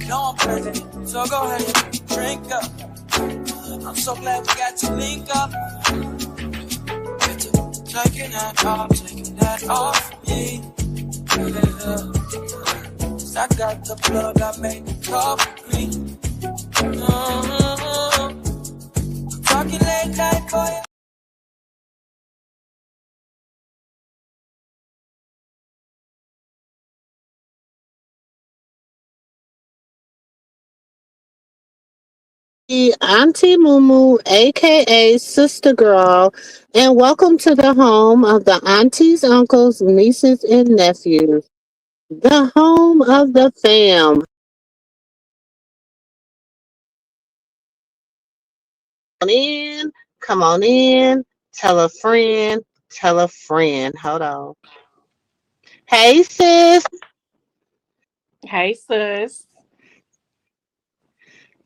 know I'm crazy, so go ahead, drink up. I'm so glad we got to link up. Taking that off me. I got the plug, I made the coffee. Talking late night for you. Auntie MooMoo, aka Sister Girl, and welcome to the home of the aunties, uncles, nieces, and nephews, the home of the fam. Come on in, come on in, tell a friend, tell a friend. Hold on. Hey, sis. Hey, sis.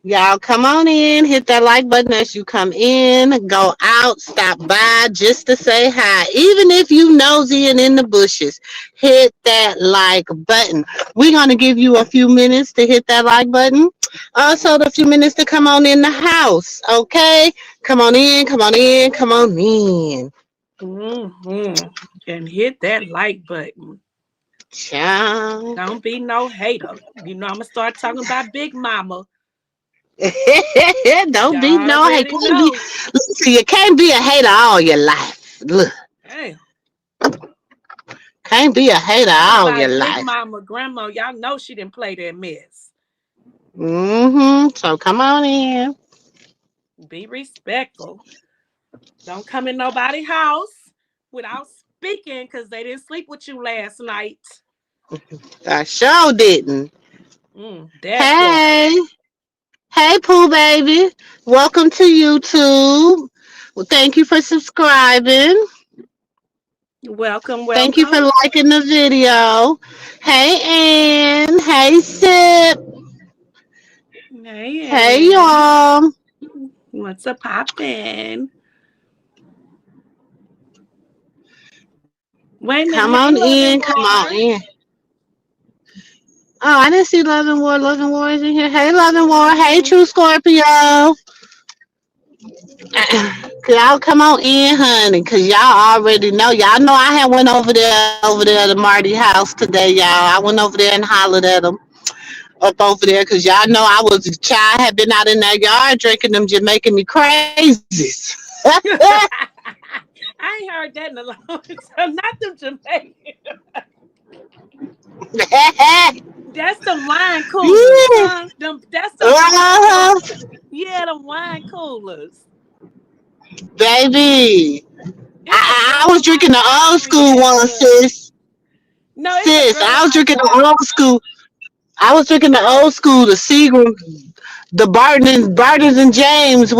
Y'all come on in, hit that like button as you come in, go out, stop by just to say hi. Even if you nosy and in the bushes, hit that like button. We're going to give you a few minutes to hit that like button. Also, the few minutes to come on in the house, okay? Come on in, come on in, come on in. And hit that like button. Ciao. Don't be no hater. You know I'm gonna start talking about Big Mama. Don't be Y'all no hate. already know. Listen, you can't be a hater all your life. Look. Hey, Can't be a hater talking all your about Big life. Mama, Grandma. Y'all know she didn't play that mess. So come on in. Be respectful. Don't come in nobody's house without speaking because they didn't sleep with you last night. I sure didn't. That part. Hey. Hey, Pooh Baby. Welcome to YouTube. Well, thank you for subscribing. Welcome, Thank you for welcome. liking the video. Hey, Ann. Hey, Sip. Hey, Hey, Ann. y'all. What's a poppin'? Wait a Come minute. on Hey, Love in. and Come on War. in. Oh, I didn't see Love and War. Love and War is in here. Hey, Love and War. Hey, Mm-hmm. True Scorpio. Y'all come on in, honey, cause y'all already know. Y'all know I had went over there to Marty house today, y'all. I went over there and hollered at them up over there, cause y'all know I was a child, had been out in that yard drinking them, just making me crazies. I ain't heard that in a long time. Not them Jamaican. That's them wine coolers, Yeah. huh? That's them wine coolers. Uh-huh. Yeah, them wine coolers. Baby, It's a I girl was on my drinking the block old drink school that one, stuff. sis. No, it's a Sis, girl I on was my drinking the block. old school. I was drinking the old school, the Seagram, the Bartons and James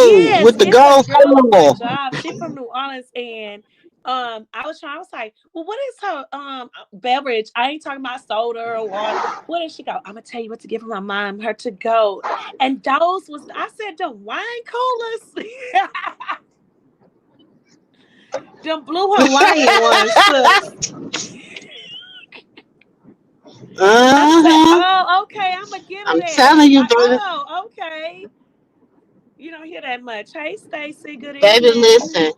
Yes, with the it's a gold girl on my foil. job. She from New Orleans, and I was like, well, what is her beverage? I ain't talking about soda or water. What did she go? I'm gonna tell you what to give her my mom, her to go. And those was I said the wine coolers, them blue Hawaiian ones, sis. I said, Uh-huh. oh, okay, I'm gonna give her I'm that. telling you, Like, baby. oh, okay. You don't hear that much. Hey, Stacy. Good Baby, evening. listen.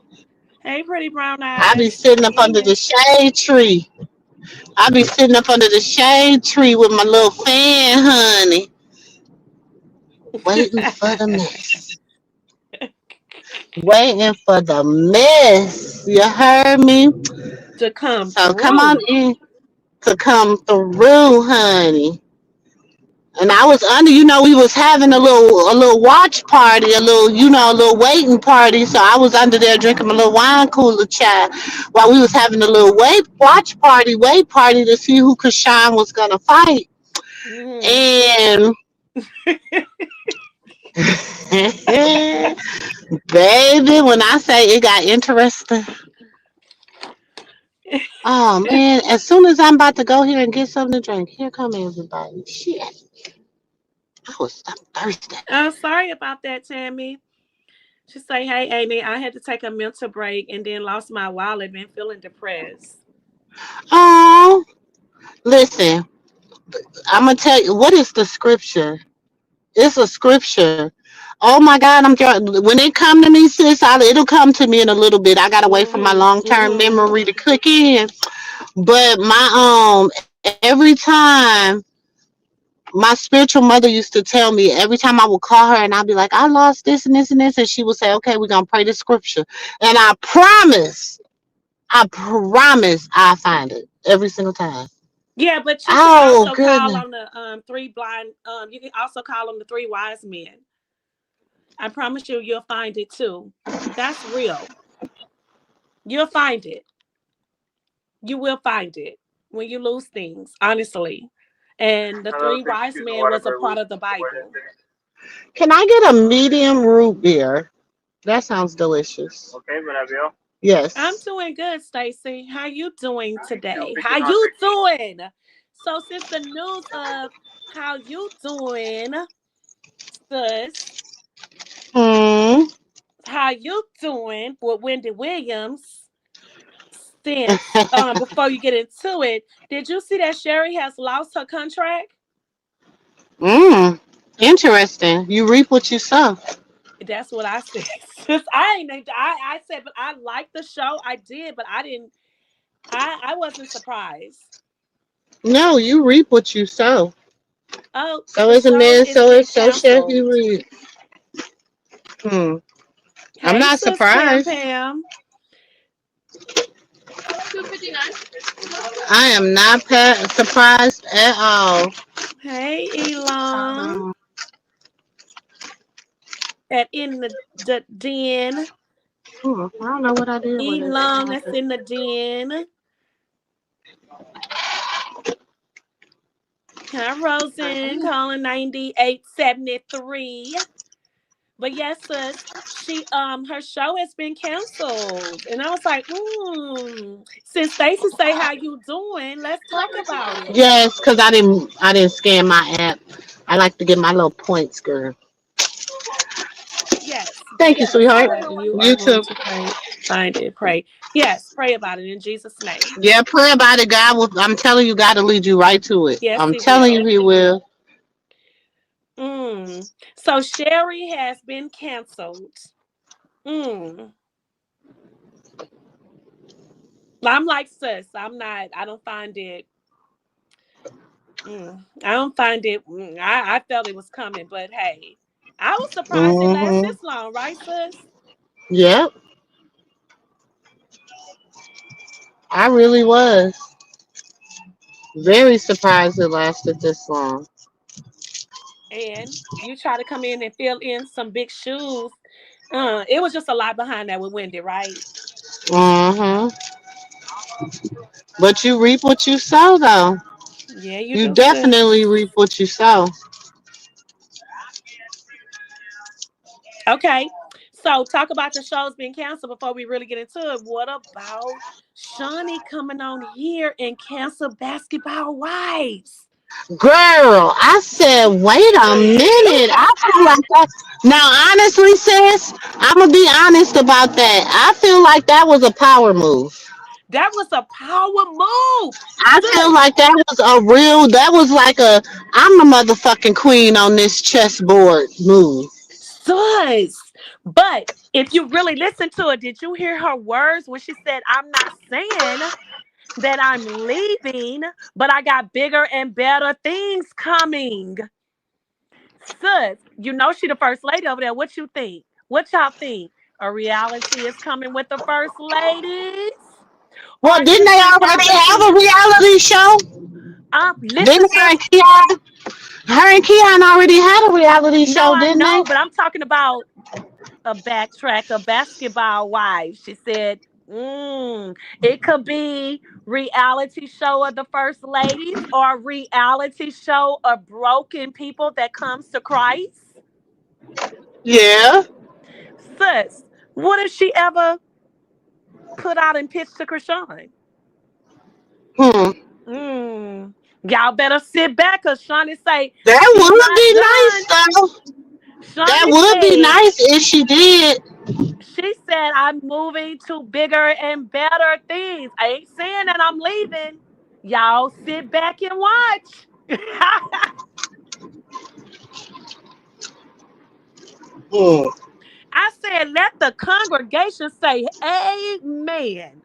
Hey, pretty brown I be eyes. sitting Good up under the evening. shade tree. I be sitting up under the shade tree with my little fan, honey, waiting for the mess. Waiting for the mess. You heard me? To come So come on through. in to come through, honey. And I was under, we was having a little watch party, a little waiting party. So I was under there drinking my little wine cooler chai while we was having a little wait party to see who Krishan was gonna fight. Mm. And baby, when I say it got interesting, oh man, as soon as I'm about to go here and get something to drink, here come everybody. Shit. I'm thirsty. I'm sorry about that, Tammy. She say, hey, Amy, I had to take a mental break and then lost my wallet. Been feeling depressed. Oh, listen. I'm gonna tell you what is the scripture. It's a scripture. Oh my God, I'm trying. When it come to me, sis, it'll come to me in a little bit. I gotta wait for my Mm-hmm. long term Mm-hmm. memory to click in. But every time my spiritual mother used to tell me, every time I would call her and I'd be like, I lost this and this and this, and she would say, okay, we're gonna pray the scripture, and I promise, I find it every single time. Yeah, but you can Oh also call goodness. on the three blind. You can also call on the three wise men. I promise you, you'll find it too. That's real. You'll find it. You will find it when you lose things. Honestly, and the three wise men was a part of the Bible. Can I get a medium root beer? That sounds delicious. I'm Yes. doing good, Stacy. How you doing today? How you doing? So since the news of how you doing, sis, Hmm. how you doing with Wendy Williams? Since before you get into it, did you see that Sherry has lost her contract? Mm. Interesting. You reap what you sow. That's what I said. Since I ain't, I said, but I liked the show. I did, but I didn't. I wasn't surprised. No, you reap what you sow. Oh, So the is a show man, is so being is so shall he canceled. reap. Hmm. I'm Hey, not sis Pam surprised. Pam. I am not surprised at all. Hey, Elon. Um, At in the den. I don't know what I did with it. Elon that's in the den. Hi, Rosen, calling 9873. But yes, sis, she her show has been canceled. And I was like, since Stacy say how you doing, let's talk about it. Yes, because I didn't scan my app. I like to get my little points, girl. Yes, Thank you, yes, sis. sweetheart. And you are You going too. to pray, find it, pray. Yes, pray about it in Jesus' name. Yeah, pray about it. God will. I'm telling you, God will lead you right to it. Yes, I'm he telling you, will. He will. So Sherry has been canceled. Mm. I'm like sis. I'm not. I don't find it. I don't find it. I felt it was coming, but hey, I was surprised it lasted Hmm. this long, right, sis? Yep, I really was very surprised it lasted this long. And you try to come in and fill in some big shoes. It was just a lot behind that with Wendy, right? Hmm. But you reap what you sow, though. Yeah, you You do, sis. definitely reap what you sow. Okay. So talk about the shows being canceled before we really get into it. What about Shawnee coming on here and cancel Basketball Wives? Girl, I said, wait a minute. I feel like that. Now, honestly, sis, I'm going to be honest about that. I feel like that was a power move. That was a power move, I feel sis. like that was like I'm the motherfucking queen on this chessboard move. Sis. But if you really listen to it, did you hear her words when she said, I'm not saying that I'm leaving, but I got bigger and better things coming? Sis, you know she the first lady over there. What you think? What y'all think? A reality is coming with the first ladies? Well, Or didn't this they already have reality? a reality show? Listen, Didn't sis. Her and Keon already had a reality No, show, I didn't know, they? but I'm talking about a backtrack of Basketball Wives. She said, it could be reality show of the first ladies or reality show of broken people that comes to Christ. Yeah. Sis, what if she ever put out and pitch to Krishan? Hmm. Mm, y'all better sit back because Shawnee say That she's would not be done. nice, though. That Shawnee would be said nice if she did. She said, I'm moving to bigger and better things. I ain't saying that I'm leaving. Y'all sit back and watch. Mm. I said, let the congregation say amen.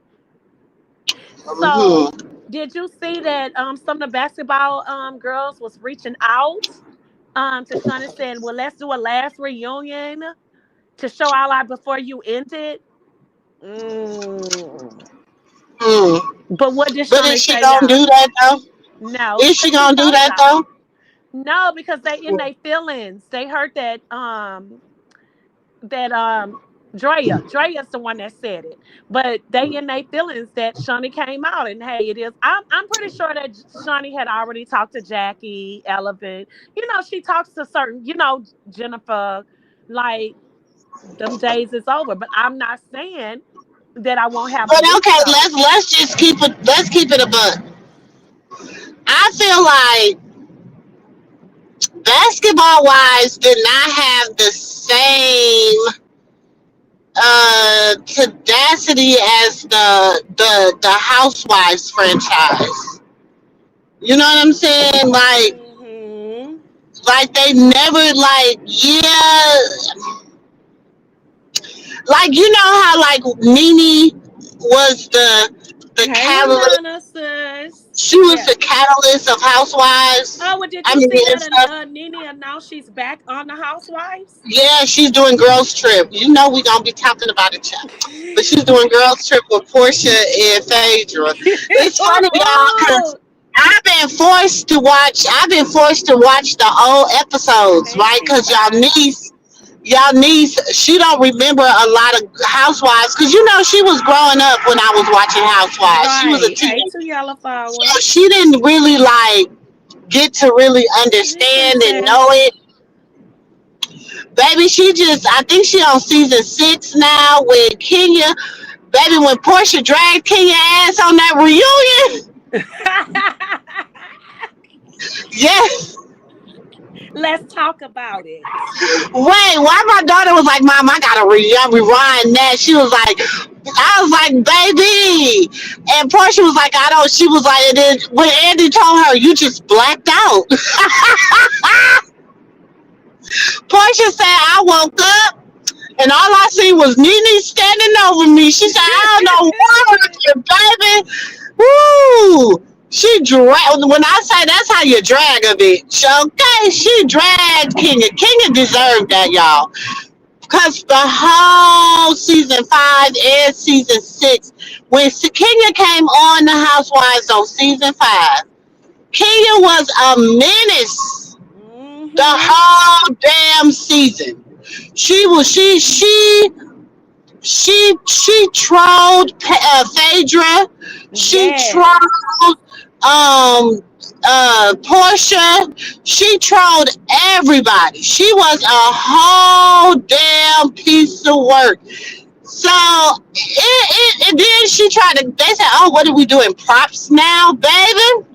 So, Mm-hmm. did you see that some of the basketball girls was reaching out to Shauna saying, well, let's do a last reunion to show our life before you ended? Mm. Mm. But what did But is Shauna she say, gonna y'all? do that though? No, Is she she said she gonna do told that y'all. though? No, because they in Mm. their feelings. They heard that Drea's the one that said it. But they in their feelings that Shawnee came out and hey, it is. I'm pretty sure that Shawnee had already talked to Jackie, Eleven. She talks to certain, Jennifer, like them days is over. But I'm not saying that I won't have a But okay, reco. let's just keep it. Let's keep it a buck. I feel like basketball wise did not have the same tenacity as the Housewives franchise. You know what I'm saying? Hmm. Like they never like yeah, like you know how like Nene was the Hey, catalyst. Winona, sis. She was Yeah. the catalyst of Housewives. Oh, well, did I you mean, see and that stuff. Nene announced she's back on the Housewives? Yeah, she's doing girls trip. You know we gonna be talking about it, child. But she's doing girls trip with Portia and Phaedra. It's funny, y'all, because I've been forced to watch the old episodes, Hey, right? Because T5. y'all niece, she don't remember a lot of Housewives. Because you know she was growing up when I was watching Housewives. She was a Right. Hey, teenager, to Yellow Flower. so she didn't really like get to really Hey, understand and know Princess. it. Baby, I think she on season 6 now with Kenya. Baby, when Portia dragged Kenya ass on that reunion, yes. Let's talk about it. Wait, why my daughter was like, Mom, I gotta rewind that. She was like, I was like, baby. And Portia was like, I don't, she was like, and then when Andy told her, you just blacked out. Portia said, I woke up and all I seen was Nene standing over me. She said, I don't know what happened, baby. Woo! She dragged. When I say that's how you drag a bitch, okay? She dragged Kenya. Kenya deserved that, y'all. Because the whole season 5 and season 6, when Kenya came on the Housewives on season 5, Kenya was a menace the Hmm. whole damn season. She was she trolled Phaedra. She Yes. trolled Portia. She trolled everybody. She was a whole damn piece of work. So and then she tried to. They said, "Oh, what are we doing? Props now, baby."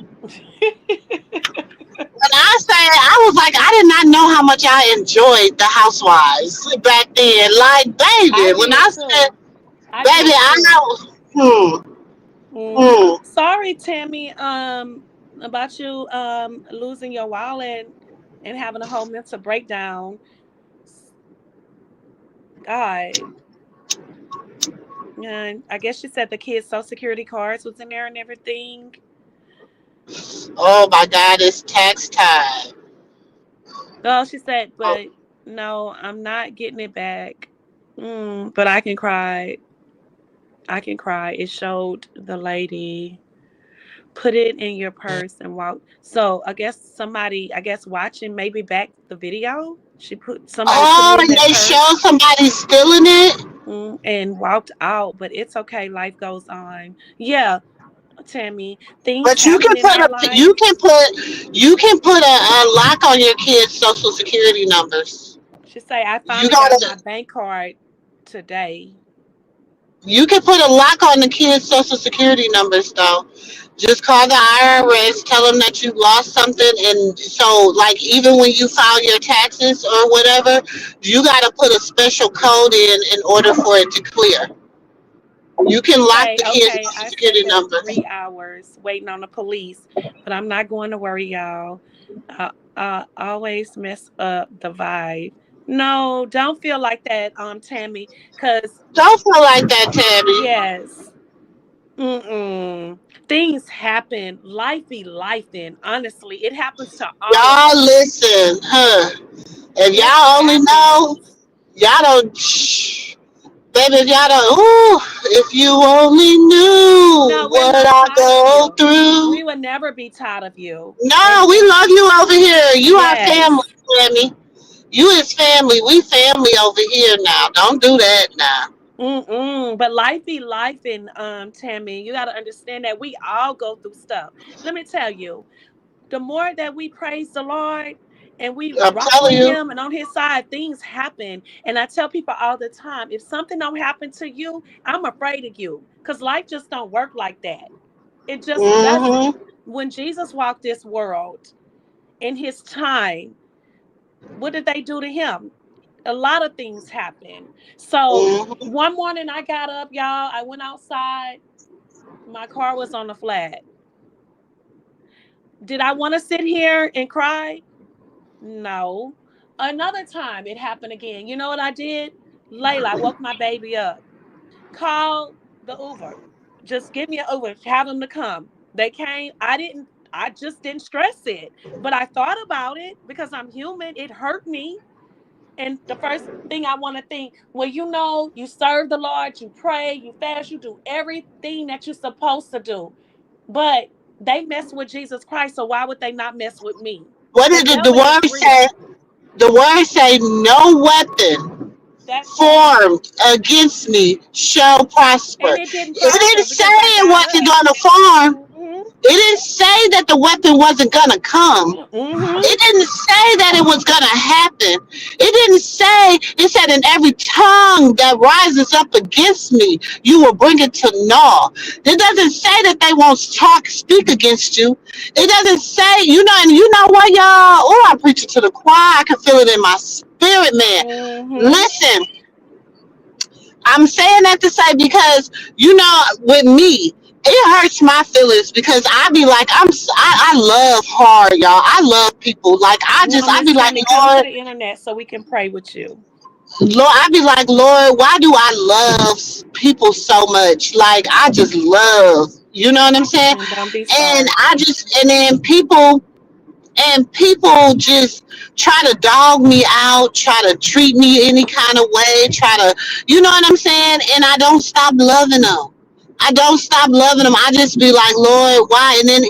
When I say I was like, I did not know how much I enjoyed the Housewives back then. Like, I baby, when did I said, too. I baby, did I too. know. Hmm. Hmm. Hmm. Sorry, Tammy, about you losing your wallet and having a whole mental breakdown. God. And I guess she said the kids' social security cards was in there and everything. Oh my God, it's tax time. Oh, she said, Oh, but no, I'm not getting it back. But I can cry. I can cry. It showed the lady put it in your purse and walk. So I guess somebody, I guess watching maybe back the video, somebody put it oh, in and their they purse. show somebody stealing it. And walked out. But it's okay. Life goes on. Yeah, Tammy, things But you happen can in put our a lives. you can put a lock on your kids' social security numbers. She say, I You finally got my gotta bank card today. you can put a lock on the kids' social security numbers though. Just call the IRS, tell them that you lost something, and so like even when you file your taxes or whatever, you gotta put a special code in order for it to clear. You can lock Okay, the kids' okay. I social sat security there numbers. 3 hours waiting on the police, but I'm not going to worry, y'all. I always mess up the vibe. No, don't feel like that, Tammy, because Don't feel like that, Tabby. yes. Mm-mm. Things happen. Life be life in. Honestly, it happens to all of Y'all us. listen, huh? If It y'all only know, happens. y'all don't, baby, if y'all don't, ooh, if you only knew No, we're what not I tired of go you. We through. will never be tired of you. No, we And love you over here. You are family, yes. Tammy. You is family. We family over here now. Don't do that now. Mm-mm. But life be life in Tammy. You got to understand that we all go through stuff. Let me tell you, the more that we praise the Lord and we I'm rock telling with you. him and on his side, things happen. And I tell people all the time, if something don't happen to you, I'm afraid of you. Because life just don't work like that. It just doesn't. Mm-hmm. When Jesus walked this world in his time, what did they do to him? A lot of things happened. So Mm-hmm. one morning I got up, y'all. I went outside. My car was on the flat. Did I want to sit here and cry? No. Another time it happened again. You know what I did? Layla, I woke my baby up. Called the Uber. Just give me an Uber. Have them to come. They came. I just didn't stress it. But I thought about it because I'm human. It hurt me. And the first thing I want to think, well, you serve the Lord, you pray, you fast, you do everything that you're supposed to do. But they mess with Jesus Christ, so why would they not mess with me? What The did the devil is word say? real. The word say, "No weapon That part. formed against me shall prosper." And it didn't It didn't prosper say because I it got wasn't up. gonna form. Mm-hmm. It didn't say that the weapon wasn't gonna come. Mm-hmm. It didn't say that it was gonna happen. It didn't say. It said, "In every tongue that rises up against me, you will bring it to naught." It doesn't say that they won't speak against you. It doesn't say, and you know what, y'all? Oh, I preach it to the choir. I can feel it in my spirit, man. Mm-hmm. Listen, I'm saying that to say because with me, it hurts my feelings because I be like I love hard, y'all. I love people. Like Well, I Miss be like, Tammy, come to Lord, the internet so we can pray with you. Lord, I be like, Lord, why do I love people so much? Like I just love, you know what I'm saying? And don't be And sorry. and then people just try to dog me out, try to treat me any kind of way, try to, you know what I'm saying? And I don't stop loving them. I don't stop loving them. I just be like, Lord, why? And then,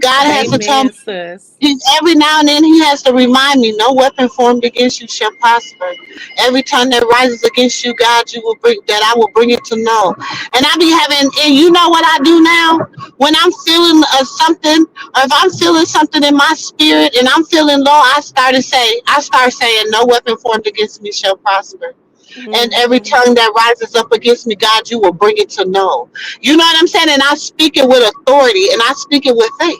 God has to tell me, Amen, sis. every now and then he has to remind me, no weapon formed against you shall prosper. Every tongue that rises against you, God, I will bring it to know. And I be having, and you know what I do now? When I'm feeling something, or if I'm feeling something in my spirit and I'm feeling low, I start saying, no weapon formed against me shall prosper. And every Mm-hmm. tongue that rises up against me, God, you will bring it to know. You know what I'm saying? And I speak it with authority and I speak it with faith.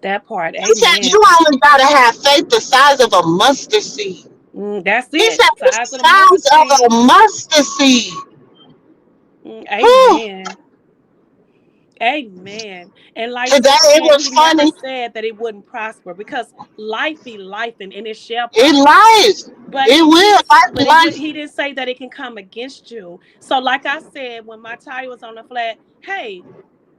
That part. He said, Amen. you only got to have faith the size of a mustard seed. That's He it. said, the Size of the mustard size of seed. a mustard seed. Whew. Amen. Amen. And like Today sis it said, was he never funny. said that it wouldn't prosper because life be life and it shall It prosper. lies. But It he will. didn't but Life, life. he didn't say that it can come against you. So like I said, when my tire was on the flat, hey,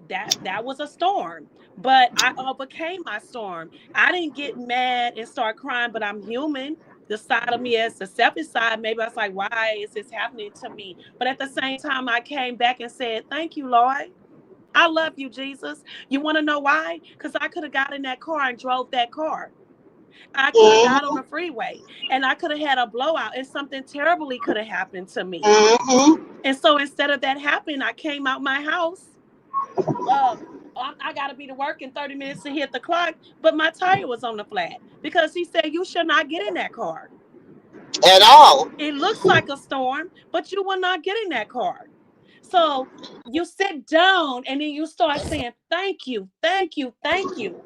that was a storm. But I overcame my storm. I didn't get mad and start crying, but I'm human. The side of me as the selfish side, maybe I was like, why is this happening to me? But at the same time, I came back and said, thank you, Lord. I love you, Jesus. You want to know why? Because I could have got in that car and drove that car. I could have got on Mm-hmm. the freeway and I could have had a blowout and something terribly could have happened to me. Mm-hmm. And so instead of that happening, I came out my house. Uh, I got to be to work in 30 minutes to hit the clock, but my tire was on the flat because he said, you should not get in that car. At all. It looks like a storm, but you will not get in that car. So you sit down and then you start saying, thank you, thank you, thank you.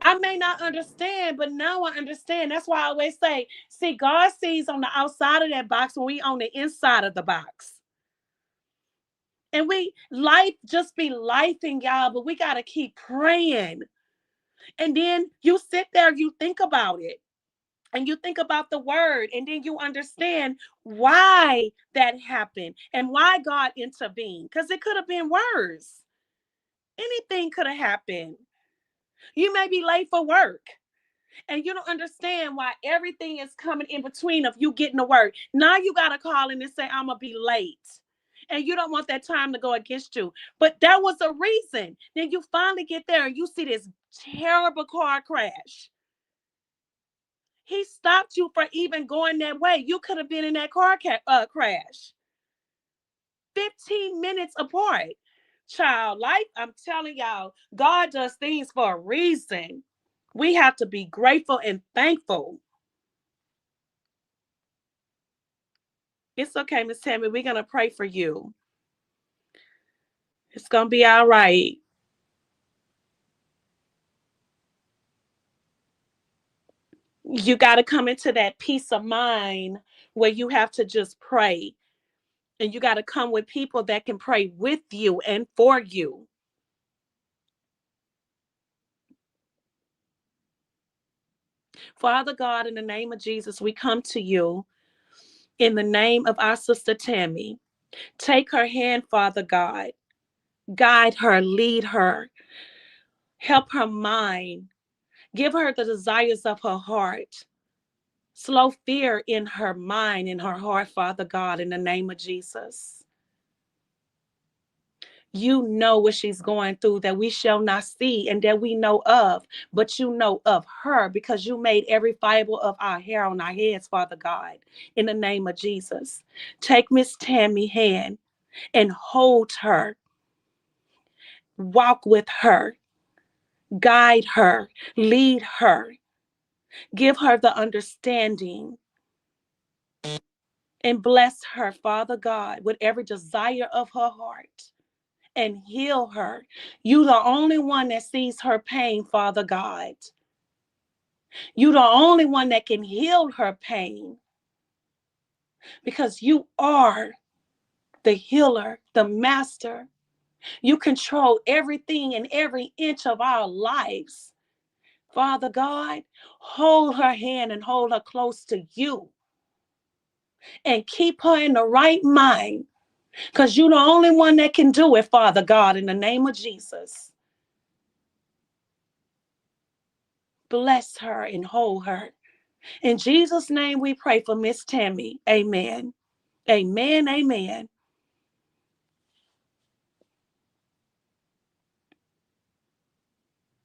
I may not understand, but now I understand. That's why I always say, see, God sees on the outside of that box when we on the inside of the box. And we life just be lifing, y'all, but we gotta keep praying. And then you sit there, you think about it, and you think about the word, and then you understand why that happened and why God intervened. Because it could have been worse. Anything could have happened. You may be late for work and you don't understand why everything is coming in between of you getting to work. Now you got to call in and say, I'm going to be late. And you don't want that time to go against you. But that was a reason. Then you finally get there and you see this terrible car crash. He stopped you for even going that way. You could have been in that crash 15 minutes apart. Child, life, I'm telling y'all, God does things for a reason. We have to be grateful and thankful. It's okay, Miss Tammy. We're going to pray for you. It's going to be all right. You got to come into that peace of mind where you have to just pray. And you got to come with people that can pray with you and for you. Father God, in the name of Jesus, we come to you in the name of our sister Tammy. Take her hand, Father God. Guide her, lead her, help her mind, give her the desires of her heart. Slow fear in her mind, in her heart, Father God, in the name of Jesus. You know what she's going through that we shall not see and that we know of, but you know of her because you made every fiber of our hair on our heads, Father God, in the name of Jesus. Take Miss Tammy's hand and hold her, walk with her, guide her, lead her, give her the understanding, and bless her, Father God, with every desire of her heart and heal her. You the only one that sees her pain, Father God. You the only one that can heal her pain because you are the healer, the master. You control everything and every inch of our lives. Father God, hold her hand and hold her close to you and keep her in the right mind because you're the only one that can do it, Father God, in the name of Jesus. Bless her and hold her. In Jesus' name we pray for Miss Tammy. Amen. Amen. Amen.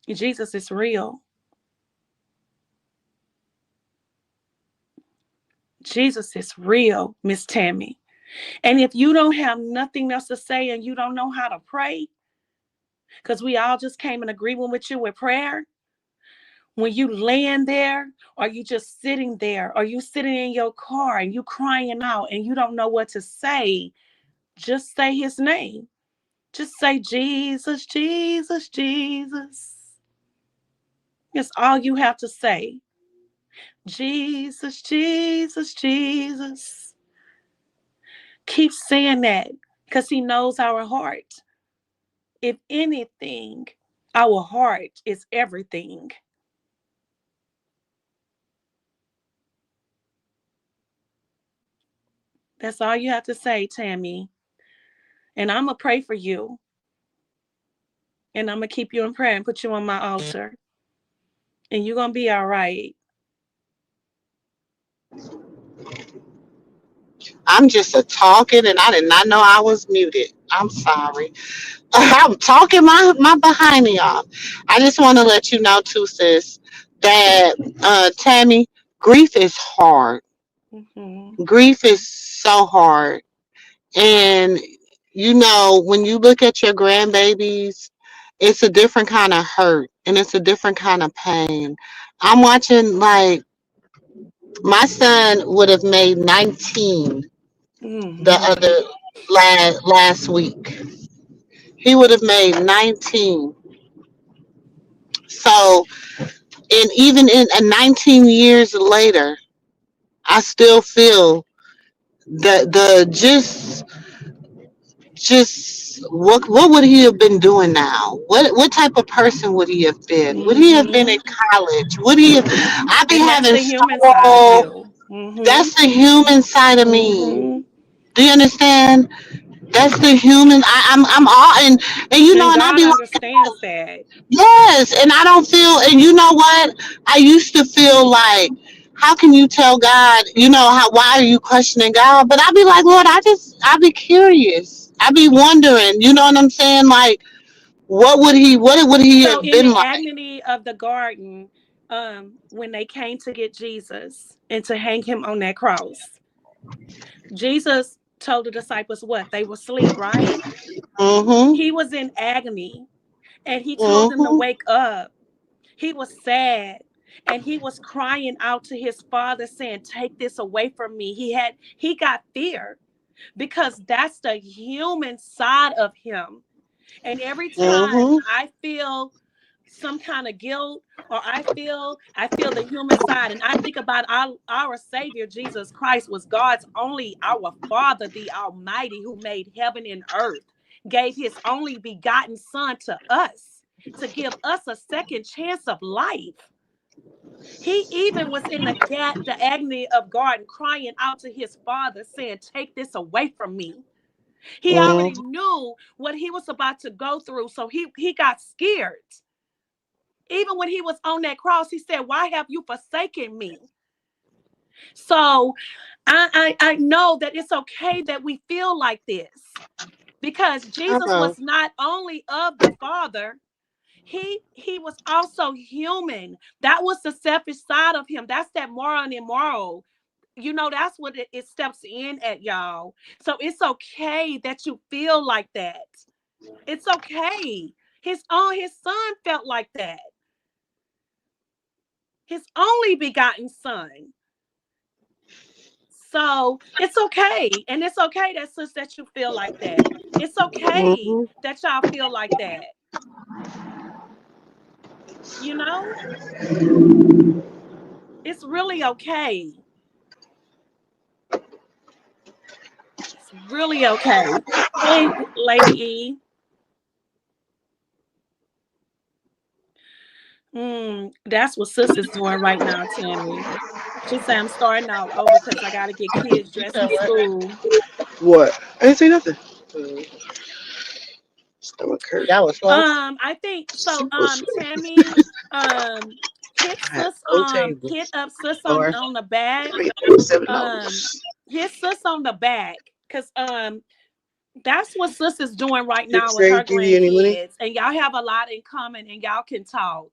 Jesus is real. Jesus is real, Miss Tammy. And if you don't have nothing else to say and you don't know how to pray, because we all just came in agreement with you with prayer, when you laying there, or you just sitting there, or you sitting in your car and you crying out and you don't know what to say, just say his name. Just say Jesus, Jesus, Jesus. That's all you have to say. Jesus, Jesus, Jesus. Keep saying that because he knows our heart. If anything, our heart is everything. That's all you have to say, Tammy. And I'm going to pray for you. And I'm going to keep you in prayer and put you on my altar. And you're going to be all right. I'm just a talking and I did not know I was muted. I'm sorry. I'm talking my behind y'all. I just want to let you know too, sis, that Tammy, grief is hard. Mm-hmm. Grief is so hard. And when you look at your grandbabies, it's a different kind of hurt and it's a different kind of pain. I'm watching like my son would have made 19 the Mm-hmm. other last week. He would have made 19. So, and even in 19 years later, I still feel the just just what would he have been doing now? What type of person would he have been? Would he have been Mm-hmm. in college? Would he have I be And that's having the human side of so you. Mm-hmm. that's the human side of me. Mm-hmm. Do you understand? That's the human. I'm all and you know, And and I God be like, understands that. yes, and I don't feel, and you know what? I used to feel like, how can you tell God, why are you questioning God? But I'd be like, Lord, I'd be curious. I'd be wondering, you know what I'm saying? Like, what would he So have in been the like? agony of the garden, when they came to get Jesus and to hang him on that cross, Jesus told the disciples what? They were asleep, right? Mm-hmm. He was in agony and he told them to Mm-hmm. wake up. He was sad and he was crying out to his father saying, "Take this away from me." He got fear because that's the human side of him. And every time Mm-hmm. I feel some kind of guilt or I feel the human side and I think about our Savior Jesus Christ was God's only our Father, the Almighty, who made heaven and earth, gave his only begotten son to us to give us a second chance of life. He even was in the agony of garden crying out to his father saying, "Take this away from me." He already Mm-hmm. knew what he was about to go through, so he got scared. Even when he was on that cross, he said, "Why have you forsaken me?" So I know that it's okay that we feel like this because Jesus Uh-huh. was not only of the Father, he was also human. That was the selfish side of him. That's that moral and immoral. That's what it steps in at, y'all. So it's okay that you feel like that. It's okay. His son felt like that. His only begotten son. So it's okay. And it's okay that you feel like that. It's okay Mm-hmm. that y'all feel like that. You know, it's really okay. It's really okay. Hey, Lady E. That's what sister's doing right now, Tammy. She said I'm starting all over because I gotta get kids You dressed said for what? school. What? I didn't say nothing. Stomach hurt. That was what? I think so. Super sweet. Tammy, um, hit I had sis, no table. hit up sis on Or on the back. I paid Um, $7. hit sis on the back, cause that's what sis is doing right Did now with Trey her give you any money? grandkids, and y'all have a lot in common, and y'all can talk.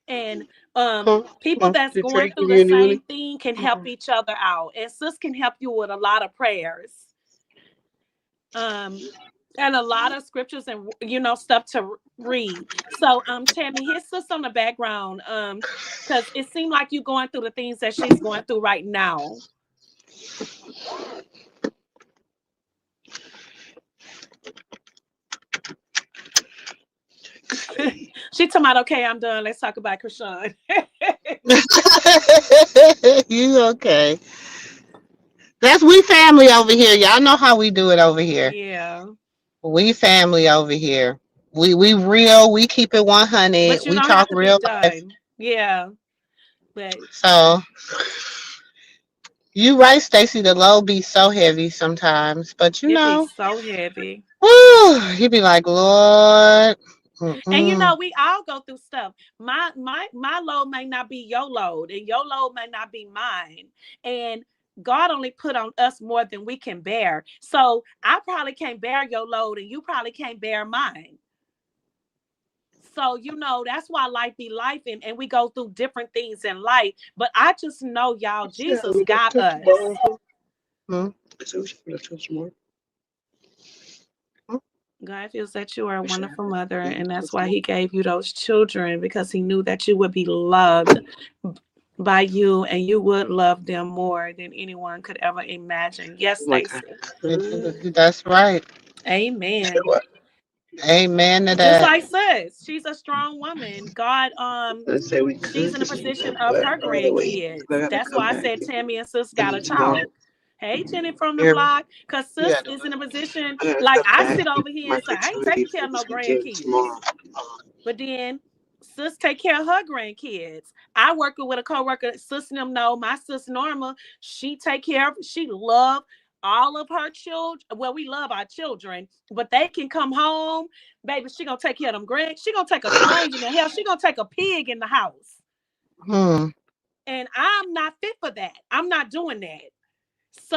And Huh? people Huh? that's Did going Trey through give the you any same money? thing can help each other out, and sis can help you with a lot of prayers. Um, and a lot of scriptures and stuff to read. So Tammy, hit sis on the background because it seemed like you going through the things that she's going through right now. She talking about, okay, I'm done. Let's talk about Krishan. you okay? That's we family over here. Y'all know how we do it over here. Yeah. We family over here. We real. We keep it 100. But you We don't have talk to be real life. done. Yeah. But So you right, Stacy. The load be so heavy sometimes, but it be so heavy. you be like, Lord. And Mm-mm. we all go through stuff. My load may not be your load, and your load may not be mine. And God only put on us more than we can bear. So I probably can't bear your load, and you probably can't bear mine. So, that's why life be life, and we go through different things in life. But I just know, y'all, See how Jesus we left got Tootsie Roll us. on home? Mm-mm. So we should left Tootsie Roll. God feels that you are a We should have wonderful mother, eaten and that's Tootsie why Roll. He gave you those children because He knew that you would be loved by you and you would love them more than anyone could ever imagine. Yes, One time. Stacy. That's right. You said Amen. what? Amen to Just that. like sis, she's a strong woman. God, I said we she's could in a just eat position it, of but her on the way, grandkids. I gotta That's come why I back said and Tammy and sis eat gotta it tomorrow. talk. Hey, Jenny from the Hear me? block. Because Yeah, sis is in a position, I gotta like come I back sit over and here and mark say, I ain't utility taking care for of no this weekend grandkids. tomorrow. But then sis take care of her grandkids. I working with a coworker, sis and them know my sis Norma, she love all of her children. Well, we love our children, but they can come home, baby. She gonna take care of them grand. She gonna take a stranger in the hell. She gonna take a pig in the house. Hmm. And I'm not fit for that. I'm not doing that.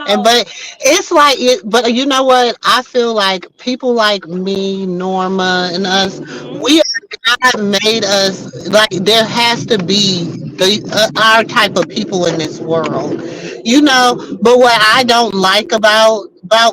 And So, but it's like it. But you know what? I feel like people like me, Norma, and us. mhm, We God made us like there has to be our type of people in this world, you know. But what I don't like about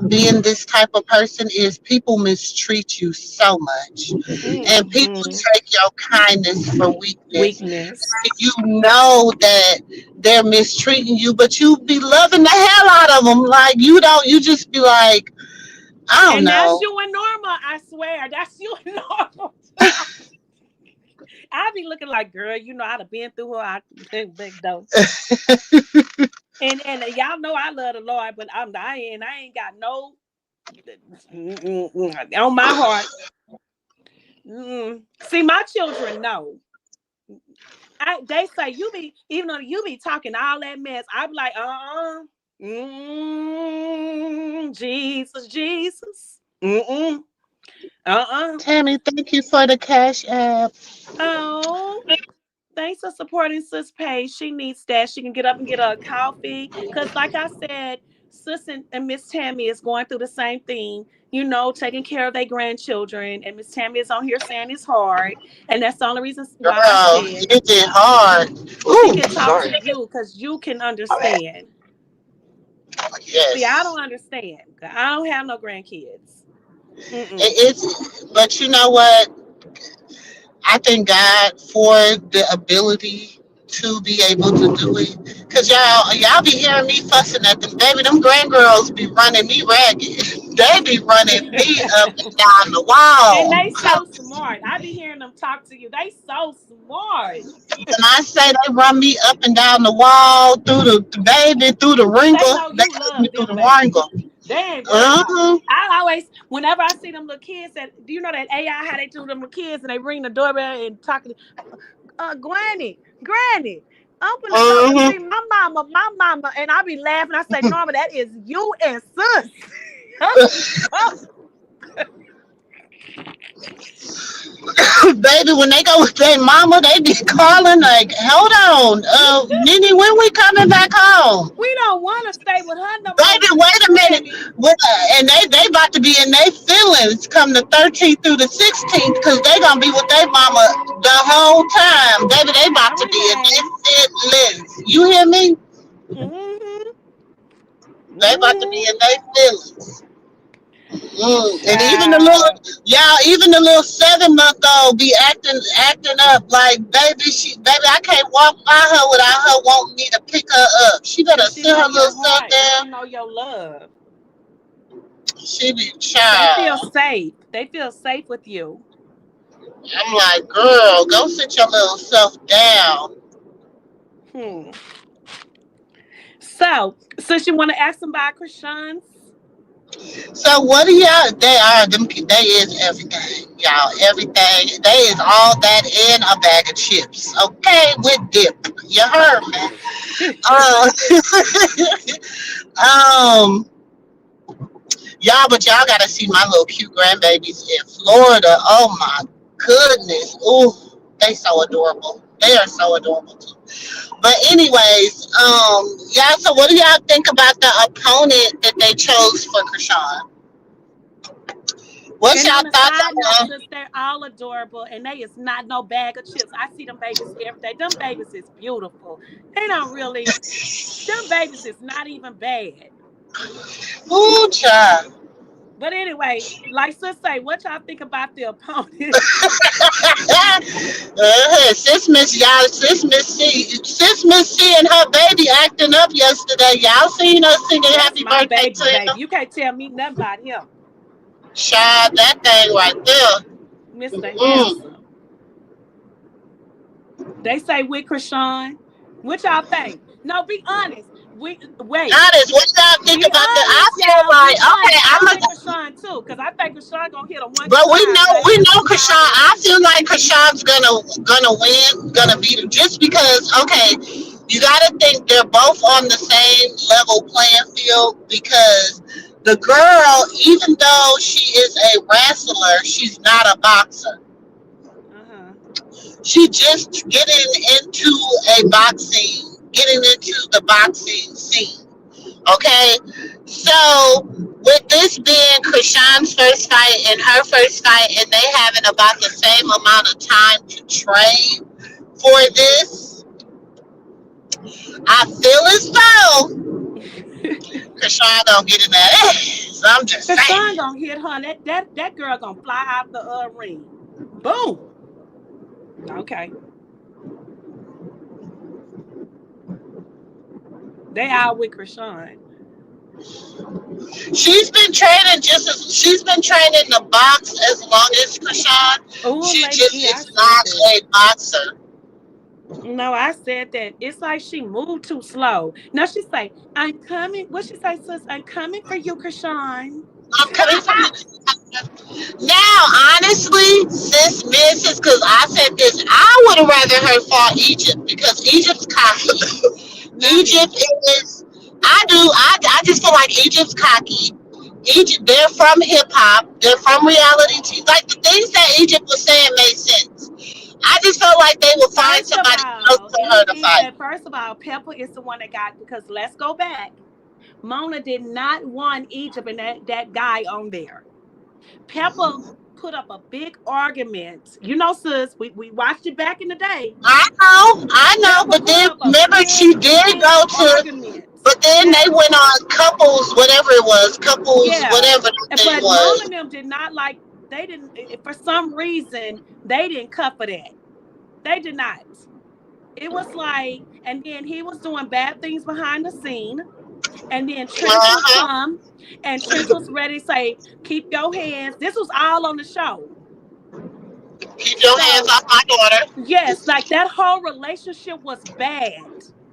being this type of person is people mistreat you so much, and people mhm, take your kindness for weakness. weakness. You know that they're mistreating you, but you be loving the hell out of them. Like you just be like, I don't And that's know. you and Norma, I swear. That's you and Norma. I be looking like, girl, I'd have been through her. I big though. And y'all know I love the Lord, but I ain't got no on my heart. See, my children know. They say you be even though you be talking all that mess. I be like, Jesus, Jesus. Uh-uh. Tammy, thank you for the cash app. Oh. Thanks for supporting Sis Page. She needs that. She can get up and get a coffee. Because, like I said, Sis and Miss Tammy is going through the same thing, taking care of their grandchildren. And Miss Tammy is on here saying it's hard. And that's the only reason why I Girl, said you did hard. she Ooh, can talk to Sorry. you because you can My bad. understand. See, I yes. don't understand. I don't have no grandkids. Mm-mm. But you know what? I thank God for the ability to be able to do it. Cause y'all be hearing me fussing at them. Baby, them grandgirls be running me ragged. They be running me up and down the And wall. they so smart. I be hearing them talk to you. They so smart. And I say they run me up and down the wall, through the baby, through the Because they wringer. know They you take me love through them, the baby. wringer. They ain't worried about. Uh-huh. I always, whenever I see them little kids, do you know that AI how they do them little kids and they ring the doorbell and talk to, Granny, open the door to Uh-huh. see my mama, and I be laughing. I say, Norma, that is you and sis. Baby, when they go with their mama, they be calling like, hold on, Nene, when we coming back home? We don't want to stay with her no more, Baby, wait a minute. Granny. And they about to be in their feelings come the 13th through the 16th because they going to be with their mama the whole time. Baby, they Now, about to be in Renee. their feelings. You hear me? Mm-hmm. They about to be Mm-hmm. in their feelings. And Child. even the little 7 month old be acting up like baby, I can't walk by her without her wanting me to pick her up. She better Because she sit know her your little self heart and she down. know your love. She be They feel child. safe. They feel safe with you. I'm like, girl, go sit your little self down. Hmm. So, since you want to ask them about Krishan's, So what do y'all? They are them. They is everything, y'all. Everything. They is all that in a bag of chips. Okay, with dip. You heard me. Uh, um, y'all, but y'all gotta see my little cute grandbabies in Florida. Oh my goodness. Ooh, they so adorable. They are so adorable too. But anyways, y'all. So what do y'all think about the opponent that they chose for Krishan? What's and y'all on the thoughts side note, on since they're all adorable and they is not no bag of chips, I see them babies every day. Them babies is beautiful. They don't really, them babies is not even bad. Ooh, child. But anyway, like sis say, what y'all think about the opponent? Sis Miss C and her baby acting up yesterday. Y'all seen her singing That's happy my birthday baby, to baby. him? You can't tell me nothing about him, Child, that thing right there. Mr. Mm. Handsome. They say with Krishan. What y'all think? No, be honest. We wait. Honest, what y'all think Be about that? I honest, feel y'all. like Be okay, honest. I'm I'm with a, Krishan too, because I think Krishan gonna hit a one but time, we baby. know Krishan. I feel like Krishan's gonna win, gonna beat him, just because. Okay, you got to think they're both on the same level playing field because the girl, even though she is a wrestler, she's not a boxer. Uh-huh. She just getting into the boxing scene. Okay, so with this being Krishan's first fight and her first fight, and they having about the same amount of time to train for this, I feel as though Krishan gonna get in that ass. I'm just Krishan saying. gonna hit her. And that girl gonna fly out the ring. Boom. Okay. They out with Krishan. She's been training the box as long as Krishan. Oh, She Lady just E, I is said not that. a boxer. No, I said that. It's like she moved too slow. Now she say, I'm coming. What she say, sis? I'm coming for you, Krishan. I'm coming from now, honestly, sis misses, because I said this, I would have rather her fought Egypt because Egypt's cocky. Not me. Egypt is, I just feel like Egypt's cocky. Egypt, they're from hip hop, they're from reality TV. Like the things that Egypt was saying made sense. I just felt like they would find First of somebody else all, for her to fight. first of all, Pepper is the one that got, because let's go back. Mona did not want Egypt and that guy on there. Pepper put up a big argument. You know, sis, we watched it back in the day. I know, Pepper but put then up a remember she did big go to, argument. but then they Yes. went on couples, whatever it was, couples, Yeah. whatever the thing But Mona was. and them did not like, they didn't, for some reason, they didn't cut for that. They did not. It was like, and then he was doing bad things behind the scene. And then Trench would Uh-huh. come, and Trench was ready to say, keep your hands. This was all on the show. Keep your hands So, off my daughter. yes, like that whole relationship was bad.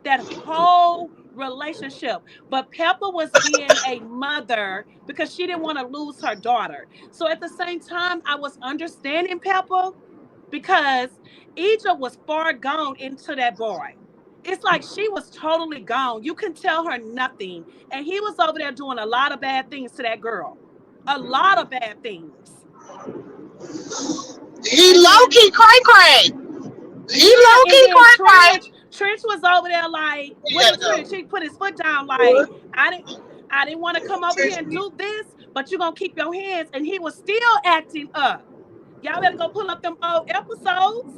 That whole relationship. But Pepper was being a mother because she didn't want to lose her daughter. So at the same time, I was understanding Pepper because Egypt was far gone into that boy. It's like she was totally gone. You can tell her nothing. And he was over there doing a lot of bad things to that girl. A lot of bad things. He And low then, key cray cray. He yeah, low and key then cray cray. Trench was over there like, You what gotta did go. Trench? He put his foot down like, I didn't I didn't want to come over here and do this, but you're gonna keep your hands. And he was still acting up. Y'all better go pull up them old episodes.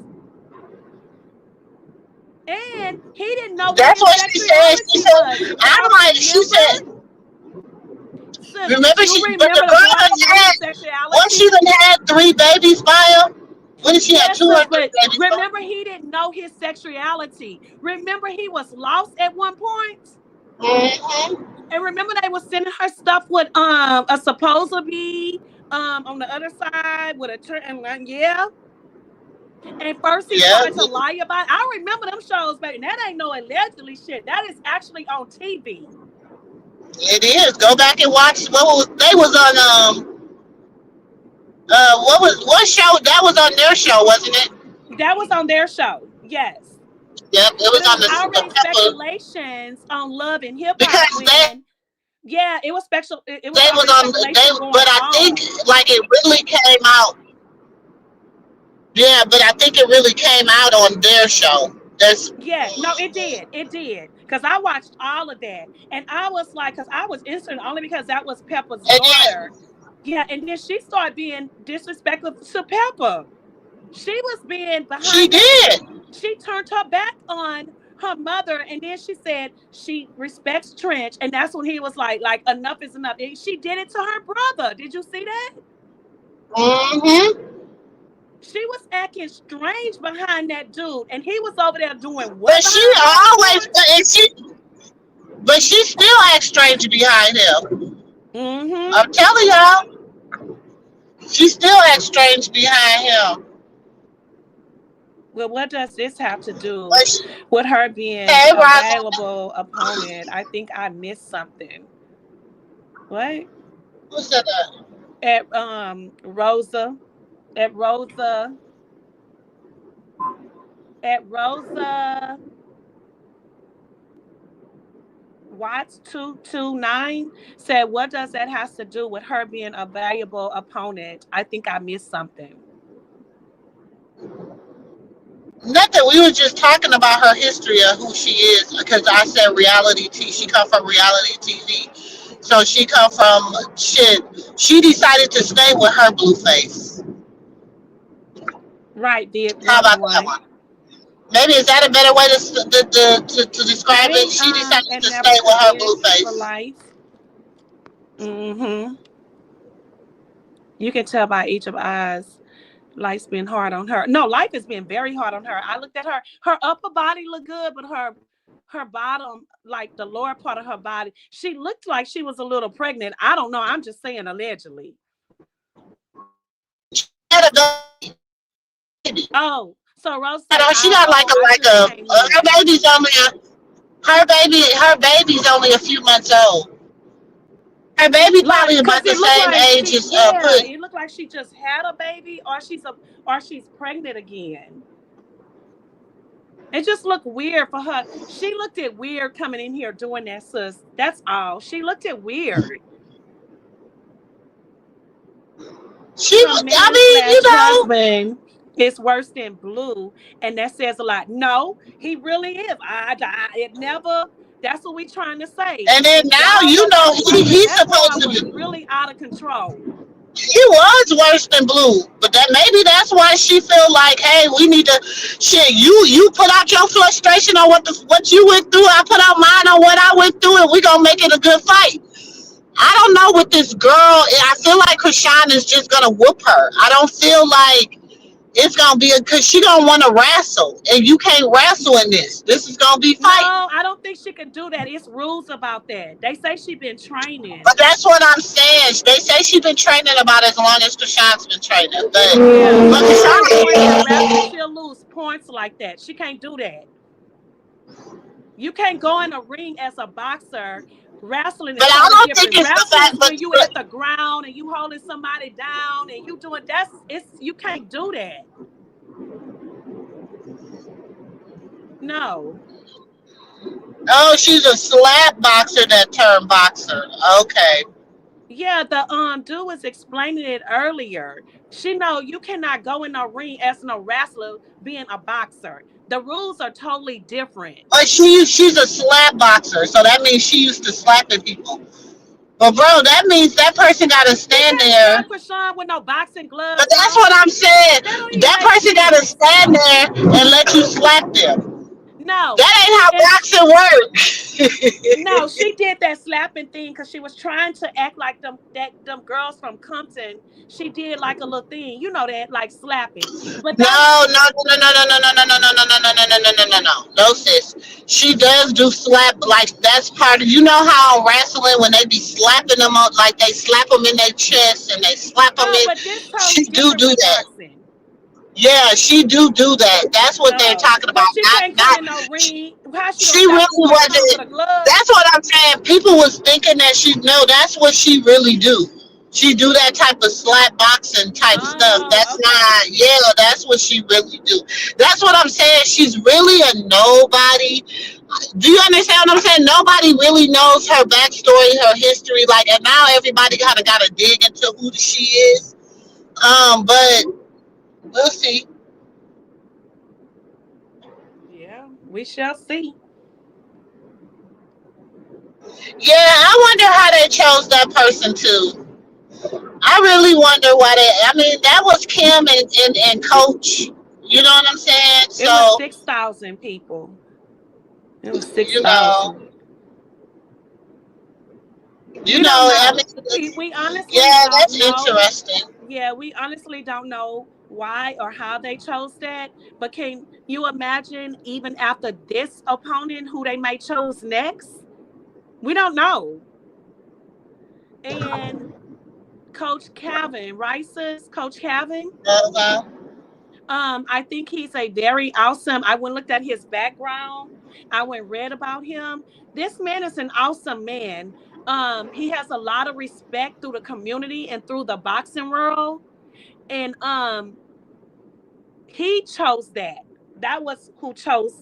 And he didn't know what That's his what she said. She sexuality was. said, I'm Y'all like, she remember? said, Sis, remember you but the remember the girl boy done didn't know had, his once sexuality? she done had 3 babies by him, what did she have, Yes, 2 or sis, 3 but babies by remember he didn't know his sexuality. Remember he was lost at one point? him? Mm-hmm. And remember they was sending her stuff with a supposedly on the other side with a turn and yeah. And first he Yeah, tried to lie about it. I remember them shows, baby. That ain't no allegedly shit. That is actually on TV. it is. Go back and watch they was on what show that was on their show, wasn't it? That was on their show. Yes. Yep, it But was it on was the already Pepper speculations on Love and Hip Hop because when, yeah, it was special. It was they was already on speculation but going I think on. like it really came out. Yeah, but I think it really came out on their show. There's Yeah, no, it did. It did. Because I watched all of that. And I was like, because I was interested only because that was Pepper's and daughter. Yeah, and then she started being disrespectful to Pepper. She was being she behind that. did. She turned her back on her mother, and then she said she respects Trench, and that's when he was like enough is enough. And she did it to her brother. Did you see that? Mm-hmm. She was acting strange behind that dude, and he was over there doing what But she behind closed always, doors? but she still acts strange behind him. Mm-hmm. I'm telling y'all, she still acts strange behind him. Well, what does this have to do But she, with her being hey, a Rosa, valuable opponent? I think I missed something. What? who said that? At Rosa, at Rosa, at Rosa Watts 229 said, "What does that has to do with her being a valuable opponent?" I think I missed something. Nothing. We were just talking about her history of who she is because I said reality T. She come from reality TV, so she come from shit. She decided to stay with her blue face. Right, did How one about that one. one? Maybe is that a better way to describe it? Stayed She decided and to never stay with her forget blue for face. life. Mm-hmm. You can tell by each of eyes. Life's been hard on her. No, life has been very hard on her. I looked at her. Her upper body looked good, but her bottom, like the lower part of her body, she looked like she was a little pregnant. I don't know. I'm just saying allegedly. She had a baby. Oh, so Rose She say, got, she got I like just came her in. baby's only her baby's only a few months old. Her baby Like, probably cause about the it looked same like age she, as yeah, Puss. it looked like she just had a baby, or she's pregnant again. It just looked weird for her. She looked at weird coming in here doing that, sis. That's all. She looked at weird. From I man mean, you slash know. husband is worse than blue, and that says a lot. No, he really is. It never. That's what we trying to say. And then If now y'all you wasn't know watching, he's that boy supposed to was be. really out of control. He was worse than Blue, but that maybe that's why she feel like, hey, we need to. Shit, you put out your frustration on what you went through. I put out mine on what I went through, and we gonna make it a good fight. I don't know with this girl. I feel like Krishan is just gonna whoop her. I don't feel like it's gonna be because she gonna want to wrestle, and you can't wrestle in this. This is gonna be fighting. No, I don't think she can do that. It's rules about that. They say she been training. But that's what I'm saying. They say she's been training about as long as Krishan's been training. Yeah, But she's not going to Krishan, wrestle. She'll lose points like that. She can't do that. You can't go in a ring as a boxer. Wrestling but is I totally don't think different. it's the Wrestling fact. is But when you at the ground and you holding somebody down and you doing you can't do that. No. oh, she's a slap boxer that turned boxer. Okay. Yeah, the dude was explaining it earlier. She know you cannot go in a ring as no wrestler being a boxer. The rules are totally different. But she's a slap boxer, so that means she used to slapping people. But bro, that means that person got to She stand can't there. slap Krishan with no boxing But gloves that's what on. I'm saying. That don't even That make person got to sense. stand there and let you slap them. No, That ain't and how boxing no, works. she did that slapping thing because she was trying to act like them girls from Compton. She did like a little thing, you know that, like slapping. But that was No, no, no, no, no, no, no, no, no, no, no, no, no, no, no, no, no, no. No, sis. She does do slap like that's part of. You know how wrestling when they be slapping them on like they slap them in their chest and they slap them oh, in. but this She totally do different with that. boxing. Yeah, she do that. That's what they're Oh, talking about. but she can't come Not. in no ring. How she gonna She slap really somebody come with a wasn't. glove? That's what I'm saying. People was thinking that she no. That's what she really do. She do that type of slap boxing type stuff. Oh, That's okay. not. Yeah, that's what she really do. That's what I'm saying. She's really a nobody. Do you understand what I'm saying? Nobody really knows her backstory, her history. Like, and now everybody kind of got to dig into who she is. But we'll see. Yeah, we shall see. Yeah, I wonder how they chose that person too. I really wonder why they. I mean, that was Kim and Coach. You know what I'm saying? It was So 6,000 people. It was six you know, thousand. you We don't know. I know. mean, We honestly yeah, don't that's know. interesting. Yeah, we honestly don't know why or how they chose that. But can you imagine even after this opponent who they may choose next? We don't know. And Coach Calvin, right, sis? Coach Calvin. Uh-huh. I think he's a very awesome. I went and looked at his background. I went and read about him. This man is an awesome man. He has a lot of respect through the community and through the boxing world. And he chose that. That was who chose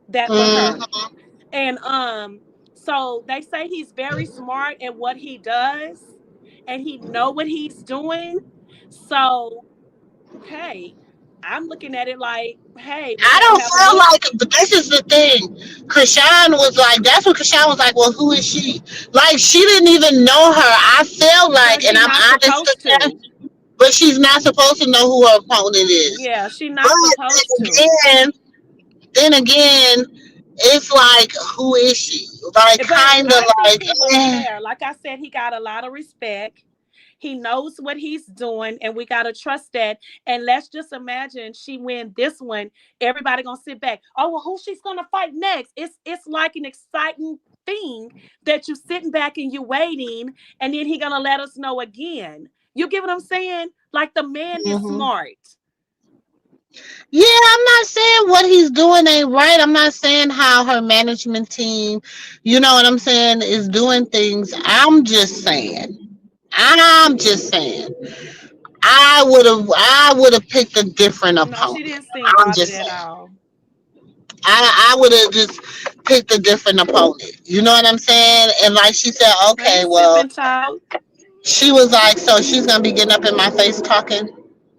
that for her. Mm-hmm. And so they say he's very smart at what he does and he know what he's doing. So hey, I'm looking at it like, hey, we're I gonna don't have a feel little. like, but this is the thing. Krishan was like, that's what Krishan was like. Well, who is she? Like, she didn't even know her. I feel like, Because and she's I'm not honest to supposed that, to. but she's not supposed to know who her opponent is. Yeah, she's But not supposed to. then again, it's like, who is she? Like, But kind of I think like, he was eh. fair. Like I said, he got a lot of respect. He knows what he's doing, and we gotta trust that. And let's just imagine she win this one. Everybody gonna sit back. Oh well, who she's gonna fight next? It's like an exciting thing that you sitting back and you waiting, and then he gonna let us know again. You get what I'm saying? Like the man is Mhm. smart. Yeah, I'm not saying what he's doing ain't right. I'm not saying how her management team, you know what I'm saying, is doing things. I'm just saying. I would have picked a different No, she opponent. didn't seem I'm bothered just at saying. all. I would have just picked a different opponent. You know what I'm saying? And like she said, okay, Hey, well, sipping talk. she was like, so she's gonna be getting up in my face talking.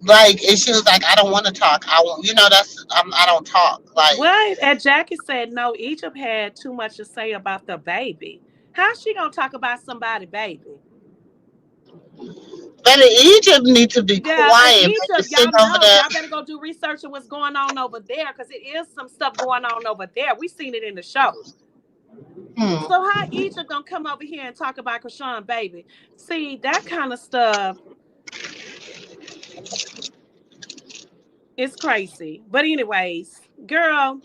Like, and she was like, I don't want to talk. I won't. I don't talk. Like, Well, and Jackie said no. Egypt had too much to say about the baby. How's she gonna talk about somebody baby? but in Egypt need to be Yeah, in quiet, but Egypt, just y'all sitting over know, there. y'all better go do research on what's going on over there because it is some stuff going on over there. We seen it in the show. So Hmm. how Egypt gonna come over here and talk about Krishan baby? See that kind of stuff is crazy. But anyways, girl,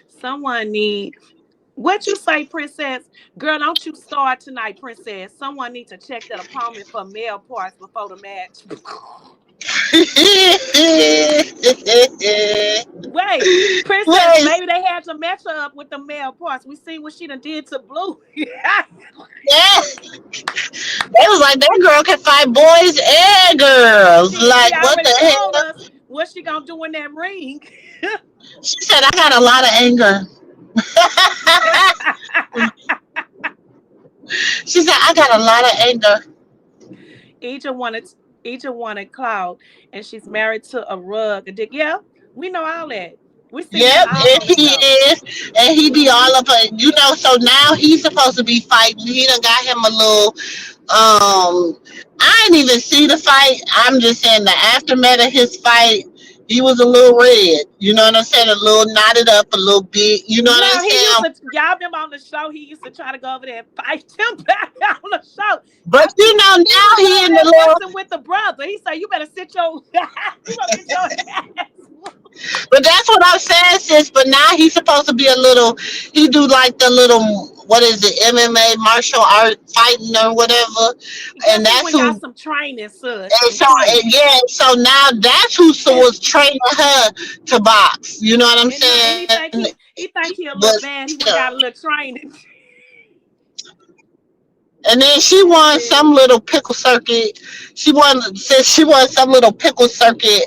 someone need what you say, princess? Girl, don't you start tonight, princess. Someone needs to check that apartment for male parts before the match. Wait, princess, Wait, maybe they had to match her up with the male parts. We see what she done did to Blue. yeah. They was like, that girl can fight boys and girls. She Like, what already the told hell? us what she gonna do in that ring. She said, I got a lot of anger. She said, I got a lot of anger. Egypt wanted Egypt wanted Cloud, and she's married to a rug. Yeah, we know all that. We seen that Yep, all and on the he show. is, and he be Hmm. all up, so now he's supposed to be fighting. He done got him a little, I didn't even see the fight. I'm just saying the aftermath of his fight, he was a little red. You know what I'm saying? A little knotted up, a little bit. You know what I'm No, he used saying? to y'all remember on the show. He used to try to go over there and fight him back on the show. But you know He was now he over in there the little. messing with the brother. He said, "You better sit your, you better get your ass." But that's what I'm saying, sis. But now he's supposed to be a little. He do like the little, what is it, MMA, martial art fighting or whatever, Girl, and he that's went got who. some training, sus, And some so, and training. yeah, so now that's who was training her to box. You know what I'm And look, and saying? he think he a But little bad. He still. went got a little training. And then she won some Baby. little pickle circuit. She won some little pickle circuit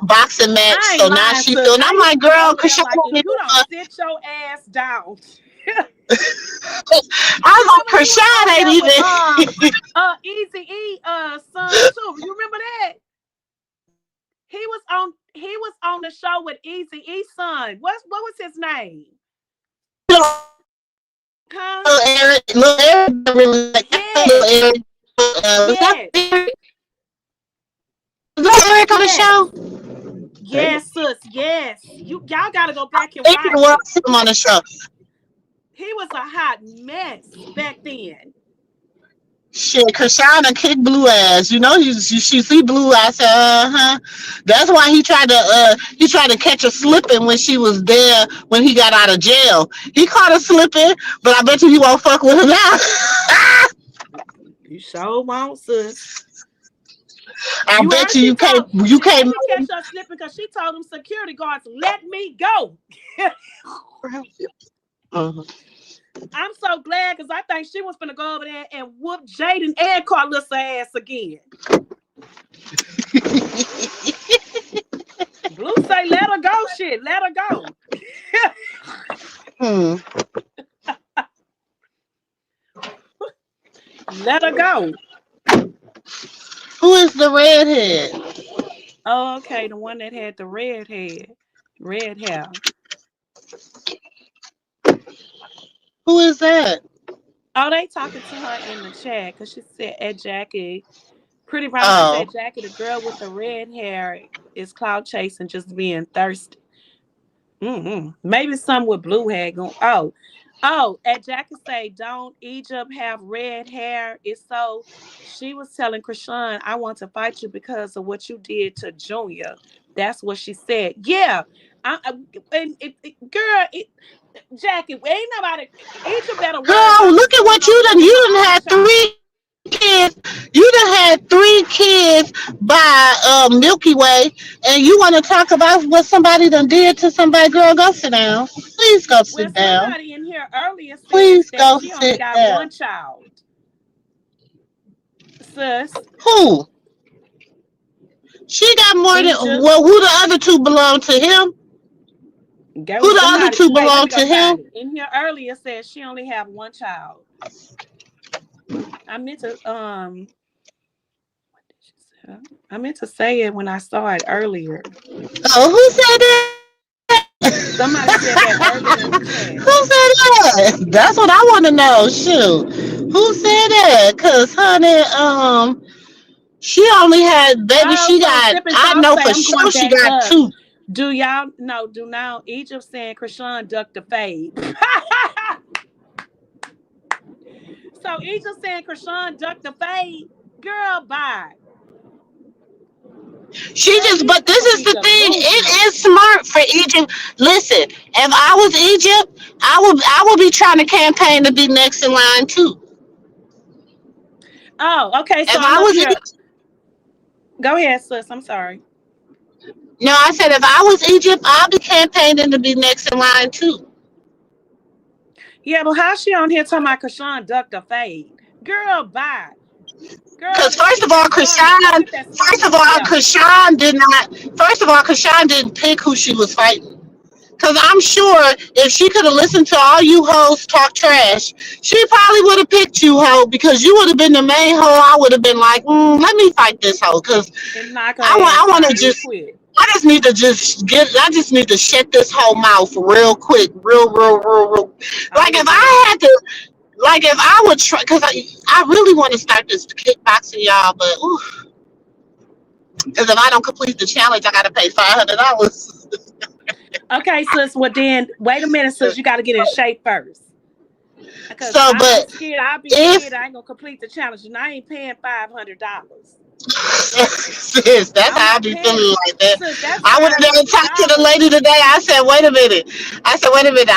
boxing match. I So ain't now lying, she sus. feeling. I I'm used like, to be girl, over cause there she like, if you don't sit your ass down. I You was remember like, he was over Krishan ain't there with even. Easy E son too. You remember that? He was on the show with Easy E son. What was his name? Huh? Little Eric, really like little Yes. Eric. Was that Yes. Eric? Was that Eric on the Yes. show? Damn. Yes, sis. Yes. Y'all gotta go back and I think it watch was it. him on the show. He was a hot mess back then. Shit, Krishana kicked Blue ass. You know, she see Blue. I said, That's why he tried to catch her slipping when she was there when he got out of jail. He caught her slipping, but I bet you he won't fuck with her now. You sure won't, sis. I You bet heard you she can't. told You they can't. gonna catch her slipping because she told them security guards, let me go. Uh-huh. I'm so glad because I think she was gonna go over there and whoop Jaden and Carlissa's ass again. Blue say let her go, shit. Let her go. Hmm. Let her go. Who is the redhead? Oh, okay, the one that had the red hair. Who is that? Oh, they talking to her in the chat because she said at Jackie, Pretty Brown. She Oh, said Jackie, the girl with the red hair, is cloud chasing, just being thirsty. Maybe some with blue hair going. At Jackie say, don't Egypt have red hair? It's so. She was telling Krishan, I want to fight you because of what you did to Junior. That's what she said. Yeah, girl, Jackie, ain't nobody. Egypt better worry girl, about look what's at going what on you with done. them You done small had three child. kids. You done had three kids by Milky Way, and you want to talk about what somebody done did to somebody? Girl, go sit down. Please go Well, sit down. somebody in here earlier says Please that go she only sit got down. one child. Sis, Who? She got more than Egypt. well. Who the other two belong to him? There Who was the other somebody. two Wait, let belong me go to find him? it. In here earlier said she only have one child. I meant to what did she say? I meant to say it when I saw it earlier. Oh, who said that? Somebody said that earlier in the chat. Who said that? That's what I want to know. Shoot, who said that? Cause honey, she only had baby. Oh, She so got. Sipping I Salt know say for I'm going sure she back got up. two. Do y'all know? Do now Egypt saying Krishan ducked the fade. So Egypt saying Krishan ducked the fade. Girl, bye. She Girl, just. But Egypt this could is be the thing. delusional. It is smart for Egypt. Listen, if I was Egypt, I would be trying to campaign to be next in line too. Oh, okay. So If I'm I up was here. Go ahead, sis. I'm sorry. no, I said if I was Egypt, I'd be campaigning to be next in line too. Yeah, but how she on here talking about Krishan ducked a fade? Girl, bye. Girl, Because go first get of all, that stomach. Go Krishan, get that first stomach of all, together. Krishan did not. First of all, Krishan didn't pick who she was fighting. Because I'm sure if she could have listened to all you hoes talk trash, she probably would have picked you, hoe, because you would have been the main hoe. I would have been like, let me fight this hoe, because And knock her I ass want out to real just. quick. I just need to shut this whole mouth real quick, real. I'm Like if with that. I had to, like if I would try, because I really want to start this kickboxing, y'all, but because if I don't complete the challenge, I got to pay $500. Okay, sis. Well, then, wait a minute, sis. You got to get in shape first. Because So, I'm but scared. I'll be if scared I ain't going to complete the challenge. And I ain't paying $500. sis, that's I'm how I not be paying. feeling like that. Sis, that's I would have never talked to the $500. lady today. I said, wait a minute.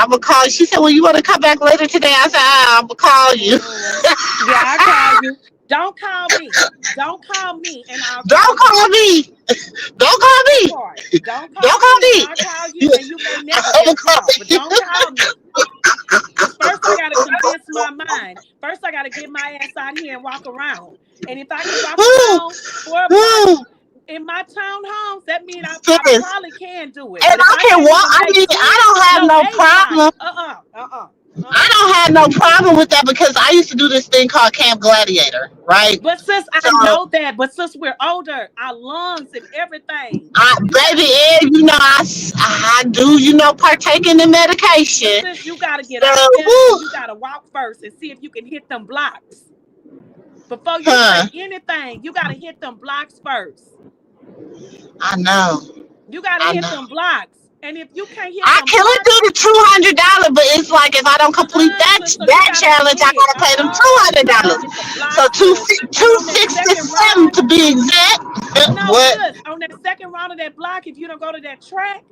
I'm gonna call you. She said, well, you want to come back later today? I said, I'm gonna call you. Yeah, I call you. Don't call me. Don't call me and I'll call Don't you. call me. Don't call That me. part. Don't Don't call call me and me. I'll call you and you may never get a Don't call call. But me. don't call me. Because first I gotta convince my mind. First I gotta get my ass out here and walk around. And if I can walk Who? around 4 blocks Who? in my townhomes, that means I Sis. probably can do it. And But if I I can can't walk. even I make mean, 10, I don't have no, no 8 blocks. problem. I don't have no problem with that because I used to do this thing called Camp Gladiator, right? But since So, I know that, but since we're older, our lungs and everything, you got, baby, Ed, I do, partake in the but medication. since you got to get So, out there whew, and you got to walk first and see if you can hit them blocks. Before you huh? say anything, you got to hit them blocks first. I know, You got to I hit know. them blocks. And if you can't hit I them can blocks, do the $200, but it's like if I don't complete so you that got to challenge, I commit. gotta pay them You got to $200. hit the So blocks, sis. And two on that sixty second seven round, to be exact. no, What? sis, on that second round of that block, if you don't go to that track,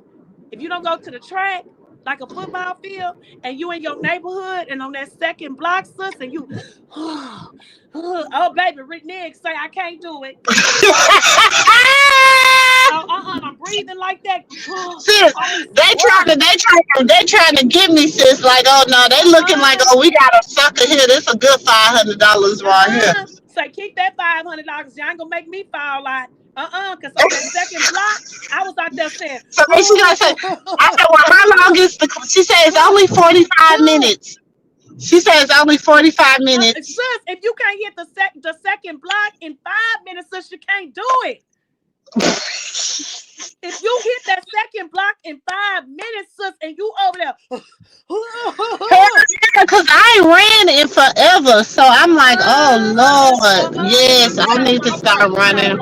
if you don't go to the track, like a football field, and you in your neighborhood and on that second block, sis, and you, oh baby, Nick say I can't do it. Oh, I'm breathing like that. Sis, Only squirting. they trying to get me, sis. Like, oh no, they looking like, oh, we got a sucker here. This a good $500 right here. So keep that $500. You ain't gonna make me fall out. Cause on that second block, I was out there saying, So then she gonna say, I said, well, how long is the? She said it's only 45 minutes. She said it's only 45 minutes. Sis, if you can't hit the second block in 5 minutes, sis, you can't do it. If you hit that second block in 5 minutes, sis, and you over there, because I ain't ran in forever, so I'm like, oh Lord, yes, I need to start running.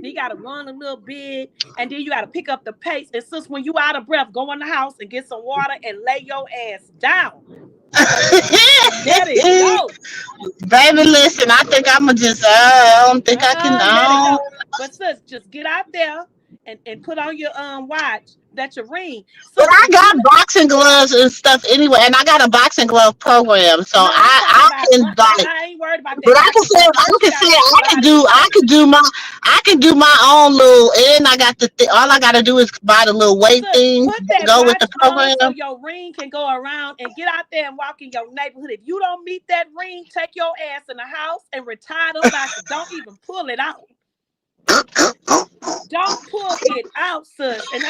You gotta run a little bit, and then you gotta pick up the pace. And sis, when you out of breath, go in the house and get some water and lay your ass down. Let it go. Baby, listen, I think I'm gonna just, I don't think I can. Let it go. But sis, just get out there and put on your watch that your ring. So but I got boxing gloves and stuff anyway, and I got a boxing glove program, so no, I can like. I ain't worried about that. But I can do my own little, and I got all I gotta do is buy the little weight thing to go with the program. So your ring can go around and get out there and walk in your neighborhood. If you don't meet that ring, take your ass in the house and retire them boxes. Don't even pull it out. Don't pull it out, sis. And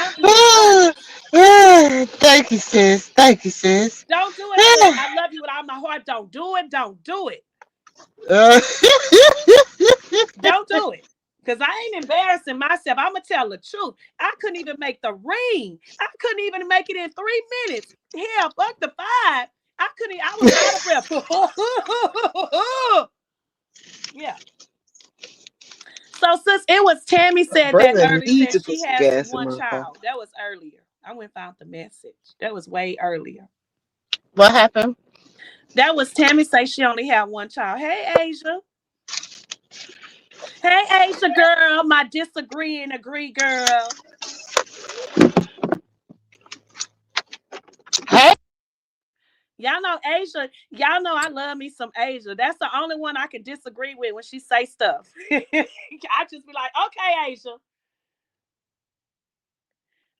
thank you, sis. Thank you, sis. Don't do it. Sis. I love you with all my heart. Don't do it. Don't do it. Don't do it. Because I ain't embarrassing myself. I'm going to tell the truth. I couldn't even make the ring. I couldn't even make it in 3 minutes. Hell, fuck the 5. I was out of breath. Yeah. So, sis, it was Tammy said that earlier that she has one child. That was earlier. I went and found the message. That was way earlier. What happened? That was Tammy say she only had one child. Hey, Asia. Hey, Asia, girl. My disagree and agree, girl. Hey. Y'all know Asia. Y'all know I love me some Asia. That's the only one I can disagree with when she say stuff. I just be like, okay, Asia.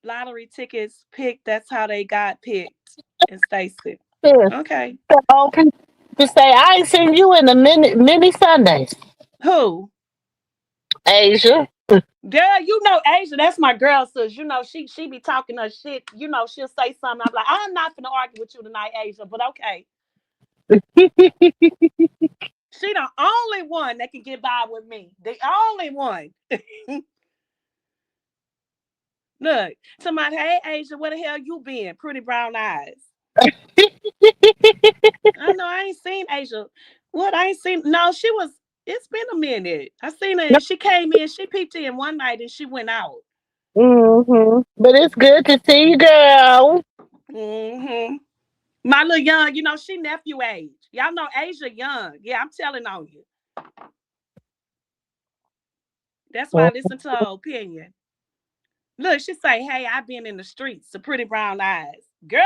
Lottery tickets picked. That's how they got picked. And Stacy. Okay. To say I ain't seen you in a many Sundays. Who? Asia. Girl, you know Asia. That's my girl, sis. You know she be talking her shit. You know she'll say something. I'm like, I'm not gonna argue with you tonight, Asia. But okay. She the only one that can get by with me. The only one. Look, somebody, hey Asia, where the hell you been? Pretty brown eyes. I know I ain't seen Asia. What? I ain't seen. No, she was. It's been a minute. I seen her. And she came in. She peeped in one night and she went out. But it's good to see you, girl. My little young, you know, she nephew age. Y'all know Asia young. Yeah, I'm telling on you. That's why I listen to her opinion. Look, she say, hey, I've been in the streets. The pretty brown eyes. Girl,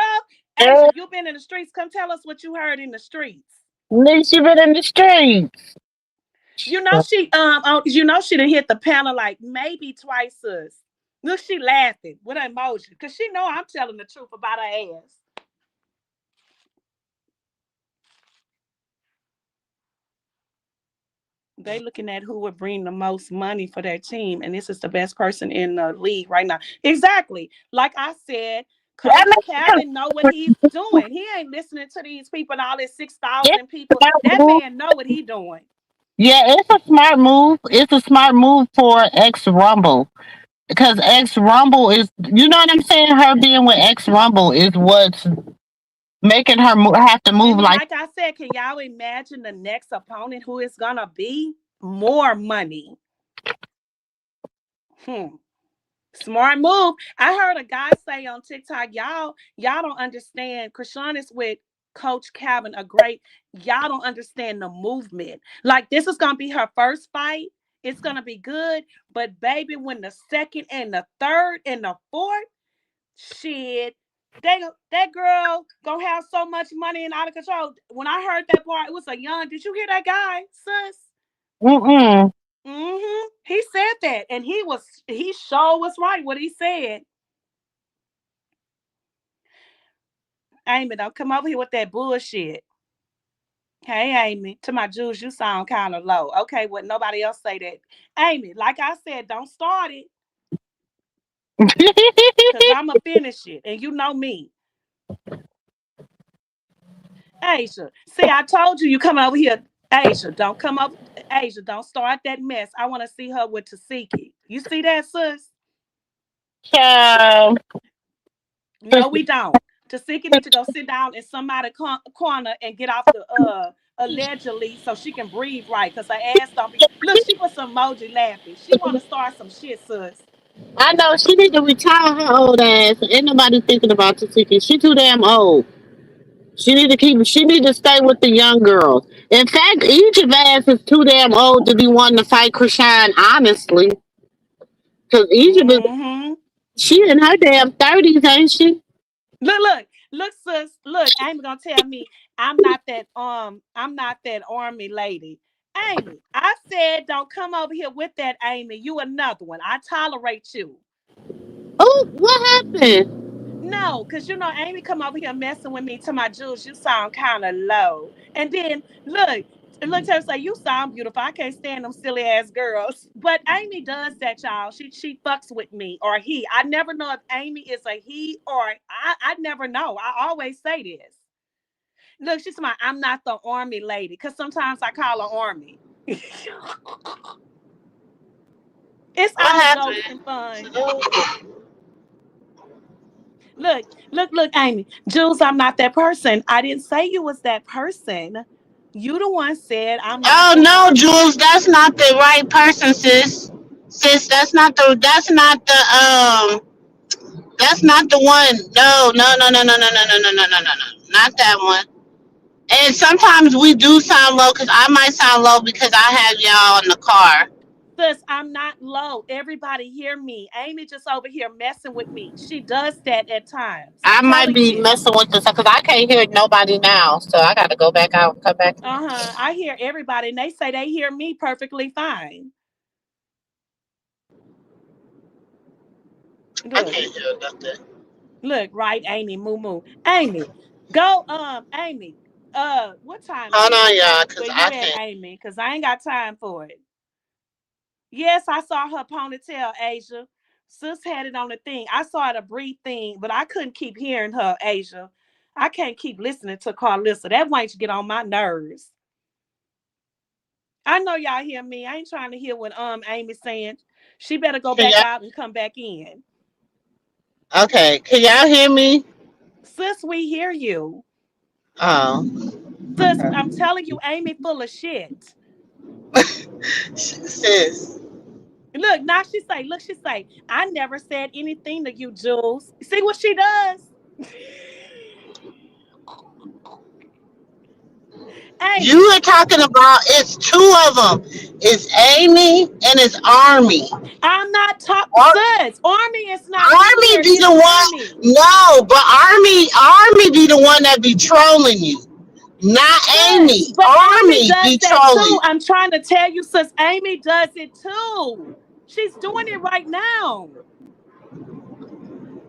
Asia, you been in the streets. Come tell us what you heard in the streets. Niece, you been in the streets. You know she done hit the panel like maybe twice, sis. Look, she laughing with her emotion because she know I'm telling the truth about her ass. They looking at who would bring the most money for their team, and this is the best person in the league right now. Exactly. Like I said, Coach Calvin know what he's doing. He ain't listening to these people and all these 6,000 people. That man know what he's doing. Yeah, it's a smart move. It's a smart move for X Rumble. Because X Rumble is, you know what I'm saying? Her being with X Rumble is what's making her have to move like I said, can y'all imagine the next opponent who is going to be? More money. Smart move. I heard a guy say on TikTok, y'all don't understand. Krishan is with Coach Calvin, y'all don't understand the movement. Like, this is going to be her first fight. It's going to be good. But, baby, when the second and the third and the fourth, shit, They that girl gonna have so much money and out of control. When I heard that part, it was a young. Did you hear that guy, sis? Mm-mm. He said that, and he sure was right what he said. Amy, don't come over here with that bullshit. Hey, Amy, to my Jews, you sound kind of low. Okay, well, nobody else say that. Amy, like I said, don't start it, because I'm going to finish it. And you know me. Asia, see, I told you coming over here. Asia, don't come up. Asia, don't start that mess. I want to see her with Tasiki. You see that, sis? Child. No, we don't. Tasika need to go sit down in somebody's corner and get off the allegedly so she can breathe right because her ass don't be. Look, she put some emoji laughing. She want to start some shit, sis. I know she need to retire her old ass. Ain't nobody thinking about Tasiki. She too damn old. She need to keep. She need to stay with the young girls. In fact, Egypt ass is too damn old to be wanting to fight Krishan. Honestly, because Egypt is Mm-hmm. she in her damn 30s, ain't she? Look, sis. Look, Amy gonna tell me I'm not that army lady. Amy, I said don't come over here with that, Amy. You another one. I tolerate you. Oh, what happened? No, because Amy come over here messing with me to my Jules. You sound kind of low. And then look to her say, you sound beautiful. I can't stand them silly ass girls. But Amy does that, y'all. She fucks with me or he. I never know if Amy is a he or I never know. I always say this. Look, she's my I'm not the army lady. Cause sometimes I call her army. It's What all jokes and happened? fun. Look, Amy. Jules, I'm not that person. I didn't say you was that person. You the one said I'm not Oh the no, army. Jules, that's not the right person, sis. Sis, that's not the one. No, no, no, no, no, no, no, no, no, no, no, no, no. Not that one. And sometimes we do sound low because I might sound low because I have y'all in the car. Sis, I'm not low. Everybody hear me. Amy just over here messing with me. She does that at times. I'm I might telling be you. messing with this because I can't hear nobody now. So I got to go back out and come back in. Uh-huh. I hear everybody and they say they hear me perfectly fine. I Look, can't hear nothing. look, right, Amy, MooMoo. Amy, go, Amy. What time Hold is it? on, y'all, because Where you I at, can't. Amy? Because I ain't got time for it. Yes, I saw her ponytail, Asia. Sis had it on the thing. I saw it a brief thing, but I couldn't keep hearing her, Asia. I can't keep listening to Carlissa. That wench get on my nerves. I know y'all hear me. I ain't trying to hear what Amy's saying. She better go Can back y'all? out and come back in. Okay, can y'all hear me? Sis, we hear you. Oh, Sis, I'm telling you, Amy full of shit. sis. Look, she say, I never said anything to you, Jules. See what she does? You Amy, are talking about it's two of them. It's Amy and it's Army. I'm not talking, Ar- sis. Army is not in Army here. be It's the one. Amy. No, but Army be the one that be trolling you. Not Sis, Amy. but Amy Army does be that trolling too. you. I'm trying to tell you, sis, Amy does it too. She's doing it right now.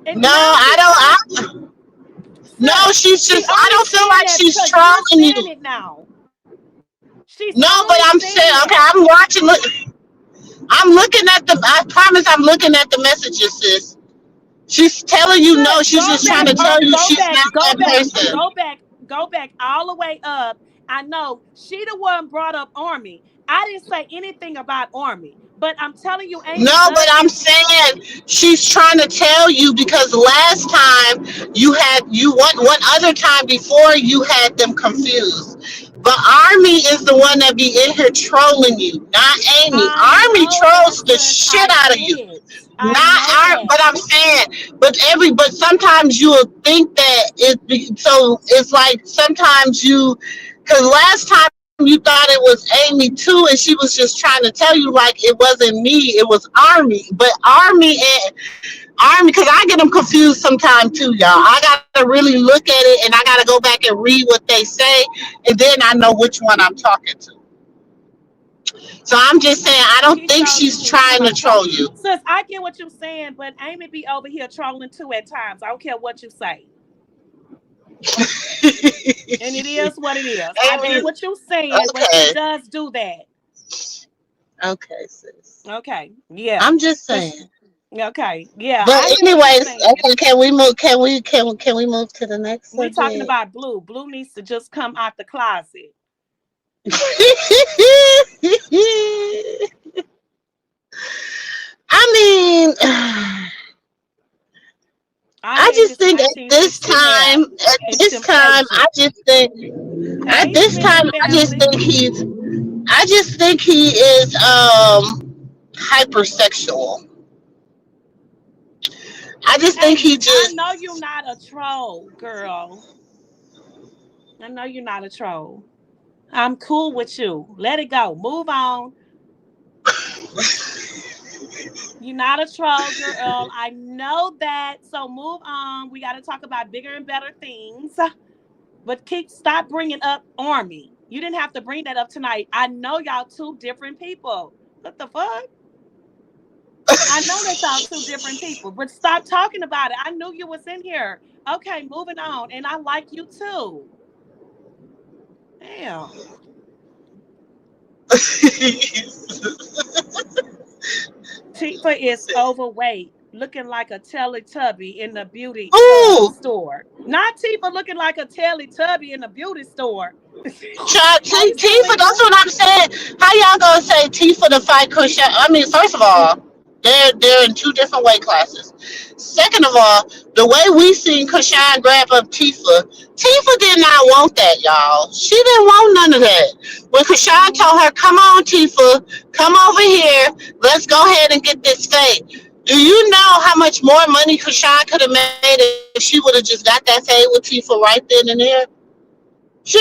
And No, now I she's trying to, don't. No, sis, she's she just. I only don't feel saying like that she's because you're trolling saying you. it now. She's No, but only I'm saying. saying Okay, that. I'm watching. I'm looking at the. I promise, I'm looking at the messages, sis. She's telling you no. Sis, She's go just trying back to tell up, you go she's back, not go that back, person. go back all the way up. I know she the one brought up Army. I didn't say anything about Army, but I'm telling you, Amy No, but does I'm this. saying she's trying to tell you because last time you one other time before you had them confused. But Army is the one that be in here trolling you, not Amy. I Army know that, trolls the sis. shit I out of get you. it. I Not know our, but that. I'm saying, but sometimes you'll think that so it's like sometimes because last time you thought it was Amy too, and she was just trying to tell you like it wasn't me, it was Army. But Army and Army, because I get them confused sometimes too, y'all. I gotta really look at it and I gotta go back and read what they say, and then I know which one I'm talking to. So I'm just saying, I don't She think trolling she's you and trying to somebody troll trolling. you. Sis, I get what you're saying, but Amy be over here trolling too at times. I don't care what you say. And it is what it is. I get Amy, what you're saying, but she okay, does do that. okay, sis. Okay. Yeah. I'm just Cause saying. okay. Yeah, But I hear what you're anyways, saying. okay, can we move? Can we move to the next We talking subject? about Blue. Blue needs to just come out the closet. I mean, I I named just his think at and this time, Temptation. at Hey, this Smith time, family. I just think he is hypersexual. I just think he Amy, I just know you're not a troll, girl. I know you're not a troll. I'm cool with you. Let it go. Move on. You're not a troll, girl. I know that. So move on. We got to talk about bigger and better things. But stop bringing up Army. You didn't have to bring that up tonight. I know y'all two different people. What the fuck? I know that y'all two different people, but stop talking about it. I knew you was in here. Okay, moving on. And I like you too. Damn. Tifa is overweight, looking like a Teletubby in the beauty ooh. store. Not Tifa looking like a Teletubby in the beauty store. Hey, Tifa, Selena. that's what I'm saying. How y'all gonna say Tifa to fight Krishan? I mean, first of all, they're in two different weight classes. Second of all, the way we seen Krishan grab up Tifa did not want that, y'all. She didn't want none of that. When Krishan Mm-mm. told her, "Come on, Tifa, come over here. Let's go ahead and get this fade." Do you know how much more money Krishan could have made if she would have just got that fade with Tifa right then and there? She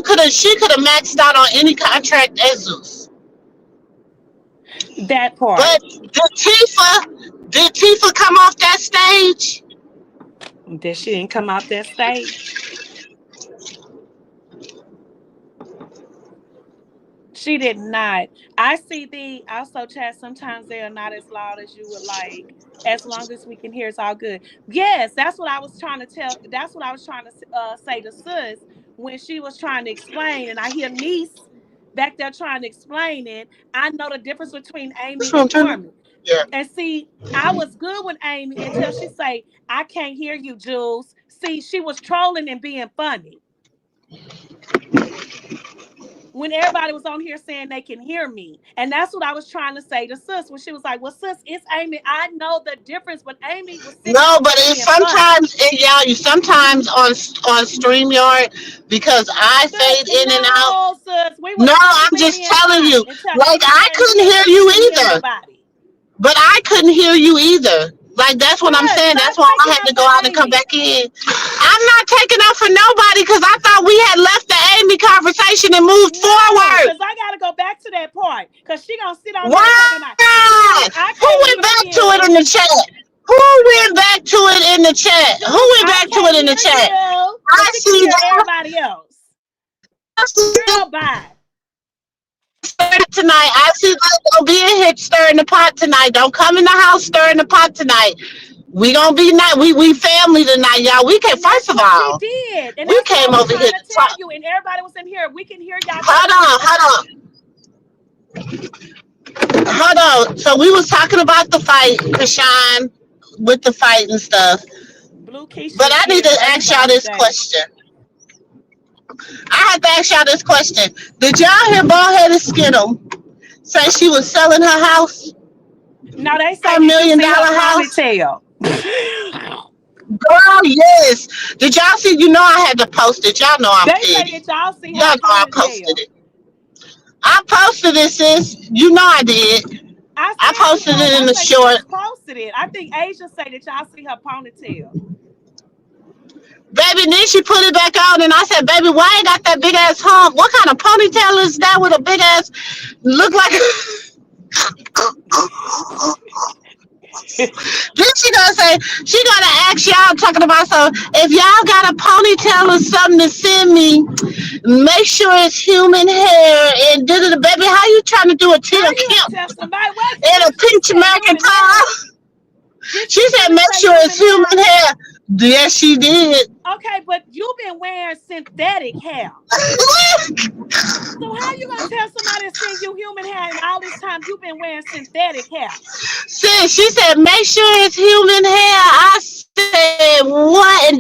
could have maxed out on any contract at Zeus. That But part. did Tifa come off that stage? That she didn't come out that stage. She did not. I see the also chat. Sometimes they are not as loud as you would like. As long as we can hear, it's all good. Yes, that's what I was trying to tell. That's what I was trying to say to Sis when she was trying to explain. And I hear Niece back there trying to explain it. I know the difference between This Amy and room turn. Army. Yeah. And see, I was good with Amy until she say, "I can't hear you, Jules." See, she was trolling and being funny when everybody was on here saying they can hear me. And that's what I was trying to say to Sis when she was like, "Well, Sis, it's Amy. I know the difference," but Amy was sitting No, on but here it's being funny. sometimes y'all. You sometimes on Streamyard because I Sis, fade in and out. no, Sis, we No, was I'm perfectly just being telling you. fine until Like Amy I came in couldn't here and hear said she you couldn't hear either. nobody. But I couldn't hear you either. Like that's what I'm Sis, saying. stop That's why I taking had up to go for out and come Amy. back in. I'm not taking up for nobody because I thought we had left the Amy conversation and moved No, forward. because I gotta go back to that part. Because she gonna sit on there talking about, Why? Jules, I Who can't went hear back to it in you. the chat? Who went back to it in the chat? Who Jules, went I back to can't it in the hear chat? you. But I she can see hear that. everybody else. I see Girl, bye. that tonight. I see that. Don't be in here stirring the pot tonight. Don't come in the house stirring the pot tonight. We gonna be nice. We family tonight, y'all. We can And first that's of what she all, did. And we that's what I came was over here trying to to tell talk. you. And everybody was in here. We can hear y'all just Hold on, fine. hold on. So we was talking about the fight, Krishan, with the fight and stuff. Blue Keisha But is I need getting to ask y'all everybody this today. question. I had to ask y'all this question. Did y'all hear bald-headed Skittle say she was selling her house, No, they say, her did you million see her dollar house? ponytail? Girl, yes. Did y'all see? You know I had to post it. Y'all know I'm They say, petty. did y'all see Y'all her know I posted ponytail? it. I posted it, sis. You know I did. I I said you posted post. it in I the say short. sis posted it. I think Asia said that y'all see her ponytail. Baby, then she put it back on, and I said, "Baby, why ain't got that big ass hump? What kind of ponytail is that with a big ass? Look like." Then she gonna ask y'all talking about so if y'all got a ponytail or something to send me, make sure it's human hair and did it, baby. How you trying to do a How Tina you gonna Kemp tell somebody? Wait, in a did she peach say human hair? McIntyre? Did She she said really make say sure it's human hair? human hair. Yes, she did. Okay, but you've been wearing synthetic hair. So how you gonna tell somebody to send you human hair and all this time you've been wearing synthetic hair? Sis, she said make sure it's human hair. I said what?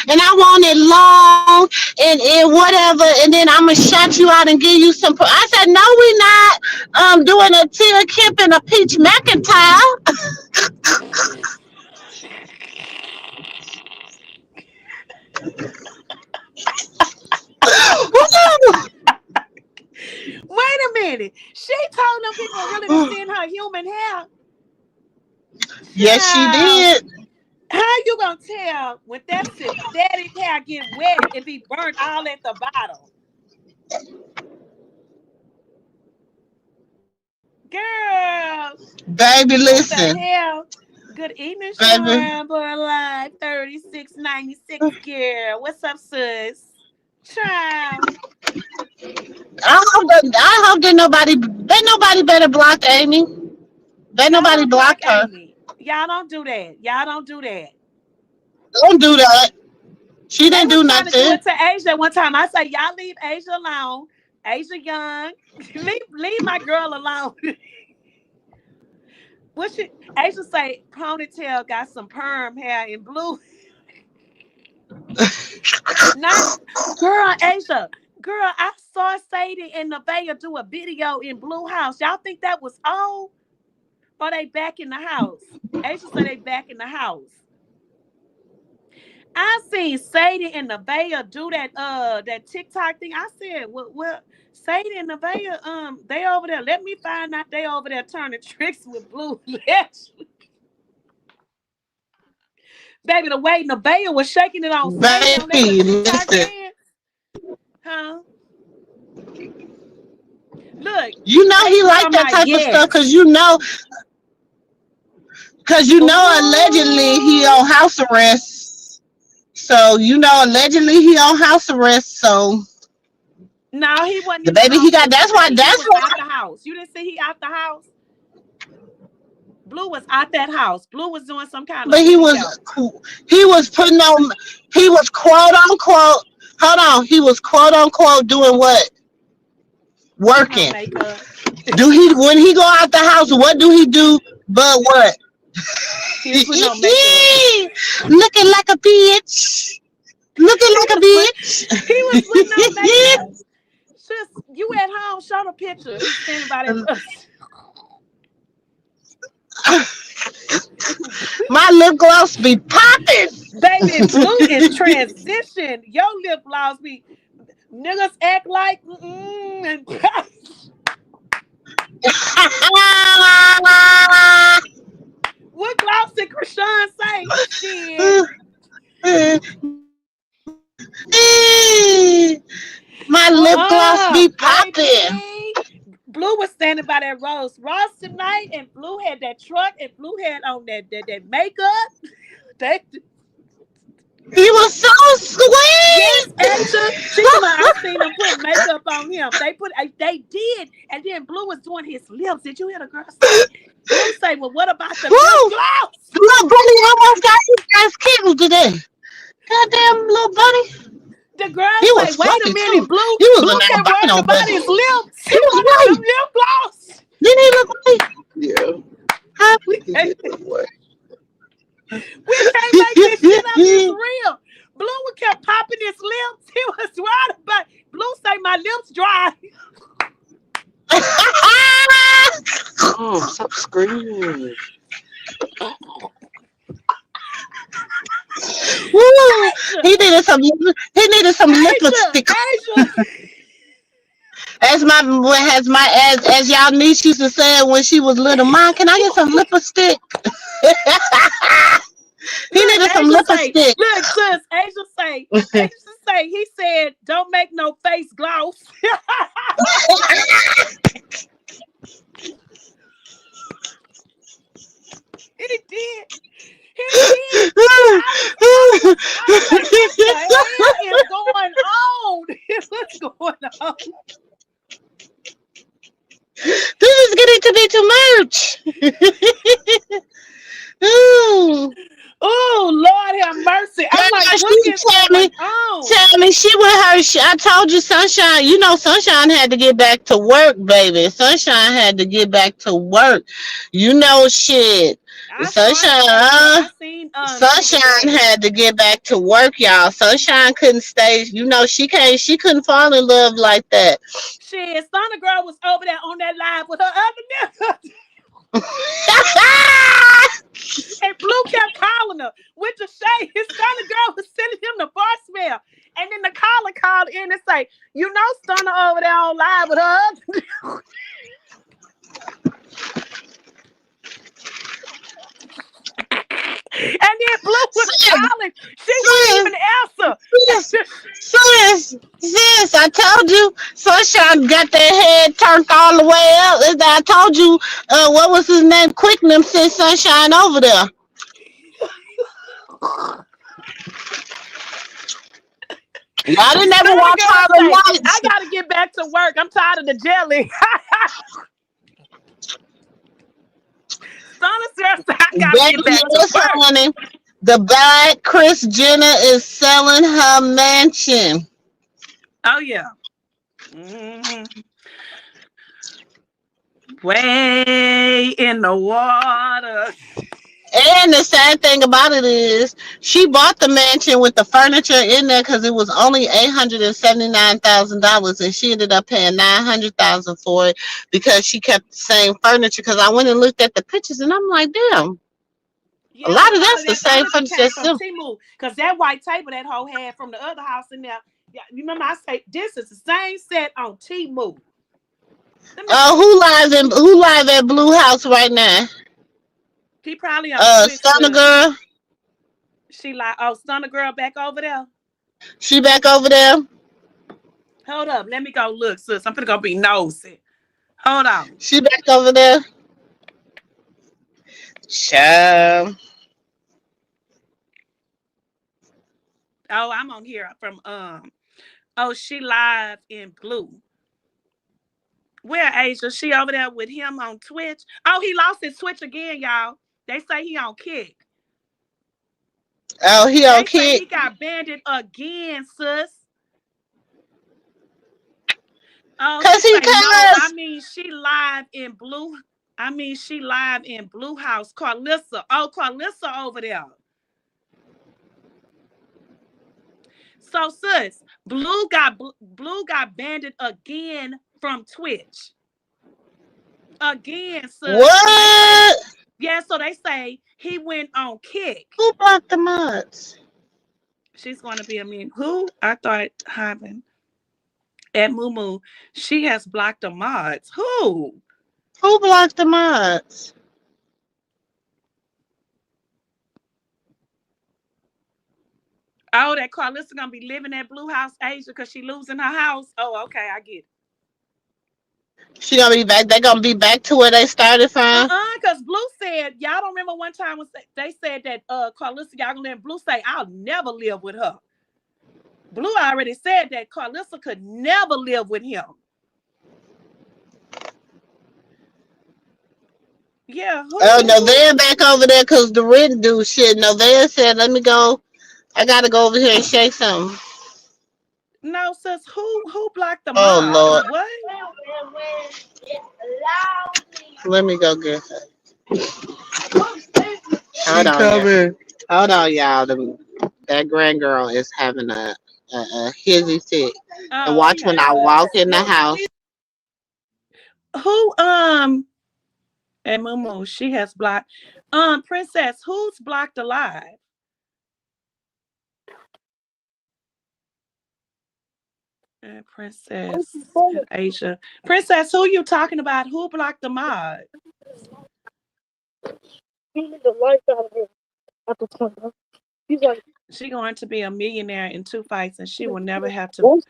And I want it long and whatever, and then I'm gonna shout you out and give you some. I said no, we not doing a Tia Kemp and a Peach McIntyre. Wait a minute. She told them people really to send her human hair. Yes, she Child, did. how you gonna tell when that synthetic hair get wet and be burnt all at the bottom? Girl, Baby, what the listen, hell? Good evening, baby. Sean. Boy Alive 3696 girl. What's up, sis? Child. I hope that nobody better block Amy. Bet Y'all nobody don't block blocked her. Amy. Y'all don't do that. Y'all don't do that. Don't do that. She They didn't was do trying to do nothing. it to Asia one time. I say, y'all leave Asia alone. Asia young. leave my girl alone. What she Asia say ponytail got some perm hair in blue. Not girl, Asia. Girl, I saw Sadie and Nevaeh do a video in Blue House. Y'all think that was old? Or they back in the house? Asia say they back in the house. I seen Sadie and Nevaeh do that TikTok thing. I said, well, Sadie and Nevaeh, they over there. Let me find out they over there turning tricks with Blue. Baby, the way Nevaeh was shaking it on Sadie on that little Baby, TikTok listen. dance. Huh? Look, You know he Asia like talking that about type of stuff yes. cause you know allegedly he Ooh. on house arrest. So you know allegedly he on house arrest. So No, he wasn't the in the baby he house got yesterday. He that's was why out the house. You didn't see he out the house? Blue was out that house. Blue was doing some kind but of video. he was putting on he was quote unquote hold on, he was quote unquote doing what? Putting on Working. makeup. Do he when he go out the house, what do he do but what? He was putting on makeup. Looking like a bitch. Looking like a He was putting on makeup. bitch. Sis, you at home, show the picture. He's standing by that bus. My lip gloss be popping. Baby, Blue is transition. Your lip gloss be niggas act like and what gloss did Krishan say? Shit. My lip gloss be popping. Baby. Blue was standing by that Rose Ross tonight, and Blue had that truck, and Blue had on that makeup. That He was so yes, Asia. sweet. She told me I seen them put makeup on him. They did, and then Blue was doing his lips. Did you hear the girl say? Blue say, "Well, what about the lip Woo! gloss?" Little bunny almost got his ass killed today. Goddamn little bunny. The girl He say, was "Wait a fluffy minute, too. Blue. He was Blue an kept worrying albino, but about his lips. he was One of them white. lip gloss. Didn't he look white? Yeah, Huh? We he can't, did look white. we can't make this shit up. It's real. Blue kept popping his lips. He was right about. Blue say my lips dry. Oh, stop screaming. Woo! Asia, He needed some lipstick. Asia. As y'all niece used to say when she was little, Mom, can I get some lipstick? He Look, needed some Asia say, lipstick. look, sis, Asia say, he said, don't make no face gloss. did. He did. I was like, what the hell is going on? What's going on? This is getting to be too much. Ooh. Oh, Lord have mercy. I'm like, Girl, what is going on? tell me, she with her. I told you, Sunshine. You know, Sunshine had to get back to work, baby. Sunshine had to get back to work. You know, shit. I saw Sunshine, it. I seen she was Sunshine at. had to get back to work, y'all. Sunshine couldn't stay. You know, she couldn't fall in love like that. Shit, Stunner Girl was over there on that live with her other nigga. And Blue kept calling her with the shade. His Stunner Girl was sending him the voicemail. And then the caller called in and say, you know Stunner over there on live with her other nigga. And then Blue was calling. She wouldn't even answer. Sis, I told you, Sunshine got that head turned all the way up. And I told you, what was his name? Quickenham sent Sunshine over there. Y'all didn't ever watch Harlem Nights. I gotta get back to work. I'm tired of the jelly. I gotta get back to work. Honey, the Black Kris Jenner is selling her mansion. Oh yeah. Mm-hmm. Way in the water. And the sad thing about it is, she bought the mansion with the furniture in there because it was only $879,000, and she ended up paying $900,000 for it because she kept the same furniture. Because I went and looked at the pictures, and I'm like, damn, yeah, a lot of that's the same furniture. From MooMoo, because that white table that hoe had from the other house in there. Yeah, you remember I say this is the same set on MooMoo. Who live at Blue House right now? He probably on Stunner Girl. She like, Stunner Girl back over there. She back over there. Hold up, let me go look, sis. I'm gonna be nosy. Hold on. She back over there. Child. Oh, I'm on here from she live in Blue. Where Asia? She over there with him on Twitch. Oh, he lost his Twitch again, y'all. They say he on Kick. Oh, he on Kick. He got banned again, sis. Oh, Cause he I mean, she live in Blue. She live in Blue House. Carlissa. Oh, Carlissa over there. So, sis, Blue got banned again from Twitch. Again, sis. What? Yeah, so they say he went on Kick. Who blocked the mods? She's going to be a meme. Who? I thought happened. At MooMoo, she has blocked the mods. Who? Who blocked the mods? Oh, that Carlissa gonna be living at Blue House, Asia, because she losing her house. Oh, okay, I get it. She gonna be back. They gonna be back to where they started from. Because Blue said, y'all don't remember one time when they said that Carlissa, y'all gonna let Blue say, I'll never live with her. Blue already said that Carlissa could never live with him. Yeah. No, they're back over there because the rent do shit. No, they said, let me go. I gotta go over here and shake something. No, sis, who blocked the Oh, mod? Lord. What? Let me go get her. Hold on, y'all. That grand girl is having a hizzy fit. And watch when I walk in the house. Who and MooMoo, she has blocked. Princess, who's blocked alive? And Princess and Asia. Princess, who you talking about? Who blocked the mod? She's going to be a millionaire in 2 fights, and she will never have to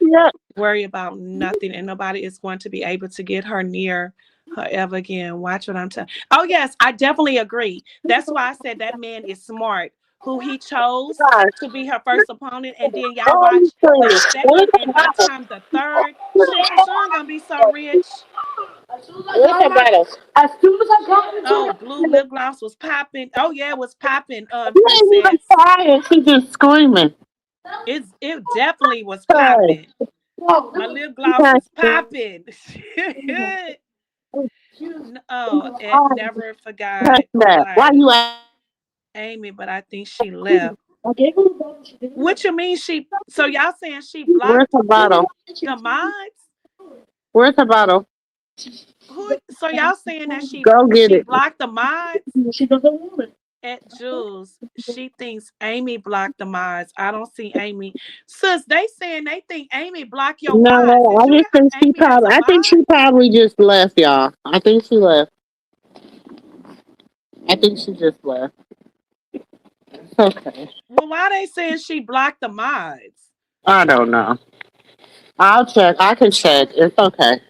worry about nothing, and nobody is going to be able to get her near her ever again. Watch what I'm telling. Oh yes, I definitely agree. That's why I said that man is smart. Who he chose Gosh, to be her first opponent, and then y'all all you watch the serious. second, and by the time the third, shit, Krishan gonna be so rich. What's about us? As soon as I got Oh, into blue lip gloss was popping. Oh yeah, it was popping. she ain't even Princess. tired. She just screaming. It definitely was Hey. popping. My lip gloss was popping. Oh, it never forgot That. Why like you Amy, but I think she left. asking? What you mean she? So y'all saying she Where's blocked her bottle? the mods? Where's her bottle? Who? So y'all saying that Go get she it. blocked the mods? At Jules, she thinks Amy blocked the mods. I don't see Amy. Sis, they saying they think Amy blocked your mods. No, Did you I just have think she Amy as probably. a I think mod? she probably just left, y'all. I think she left. I think she just left. It's okay. Well, why they saying she blocked the mods? I don't know. I'll check. I can check. It's okay.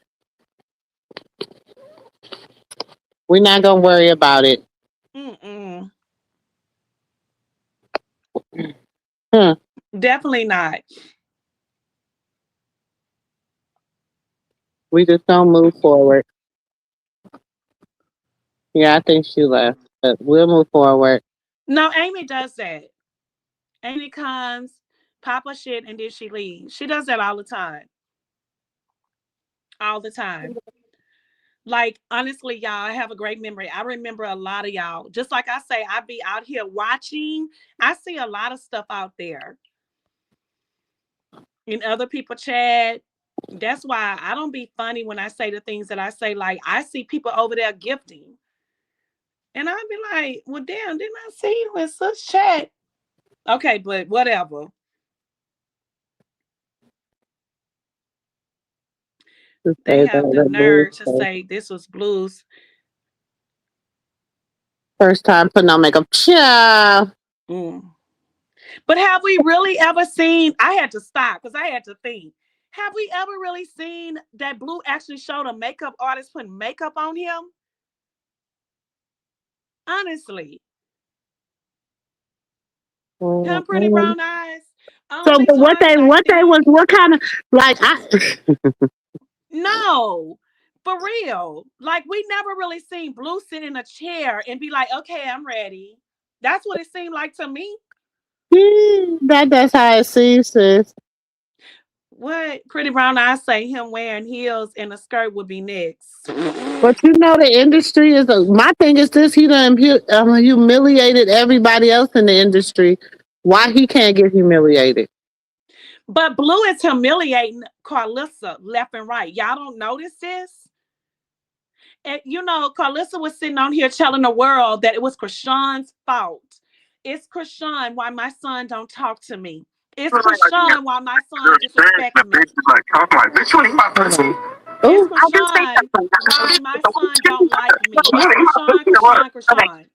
We're not gonna worry about it. Mm-mm. Hmm. Definitely not. We just don't move forward. Yeah, I think she left, but we'll move forward. No, Amy does that. Amy comes, pop her shit, and then she leaves. She does that all the time. All the time. Like, honestly, y'all, I have a great memory. I remember a lot of y'all. Just like I say, I be out here watching. I see a lot of stuff out there in other people chat. That's why I don't be funny when I say the things that I say. Like, I see people over there gifting. And I'd be like, well, damn, didn't I see you in such chat? Okay, but whatever. To They say that have the the blues nerve to say this was blues. first time putting on makeup. Ciao. Mm. But have we really ever seen? I had to stop because I had to think. Have we ever really seen that Blue actually showed a makeup artist putting makeup on him? Honestly, him pretty Mhm. brown eyes. So, Only but times I what they think was, what kind of like I. no, for real. Like we never really seen Blue sit in a chair and be like, "Okay, I'm ready." That's what it seemed like to me. That's how it seems, sis. What pretty brown eyes say him wearing heels and a skirt would be next. But you know the industry is my thing is this: he done humiliated everybody else in the industry. Why he can't get humiliated? But Blue is humiliating Carlissa left and right. Y'all don't notice this? And you know, Carlissa was sitting on here telling the world that it was Krishan's fault. It's Krishan why my son don't talk to me. It's Krishan why my son disrespect me. It's Oh, Krishan why my son don't like me. It's Krishan, Krishan, Krishan.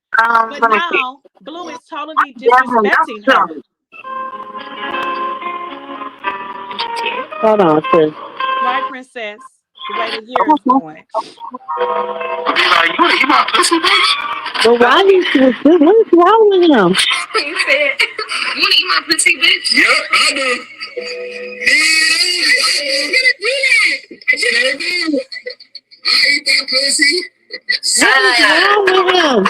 But now Blue is totally disrespecting her. hold on, sis. Right, princess? The way the years going. But why what's wrong with him? He said, "You wanna eat my pussy, bitch?" Yep, I do. What's wrong with him?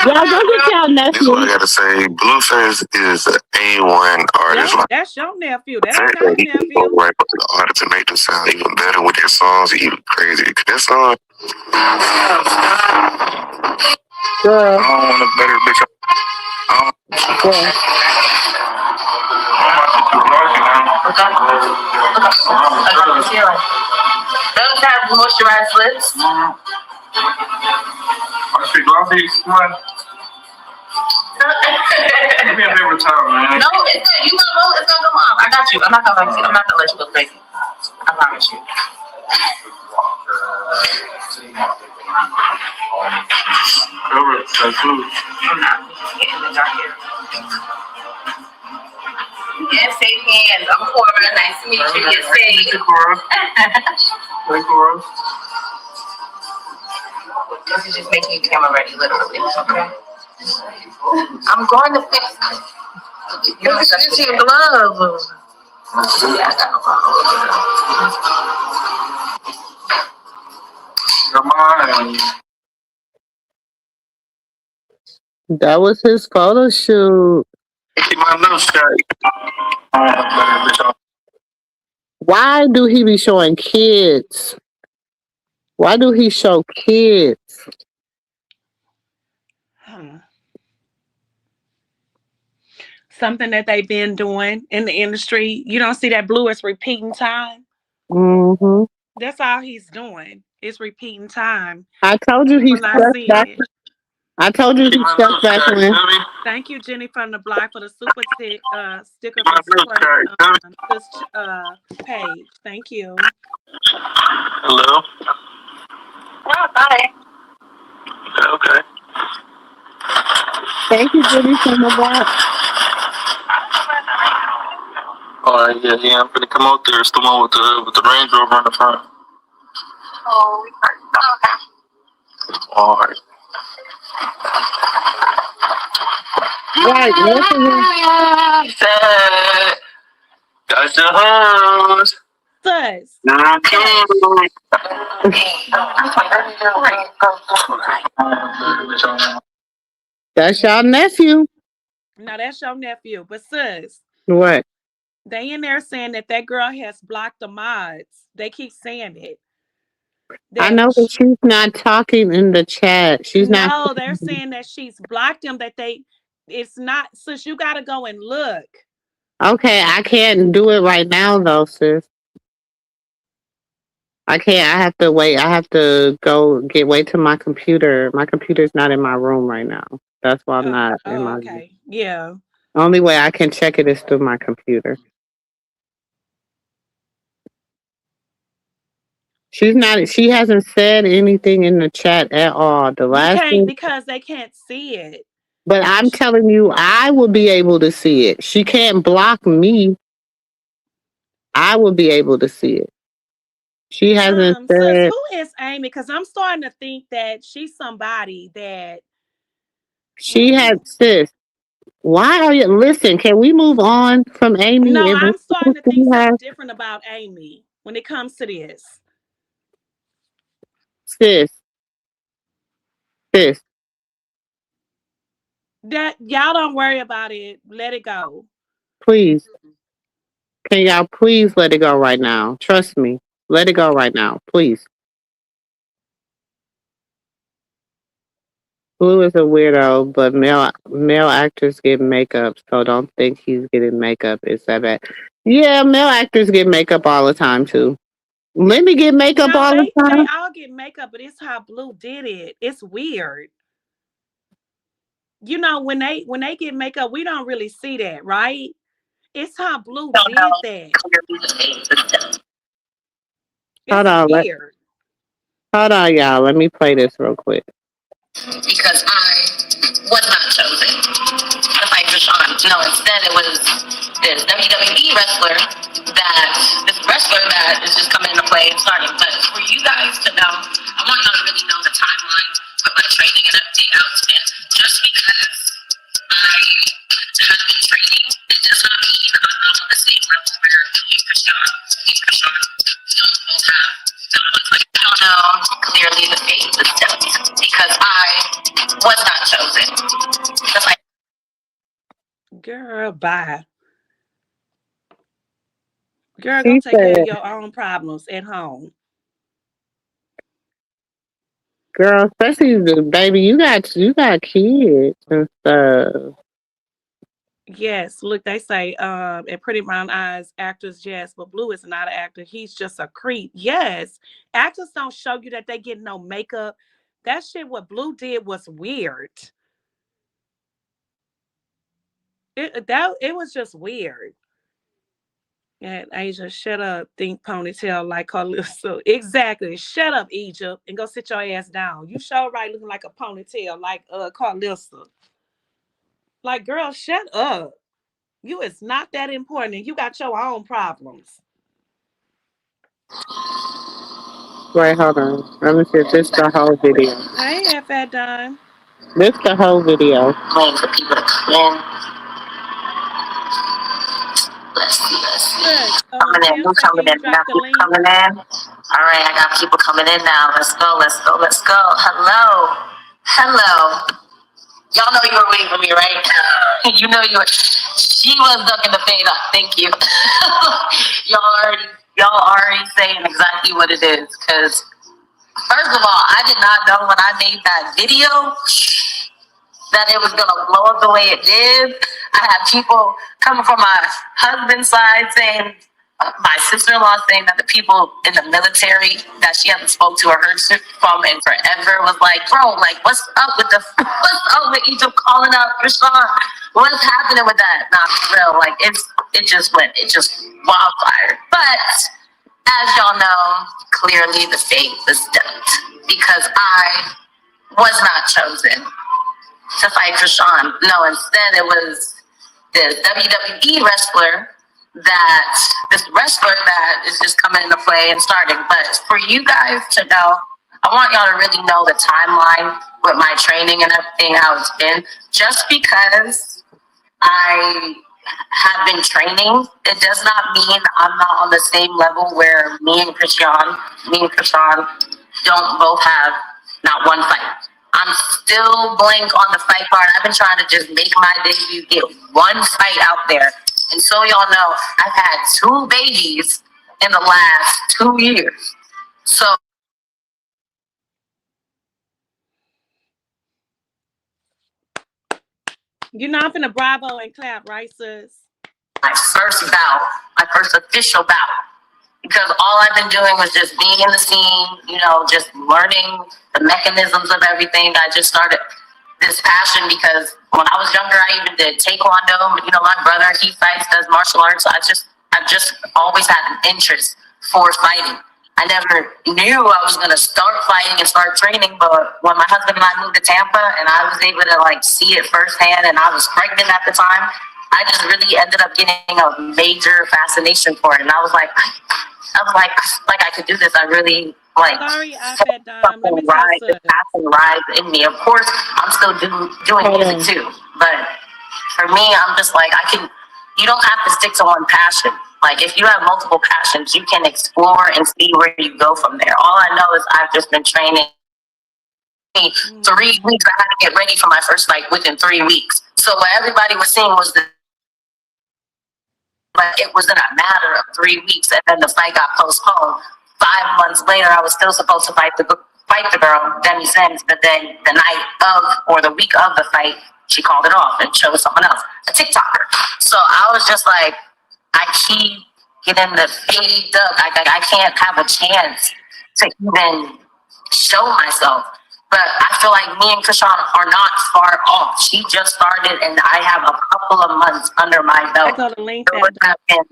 Y'all go get y'all This is what I nephew. gotta say. Blueface is an A1 Yeah, artist. Like that's your nephew. That fact ain't that our he can go nephew. right up to the artist and make them sound even better with their songs, even crazy. Cause that song, Girl, I don't want a better bitch. I girl. Those have moisturized lips. I see glossy one. Give me a paper towel, man. No, it's good. You gonna go? It's gonna come off. I got you. I'm not gonna let you. I'm not gonna let you go crazy. I promise you. Cover it, tattoo. I'm not. Getting the dark here. Yes, shake hands. I'm Cora. Nice to meet you. Yes, Thank you, Cora. Thank you, Cora. This is just making you camera ready, literally. Okay. I'm going to fix it. You don't use your glove. Yeah, I got no problem. Come on. That was his photo shoot. Keep my nose straight. Why do he be showing kids? Why do he show kids? Huh. Something that they've been doing in the industry. You don't see that Blue is repeating time. Mm-hmm. That's all he's doing. It's repeating time. I told you he People not stepped seeing back. it. I told you he stepped back when. Thank you, Jenny from the block for the sticker for supporting this page. Thank you. Hello. Oh, hi. Okay. Thank you, Jimmy, from the block. All right, yeah, I'm gonna come out there. It's the one with the Range Rover in the front. Oh, okay. All right. Right, listen here. Got your hose. Sus. That's y'all nephew. No, that's your nephew. But sus, What? they in there saying that girl has blocked the mods. They keep saying it. I know that she's not talking in the chat. She's not. No, they're saying that she's blocked them. It's not. Sis, you gotta go and look. Okay, I can't do it right now though, sis. I can't. I have to wait. I have to wait to my computer. My computer's not in my room right now. That's why I'm not in my room. Okay. Yeah. Only way I can check it is through my computer. She hasn't said anything in the chat at all. The last thing, because they can't see it. but I'm telling you, I will be able to see it. She can't block me. I will be able to see it. She hasn't Sis, said. who is Amy? Because I'm starting to think that she's somebody that She had sis. Why are you listen? Can we move on from Amy? No, I'm starting to think something different about Amy when it comes to this. Sis. That y'all don't worry about it. Let it go. Please. Can y'all please let it go right now? Trust me. Let it go right now. Please. Blue is a weirdo, but male actors get makeup, so don't think he's getting makeup. Is that bad? Yeah, male actors get makeup all the time too. Let me get makeup all the time. They all get makeup, but it's how Blue did it. It's weird. You know, when they get makeup, we don't really see that, right? It's how Blue did that. It's weird. Hold on, y'all. Let me play this real quick. Because I was not chosen to fight Deshaun. No, instead it was this WWE wrestler that is just coming into play and starting. But for you guys to know, I want y'all to really know the timeline of my training and everything else. And just because I have been training, it does not mean I'm not on the same level where you, Krishan, don't both have. I don't know clearly the fate of steps because I was not chosen. Girl, bye. Girl, go take care of your own problems at home. Girl, especially the baby, you got kids and stuff. Yes, look, they say at Pretty Brown Eyes, actors, yes, but Blue is not an actor. He's just a creep. Yes, actors don't show you that they get no makeup. That shit, what Blue did was weird. It was just weird. And Asia, shut up, think ponytail like Carlissa. Exactly. Shut up, Egypt, and go sit your ass down. You sure right looking like a ponytail like Carlissa. Like, girl, shut up. You is not that important and you got your own problems. Wait, hold on. Let me see if this the whole video. Hey, F at Don. This the whole video. Waiting for people to come in. Let's see, let's see. Look, Coming in, Pam who's said, coming can you in? We drop got the people link? coming in. All right, I got people coming in now. Let's go, let's go, let's go. Hello. Hello. Y'all know you were waiting for me, right? You know you were. She was ducking the fade up. Thank you. y'all already saying exactly what it is. Because first of all, I did not know when I made that video that it was gonna blow up the way it did. I had people coming from my husband's side saying, my sister-in-law saying that the people in the military that she hasn't spoke to or heard from in forever was like, bro, like what's up with Egypt calling out Rashawn? What's happening with that? Not real. Like it just wildfire. But as y'all know, clearly the fate was dumped because I was not chosen to fight Rashawn. No, instead it was this WWE wrestler that is just coming into play and starting. But for you guys to know, I want y'all to really know the timeline with my training and everything, how it's been. Just because I have been training, it does not mean I'm not on the same level where me and Krishan don't both have not one fight. I'm still blank on the fight card. I've been trying to just make my debut, get one fight out there. And so y'all know, I've had 2 babies in the last 2 years. So You're not finna bravo and clap, right, sis? my first official bout, because all I've been doing was just being in the scene, just learning the mechanisms of everything. I just started this passion because when I was younger, I even did taekwondo. My brother, he fights, does martial arts. I've just always had an interest for fighting. I never knew I was going to start fighting and start training, but when my husband and I moved to Tampa and I was able to see it firsthand, and I was pregnant at the time, I just really ended up getting a major fascination for it. And I was like, I could do this. I really Sorry, I said Let me tell sis. Rise in me. Of course, I'm still doing music too, but for me, I'm just like, you don't have to stick to one passion. Like, if you have multiple passions, you can explore and see where you go from there. All I know is I've just been training 3 weeks. I had to get ready for my first fight within 3 weeks. So what everybody was seeing was but it was in a matter of 3 weeks, and then the fight got postponed. 5 months later, I was still supposed to fight the girl, Demi Sims, but then the night of or the week of the fight, she called it off and chose someone else, a TikToker. So I was just like, I keep getting the fade up. I can't have a chance to even show myself. But I feel like me and Krishan are not far off. She just started, and I have a couple of months under my belt. I got a link It wouldn't have been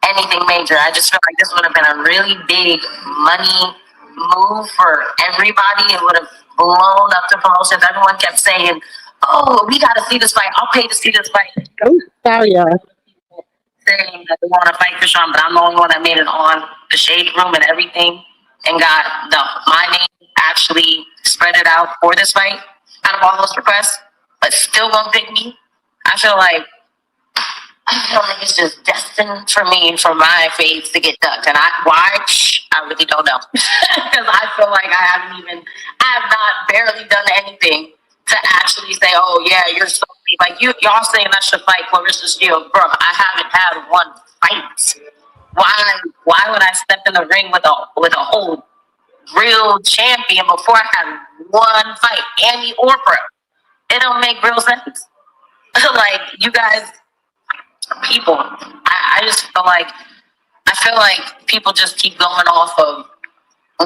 anything major. I just feel like this would have been a really big money move for everybody. It would have blown up the promotions. Everyone kept saying, "Oh, we got to see this fight. I'll pay to see this fight." Oh, sorry, y'all. Saying that they want to fight Krishan, but I'm the only one that made it on the Shade Room and everything, and got my name actually spread it out for this fight out of all those requests, but still won't pick me. I feel like it's just destined for me, for my face to get ducked. And why? I really don't know. Because I feel like I have not barely done anything to actually say, oh yeah, you're so like y'all saying I should fight Clarissa Shields, bro. I haven't had one fight. Why would I step in the ring with a whole real champion before I had one fight, Annie or pro? It don't make real sense. Like, you guys, people, I just feel like people just keep going off of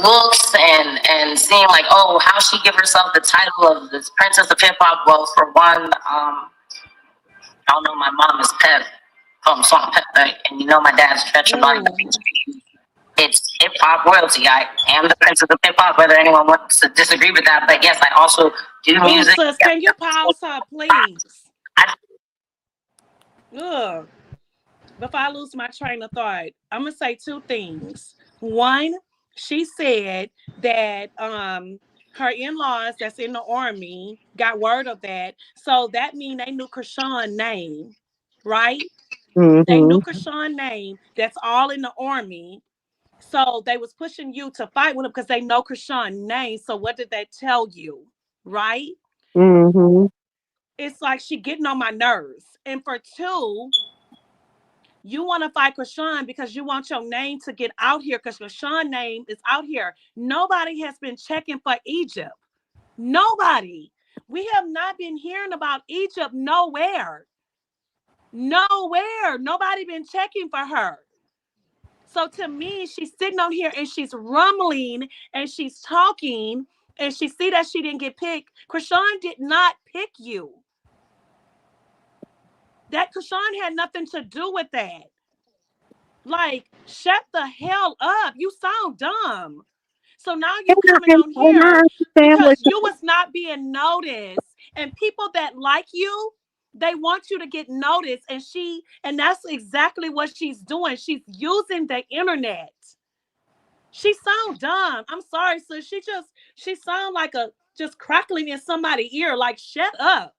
looks and seeing like, oh, how she give herself the title of this princess of hip hop. Well, for one, y'all know my mom is Pep from Salt and Pepper, and my dad's Treasure Body. It's hip hop royalty. I am the princess of hip hop, whether anyone wants to disagree with that. But yes, I also do music. Sis, can you pause her, please? Before I lose my train of thought, I'm gonna say 2 things. One, she said that her in-laws that's in the army got word of that. So that mean they knew Krishan's name, right? They knew Mm-hmm. Krishan's name. That's all in the army. So they was pushing you to fight with him because they know Krishan's name. So what did they tell you? Right? Mm-hmm. It's like she getting on my nerves. And for two, you want to fight Krishan because you want your name to get out here because Krishan's name is out here. Nobody has been checking for Egypt. Nobody. We have not been hearing about Egypt nowhere. Nowhere. Nobody been checking for her. So to me, she's sitting on here and she's rumbling and she's talking and she see that she didn't get picked. Krishan did not pick you. That Krishan had nothing to do with that. Like, shut the hell up. You sound dumb. So now you coming on And I here understand what because you was not being noticed. And people that like you, they want you to get noticed. And that's exactly what she's doing. She's using the internet. She sound dumb. I'm sorry, sis. She sound like a just crackling in somebody's ear. Like, shut up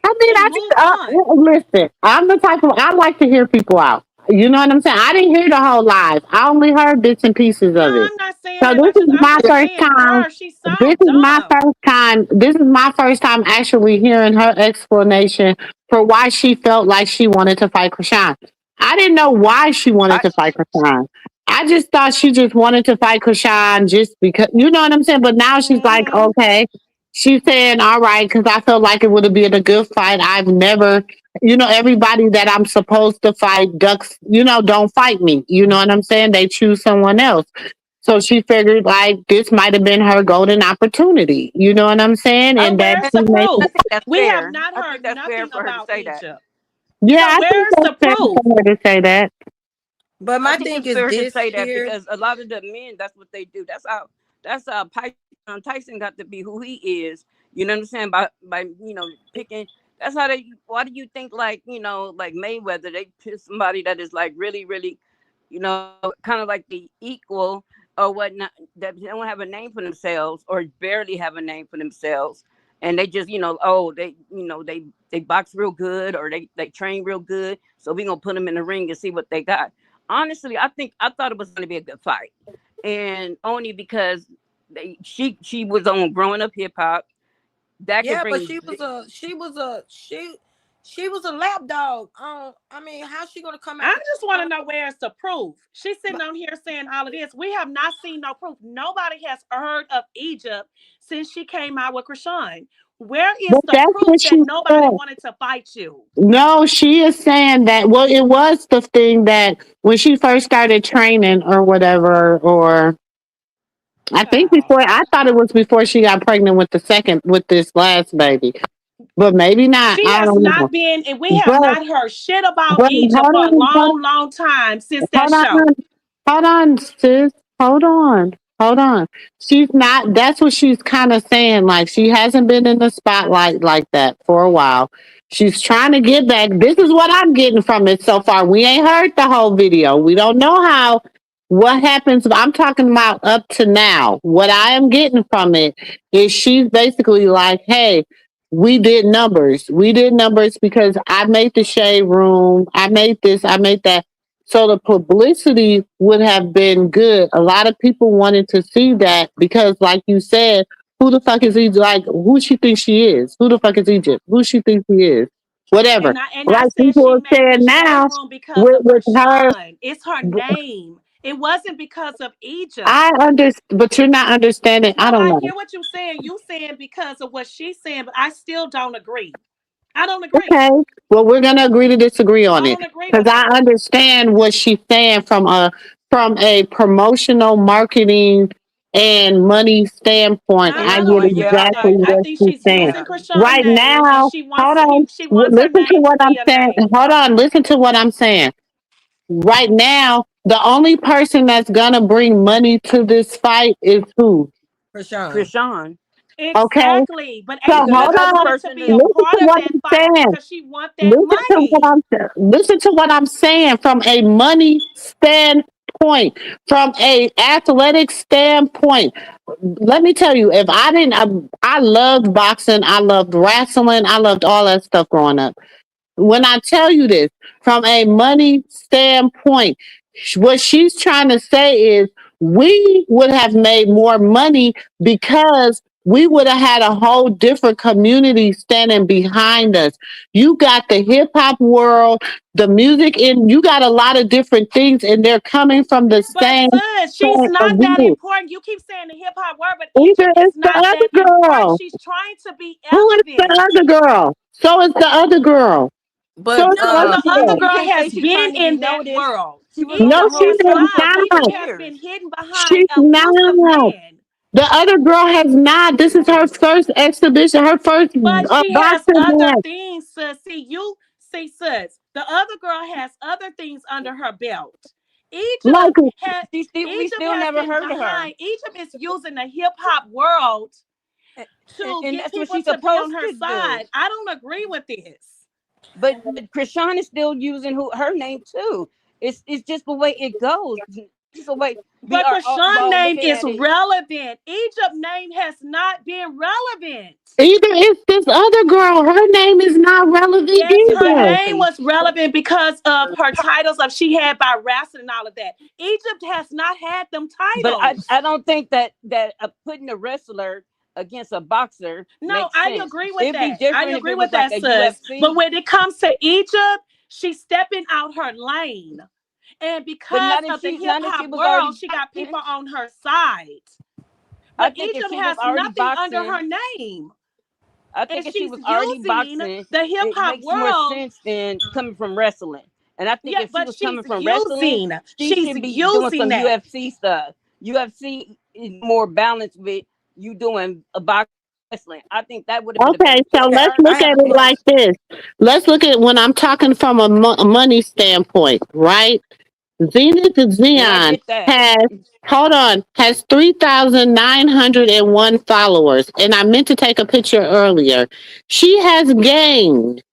I mean, and I move just on. listen. I'm the type of I like to hear people out. You know what I'm saying? I didn't hear the whole live. I only heard bits and pieces No, of it. I'm not saying So that, this but is I'm my just first saying time. her. She This sound is my dumb. first time. This is my first time actually hearing her explanation for why she felt like she wanted to fight Krishan. I didn't know why she wanted I to fight Krishan. I just thought she just wanted to fight Krishan just because, you know what I'm saying? But now she's like, Mm-hmm. okay. She's saying, all right, because I felt like it would have been a good fight. I've never, everybody that I'm supposed to fight, ducks, don't fight me. You know what I'm saying? They choose someone else. So she figured like this might have been her golden opportunity. You know what I'm saying? So And that where's and she the made, I proof? think that's We have fair. not I think heard that's fair nothing for her to about say that. Egypt. yeah, So I think where's that's the fair proof? for her to say that. But I my think thing it's is fair to this say that here. because a lot of the men, that's what they do. That's how Tyson got to be who he is. You know what I'm saying? By picking. That's how they. Why do you think like like Mayweather? They pick somebody that is like really really, kind of like the equal or whatnot that they don't have a name for themselves or barely have a name for themselves, and they just oh they box real good or they train real good, so we gonna put them in the ring and see what they got. Honestly, I thought it was gonna be a good fight, and only because she was on growing up hip hop that could Yeah, but bring. she was a lap dog. I mean, how's she gonna come I after just want to Krishan? know where's the proof. She's sitting But on here saying all of this. We have not seen no proof. Nobody has heard of Egypt since she came out with Krishan. Where is But the that's proof what that she nobody said. wanted to fight you? No, she is saying that, well, it was the thing that when she first started training or whatever, or I think Child. before, I thought it was before she got pregnant with this last baby, but maybe not. She I has don't know. not been, and we have But, not heard shit about but Egypt for a long, long time since that hold on, show. hold on, sis. Hold on. Hold on. She's not, that's what she's kind of saying. Like, she hasn't been in the spotlight like that for a while. She's trying to get back. This is what I'm getting from it so far. We ain't heard the whole video. We don't know what happens. I'm talking about up to now. What I am getting from it is she's basically like, hey, we did numbers. We did numbers because I made the shade room. I made this. I made that, so the publicity would have been good. A lot of people wanted to see that because, like you said, who the fuck is Egypt? Like, who she thinks she is? Who the fuck is Egypt? Who she thinks she is? Whatever. And I Like said people she are made saying the shade now, room because of with her, Krishan. It's her name. It wasn't because of Egypt. I understand, but you're not understanding. No, I don't I know. hear what you're saying. You saying because of what she's saying, but I still don't agree. I don't agree. Okay. Well, we're gonna agree to disagree on I it don't agree because with I that. understand what she's saying from a promotional marketing and money standpoint. I, I I And get don't agree yeah, with exactly that. I what think she's she's saying. using Krishan's Right name and now, hold on. she wants her Listen to name what to I'm be a saying. name. Hold on. Listen to what I'm saying. Right now, the only person that's gonna bring money to this fight is who? Krishan. Krishan, Okay. Exactly. But So because April hold the just other on. wanted to person be a is Listen part to of what that I'm fight saying. because she want that money. Listen to what I'm saying from a money standpoint. standpoint, from a athletic standpoint, let me tell you, if I didn't, I loved boxing, I loved wrestling, I loved all that stuff growing up. When I tell you this, from a money standpoint, what she's trying to say is we would have made more money because we would have had a whole different community standing behind us. You got the hip hop world, the music, and you got a lot of different things, and they're coming from the But same sis, she's point of not that view. important. You keep saying the hip hop word, but Either Egypt is it's the not that other important. girl. She's trying to be Who is the relevant. other girl? So is the other girl. So But is the No, other the girl. other You girl can't say has she's been trying to be in that noticed. world. She was on No, the Egypt she whole has is show not. for Egypt not. has years. been hidden behind She's abusive not. men. The other girl has not. This is her first exhibition, her first But she has boxing other match. things, sis. Sis. The other girl has other things under her belt. Like, We Egypt still has never been heard of her, behind. Egypt is using the hip hop world to and get that's what people she's to be on supposed her to do. side. I don't agree with this. But Krishan is still using her name too. It's just the way it goes. It's the way we But are Krishan's all name looking is at it. relevant. Egypt's name has not been relevant. either it's this other girl. Her name is not relevant Yes, her either. name Exactly. was relevant because of her titles of she had by wrestling and all of that. Egypt has not had them But I titles. don't think that putting a wrestler against a boxer No, makes I sense. agree with It'd be that. I different if agree it with was like that, a sis. But UFC, when it comes to Egypt, she's stepping out her lane. And but because of the hip not if she hop was world, already she got people boxing. on her side. I But think if Egypt she was has already nothing under boxing, her name. I And think if she she's was already using boxing, the hip it hop makes more world. sense than coming from wrestling. And I think Yeah, if she but was coming from wrestling, she she's should be doing using some that. UFC stuff. UFC is more balanced with you doing a boxing wrestling. I think that would have been a Okay, better so fit for okay, let's her. I look have at a it like question. this. Let's look at when I'm talking from a money standpoint, right? Zenith And I Zion get that. has, hold on, has 3,901 followers. And I meant to take a picture earlier. She has gained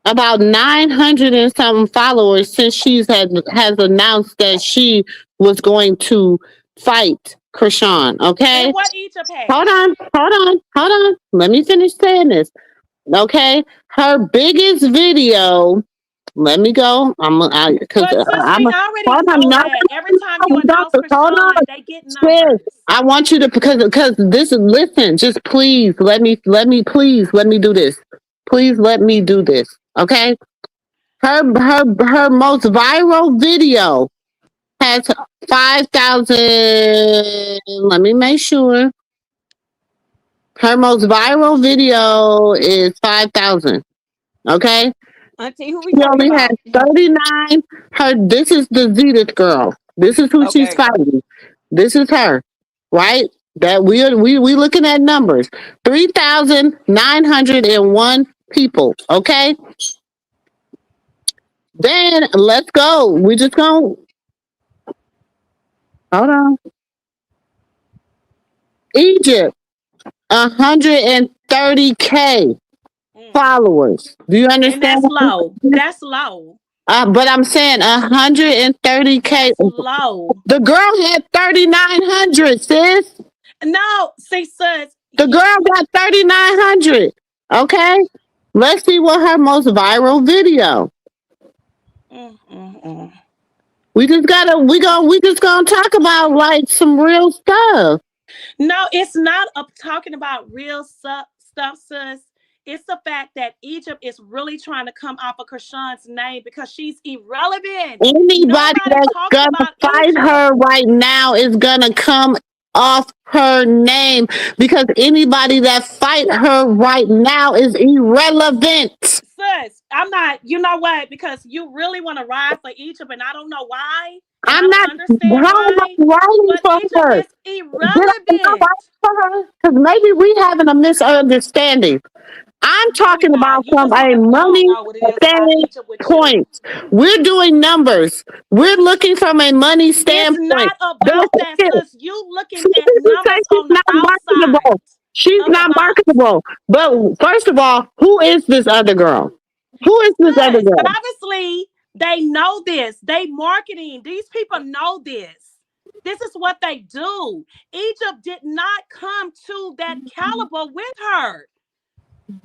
about 900 and something followers since has announced that she was going to fight Krishan. And Okay? what Egypt Hold has. on, hold on, hold on. Let me finish saying this. Okay? Her biggest video, let me go. Because But sis, I'm we a, already hold on, know no, that every time you we don't, announce hold on. Krishan, they get Sis, numbers. I want you to, because this is, listen, just please please let me do this. Please let me do this. Okay? Her most viral video has 5,000. Let me make sure. Her most viral video is 5,000. Okay? Auntie, who we She talking only has about? 39. This is the Zenith girl. This is who she's Okay. fighting. This is her. Right? That we looking at numbers. 3,901 people. Okay? Then let's go. We just gonna hold on. Egypt, 130K Mm. followers. Do you And understand? that's low. That's low. But I'm saying 130K. That's low. The girl had 3,900, sis. No, see, sis, The girl got 3,900. Okay. Let's see what her most viral video. mm, mm, mm. We just gonna talk about like some real stuff. No, it's not talking about real stuff, sis. It's the fact that Egypt is really trying to come off of Krishan's name because she's irrelevant. Anybody Nobody that's talks gonna about fight Egypt. her right now is gonna come off her name because anybody that fight her right now is irrelevant. Sis, I'm not, you know what? Because you really want to ride for Egypt, and I don't know why, and I I'm don't not. understand How am I why, writing but for Egypt her? is Did I not write irrelevant. for her? Because maybe we having a misunderstanding. I'm No, we're talking not. about You from just want a to, I don't money know what it is about Egypt with you. standpoint. We're doing numbers. We're looking from a money It's standpoint. not about that, sis. You She looking at didn't say numbers she's on the not outside marketable. She's of the not box. marketable. But first of all, who is this other girl? Who is this other Sis, girl? obviously, They know this. They marketing. These people know this. This is what they do. Egypt did not come to that caliber with her.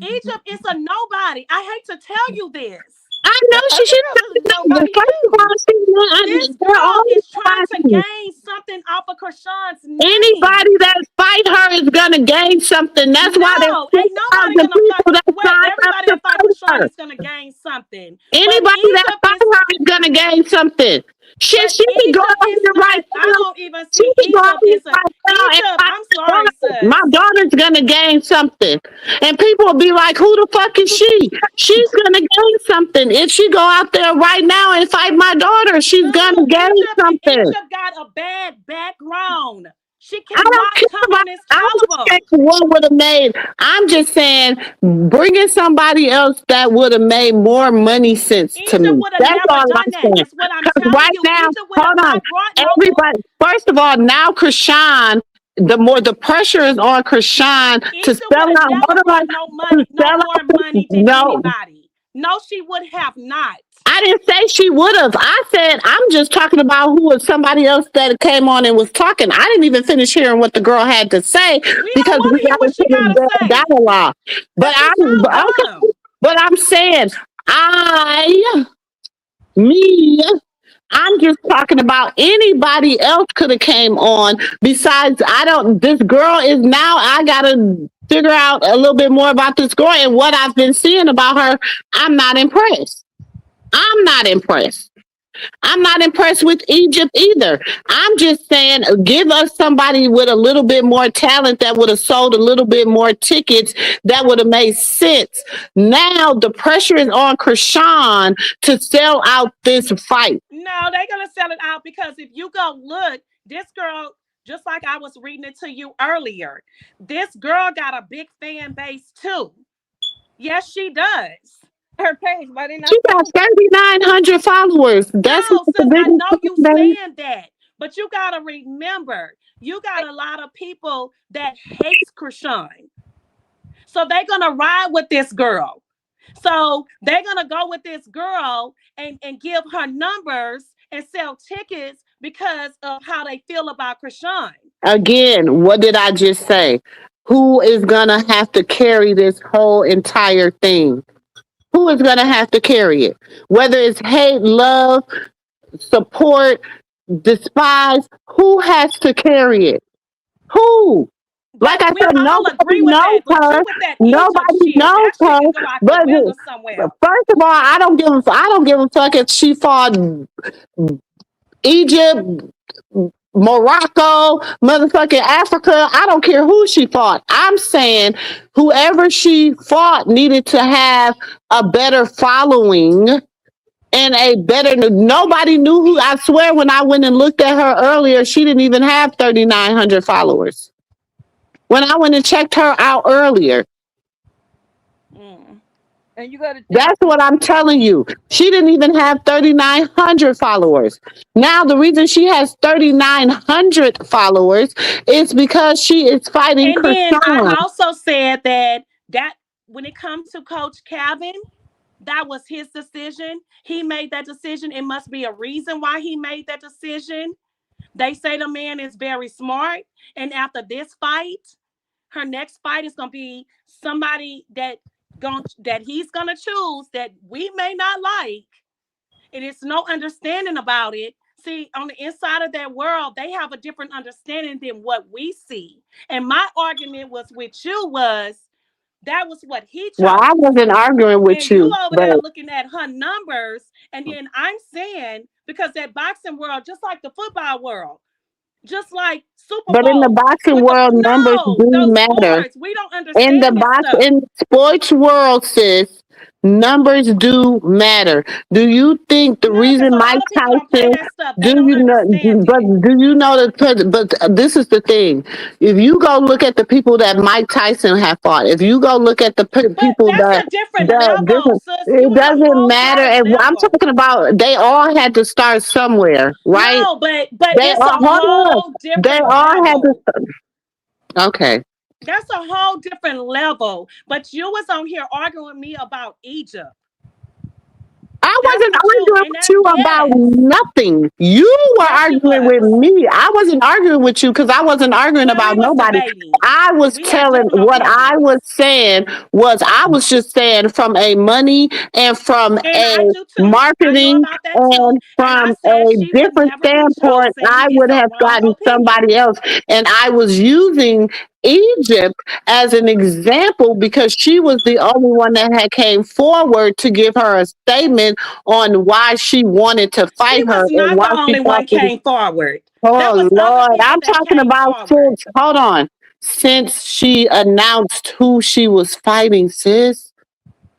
Egypt is a nobody. I hate to tell you this. I know But other she's girls is not. nobody First of all, too. This they're girl all is trying to nobody. gain something off of Krishan's name. Anybody that fight her is gonna gain something. That's why there's No, ain't nobody 2,000 gonna fight. people that Well, signed up everybody to that fight fight Krishan her. is gonna gain something. But Anybody that Egypt fight is her is gonna gain something. Shit, But she can go Egypt out is here right not, I now. don't even She see can go out Egypt here is a right now and Egypt. fight I'm my sorry, daughter. My sis. daughter's gonna gain something, and people will be like, "Who the fuck is she?" She's gonna gain something if she go out there right now and fight my daughter. She's gonna No, gain something. Egypt got a bad background. She I don't cannot care come about. on this I don't caliber. care what would have made. I'm just saying, bringing somebody else that would have made more money sense to Egypt me. would have That's never all done I'm that. saying. That's what I'm Because telling right you. now, Egypt would have hold on, not brought no more. everybody. First of all, now Krishan, the pressure is on Krishan to Egypt sell would have out. never Hold on, brought no to money, no sell more out. money than No, anybody. No, she would have not. I didn't say she would have. I said I'm just talking about who was somebody else that came on and was talking. I didn't even finish hearing what the girl had to say We don't because we want to hear got what into she gotta the say. dialogue. But Cause she I'm sound okay. dumb. But I'm saying I me. I'm just talking about anybody else could have came on. Besides, I don't. This girl is now. I gotta figure out a little bit more about this girl and what I've been seeing about her. I'm not impressed. I'm not impressed. I'm not impressed with Egypt either. I'm just saying, give us somebody with a little bit more talent that would have sold a little bit more tickets that would have made sense. Now the pressure is on Krishan to sell out this fight. No, they're gonna sell it out because if you go look, this girl, just like I was reading it to you earlier, this girl got a big fan base too. Yes, she does. Her page, why they She not got follow? 3,900 followers. That's not No, the sis, I biggest know you fan base. saying that, but you gotta remember, you got a lot of people that hates Krishan, so they're gonna ride with this girl. So they're gonna go with this girl and give her numbers and sell tickets because of how they feel about Krishan. Again, what did I just say? Who is gonna have to carry this whole entire thing? Who is gonna have to carry it? Whether it's hate, love, support, despise, who has to carry it? Who? Like That I we said, all nobody agree with knows that, but her. you with that Egypt Nobody shit, knows that shit her. can go out the But window somewhere. first of all, I don't give a fuck if she fought Egypt, Morocco, motherfucking Africa. I don't care who she fought. I'm saying whoever she fought needed to have a better following and a better. Nobody knew who. I swear, when I went and looked at her earlier, she didn't even have 3,900 followers. When I went and checked her out earlier, Mm. And you got to think, that's what I'm telling you. She didn't even have 3,900 followers. Now, the reason she has 3,900 followers is because she is fighting And then I Krishan. also said that when it comes to Coach Calvin, that was his decision. He made that decision. It must be a reason why he made that decision. They say the man is very smart. And after this fight, her next fight is gonna be somebody that he's gonna choose that we may not like. And it's no understanding about it. See, on the inside of that world, they have a different understanding than what we see. And my argument was with you was that was what he Well, I chose. wasn't arguing with And you you, over but there looking at her numbers, and then I'm saying because that boxing world, just like the football world, just like Super in the Bowl boxing with the world, numbers no, do those matter. sports, we don't In the understand this stuff. sports world, sis, numbers do matter. Do you think the No, because reason a Mike lot of people don't play Tyson? that stuff. Do They don't you know? understand But it. do you know that? But this is the thing. If you go look at the people that Mike Tyson have fought, if you go look at the But people that's that a different that level, different, sis. You it in a doesn't whole matter. different And I'm level. talking about they all had to start somewhere, right? No, but They it's a all hold on. whole They different all had to. level. Okay. That's a whole different level. But you was on here arguing with me about Egypt. I I That's wasn't the truth. arguing And with that, you about yes, nothing. You were yes, you arguing with was. me. I wasn't arguing with you because I wasn't arguing Well, we about was nobody. debating. I was We had telling different what I was opinions. saying was I was just saying from a money and from And a I do too. I know marketing about that too. and And I from said a she would different never be standpoint, chosen. I It's would a have wrong gotten opinion. somebody else. And I was using Egypt as an example because she was the only one that had came forward to give her a statement on why she wanted to She fight her was and not why the she only thought one that. came forward. There Oh was other Lord, people I'm that talking came about forward. since. Hold on, since she announced who she was fighting, sis.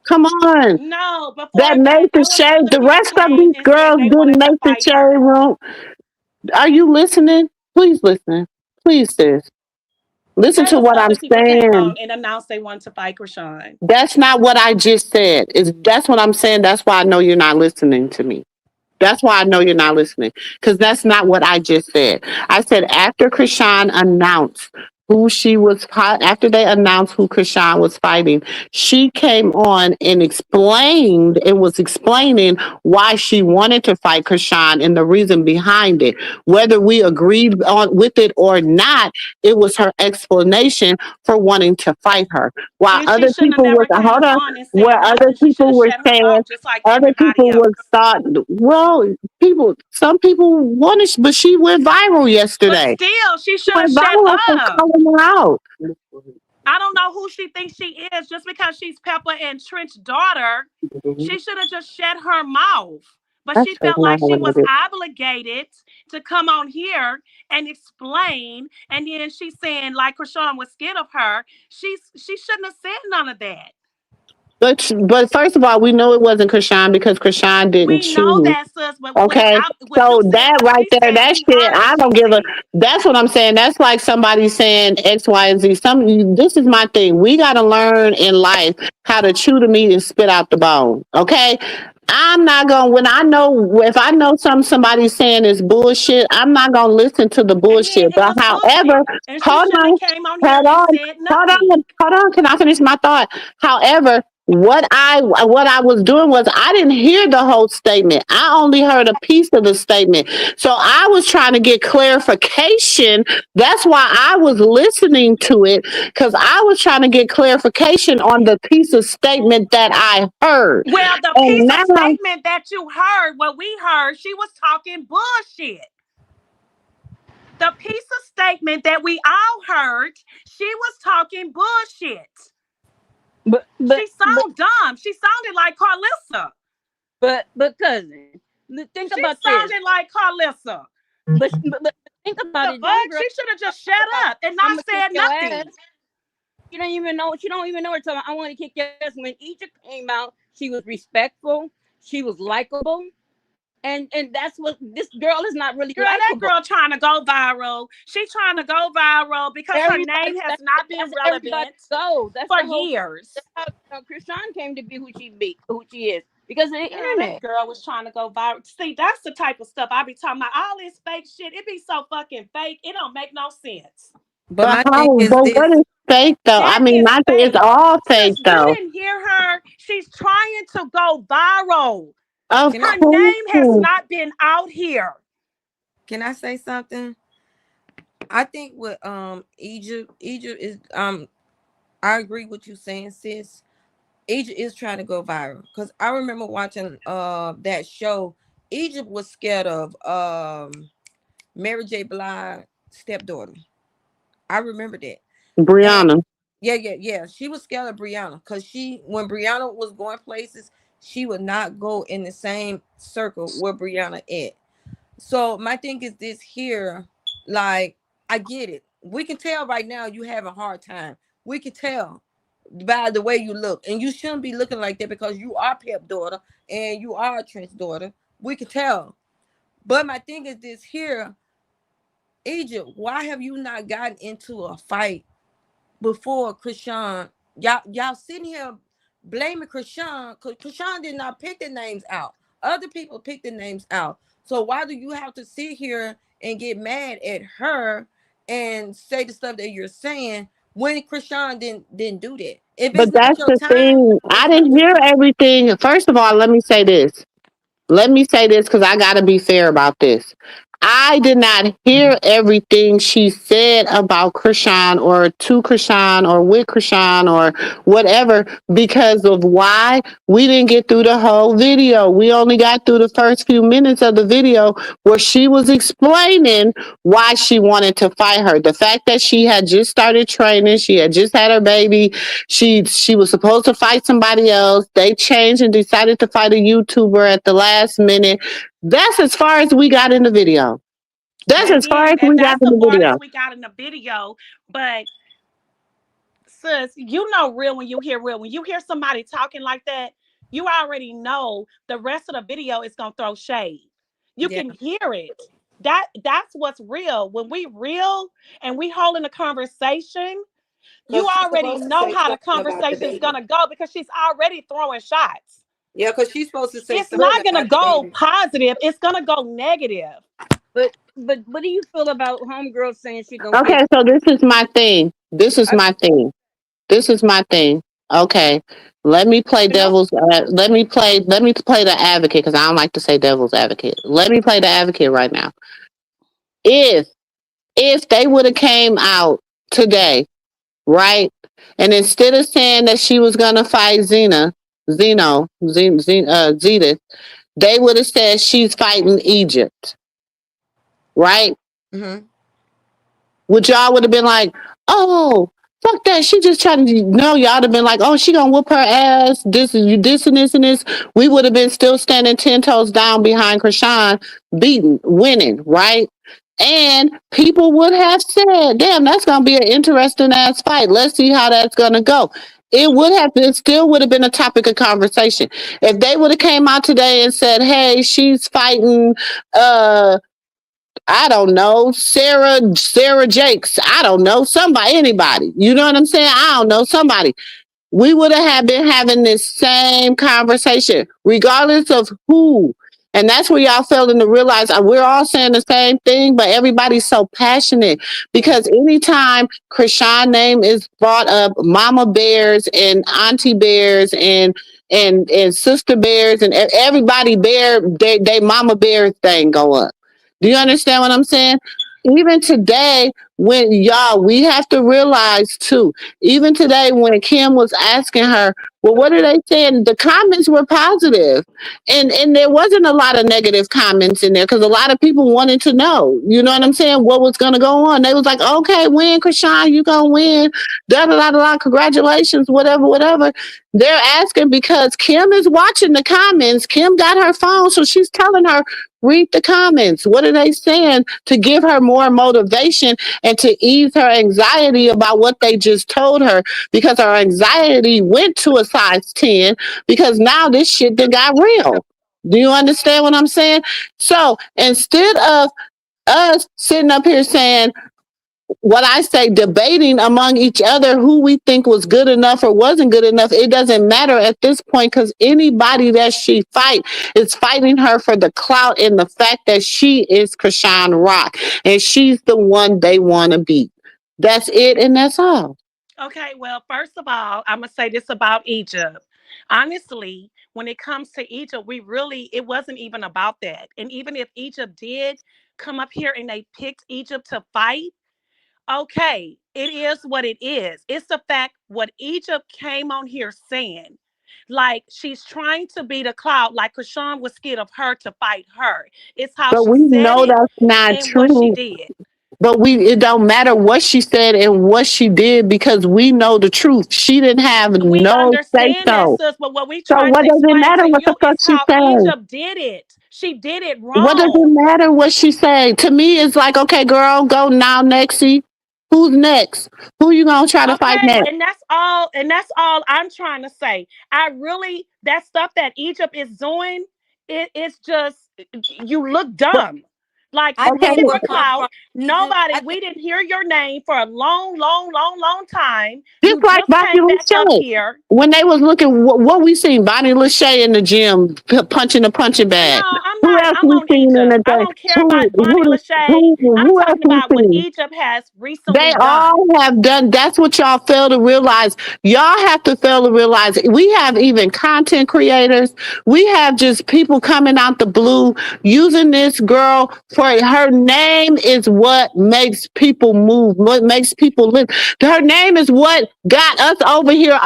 Come on, No, before that that, made the there was shade. other The people rest of came these and said girls they didn't wanted to make the fight shade her. room. Are you listening? Please listen. Please, sis. Listen There to was what I'm other people came saying. on and announced they wanted to fight Krishan. That's not what I just said. That's what I'm saying. That's why I know you're not listening to me. That's why I know you're not listening because that's not what I just said. I said after Krishan announced who she was, after they announced who Krishan was fighting, she came on and explained and was explaining why she wanted to fight Krishan and the reason behind it. Whether we agreed on with it or not, it was her explanation for wanting to fight her. While And she other shouldn't have people was, never came hold on, on and where said other nothing. She should people have were shut her saying, mouth just like other people everybody was else. thought, well, people, some people wanted, but she went viral But yesterday. still, she She should have went shut viral for up. calling her out. I don't know who she thinks she is just because she's Pepper and Trent's daughter. She should have just shut her mouth. But That's she just felt not like she what was it is. obligated to come on here and explain. And then she's saying, like Krishan was scared of her. She shouldn't have said none of that. But first of all, we know it wasn't Krishan because Krishan didn't We know choose. that, sis, but Okay, what you so said, that what right she there, said, that we shit, heard what I she don't give a. said. That's what I'm saying. That's like somebody saying X, Y, and Z. This is my thing. We got to learn in life how to chew the meat and spit out the bone. Okay, I'm not gonna when I know if I know somebody's saying is bullshit. I'm not gonna listen to the And then bullshit. it But was however, bullshit. And she hold shouldn't have on, came on here hold and on, said hold nothing. on, hold on. Can I finish my thought? However, what I was doing was I didn't hear the whole statement. I only heard a piece of the statement. So I was trying to get clarification. That's why I was listening to it because I was trying to get clarification on the piece of statement that I heard. Well, the And piece of now, statement that you heard, what we heard, she was talking bullshit. The piece of statement that we all heard, she was talking bullshit. But but She but sounded dumb. She sounded like Carlissa. but cousin, think She about this. sounded like Carlissa. But think about The it. Young fuck? girl She should have just talk shut about up and I'm not gonna kick said your ass. nothing. She don't even know. She don't even know her. So I want to kick your ass. When Egypt came out, she was respectful. She was likable, and that's what this girl is not really Girl, that likable. girl trying to go viral. She trying to go viral because her Everybody name has that's, not been that's everybody relevant goes. That's for the whole. years. That's how Krishan came to be who she is because of the Girl, that internet. girl was trying to go viral. See, that's the type of stuff I be talking about. All this fake shit, it be so fucking fake. It don't make no sense. But but my thing how? is But what this. is fake though? I That mean, is not that it's fake. all fake Sis, you though. didn't hear her. She's trying to go viral. Of Can I Her name has course. not been out here. can I say something? I think with Egypt is I agree with you saying, sis. Egypt is trying to go viral because I remember watching that show. Egypt was scared of Mary J. Blige stepdaughter. I remember that. And Brianna. yeah. She was scared of Brianna because she when Brianna was going places, she would not go in the same circle where Brianna at. So my thing is this here, like I get it. We can tell right now you have a hard time. We can tell by the way you look, and you shouldn't be looking like that because you are Pep daughter and you are Trent's daughter. We can tell. But my thing is this here, Egypt. Why have you not gotten into a fight before Krishan? Y'all sitting here blaming Krishan because Krishan did not pick the names out. Other people picked the names out. So why do you have to sit here and get mad at her and say the stuff that you're saying when Krishan didn't do that? If But it's not that's your the time, thing. I it's not didn't your hear time. everything. First of all, let me say this. let me say this because I got to be fair about this. I did not hear everything she said about Krishan or to Krishan or with Krishan or whatever because of why we didn't get through the whole video. We only got through the first few minutes of the video where she was explaining why she wanted to fight her. The fact that she had just started training, she had just had her baby, she was supposed to fight somebody else. They changed and decided to fight a YouTuber at the last minute. That's as far as we got in the video. That's as far as And we got that's in the the farthest video. we got in the video. But sis, you know real when you hear real. When you hear somebody talking like that, you already know the rest of the video is gonna throw shade. You Yeah, can hear it. That's what's real. When we real and we holding a conversation, you because she's already supposed to know say how the something about the conversation's baby. gonna go because she's already throwing shots. Yeah, because she's supposed to say It's something not gonna about the go baby. positive, it's gonna go negative. But what do you feel about homegirl saying she gonna Okay, kick? so this is my thing. This is I, my thing. This is my thing. Okay. Let me play You know, devil's let me play the advocate because I don't like to say devil's advocate. Let me play the advocate right now. If if they would have came out today, right? And instead of saying that she was gonna fight Zeta, they would have said she's fighting Egypt, right? Mm-hmm. Would y'all would have been like, oh, fuck that. She just trying to no, y'all would have been like, oh, she gonna whoop her ass. This is you this and this and this. We would have been still standing 10 toes down behind Krishan, beating, winning, right? And people would have said, damn, that's gonna be an interesting ass fight. Let's see how that's gonna go. It still would have been a topic of conversation. If they would have came out today and said, hey, she's fighting uh I don't know, Sarah Jakes. I don't know, somebody, anybody. You know what I'm saying? I don't know, somebody. We would have been having this same conversation, regardless of who. And that's where y'all failing to realize we're all saying the same thing, but everybody's so passionate because anytime Krishan name is brought up, Mama Bears and Auntie Bears and Sister Bears and everybody bear they Mama Bear thing go up. Do you understand what I'm saying? Even today, when y'all, we have to realize too, even today when Kim was asking her, well, what are they saying? The comments were positive. And there wasn't a lot of negative comments in there because a lot of people wanted to know, you know what I'm saying, what was gonna go on. They was like, okay, win, Krishan, you gonna win. Da da da da, congratulations, whatever, whatever. They're asking because Kim is watching the comments. Kim got her phone, so she's telling her, read the comments. What are they saying to give her more motivation and to ease her anxiety about what they just told her? Because her anxiety went to a size 10 because now this shit that got real. Do you understand what I'm saying? So instead of us sitting up here saying, what I say, debating among each other who we think was good enough or wasn't good enough, it doesn't matter at this point because anybody that she fight is fighting her for the clout and the fact that she is Krishan Rock and she's the one they want to beat. That's it and that's all. okay, well, first of all, I'm gonna say this about Egypt. Honestly, when it comes to Egypt, it wasn't even about that. And even if Egypt did come up here and they picked Egypt to fight, okay, it is what it is. It's the fact what Egypt came on here saying. Like she's trying to be the cloud, like Krishan was scared of her to fight her. It's how But she we said know it that's not and what she true. did. But it don't matter what she said and what she did because we know the truth. She didn't have We no say understand that, so. sis, but what we So trying what to does it explain matter to what the you fuck is she how said? Egypt did it. She did it What does it wrong. matter what she say? To me, it's like, okay, girl, go now, Nexie. Who's next? Who you gonna try to fight Okay, next? and that's all I'm trying to say. I really that stuff that Egypt is doing, it's just you look But, dumb. Like I you okay, think looking for what comes clout. from Egypt, I We didn't hear your name for a long, long, long, long time. just You like just Bonnie came back up Lachey. here. When they was looking, what we seen Bonnie Lachey in the gym punching a punching No, bag. Who else I'm we on seen in Egypt. the I day? don't care about Bonnie Lachey. I'm Who else talking we about what seen? Egypt has They recently done. all have done. That's what y'all fail to realize. Y'all have to fail to realize. We have even content creators. We have just people coming out the blue using this girl for her name is what makes people move. What makes people live. Her name is what got us over here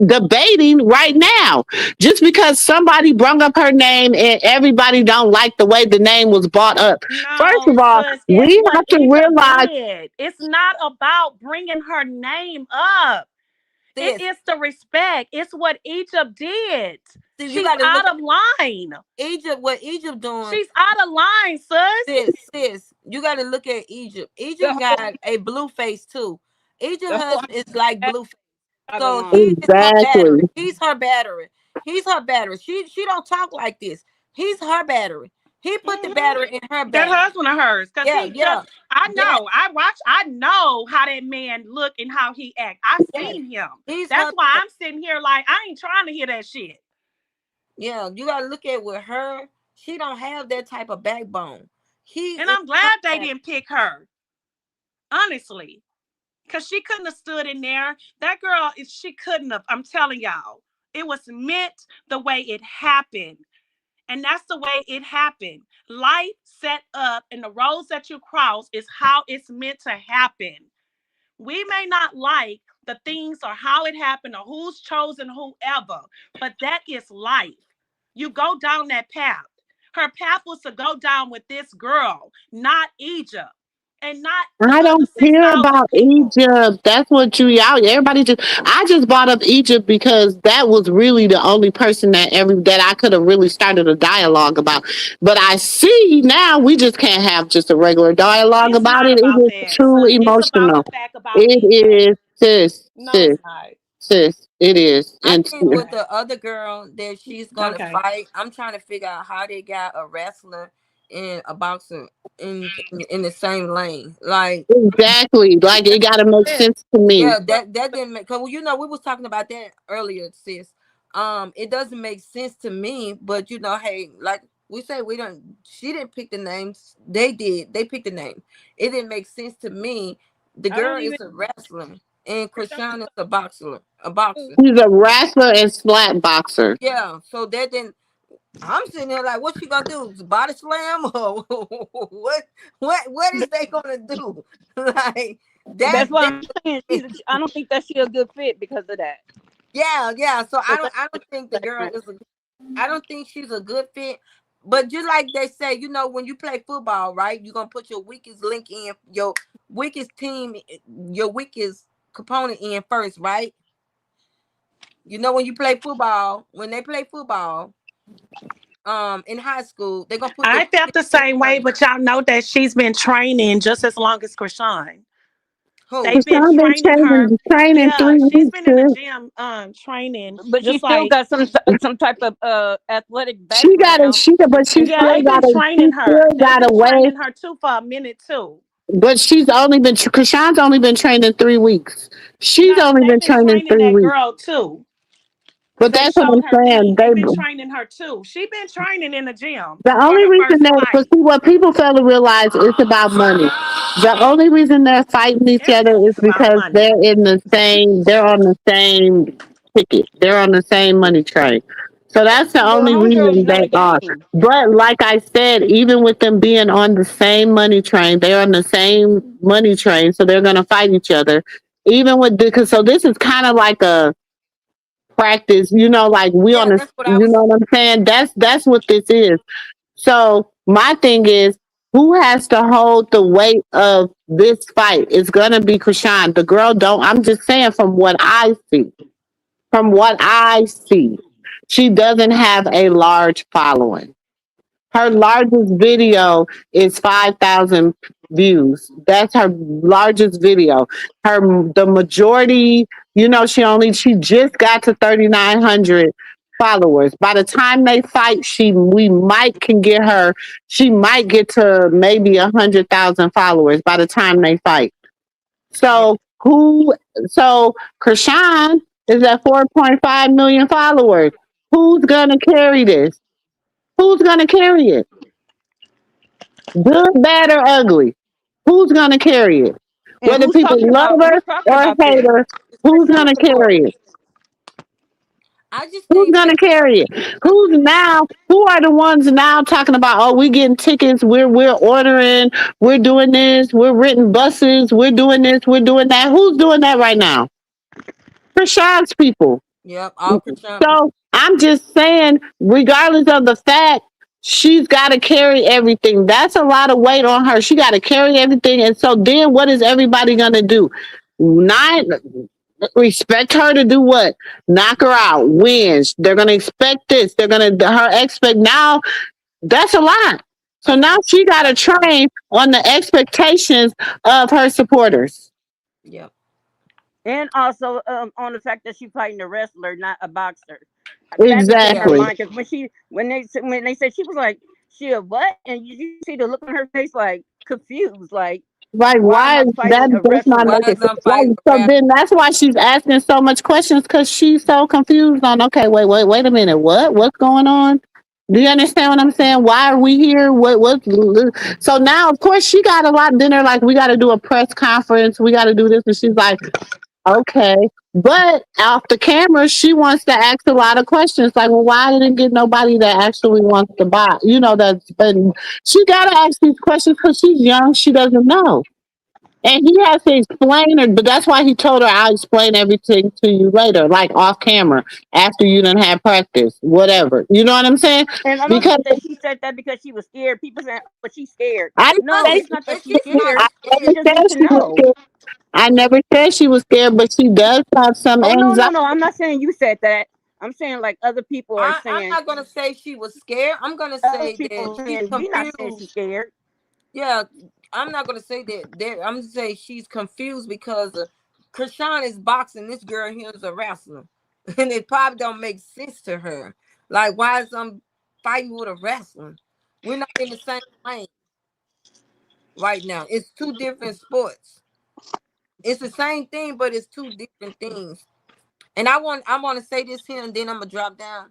debating right now. Just because somebody brung up her name and everybody don't like the way the name was brought up. First No, of all, sis, it's we what have to Egypt realize. did. It's not about bringing her name up. It Sis, is the respect. It's what Egypt did. sis, you She's got to look out at of line. Egypt. What Egypt doing? She's out of line, sis. Sis, you got to look at Egypt. The Egypt whole got a blue face too. Egypt the whole husband is like out blue. of So he line. is her Exactly. battery. He's her battery. He's her battery. She don't talk like this. He's her battery. He put the Hmm. battery in her That back. husband of hers, because Yeah, he just, yeah, I yeah, know, I know how that man look and how he act. I've yeah. seen him. He's That's her why battery. I'm sitting here like, I ain't trying to hear that shit. Yeah, you gotta look at with her. She don't have that type of backbone. He And is I'm her glad they battery. didn't pick her, honestly. Because she couldn't have stood in there. That girl, she couldn't have. I'm telling y'all. It was meant the way it happened. And that's the way it happened. Life set up and the roads that you cross is how it's meant to happen. We may not like the things or how it happened or who's chosen whoever, but that is life. You go down that path. Her path was to go down with this girl, not Egypt, and not the I other don't care 6,000 about people. Egypt. That's what you y'all. Everybody just. I just brought up Egypt because that was really the only person that I could have really started a dialogue about. But I see now we just can't have just a regular dialogue It's about not it. It about is that. too So it's about the emotional. fact about It Egypt. is, sis, No, it's sis, not. sis. It is, I and think with Okay. the other girl that she's gonna Okay. fight, I'm trying to figure out how they got a wrestler and a boxer in the same lane. Like, exactly. Like it got to make Yeah. sense to me. yeah, that didn't make. Cause you know we was talking about that earlier, sis. It doesn't make sense to me, but you know, hey, like we say, we don't. She didn't pick the names. They did. They picked the name. It didn't make sense to me. The I girl don't is even a wrestler, and Krishan Krishan is a boxer. A boxer. He's a wrestler and slap boxer. Yeah. So that didn't. I'm sitting there like, what she gonna do? Body slam or what is they gonna do? Like that's what that I'm saying. I don't think that she a good fit because of that. yeah, yeah. So Because I don't think the girl that's is I don't think she's a good fit. But just like they say, you know, when you play football, right, you're gonna put your weakest link in, your weakest team, your weakest component in first, right? You know, when you play football, when they play football, in high school, they're gonna put the I felt weakest the link same way, first. but y'all know that she's been training just as long as Krishan. Who? They've been Krishan been training her. training Yeah, three she's weeks. been in the gym training but she just still like got some type of athletic She got it. background. But she yeah, still they've been got a. She training her. still They've got a been way. training her too for a minute too. But she's only been. Krishan's only been training 3 weeks. She's No, only they've been been training training three that weeks. girl too. Cause But they that's what showed I'm her saying. feet. They've been training her too. She been training in the gym The for only her reason first that, but fight. see, what people fail to realize is about money. The only reason they're fighting each other Everything is is about because money. they're on the same ticket. They're on the same money train. So that's the Well, only homegirls reason know they the are. game. But like I said, even with them being on the same money train, they're on the same money train. So they're going to fight each other. Even with, because so this is kind of like a practice, like we on Yeah, the, that's what I you was. know what I'm saying? That's what this is. So my thing is, who has to hold the weight of this fight? It's gonna be Krishan. The girl don't. I'm just saying from what I see. From what I see, she doesn't have a large following. Her largest video is 5,000 views. That's her largest video. The majority, she just got to 3,900 followers. By the time they fight, we might can get her. She might get to maybe 100,000 followers by the time they fight. Yeah, So who? So Krishan is at 4.5 million followers. Who's gonna carry this? Who's gonna carry it? Good, bad, or ugly? Who's gonna carry it? And Whether people love her who's talking or about hate this? her, It's who's Krishan gonna carry supporters. it? I just Who's think gonna that carry it? Who's now? Who are the ones now talking about? Oh, we getting tickets. We're ordering. We're doing this. We're renting buses. We're doing this. We're doing that. Who's doing that right now? Prashad's people. yep, all Krishan people. So I'm just saying, regardless of the fact, she's got to carry everything. That's a lot of weight on her. She got to carry everything. And so then what is everybody going to do? Not expect her to do what? Knock her out, wins. They're going to expect this. They're going to, her expect now. That's a lot. So Of now course. she got to train on the expectations of her supporters. Yep. And also on the fact that she's fighting a wrestler, not a boxer. That is in her Yeah. Exactly. mind. Because when they said she was like she a what, and you see the look on her face like confused, like Like, why am why I is that fighting a does not Why wrestler? make it? is I'm Like, fighting so rap? then that's why she's asking so much questions because she's so confused on. Okay, wait a minute. What's going on? Do you understand what I'm saying? Why are we here? So now, of course, she got a lot. Then they're like, we got to do a press conference. We got to do this, and she's like, okay. But off the camera, she wants to ask a lot of questions. Like, well, why didn't get nobody that actually wants to buy? You know, that's been. She got to ask these questions because she's young. She doesn't know. And he has to explain it, but that's why he told her, I'll explain everything to you later, like off camera, after you done had practice, whatever. You know what I'm saying? And I don't Because think that she said that because she was scared. People saying, "Oh, but she's scared." I No, didn't it's say not that she's She's not scared. I She never scared. just said needs to she was know. scared. I never said she was scared, but she does have some Oh no, no, anxiety. no! I'm not saying you said that. I'm saying like other people are I'm saying. not gonna say she was scared. I'm gonna Other say people that are she's saying you're not saying she's confused. scared. Yeah, I'm not gonna say that. I'm gonna say she's confused because Krishan is boxing. This girl here is a wrestler, and it probably don't make sense to her. Like, why is I'm fighting with a wrestler? We're not in the same lane right now. It's two different sports. It's the same thing, but it's two different things. And I want to say this here, and then I'm gonna drop down.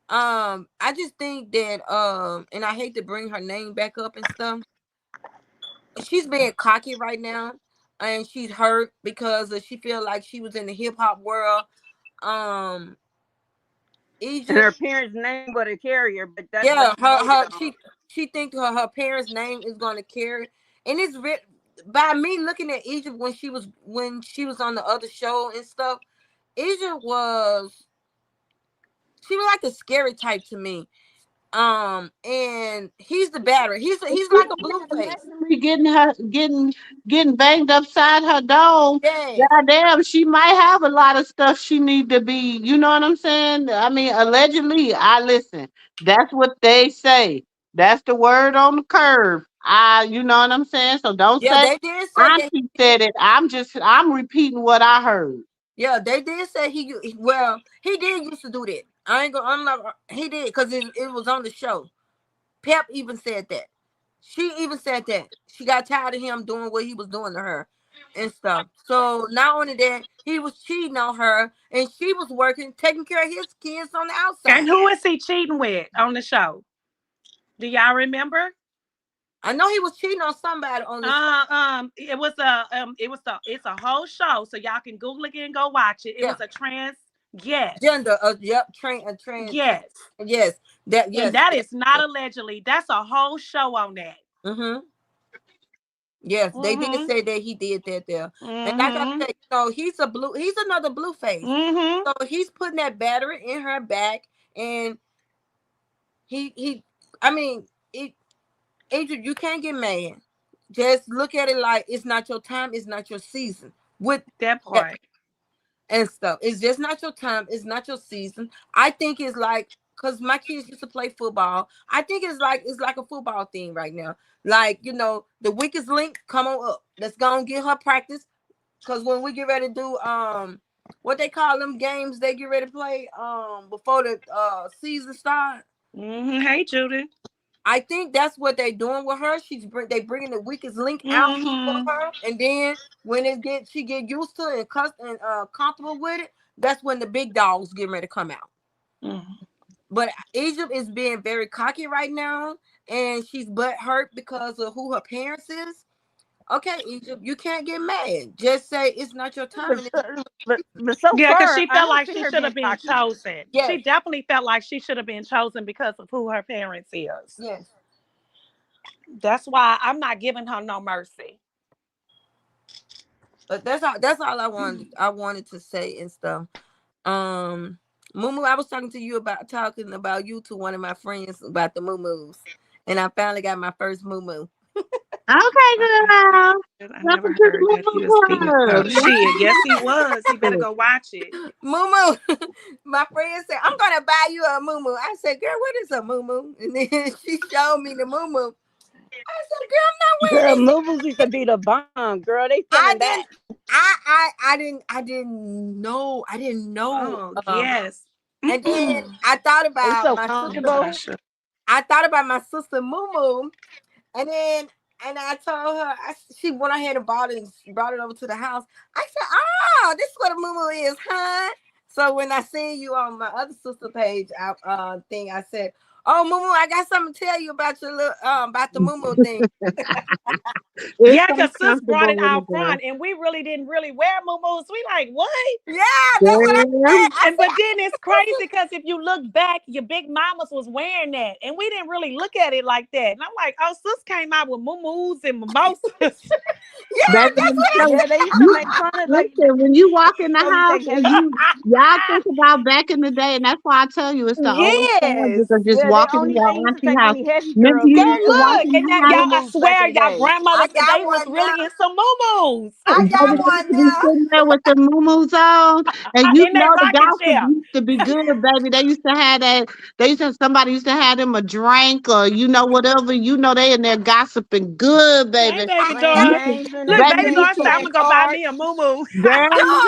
I just think that and I hate to bring her name back up and stuff. She's being cocky right now, and she's hurt because she feel like she was in the hip hop world. Um, And her Egypt, parents' name was a carrier, but that's what yeah, she voted on. she think her parents' name is going to carry, and it's by me looking at Egypt when she was on the other show and stuff. Egypt was she was like a scary type to me. And he's the battery. He's like a blue face. Allegedly getting banged upside her dome. Yes. Goddamn, she might have a lot of stuff she need to be. You know what I'm saying? I mean, allegedly. I listen. That's what they say. That's the word on the curve. You know what I'm saying? So don't Yeah, say they did say that Auntie said it. I'm repeating what I heard. Yeah, they did say well, he did used to do that. I ain't gonna I'm not he did because it was on the show. Pep even said that. She even said that. She got tired of him doing what he was doing to her and stuff. So not only that, he was cheating on her and she was working, taking care of his kids on the And outside. who is he cheating with on the show? Do y'all remember? I know he was cheating on somebody on the show. It's a whole show, so y'all can Google it and go watch it. It Yeah. was a trans, yes, Gender, yep, train. yes, Yes. That and yes. that is not allegedly. That's a whole show on that. Mm-hmm. Yes, they did Mhm, say that he did that there. And like I mhm, said, he's another blue face. mhm. So he's putting that battery in her back and he I mean it Adrian, you can't get mad. Just look at it like it's not your time, it's not your season. With That that part. and stuff. It's just not your time. It's not your season. I think it's like because my kids used to play football. I think it's like a football thing right now. Like the weakest link, come on up. Let's go and get her practice. Cause when we get ready to do what they call them games they get ready to play before the season start. Hey, Judy. I think that's what they're doing with her. They bringing the weakest link out for Mhm. her, and then when she get used to it and comfortable with it, that's when the big dogs get ready to come out. Mhm. But Egypt is being very cocky right now, and she's butt hurt because of who her parents is. Okay, Egypt, you can't get mad. Just say it's not your time. But, And but so Yeah, because far, she I felt don't like see she her should being have been cocky. chosen. yes, She definitely felt like she should have been chosen because of who her parents is. yes. That's why I'm not giving her no mercy. But that's all I wanted to say and stuff. Um, Mumu, I was talking about you to one of my friends about the Mumus, and I finally got my first Mumu. Okay, girl. I Welcome never to heard that he was being the oh club. shit. Yes, he was. He better go watch it. Mumu, my friend said, "I'm gonna buy you a Mumu." I said, "Girl, what is a Mumu?" And then she showed me the Mumu. I said, "Girl, I'm not wearing Girl, this." movies used to be the bomb. Girl, they I selling that. didn't. I didn't know. Oh yes. And then Mm-mm. I thought They about so my Oh God, I comfortable. sister. should. I thought about my sister Mumu, and then I told her she went ahead and brought it over to the house. I said, "Oh, this is what a Mumu is, huh?" So when I seen you on my other sister page, thing, I said, "Oh, Mumu, I got something to tell you about your little about the Mumu thing." It's Yeah, so because sis brought comfortable it in the out girl. front and we really didn't really wear muumuus. We like, what? Yeah, that's what I Girl. said. I And said, but then it's crazy because if you look back, your big mamas was wearing that. And we didn't really look at it like that. And I'm like, oh, sis came out with muumuus and mimosas. "Yeah, Baby, that's let me what I tell you, Yeah, they used to you make fun of like they listen, when you walk in the used house to and take y'all think about back in the day, and that's why I tell you it's the old Yes. standards of just yeah, they walking in only your they used to auntie take house. only heavy Remember girls you Girl, wear used to walk look. in And the that house, y'all, I muumuus back swear, in the y'all day. I grandmothers got today was one really now. in some muumuus. I and got baby, they one used to be now." sitting there with the muumuus on, and you In know that the rocking gossip chair. used to be good, baby. They used to have that. They used to somebody used to have them a drink or whatever. They in there gossiping good, Hey, baby. baby Playing You Joy. could, games in the Look, baby, baby street, you Joy said, could, I'm playing going to go buy cards. me a muumuu. girl, you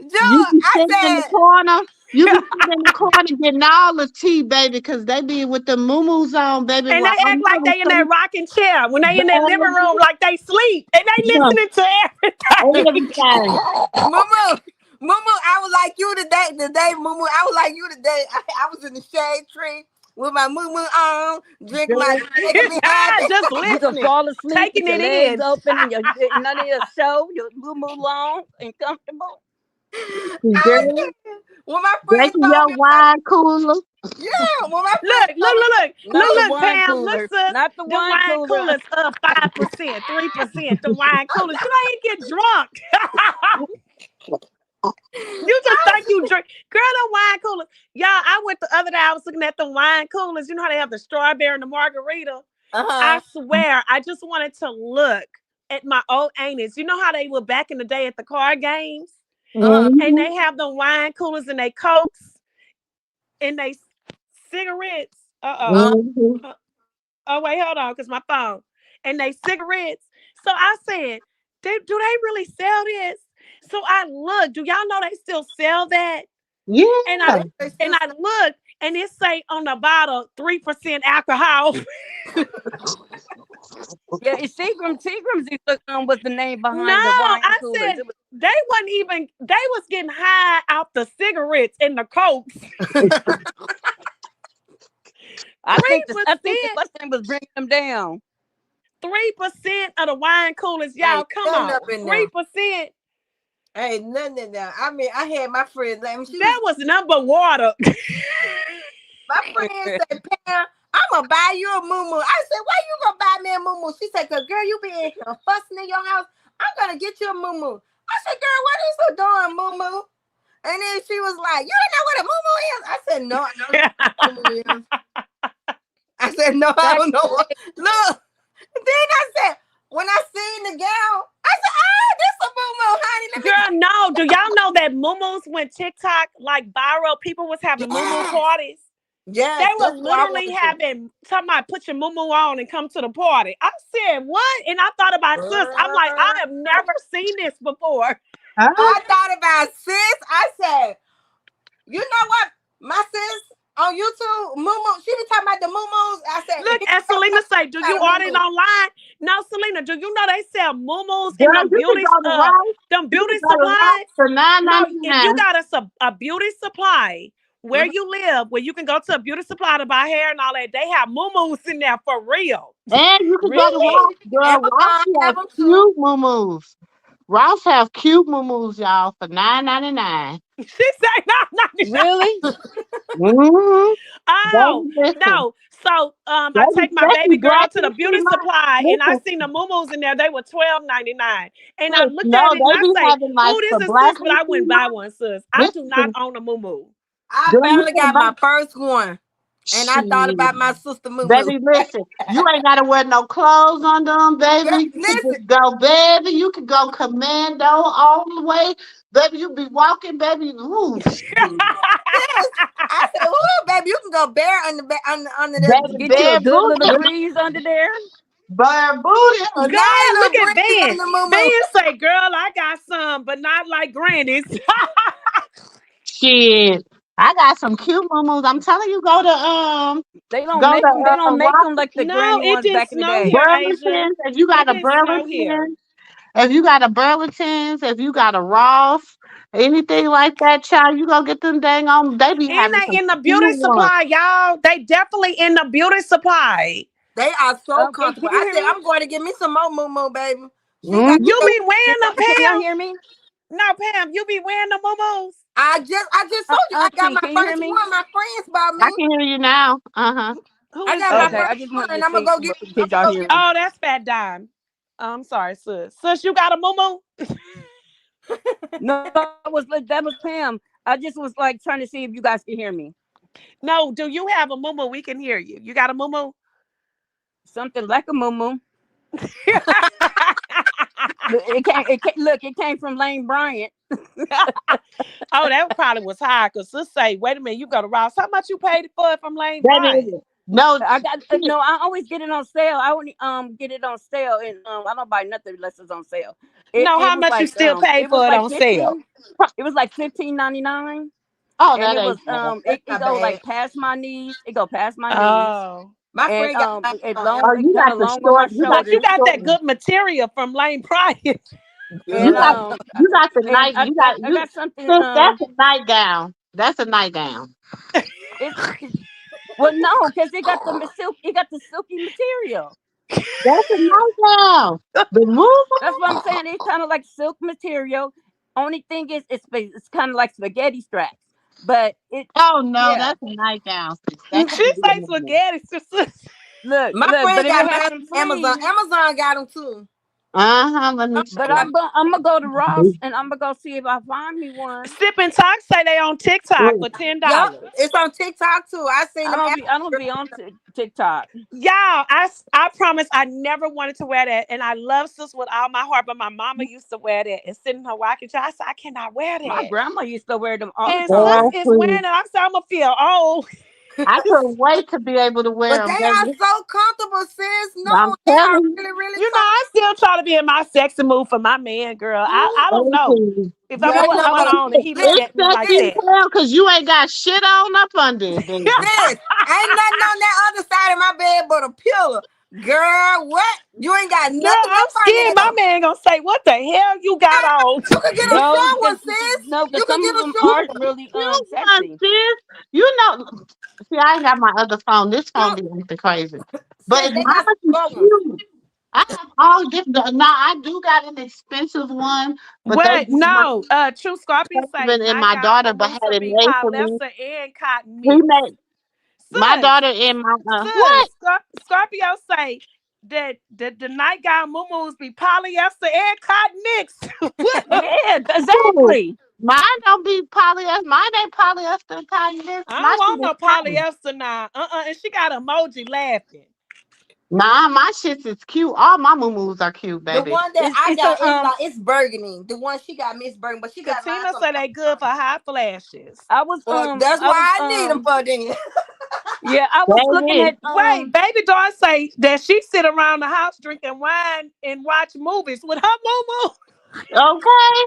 Joe, be I sitting in the said, corner. You be sitting in the corner getting all the tea, baby, because they be with the muumuus on, baby. And Well, they I act know like it was they in that some rocking chair when they in that living room bad, like they sleep and they yeah, listening to everything. everything. Mumu, Mumu, I was like you today, Mumu. I was like you today. I was in the shade tree with my Mumu on, drink my, Girl, making me happy. Just You can listening, fall asleep with taking your it legs in. open and your none of your show, your moo long and comfortable. I girl, said, when my friend drinking told your me about, wine cooler. yeah, when my Look, friend look, told me, look, look, Not look, the look, wine Pam, look, cooler. sis. Not the The wine wine cooler. coolers 5%, 3%. The wine coolers. You know, you get drunk. You just think you drink. Girl, the wine coolers. Y'all, I went the other day, I was looking at the wine coolers. You know how they have the strawberry and the margarita? I uh-huh, swear, I just wanted to look at my old aunties. You know how they were back in the day at the card games? uh-huh. And Mm-hmm. they have the wine coolers and they cokes and they cigarettes. Uh-oh. uh Mm-hmm. Uh, oh, wait, hold on, because my phone. And they cigarettes. So I said, do they really sell this? So I looked. Do y'all know they still sell that? And I Yeah. Yeah, they and still I say, looked and it say on the bottle 3% alcohol. Yeah, it's Seagram's was the name No, behind the wine I coolers. said they wasn't even they was getting high off the cigarettes and the cokes. I Three think the percent, first thing was bringing them down. 3% of the wine coolers, y'all. ain't Come nothing on. up in there. 3%. Ain't nothing in there. I mean, I had my friend, like, she That was, was number water. my friend said, Pam, I'm gonna buy you a Mumu. I said, why you gonna buy me a Mumu? She said, cause girl, you be in here fussing in your house. I'm gonna get you a Mumu. I said, girl, what is you doing, Mumu? And then she was like, you don't know what a Mumu is? I said, no, I don't know what a Mumu is. I said, no, I Back don't know what. Look. Then I said, when I seen the gown, I said, oh, this a Mumu, honey. Let me Girl, no. Do y'all know that muumuus when TikTok like viral, people was having muumuu Yes. parties? They Yes, were that's what I literally want to having somebody put your muumuu on and come to the party. I said, what? And I thought about sis. I'm like, I do. have never seen this before. Huh? I thought about sis. I said, you know what? My sis on YouTube, Mumu, she be talking about the Mumus. I said, Look, as Selena say, do you about a order it Mumu. online? No, Selena, do you know they sell muumuus in Girl, you can go to Ross. them You can beauty go to Ross supplies? for No, if you $9.99. got a beauty supply Where you live, where you can go to a beauty supply to buy hair and all that, they have moo in there for real. And you can go to Really? Ross, girl. Amazon Ross have have them too. cute moo. Ross have cute moo, y'all, for $9.99. She said not. Really? Mm-hmm. Oh Baby, listen. no. So I Baby, take my baby especially girl Black to the beauty History Month. supply and I Listen, seen the moo in there. They were $12.99. And I sis, looked no, at it and they I be say, having like "Oh, for this is Black sis," but I History wouldn't buy Month. one, sis. I do not Listen, own a moo. I girl, you finally can got buy my first one, and I thought shit. about my sister Moo. Baby, listen, you ain't gotta wear no clothes on them, Girl, baby. You can listen, just go, baby. You can go commando all the way, baby. You be walking, baby. Ooh, shit. sis. I said, "Oh, baby, you can go bare under the Baby, Get you a bad good little booty, breeze under there. bare booty. Girl, nice look little at breeze Ben. under the Ben Moo. say, "Girl, I got some, but not like Granny's." Shit, I got some cute moo. I'm telling you, They don't go make them. They to don't make Ross, them like the No, granny it ones didn't back in the snow day. here, Asia. Burlington. If you It got a didn't snow here. Burlington. If you got a Burlington's, if you got a Ross, anything like that, child, you gonna get them dang on. They be And having they some in the cute beauty ones. supply, y'all. They definitely in the beauty supply. They are so Can comfortable. you I hear said, me? I'm going to get me some more Moo, baby. She got. Mm-hmm. You be Can wearing them, y'all Pam? hear me? No, Pam, you be wearing the moo. I just told you I got Auntie, my can you hear first me? one. My friends bought I me. can hear you now. Uh-huh. Who I is got my Okay, that? I first just one, wanted to and I'm gonna see. go get. I'm Did gonna y'all go hear get. me? Oh, that's Fat Dime. I'm sorry, sis. Sis, you got a moo? No, that was Pam. I just was like trying to see if you guys can hear me. No, do you have a moo? We can hear you. You got a moo? Something like a moo. Look, it came from Lane Bryant. Oh, that probably was high. Cause sis say, wait a minute, you go to Ross. How much you paid for it from Lane That is Bryant? it. No, I got shit. no. I always get it on sale. I only get it on sale, and I don't buy nothing unless it's on sale. It No, it how was much you like still pay it was for it like on sale? 15. It was like 15.99, Oh, and that it ain't was bad. That's it not go bad. like past my knees. It go past my knees, Oh. My and friend got mine on Oh, it you kind got of the long on my short. You got But you the shoulders, got short that one. good material from Lane Bryant. You and girl. got you got the and night. You got I you. got something Sis, that's a nightgown. That's a nightgown. it well no, because it got the silky material. That's a nightgown. The That's what I'm move. saying. It's kind of like silk material. Only thing is, it's kind of like spaghetti straps. But Oh no, yeah. that's a nightgown. Sis. That She can't be a say move. spaghetti. Sis. My Look. But friend if got it has mine some on Amazon. sleeves, Amazon got them too. Uh-huh. Let me but see. I'm gonna go to Ross and I'm gonna go see if I find me one. Sip and Talk say they on TikTok Ooh. for $10. Yup, it's on TikTok too. I seen them. I don't be on TikTok. Y'all, I promise I never wanted to wear that. And I love sis with all my heart, but my mama used to wear that and sit in her rocking chair. I said, I cannot wear My that. grandma used to wear them all the And sis time. Girl, is please. wearing it. I'm saying I'm gonna feel old. I couldn't wait to be able to wear But they them, are baby. so comfortable, sis. I'm No, they are telling you. really, really You know, I still try to be in my sexy mood for my man, girl. I don't know Everything. if I'm You know gonna comfortable. what? put I one was on and he look Listen, It's at me like sexy as that. hell because you ain't got shit on up under it, baby. sis, ain't nothing on that other side of my bed but a pillow. Girl, what? You ain't got Girl, nothing I'm up under scared my there. man gonna say, what the hell you got on? You could get a no, short one, because sis. no, because You could some get of a them short are one. really You want sexy. this? You know, see, I ain't got my other phone. This phone Shoot, be acting crazy. But sis, they got mine some is short ones. cute. I have all different. Now, I do got an expensive one, but they What? No. True Scorpio say even in my nightgown daughter, but muumuu had should it be made for me. polyester and cotton He mix. made my Sis, daughter in my what? sis, Scorpio say that the nightgown muumuus be polyester and cotton mix. What? Yeah, Ooh, exactly. mine don't be polyester. Mine ain't polyester and cotton. This I my don't shit want is no cotton. polyester now. And she got emoji laughing. Nah, my shits is cute. All my moo are cute, The baby. one that I It's got a is like it's burgundy. The one she got Miss Burgundy, but she got mine Katina from say they good for hot flashes. That's why I need them for then. yeah, I was looking Baby, at Wait, baby doll say that she sit around the house drinking wine and watch movies with her moo. okay.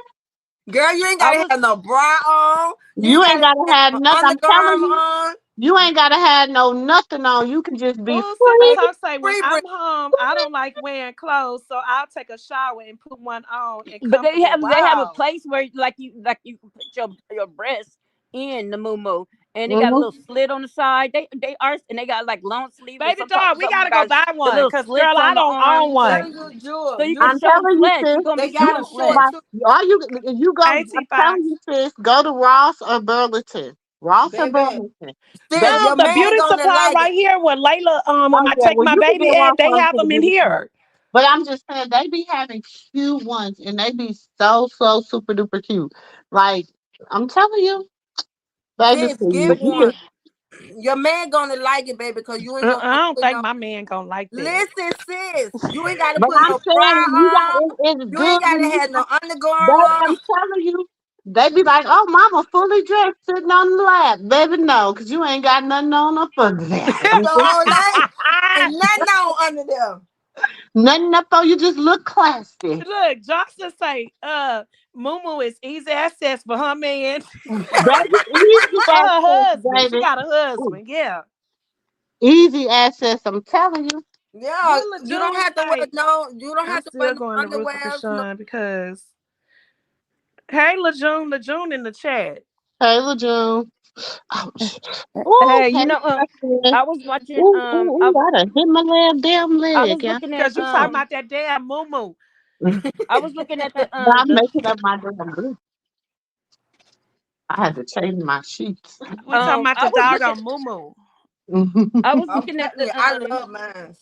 Girl, you ain't I gotta was have no bra on. You You ain't ain't gotta gotta have have no nothing. I'm telling undergarment you, on. you ain't gotta have no nothing on. You can just be Oh, Sip and free. Talk say when Free I'm Brit. home, I don't like wearing clothes, so I'll take a shower and put one on and but comfortable. they have a Wow. place where like you can put your breast in the moo and they got a Mhm. little slit on the side. They are, and they got like long sleeves, and Baby doll, we some of them gotta go got buy the one. little Cause girl, slits I on the don't own arms, one. Telling you, Jewel, so you can I'm show telling you, flesh. You're sis. gonna they be got showing them short flesh. Like, too, all you if you go, Hey I'm T5. telling you, sis, go to Ross or Burlington. Ross or baby. Burlington. Sis, your The man beauty gonna supply like right it, here where Layla when Oh I yeah, take well my you can baby get one at, they from have to the them in beauty supply. here. But I'm just saying they be having cute ones and they be so super duper cute. Like I'm telling you, baby, sis. Get please. one. Your man gonna like it, baby, because you ain't gonna I don't put think no. my man gonna like that. Listen, sis, you ain't gotta But put I'm no saying bra when you got on. it's You good ain't when gotta you have no undergarment Baby, I'm on. telling you, they be like, "Oh, mama, fully dressed, sitting on the lap." Baby, no, because you ain't got nothing on up under there. I'm So just that ain't nothing on under there. nothing up on you. Just look classy, Look, Johnson say, MooMoo is easy access for her man. baby. Easy For her access, husband. She baby. got a Ooh, husband, yeah. easy access. I'm telling you. Yeah, What you don't LaJune have to wear say? no. You don't I'm have to wear still no going to Rooster underwears. No, Krishan because hey LaJune in the chat. Taylor June. Ouch. Ooh, Hey, hey, Catherine. I was watching. I done hit my damn I was leg, yeah. looking at Cause you talking about that damn MooMoo. I was looking at I'm the making up my damn blue. I had to change my sheets. We talking about the I was looking doggone MooMoo. I was I'm looking at telling you, I love mine.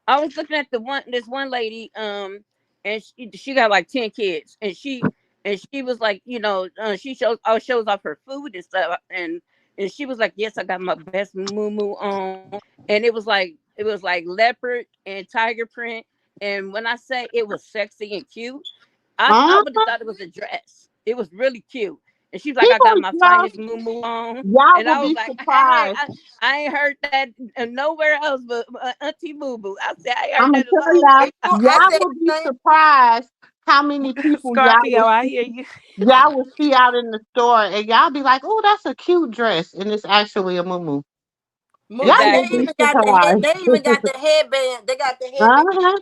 I was looking at this one lady, and she got like 10 kids, and she was like, she shows off her food and stuff, and she was like, yes, I got my best moo on, and it was like leopard and tiger print, and when I say it was sexy and cute, I Huh? would have thought it was a dress. It was really cute. And she's like, I got People, my y'all, finest moo on. y'all And will I was be like, hey, surprised. I ain't heard that nowhere else but Auntie Moo Moo. I said, I ain't heard I'm gonna that in a tell long y'all, time. And you, I y'all said will be his name. surprised how many people Scorpio, I hear you. y'all will see out in the store, and y'all be like, "Oh, that's a cute dress," and it's actually a muumuu. Y'all And will they be Exactly. even got the head. surprised. They even got the headband. They got the headband Uh-huh.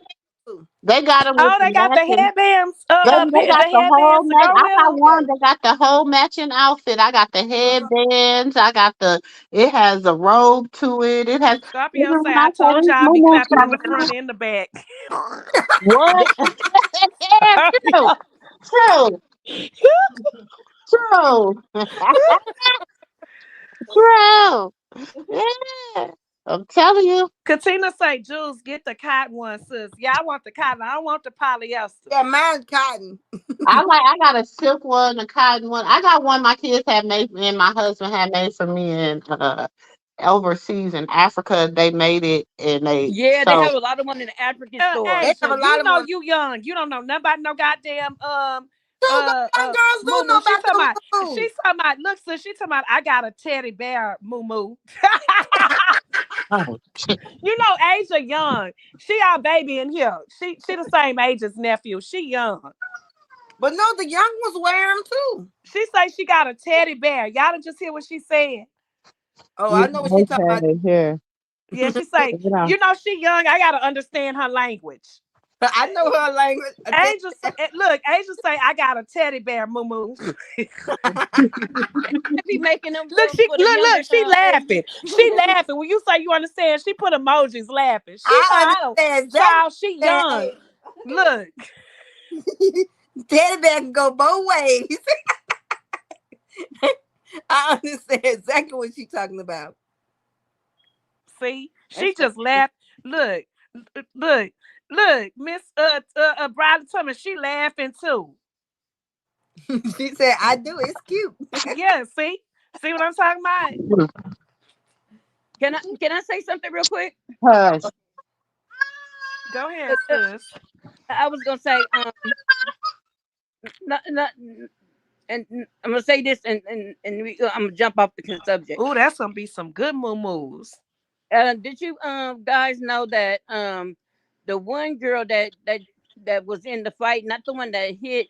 too. They got them with Oh, the they got the matching. headbands, Baby, they the got the whole headbands to match. go I with got them. one. Yes. They got the whole matching outfit. I got the headbands. I got the. It has a robe to it. It has. Scorpio Even say, when I I say told this y'all I be muumuu clapping in the shop, front and the back. what? Yeah, true, Scorpio. true, true, true. Yeah, I'm telling you. Katina say, Jules, get the cotton one, sis. Yeah, I want the cotton. I don't want the polyester. Yeah, mine's cotton. I got a silk one, a cotton one. I got one my kids had made and my husband had made for me in overseas in Africa. They made it and they Yeah, they so have a lot of one in the African They stores. have Asia, a lot you of know them. you young. You don't know nothing about no goddamn Dude, young girls do know moo. about the moo. She's talking about look, sis, she talking about I got a teddy bear moo. oh, You know Asia young. She our baby in here. She the same age as nephew. She young. But no, the young ones wear them too. She say she got a teddy bear. Y'all didn't just hear what she said. Oh, yeah, I know what she's talking about. okay, here. Yeah, she say, You know. you know she young. I gotta understand her language. I know her language. Look, Angel say I got a teddy bear, moo. They be making them Look, for the younger she ages. laughing. She laughing. When you say you understand, she put emojis laughing. She know I I don't. understand exactly Child, she that. young. Look, Teddy bear can go both ways. I understand exactly what she's talking about. see, she That's just funny. laughed. Look, look, Miss Bradley Thomas, she laughing too. She said, I do. It's cute. Yeah, see what I'm talking about? Can I say something real quick? Hush. Go ahead, sis. I was gonna say, not, and I'm gonna say this, and I'm gonna jump off the subject. Ooh, that's gonna be some good moo. Did you guys know that the one girl that was in the fight, not the one that hit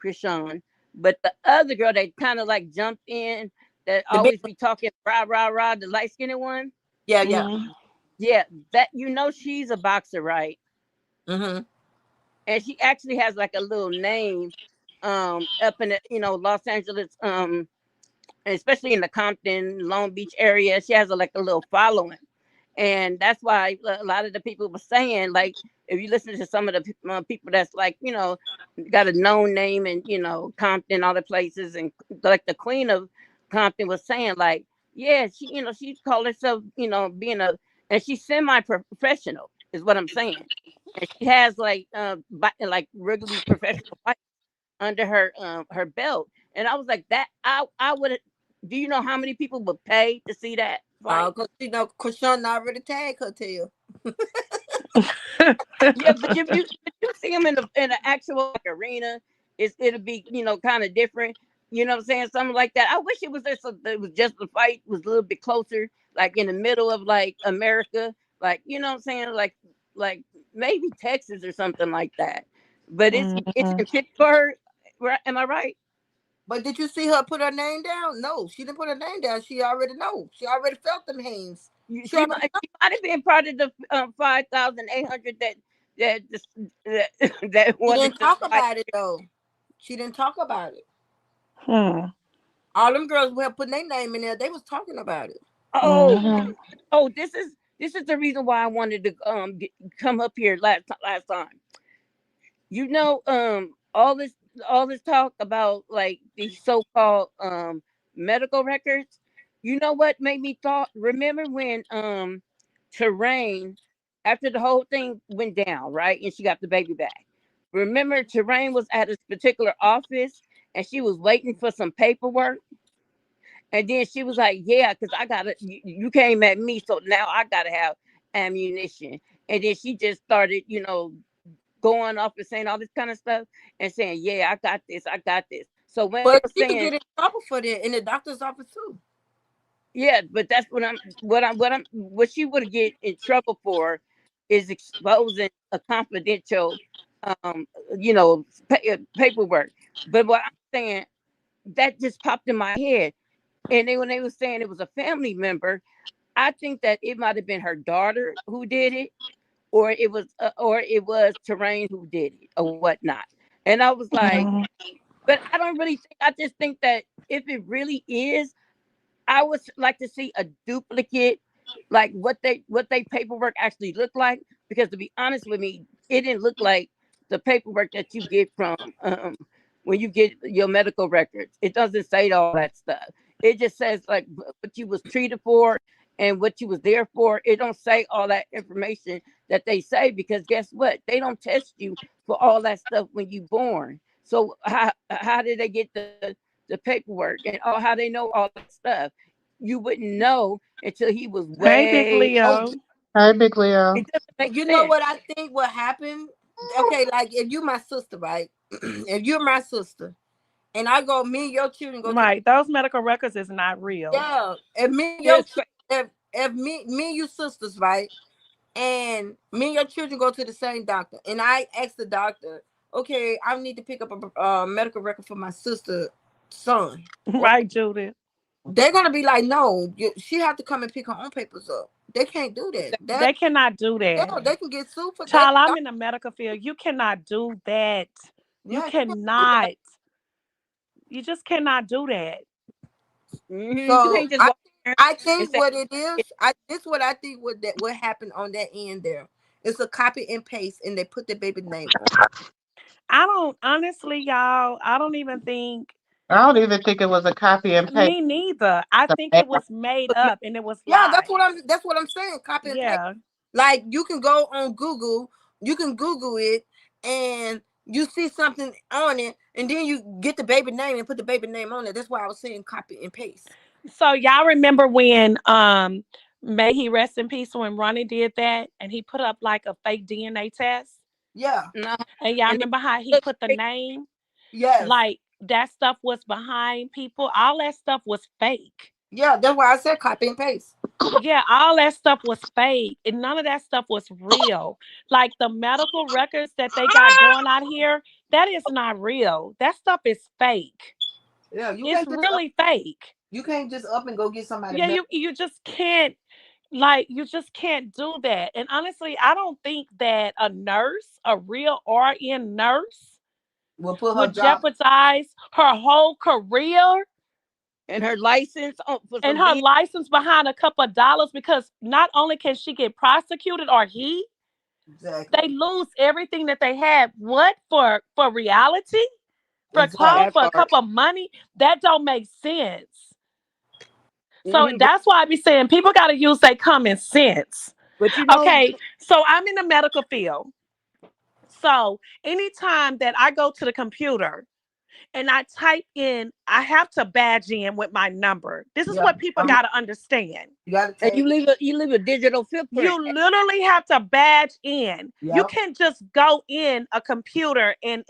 Krishan, but the other girl that kind of like jumped in, that The big always be talking rah rah rah, the light skinned one. Yeah, yeah. Mm-hmm. Yeah, that she's a boxer, right? Mm-hmm. And she actually has like a little name up in the Los Angeles especially in the Compton, Long Beach area. She has like a little following, and that's why a lot of the people were saying, like, if you listen to some of the people that's like, got a known name and Compton, other places, and like the Queen of Compton was saying, like, yeah, she called herself, being a, and she's semi-professional, is what I'm saying, and she has like like regularly professional fights under her belt, and I was like, that I would. Do you know how many people would pay to see that fight? Cause Krishan already tagged her tail. Yeah, but if you see him in the actual like arena, it'll be kind of different. You know what I'm saying? Something like that. I wish it was there so that it was just the fight was a little bit closer, like in the middle of like America, like what I'm saying, like maybe Texas or something like that. But it's Mhm. in Pittsburgh, right? Am I right? But did you see her put her name down? No, she didn't put her name down. She already know. She already felt them hands. She She already might she might have been part of the 5,800 that that, that She didn't wanted to talk fight. about it though. She didn't talk about it. Hmm. All them girls who had put their name in there, they was talking about it. Oh, Mhm. this is the reason why I wanted to come up here last time. All this talk about like these so-called medical records. You know what made me thought? Remember when Terrain, after the whole thing went down, right, and she got the baby back. Remember, Terrain was at this particular office and she was waiting for some paperwork. And then she was like, "Yeah, because I got it. You came at me, so now I gotta have ammunition." And then she just started, going off and saying all this kind of stuff and saying, "Yeah, I got this. I got this." So when they But were she could saying, get in trouble for that in the doctor's office too. "Yeah," but that's what she would get in trouble for is exposing a confidential, um, paperwork. But what I'm saying, that just popped in my head. And then when they were saying it was a family member, I think that it might have been her daughter who did it, or it was Terrain who did it, or whatnot. And I was like, Mhm. but I don't really think. I just think that if it really is, I would like to see a duplicate, like what they paperwork actually looked like. Because to be honest with me, it didn't look like the paperwork that you get from when you get your medical records. It doesn't say all that stuff. It just says like what you was treated for and what you was there for. It don't say all that information that they say, because guess what? They don't test you for all that stuff when you born. So how did they get the paperwork and how they know all that stuff? You wouldn't know until he was Hey, Big way Oh, Leo. older. Hi, Big Leo. It doesn't make you know sense. what I think what happened? Okay, like if you my sister, right? If you're my sister, and I go, me and your children go to the, Right. Those medical records is not real. yeah, if me and your It's children, if me and you sisters, right? And me and your children go to the same doctor, and I ask the doctor, okay, I need to pick up a medical record for my sister son. Right, Judith. They're gonna be like, no, she have to come and pick her own papers up. They can't do that. That They cannot do yeah, that. they can get sued for that. Child, I'm in the medical field. You cannot do that. You Yeah, you can't do that. cannot. You just cannot do that. you So can't just walk around I and think say, what it is, this what I think what happened on that end there. It's a copy and paste, and they put the baby name on. I don't, honestly, y'all, I don't even think, I don't even think it was a copy and paste. me neither. I think it was made up and it was Yeah, lies. that's what I'm saying. Copy and paste. Yeah. Like you can go on Google, you can Google it, and you see something on it, and then you get the baby name and put the baby name on it. That's why I was saying copy and paste. So y'all remember when may he rest in peace, when Ronnie did that and he put up like a fake DNA test? Yeah. no. And y'all And then remember how he look put the fake. name? Yes. Like that stuff was behind people. All that stuff was fake. Yeah. That's why I said copy and paste. Yeah, all that stuff was fake. And none of that stuff was real. Like the medical records that they got going out here, that is not real. That stuff is fake. Yeah. It's really fake. You can't just up and go get somebody. Yeah, you just can't, like, you just can't do that. And honestly, I don't think that a nurse, a real RN nurse, Will put her would job. jeopardize her whole career and her license for and some her being. license behind a couple of dollars, because not only can she get prosecuted or they Exactly. lose everything that they had. What for reality? For clothes, Exactly. That for a part. cup of money? That don't make sense. So Hmm. that's why I be saying people got to use their common sense. But you know, Okay, so I'm in the medical field. So anytime that I go to the computer and I type in, I have to badge in with my number. This is what Yep. people got to understand. You gotta and take. you leave a digital footprint. You literally have to badge in. You Yep. can't just go in a computer and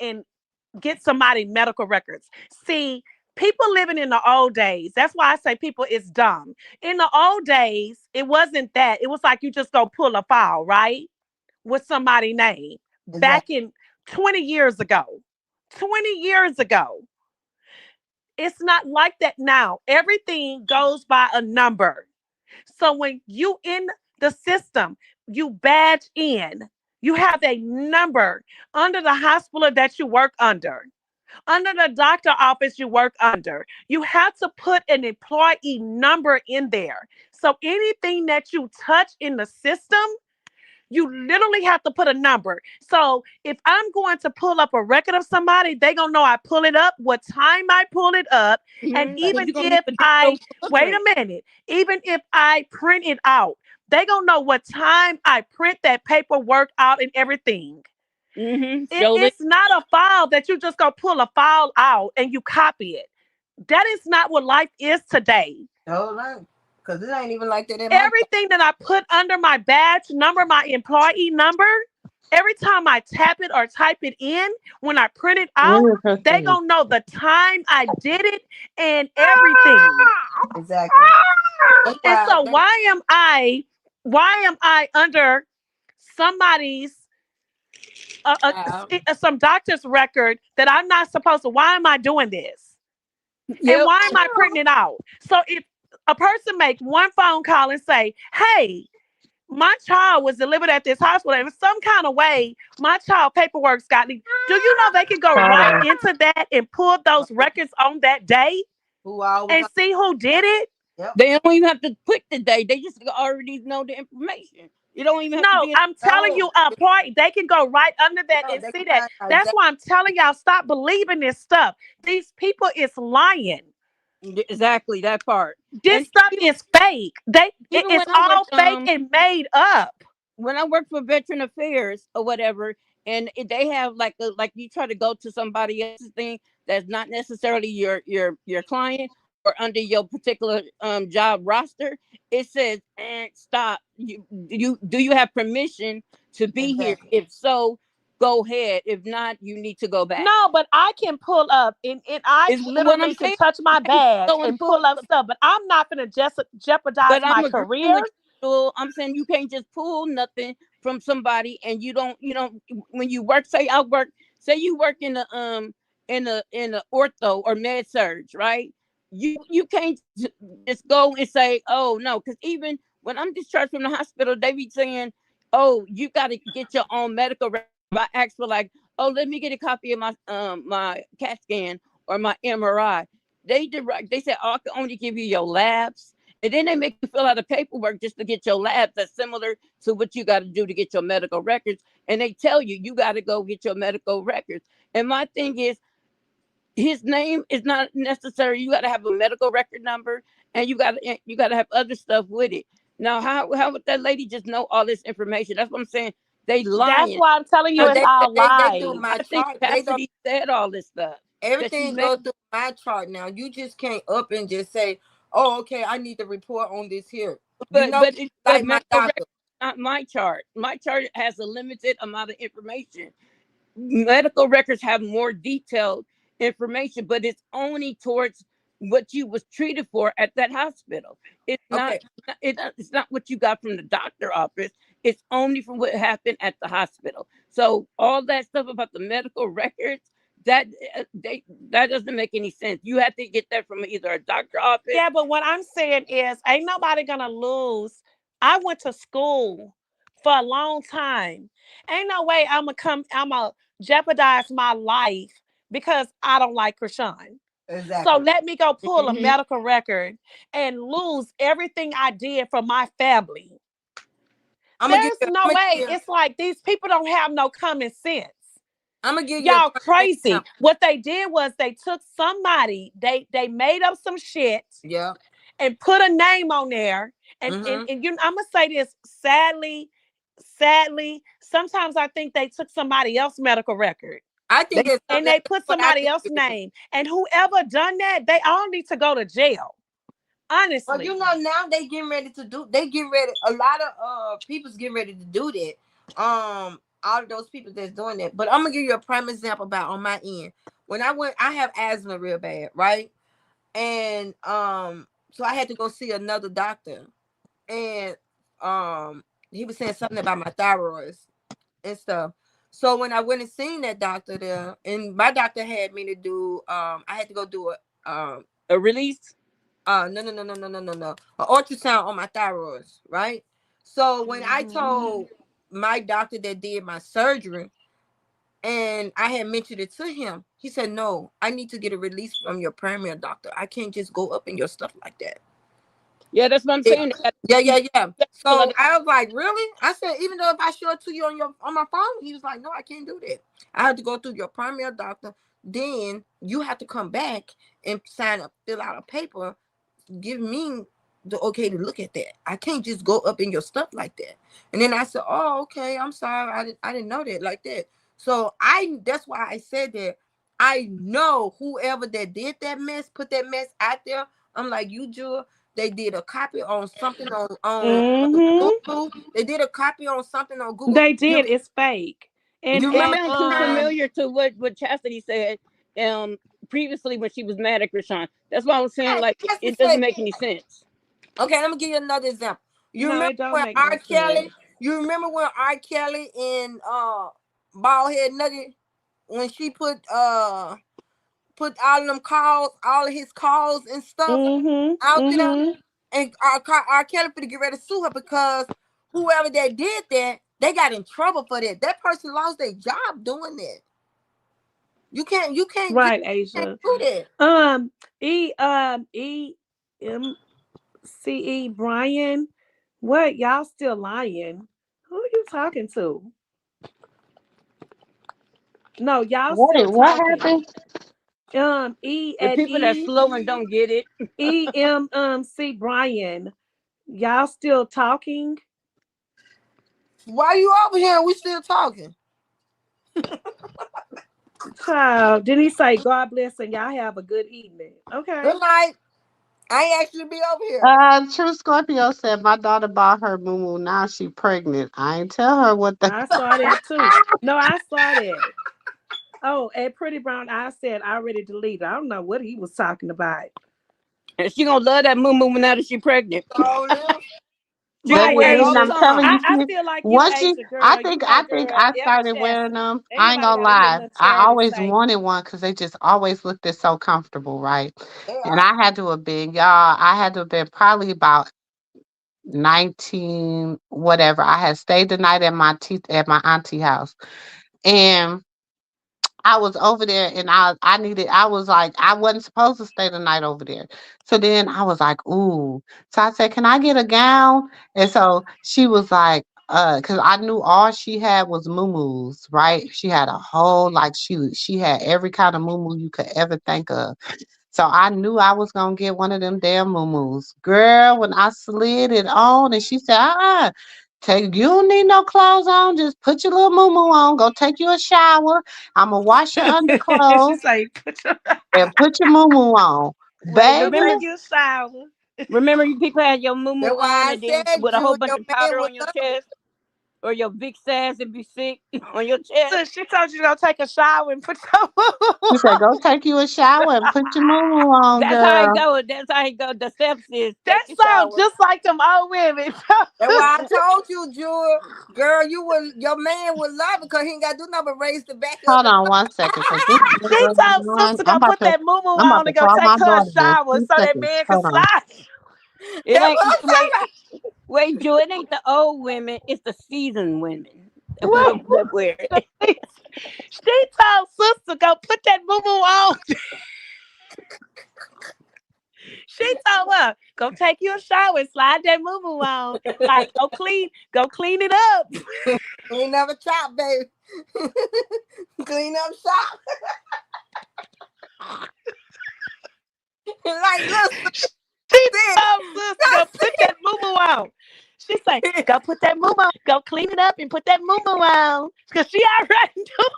get somebody medical records. See, people living in the old days, that's why I say people is dumb. In the old days, it wasn't that. It was like you just go pull a file, right? With somebody's name. Back Exactly. in 20 years ago. 20 years ago. It's not like that now. Everything goes by a number. So when you in the system, you badge in. You have a number under the hospital that you work under the doctor office you work under. You have to put an employee number in there. So anything that you touch in the system, you literally have to put a number. So if I'm going to pull up a record of somebody, they gonna know I pull it up, what time I pull it up, and Because even you're gonna leave if a I digital wait footprint. a minute, even if I print it out, they gonna know what time I print that paperwork out and everything. Surely. It's not a file that you just go pull a file out and you copy it. That is not what life is today. Hold on. Cause it ain't even like that in my job. Everything that I put under my badge number, my employee number, every time I tap it or type it in, when I print it out, they 100%. gonna know the time I did it and everything. Exactly. That's And why. so That's why am I under somebody's Wow. some doctor's record that I'm not supposed to? Why am I doing this? And Yep. why am I printing it out? So if a person make one phone call and say, "Hey, my child was delivered at this hospital, and in some kind of way, my child paperwork's got leaked." Do you know they can go right Hold into that and pull those records on that day who I was. and see who did it? Yep. They don't even have to click the date. They just already know the information. You don't even have to No, be in. I'm telling No. you, employee, they can go right under that No, and they see can that. find out That's exactly. why I'm telling y'all, stop believing this stuff. These people is lying. Exactly that part. This And stuff is fake. even It's when I all worked fake and made up. when I worked for Veteran Affairs or whatever, and they have like you try to go to somebody else's thing that's not necessarily your client or under your particular job roster, it says, and stop. You do you have permission to be here? Exactly. If so, go ahead. If not, you need to go back. No, but I can pull up and I Is what I'm literally can saying. touch my You can't badge go and and pull. pull up stuff, but I'm not going to just jeopardize But my I'm agreeing career. with you. I'm saying you can't just pull nothing from somebody, and you don't. When you work, say I work, say you work in the ortho or med surge, right? You can't just go and say, oh no, because even when I'm discharged from the hospital, they be saying, oh, you got to get your own medical record. I ask for like, oh, let me get a copy of my CAT scan or my MRI. They said, oh, I can only give you your labs, and then they make you fill out a paperwork just to get your labs that's similar to what you got to do to get your medical records. And they tell you you got to go get your medical records. And my thing is, his name is not necessary. You got to have a medical record number, and you got to have other stuff with it. Now, how would that lady just know all this information? That's what I'm saying. They That's lying. why I'm telling you I Cause it's think all they do lies. my I think chart. They don't. Cassidy said all this stuff that she Everything made. go through my chart now. You just can't up and just say, "Oh, okay, I need to report on this here." You But know, but like my medical record doctor. is not my chart. My chart has a limited amount of information. Medical records have more detailed information, but it's only towards what you was treated for at that hospital. It's not Okay, it's not what you got from the doctor office. It's only from what happened at the hospital. So all that stuff about the medical records, that they that doesn't make any sense. You have to get that from either a doctor office. Yeah, but what I'm saying is, ain't nobody gonna lose. I went to school for a long time. Ain't no way I'm gonna jeopardize my life because I don't like Krishan. So Exactly. let me go pull a Hmm. medical record and lose everything I did for my family. I'm gonna give There's you. no way. It's like these people don't have no common sense. I'm gonna give you a Y'all prime crazy. example. What they did was they took somebody, they made up some shit Yeah. and put a name on there. And and, Hmm. and you I'm gonna say this sadly, sometimes I think they took somebody else's medical record I think it's and that's they put what I somebody think else's it is. name. And whoever done that, they all need to go to jail. But you Honestly. know now they getting ready to do. They getting ready. A lot of people's getting ready to do that. All of those people that's doing that. But I'm gonna give you a prime example about on my end. When I went, I have asthma real bad, right? And so I had to go see another doctor, and he was saying something about my thyroids and stuff. So when I went and seen that doctor there, and my doctor had me to do, I had to go do A release. no, an ultrasound on my thyroids, right? So when I Hmm. told my doctor that did my surgery, and I had mentioned it to him, he said, "No, I need to get a release from your primary doctor. I can't just go up in your stuff like that." Yeah, that's what I'm Yeah, saying. They got yeah. people So like I was like, "Really?" I said, "Even though if I show it to you on my phone," he was like, "No, I can't do that. I have to go through your primary doctor. Then you have to come back and fill out a paper, give me the okay to look at that. I can't just go up in your stuff like that." And then I said, "Oh, okay. I'm sorry. I didn't know that like that." So that's why I said that. I know whoever that did that mess, put that mess out there. I'm like, you Jewel, they did a copy on something on Hmm. Google. They did a copy on something on Google. They You, did. It's fake. And you it remember and sounds too familiar to what Chastity said previously when she was mad at Krishan. That's why I was saying yes, like yes, it say doesn't make any sense. okay, let me give you another example. You no, remember it don't when make no R. sense. Kelly? You remember when R. Kelly and Baldhead Nugget when she put all of them calls, all of his calls and stuff Hmm. out there, Hmm. and R. Kelly finna get ready to sue her because whoever that did that, they got in trouble for that. That person lost their job doing that. You can't just Right, can't Asia. do that. Um, E M C E Brian. What y'all still lying? Who are you talking to? No, y'all still What talking. happened? E The at people that's slow and don't get it. C Brian. Y'all still talking? Why you over here? We still talking. Child, didn't he say God bless and y'all have a good evening? Good Okay. night. I ain't actually be over here. True Scorpio said my daughter bought her moo. Now she pregnant. I ain't tell her what the. I saw that too. No, I saw that. Oh, and Pretty Brown, I said I already deleted. I don't know what he was talking about. And she gonna love that moo now that she pregnant. So live. She gonna Right, wear it Baby, all and the I'm Asia. telling time. you, I she feel like you, once she, Asia girl. You know, I think girl, I ever started wearing Chastity. them. Ain't I ain't nobody gonna gotta hear lie. nothing I Charity always say. wanted one because they just always looked it so comfortable, right? They And are. I had to have been, y'all. I had to have been probably about 19, whatever. I had stayed the night at my auntie house, and I was over there and I was like, I wasn't supposed to stay the night over there. So then I was like, ooh. So I said, can I get a gown? And so she was like, because I knew all she had was muumuus, right? She had a whole like she had every kind of muumuu you could ever think of. So I knew I was gonna get one of them damn muumuus. Girl, when I slid it on and she said, take you don't need no clothes on, just put your little muumuu on, go take you a shower. I'ma wash your underclothes She's like, and put your muumuu on. wait, go Baby, Remember, take you a shower. remember you people had your moo That's on why I and then said with a whole you bunch your of man powder would on your love it. chest or your big sass and be sick on your chest. So she told you to go take a shower and put your she said, go take you a shower and put your muumuu on, That's how it girl. go. That's how it go. The steps is That take a sounds shower. just like them old women. That's why I told you, Jewel, girl, your man would love it because he ain't got to do nothing but raise the back up. Hold on one second, because this She is told on. sister go put that moo I'm about on to and go call take my her a daughter in shower 2 so that seconds. man can Hold on. slide. It That's ain't what I'm wait, talking wait, Joe. It ain't the old women. It's the seasoned women What? that wear it. She told sister go put that moo on. She told her, go take you a shower and slide that moo on. Like, go clean it up. Clean up a shop, baby. Clean up shop. Like, listen, She told sis, go put that moo on. She say, go put that moo on. Go clean it up and put that moo on. Because she already knew.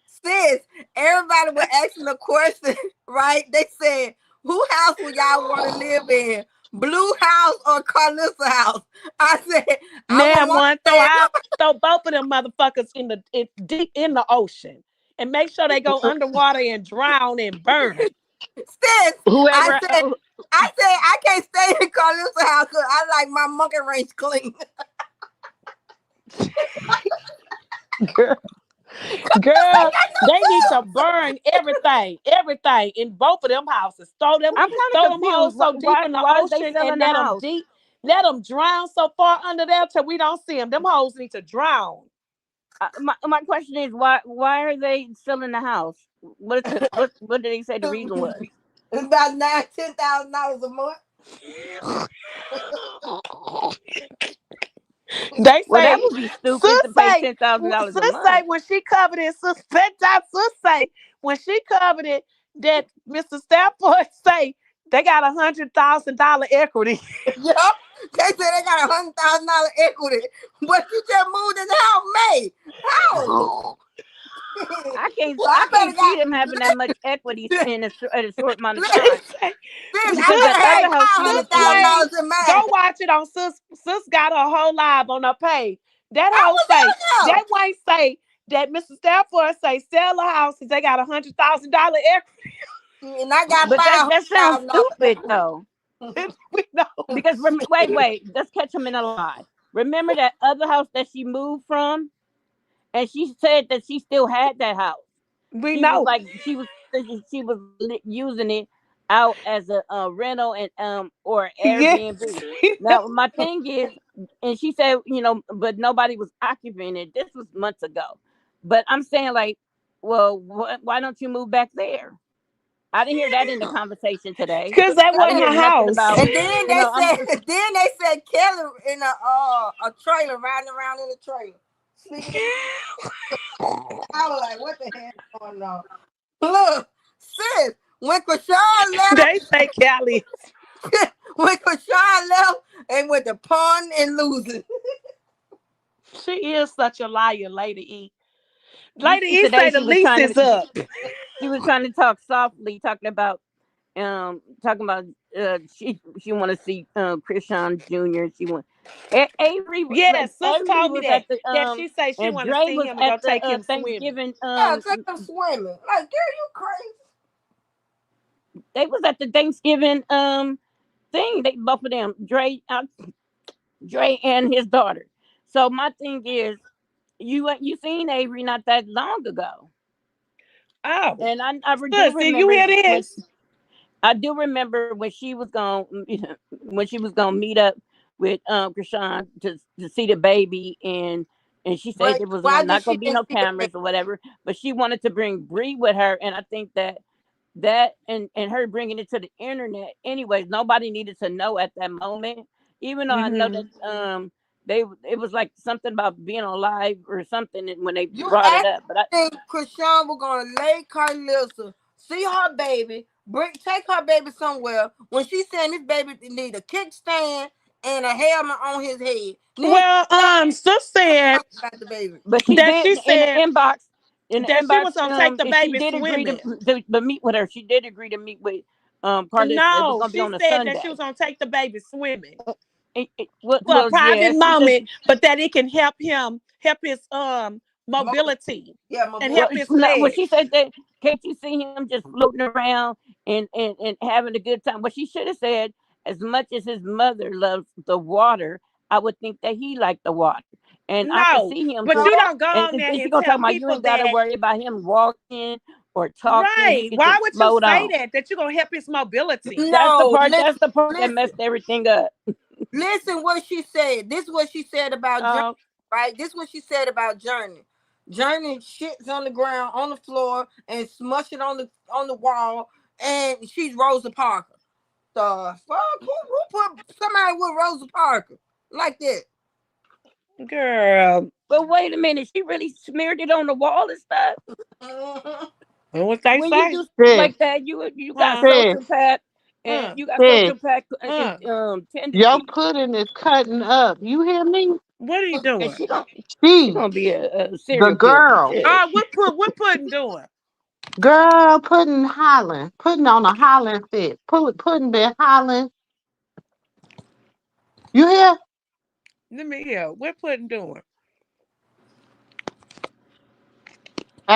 sis, everybody was asking a question, right? They said, who house would y'all want to live in? Blue house or Carlissa house? I said, Now, I'm one, throw both of them motherfuckers deep in the ocean. And make sure they go underwater and drown and burn. sis, Whoever, I can't stay in Carlissa house because I like my monkey range clean. Girl, they need to burn everything in both of them houses. Throw them I'm kind of hoes confused. so deep in the Why are they ocean selling and the house? let them drown so far under there till we don't see them. Them hoes need to drown. My question is why are they selling the house? What did they say the reason was? It's about $10,000 a month. They Well, that say, would be stupid to pay $10,000 a sis say month. when she covered it, sis say when she covered it that Mr. Stafford say they got $100,000 equity. Yup. They said they got $100,000 equity, but you just moved in the house May. How? I can't Well, I better see them having that much equity in a short amount of Listen, time. I Because better that have other house seems $500,000 in Go mine. watch it on sis got her whole live on her page. That I whole was say there. that white say that Mr. Stafford say sell the house because they got $100,000 equity. And I got But that sounds $500,000. stupid though. We know. Because wait, let's catch them in a lie. Remember that other house that she moved from, and she said that she still had that house. We She was know. like she was using it out as a rental and or Yes. Airbnb. Now my thing is, and she said but nobody was occupying it. This was months ago, but I'm saying like, well, why don't you move back there? I didn't hear that in the conversation today. Because that I didn't wasn't hear her nothing house. about And then you know. I'm they said Kelly in a trailer riding around in a trailer. Sleeping. I was like, what the hell is going on? Look, sis, when Krishan left, They say Kelly. they went to pawn and losing. She is such a liar, Lady E. you Lady see E today say the lease is up. she was trying to talk softly, talking about she want to see Krishan Jr. She want Yes, sis Avery told me was at the that she say she and want to Dre see was him and at go the take him swimming. Thanksgiving Yeah, take them swimming. Like, girl, you crazy. they was at the Thanksgiving thing. They both of them Dre and his daughter. So my thing is, you seen Avery not that long ago, Oh, and I do sis, did you remember hear when this? I do remember when she was going when she was gonna meet up with Krishan to see the baby, and she said But there was why did not she gonna be didn't no see the baby? cameras or whatever, but she wanted to bring Bree with her, and I think that and her bringing it to the internet anyways, nobody needed to know at that moment, even though I know Mm-hmm. that it was like something about being on live or something when they You brought it actually up, but I think Krishan was gonna lay Carlissa, see her baby, take her baby somewhere when she saying this baby need a kickstand and a helmet on his head. Well, sis said About the baby. but she that did she said in the that she inbox was gonna take the and she baby did agree swimming. to meet with her. She did agree to meet with Carlissa. It was No, gonna be she on a said that she Sunday. was gonna take the baby swimming for a Well, yeah, private she said moment, but that it can help his mobility Yeah, and mobility. help well, his no, when leg. she said that, can't you see him just floating around and having a good time? What she should have said, as much as his mother loves the water, I would think that he liked the water. And I could No, see him but No, you just, don't go on and there then she and gonna talk tell about you people ain't got to that. worry about him walking or talking. He Right. could Why just would you float say on. that? That you're gonna help his mobility. no, That's the part that listen, messed everything up. listen. What she said. This is what she said about Journey. Uh, Right. This is what she said about Journey. Journey shits on the ground, on the floor, and smush it on the wall. And she's Rosa Parks. the fuck? Who put somebody with Rosa Parker like that? Girl, But wait a minute, she really smeared it on the wall and stuff. Mhm. and what they When you say? do stuff Sis, like that, you got Huh? sis, sociopath and Mm, you got sis. sociopath Huh? Your tendencies, pudding is cutting up. You hear me? What are you and doing? she She, gonna be a the serial killer. girl. Shit. What pudding doing? Girl, pudding hollering. Putting on a hollering fit. Pudding been hollering. You hear? Let me hear. What pudding doing?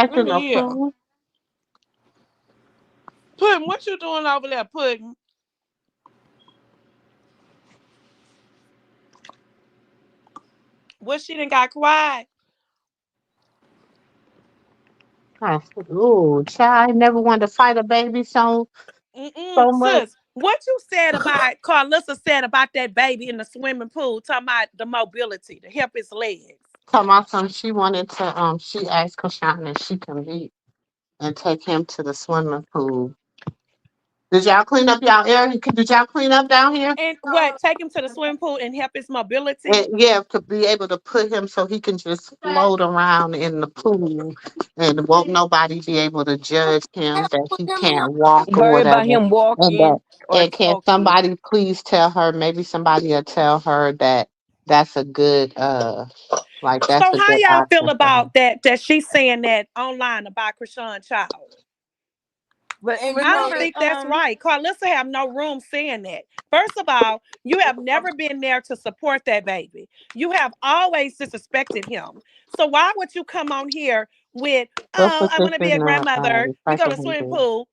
Let Acting a me hear. fool. Pudding, what you doing over there, Pudding? What she done got quiet? Ooh, child, I never wanted to fight a baby so much. Sis, what you said about Carlissa said about that baby in the swimming pool, talking about the mobility to help his legs. Tell my son she wanted to she asked Krishan if she can meet and take him to the swimming pool. Did y'all clean up y'all area? Did y'all clean up down here? And what, take him to the swimming pool and help his mobility? And yeah, to be able to put him so he can just float around in the pool and won't nobody be able to judge him that put he him in can't walk or Worry about whatever. him And that walking or and can talking. somebody please tell her, maybe somebody will tell her that that's a good like that's So a how good y'all feel option for her. about that she's saying that online about Krishan Child? But and you I know don't remember, think that's right. Carlissa have no room saying that. First of all, you have never been there to support that baby. You have always disrespected him. So why would you come on here with, Go oh, put I this want to be in a the grandmother. We go to recycle swimming bin. pool,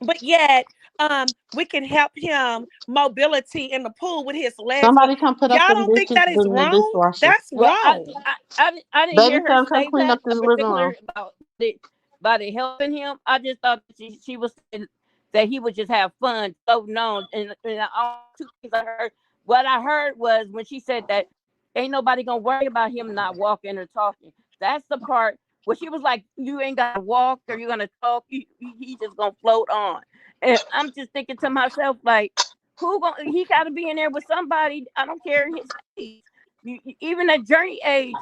but yet we can help him mobility in the pool with his legs. But Somebody come put up y'all them don't think dishes that is in the wrong? dishwasher. That's well, wrong. I didn't Baby hear her son, come say clean that up this living room. particular about it helping him. I just thought she was saying that he would just have fun floating on. And all two things I heard. What I heard was when she said that ain't nobody gonna worry about him not walking or talking. That's the part where she was like, "You ain't gotta walk or you're gonna talk. He just gonna float on." And I'm just thinking to myself like, who gonna? He got to be in there with somebody. I don't care his age. Even at Journey age,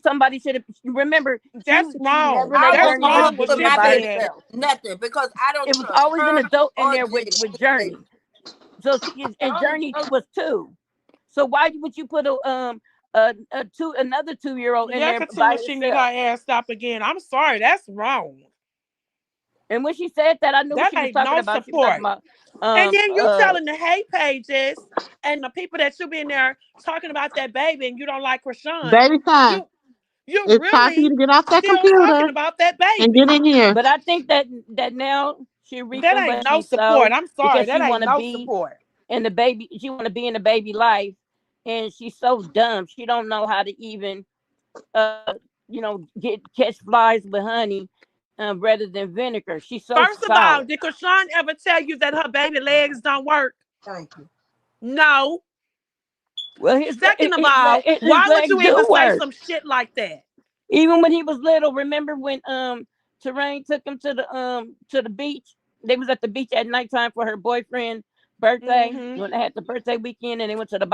somebody should have remember. That's She wrong. never I let That's won't Journey let her wrong just what get in put there she my by baby said. in herself. nothing because I don't It was trust always an her adult in or there Jada. with Journey. So she and Journey was two. So why would you put another 2-year-old in Yeah, there by Katua, she need her herself? ass stop again. I'm sorry, that's wrong. And when she said that, I knew what That she was ain't talking no about. She was talking support. about And um then you uh telling the hate pages and the people that you been there talking about that baby and you don't like Rashawn, Baby son, you you it's time for you really to get off that still talking computer about that and get baby. in here. but I think that now she That reaping ain't what no she support. sowed I'm sorry. because That she ain't wanna no be support. in the baby she wanna be in the baby life, and she's so dumb. She don't know how to even get catch flies with honey rather than vinegar. She's so First of all, sour. did Krishan ever tell you that her baby legs don't work? Thank you. No. Well, Second of all, his why would legs you even do say work. some shit like that? Even when he was little, remember when Terrain took him to the beach? They was at the beach at nighttime for her boyfriend's birthday Mm-hmm. when they had the birthday weekend, and they went to the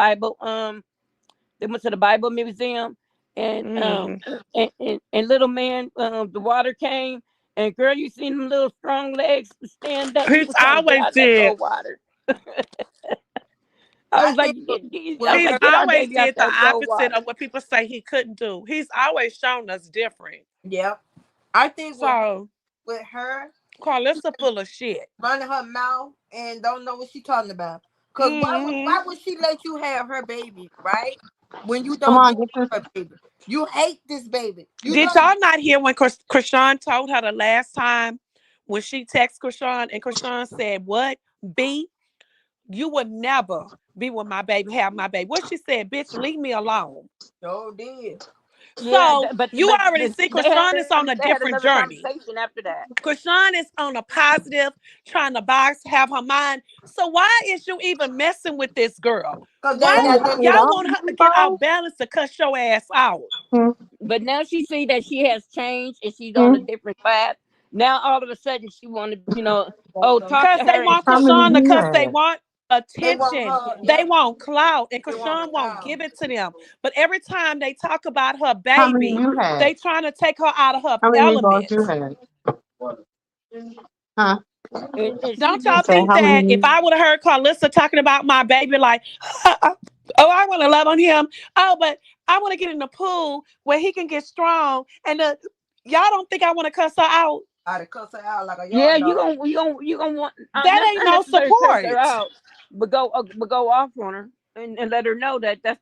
Bible museum, and Mm-hmm. little man, the water came, and girl, you seen them little strong legs stand up. He He's was trying to get always out of that did. cold water. I I was like, think with He's her, get our always baby out did the that cold opposite water. of what people say he couldn't do. He's always shown us different. yeah, I think So with her, she Carlissa just full of shit. running her mouth and don't know what she talking about. Cause Mm-hmm. why would she let you have her baby, right? When you Come don't on, believe get this. her baby, you hate this baby. You Did don't. y'all not hear when Krishan told her the last time when she texted Krishan and Krishan said, "What? B, you would never be with my baby, have my baby." What she said, bitch, leave me alone. Oh, did. Yeah, So you already see Krishan is on a they had different another journey. conversation after that. Krishan is on a positive, trying to box, have her mind. So why is you even messing with this girl? Cause they Why ain't Dang, got do nothing is it to y'all do. off want her to the get phone? out balance to cuss your ass out? Hmm, But now she see that she has changed and she's on a hmm. different path. Now all of a sudden she want to, talk Because to they her and want How show you. many Krishan do to you cuss they have? want. They want attention. her. They Yep. want clout, and They want Krishan won't clout. give it to them. But every time they talk about her How many baby, you had? they trying to take her out of her How many meatballs element. you had? Huh? And she Don't I y'all been said, think how that if many? I would have heard Carlissa talking about my baby, like, oh, I want to love on him. Oh, but I want to get in the pool where he can get strong. And y'all don't think I want to cuss her out? I'd cuss her out like a yeah, yard dog. you gonna want That not ain't not no necessarily curse her support. out, but go off on her and let her know that that's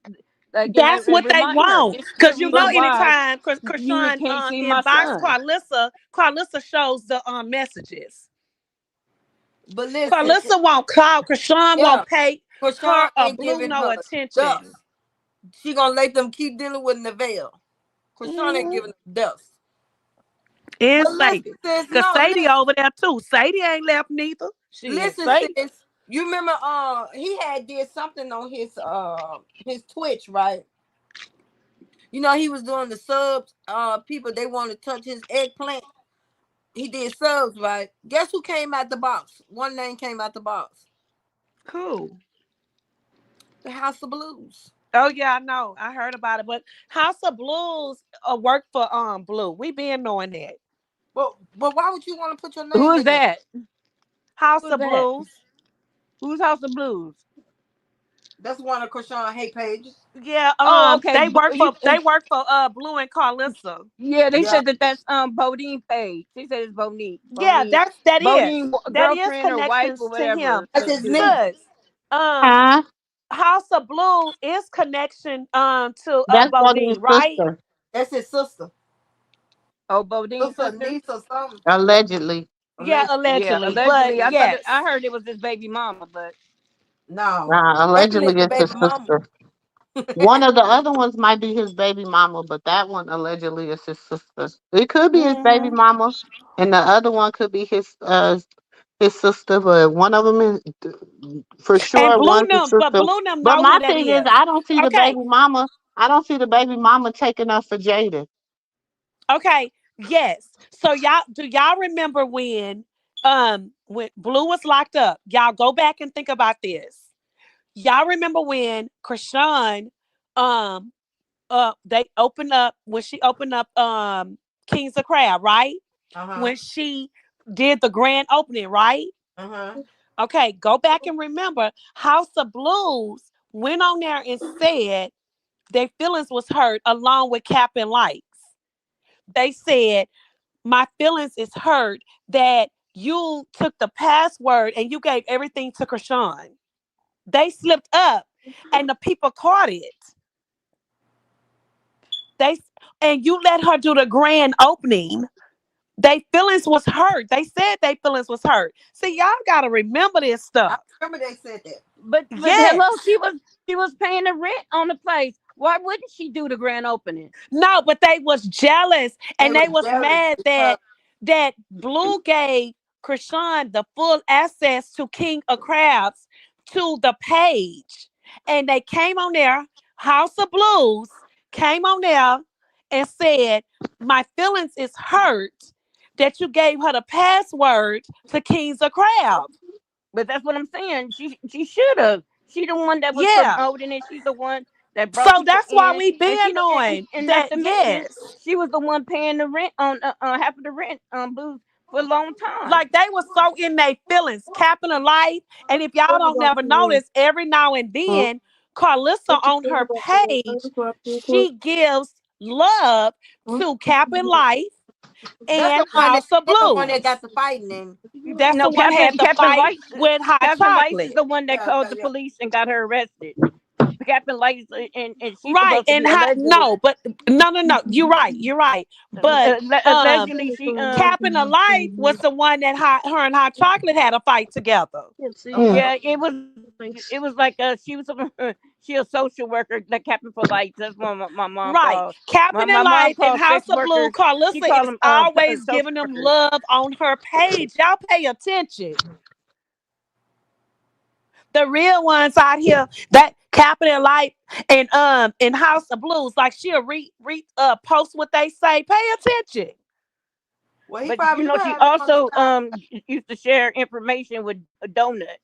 like That's and what they remind her want. this is the Cause you know, reason But why anytime you Krishan can't see my inbox son. Carlissa shows the messages. listen, Carlissa won't call. Krishan yeah, won't pay Krishan her or ain't Blue giving no her attention. dust. She gonna let them keep dealing with Neville. Krishan ain't Mhm. giving them dust. And But listen, Sadie. sis, Cause no, Sadie listen, over there too. Sadie ain't left neither. Shit, listen, Sadie. sis. You remember he had did something on his Twitch, right? You know, he was doing the subs, people they want to touch his eggplant. He did subs, right? Guess who came out the box? One name came out the box. Cool. The House of Blues. Oh yeah, I know. I heard about it. But House of Blues work for Blue. We been knowing that. But why would you want to put your Who name is in there? that? House Who is of that? Blues. Who's House of Blues? That's one of Krishan hate pages. Yeah, Oh, okay. they work for Blue and Carlissa. Yeah, they Yeah. said that that's Bodine page. They said it's Yeah, Bodine that is girlfriend or wife connections or to him. whatever. That's his Do niece. Sus. Um Huh? House of Blues is connection to That's Bodie's Bodine, right? sister, That's his sister. oh Bodine's Sister, sister. niece, or something. allegedly. Yeah, Unless Yeah, allegedly. But allegedly. yes. I heard it was his baby mama, but no, Allegedly, definitely it's his baby mama. sister. One of the other ones might be his baby mama, but that one allegedly is his sister. It could be his baby Mhm. mama, and the other one could be his sister. But one of them is for And sure one's his sister. Blue them But know my who that thing is, is. I don't see the Okay, baby mama. I don't see the baby mama taking up for Jada. okay, yes. So y'all remember when Blue was locked up? Y'all go back and think about this. Y'all remember when Krishan um they opened up when she opened up Kings of Crab, right? Uh huh. When she did the grand opening, right? Uh huh. Okay, go back and remember House of Blues went on there and said their feelings was hurt along with Cap and Lights. They said my feelings is hurt that you took the password and you gave everything to Krishan. They slipped up and the people caught it. They and you let her do the grand opening. They feelings was hurt. They said they feelings was hurt. See, y'all gotta remember this I stuff. remember they said that. but hello, Yes. she was paying the rent on the place. Why wouldn't she do the grand opening? No, but they was jealous They and were they was jealous mad because that Blue gave Krishan the full access to King of Crabs to the page. And they came on there, House of Blues came on there and said, my feelings is hurt that you gave her the password to Kings of Crab. But that's what I'm saying. She should have. She the one that was Yeah. promoting it. She's the one that So brought people that's why in, we and been knowing and not that, to mention yes. she was the one paying the rent on half of the rent on Blues for a long time. Like they were so in their feelings, capping a life. And if y'all don't never notice, every now and then, Carlissa on her page, she gives love to Cap and Life that's the and one that House of that's the one that got Blues. the fighting and That's the No, one had the Captain fight Lights, with Hot Captain Lights is Chocolate. the one that yeah, called yeah, the yeah. police and got her arrested. Captain Lights, and she's Right. supposed to be allegedly. No, but no. You're right. You're right. But Allegedly, she Cap and Life was the one that her and Hot Chocolate had a fight together. Hmm. yeah, it was like she was she a social worker that Captain for Lights. That's what my mom Right. called. Capping in My mom Life and called House sex of Blue, workers. She Carlissa called is them always social giving them workers. love on her page. Y'all pay attention. The real ones out here that Capping in Life and in House of Blues, like she'll post what they say. Pay attention. Well, he But probably do she have a bunch of also time. used to share information with a donut.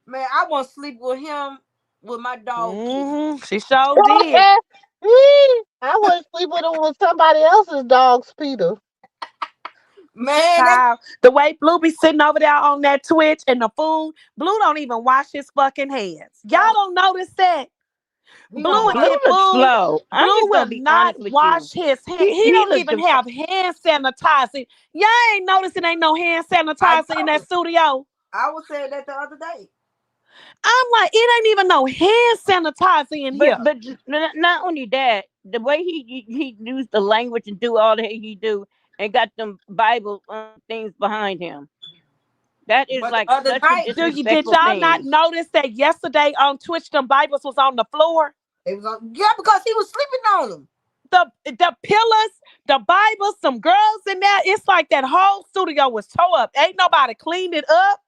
Man, I want to sleep with him with my dog Peter. She sure did. I wouldn't sleep with him with somebody else's dogs, Peter. Man, that Child, the way Blue be sitting over there on that Twitch and the food, Blue don't even wash his fucking hands. Y'all dog, don't notice that? he don't Blue will watch. Blue get looks food. slow. I'm Blue just will gonna be not honest with you. wash his hands. He He don't looked. even have hand sanitizer. Y'all ain't noticing ain't no hand I sanitizer in that know. studio. I was saying that the other day. I'm like, it ain't even no hand sanitizer in But here. not only that, the way he used the language and do all that he do, and got them Bible things behind him. That is But the like other such a night, Did disrespectful y'all not thing. notice that yesterday on Twitch them Bibles was on the floor? it was on. Yeah, because he was sleeping on them. The pillars, the Bible, some girls in there. It's like that whole studio was tore up. Ain't nobody cleaned it up.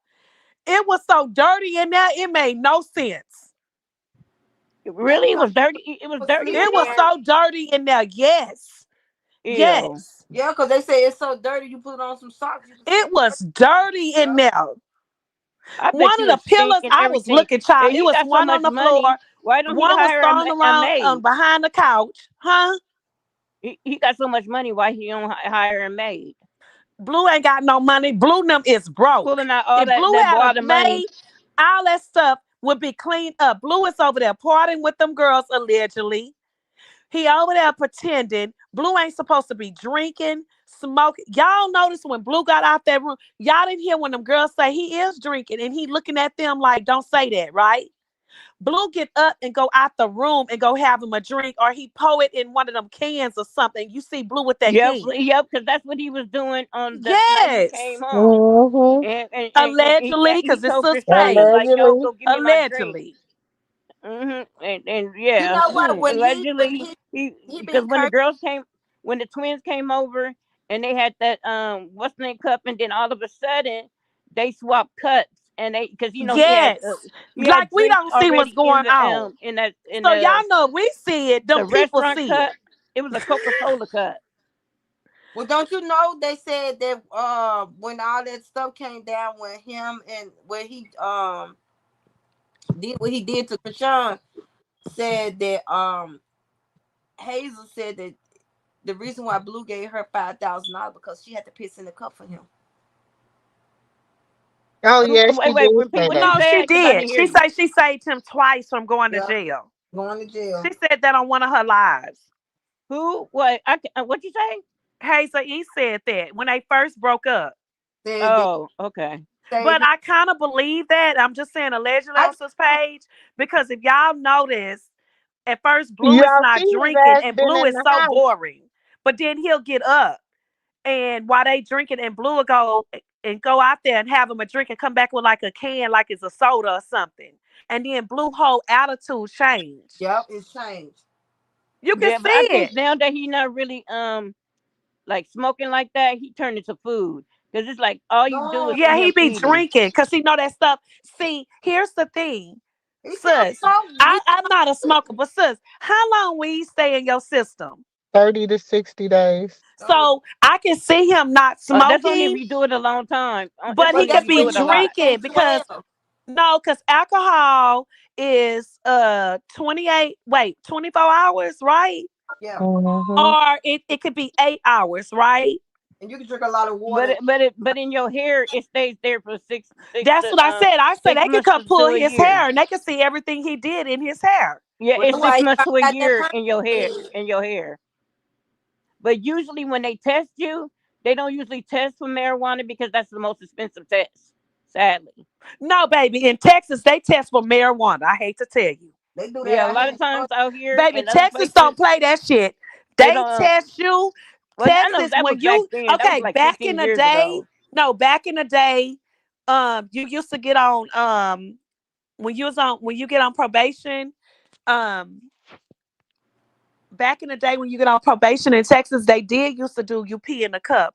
It was so dirty in there, it made no sense. It Yeah, really because was dirty. It he was was dirty sleeping It in was on there. them. so dirty in there. Yes. Ew. Yes. Yeah, because they say it's so dirty. You put on some socks, you can It sleep. was dirty in Yeah. there. I bet One you of the it stink pillars, and I was everything. looking, child. If It he was got so one on much the floor, money, why don't he one was hire thrown a around maid? behind the couch. Huh? He got so much money, why he don't hire a maid? Blue ain't got no money. Blue them is broke. Pulling out all If Blue that had a water money. maid, all that stuff would be cleaned up. Blue is over there partying with them girls allegedly. He over there pretending. Blue ain't supposed to be drinking, smoking. Y'all notice when Blue got out that room, y'all didn't hear when them girls say he is drinking and he looking at them like, don't say that, right? Blue get up and go out the room and go have him a drink, or he pour it in one of them cans or something. You see Blue with that Yep, can. yep, because that's what he was doing on the night he came Yes. home. Mm-hmm. And Allegedly, he because it's told his Krishan, page. like, yo, Allegedly. go give me my drink. Allegedly. And You yeah, know what? When allegedly he, he because been when the cursed. girls came, when the twins came over and they had that what's the name cup, and then all of a sudden they swapped cups, and they, because Yes. he Like had we drinks don't see what's already in going the on. in So y'all know we see it, them the people restaurant see cup. it. It was a Coca-Cola cup. Well, don't you know they said that when all that stuff came down when him and when he did what he did to Krishan, said that Hazel said that the reason why Blue gave her $5,000 because she had to piss in the cup for him. Oh yeah, Wait, she wait, did repeat say what Well, you that. no, she said, because I did. didn't hear you. She saved him twice from going to Yeah, jail. going to She jail. said that on one of her lives. Who? What? What you say? Hazel E said that when they first broke up. Said that Oh, okay. saved But him. I kind of believe that. I'm just saying allegedly I on his page because if y'all notice, at first Blue is Y'all not see his drinking ass and been Blue in is the so house. boring. But then he'll get up and while they drinking and Blue will go out there and have him a drink and come back with like a can, like it's a soda or something. And then Blue whole attitude change. Yep, it's changed. You can Yeah, see but I think it. now that he not really like smoking like that, he turned into food, because it's like all you do is No, Yeah, see he him be eating. drinking because he know that stuff. See, here's the thing, he still sis. smoke. I'm not a smoker, but sis, how long weed stay in your system? 30 to 60 days. Oh, So I can see him not That's only if smoking, you do it a long time. That's but he but only if could that's you be do when it you a lot. drinking at because 12. no, because alcohol is 28, wait, 24 hours, right? Yeah, Mm-hmm. Or it could be 8 hours, right? and you can drink a lot of But water. but in your hair, it stays there for six That's to what I said. I said they could 6 months come pull to a his year. hair and they could see everything he did in his hair. Yeah, Well, it's that's six why he months to a got that year perm in your hair head. in your hair. But usually when they test you, they don't usually test for marijuana because that's the most expensive test. Sadly. No, baby, in Texas they test for marijuana. I hate to tell you. They do that Yeah, a out lot here of in times Georgia. out here Baby, and other Texas don't places, play that shit. they They don't. test you. Well, I know Texas, that was when back you then. That was okay, like back in 15 the years day, ago. no, back in the day, you used to get on when you get on probation, um, back in the day when you get on probation in Texas, they did used to do you pee in the cup.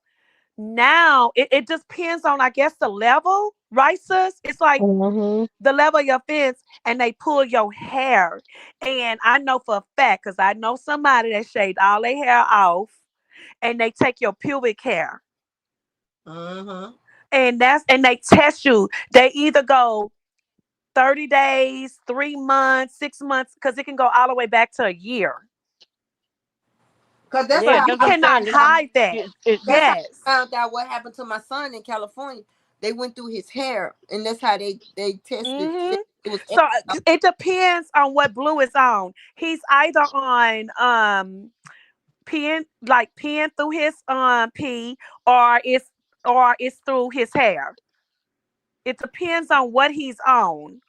Now it just depends on I guess the level, right, sis? It's like Mm-hmm. the level of your fence and they pull your hair. And I know for a fact, because I know somebody that shaved all their hair off and they take your pubic hair Mm-hmm. and they test you. They either go 30 days, 3 months, 6 months, because it can go all the way back to a year. Cause that's Yeah, how You that's what I'm cannot saying. hide that. that's how Yes. I found out what happened to my son in California. They went through his hair, and that's how they tested. Hmm. It was So it depends on what Blue is on. He's either on peeing, like peeing through his pee, or it's through his hair. It depends on what he's on.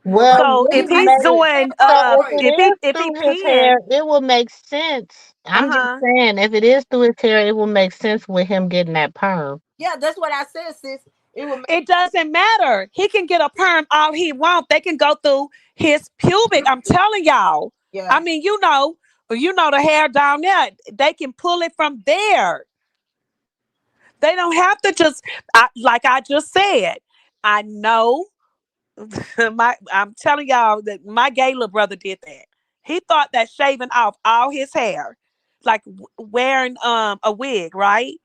well, my Well, So it if my he's makes doing so if it is if he through his hair, peeing, it will make sense. I'm just uh-huh. saying, if it is through his hair, it will make sense with him getting that perm. yeah, that's what I said, sis. It would It doesn't matter. He can get a perm all he wants. They can go through his pubic. I'm telling y'all. I yeah. mean, the hair down there. They can pull it from there. They don't have to just like I just said. I know I'm telling y'all that my gay little brother did that. He thought that shaving off all his hair, like wearing a wig, right?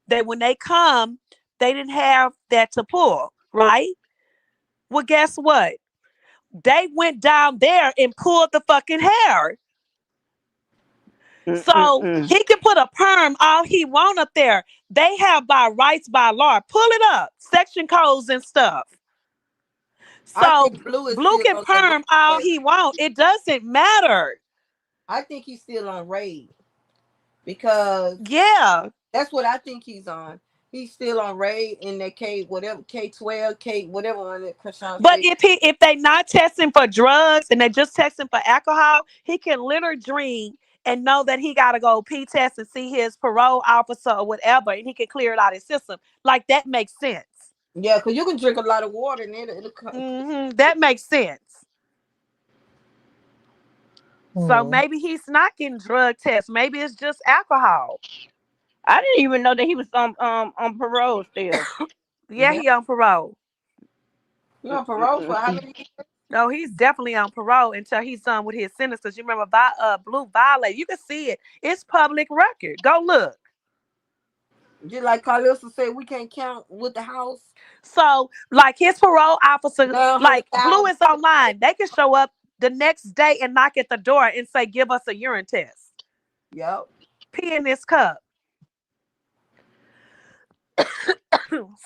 That when they come, they didn't have that to pull, right? Well, guess what? They went down there and pulled the fucking hair. So Mm-mm-mm. he can put a perm all he want up there. They have by rights by law. Pull it up. Section codes and stuff. I So think Blue is Blue still can on that perm all raid. he want. It doesn't matter. I think he's still on raid because Yeah. that's what I think he's on. He's still on raid in that K whatever K12 K whatever one that Krishan But say. if they not testing for drugs and they just testing for alcohol, he can literally drink and know that he gotta go pee test and see his parole officer or whatever, and he can clear it out of his system. Like that makes sense. Yeah, because you can drink a lot of water and it'll That makes sense. So Hmm. maybe he's not getting drug tests. Maybe it's just alcohol. I didn't even know that he was on parole still. Yeah, yeah. he on parole. You on parole for how Mm-mm-mm. many No, he's definitely on parole until he's done with his sentence. Because you remember, Blue violated. You can see it. It's public record. Go look. years? Just like Carlissa said, we can't count with the house. So, like his parole officer, like Blue 900,000. is online. They can show up the next day and knock at the door and say, "Give us a urine test. Yep. Pee in this cup."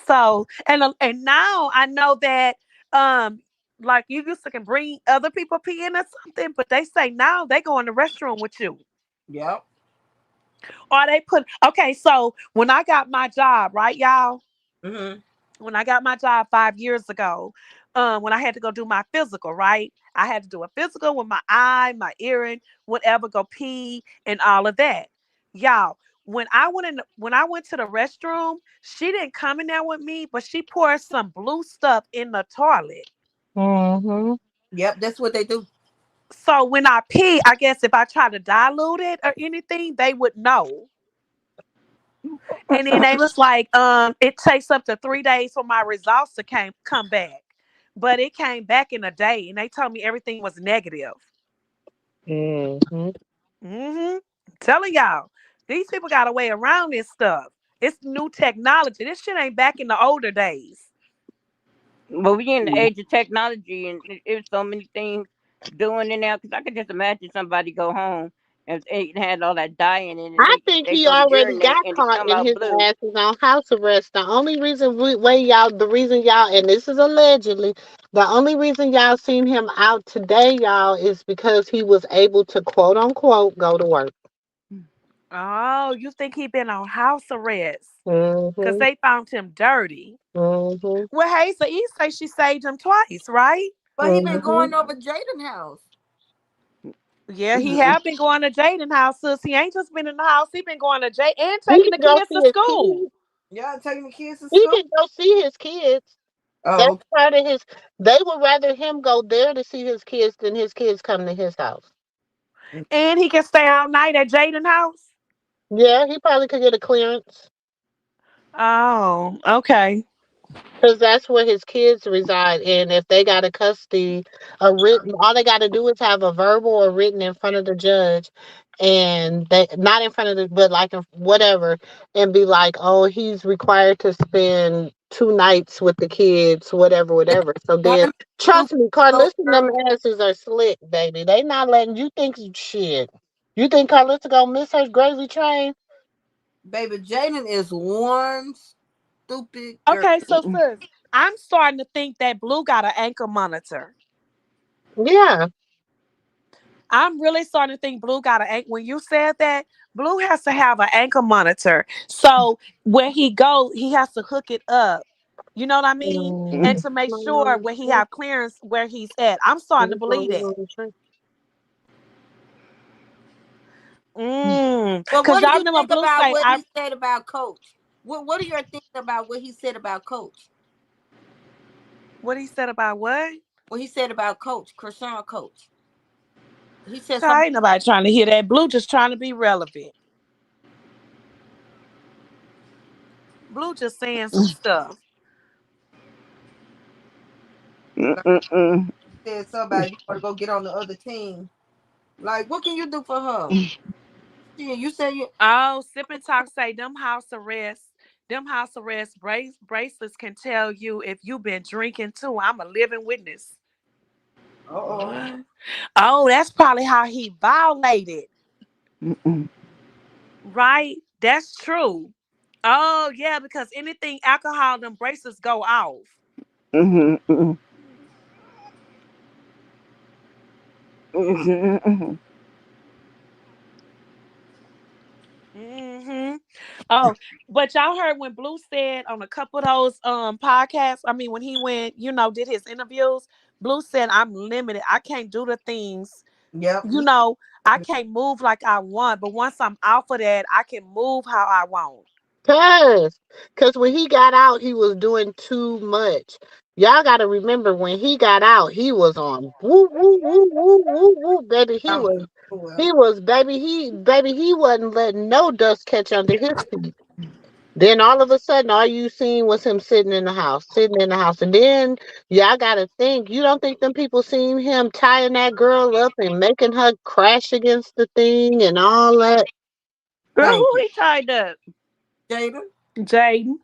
So, and now I know that like you used to can bring other people pee in or something, but they say now they go in the restroom with you. Yep. Or they put okay, so when I got my job, right, y'all? Mm-hmm. When I got my job 5 years ago, when I had to go do my physical, right? I had to do a physical with my eye, my earring, whatever, go pee and all of that. Y'all, when I went to the restroom, she didn't come in there with me, but she poured some blue stuff in the toilet. Hmm. Yep. That's what they do. So when I pee, I guess if I try to dilute it or anything, they would know. And then they was like, it takes up to 3 days for my results to come back. But it came back in a day and they told me everything was negative. Hmm. Mm-hmm. Telling y'all, these people got a way around this stuff. It's new technology. This shit ain't back in the older days. But we in the age of technology, and it's so many things doing it now. Because I could just imagine somebody go home and they had all that dying in it, and I they think they he go to already urinate got and it caught come and out his blue. ass is on house arrest. The only reason the reason y'all, and this is allegedly, the only reason y'all seen him out today, y'all, is because he was able to quote unquote go to work. Oh, you think he been on house arrest? Because Hmm. they found him dirty. Hmm. Well, Hazel E say she saved him twice, right? But he been Hmm. going over Jaden house. Yeah, he Mm-mm. have been going to Jaden house, sis. He ain't just been in the house. He been going to Jay and He taking can the go kids to see his school. kids. Yeah, taking the kids to He school. can go see his kids. Oh, That's okay. part of his. They would rather him go there to see his kids than his kids come to his house. And he can stay all night at Jaden house. Yeah, he probably could get a clearance Oh, okay. because that's where his kids reside. And if they got a custody, a written, all they got to do is have a verbal or written in front of the judge, and they not in front of the, but like in whatever, and be like, oh, he's required to spend 2 nights with the kids, whatever, whatever. So then, One, two, trust me, so, Carlissa and them asses are slick, baby. They not letting you think shit. You think Carlissa gonna miss her gravy train? baby, Jaden is one stupid girl. Okay, so sis, I'm starting to think that Blue got an ankle monitor. Yeah. I'm really starting to think Blue got an ankle. When you said that, Blue has to have an ankle monitor. So where he go, he has to hook it up. You know what I mean? And Mm. to make Money sure on the where he tree. have clearance where he's at. I'm starting to This believe money that. on the tree. But Cause what do y'all you remember think Blue about say what I he said about Coach? What are your thinking about what he said about Coach? what he said about what? What he said about Coach, Krishan Coach. He said Child, something. ain't nobody trying to hear that. Blue just trying to be relevant. Blue just saying some stuff. Like, said something about you want to go get on the other team. Like, what can you do for her? You said you. Oh, Sip and Talk say them house arrest bracelets can tell you if you've been drinking too. I'm a living witness. Oh. What? Oh, that's probably how he violated. Right? That's true. Oh, yeah, because anything alcohol, them bracelets go off. Hmm. Oh, but y'all heard when Blue said on a couple of those podcasts, I mean when he went, did his interviews, Blue said I'm limited. I can't do the things, Yep. you know, I can't move like I want, but once I'm off of that, I can move how I want. Cause when he got out, he was doing too much. Y'all gotta remember when he got out, he was on woo woo woo woo woo woo, baby. Well, He was baby, he wasn't letting no dust catch under his feet. Then all of a sudden, all you seen was him sitting in the house. And then y'all gotta think, you don't think them people seen him tying that girl up and making her crash against the thing and all that? Girl, thank who you, he tied up? Jada. Jaden.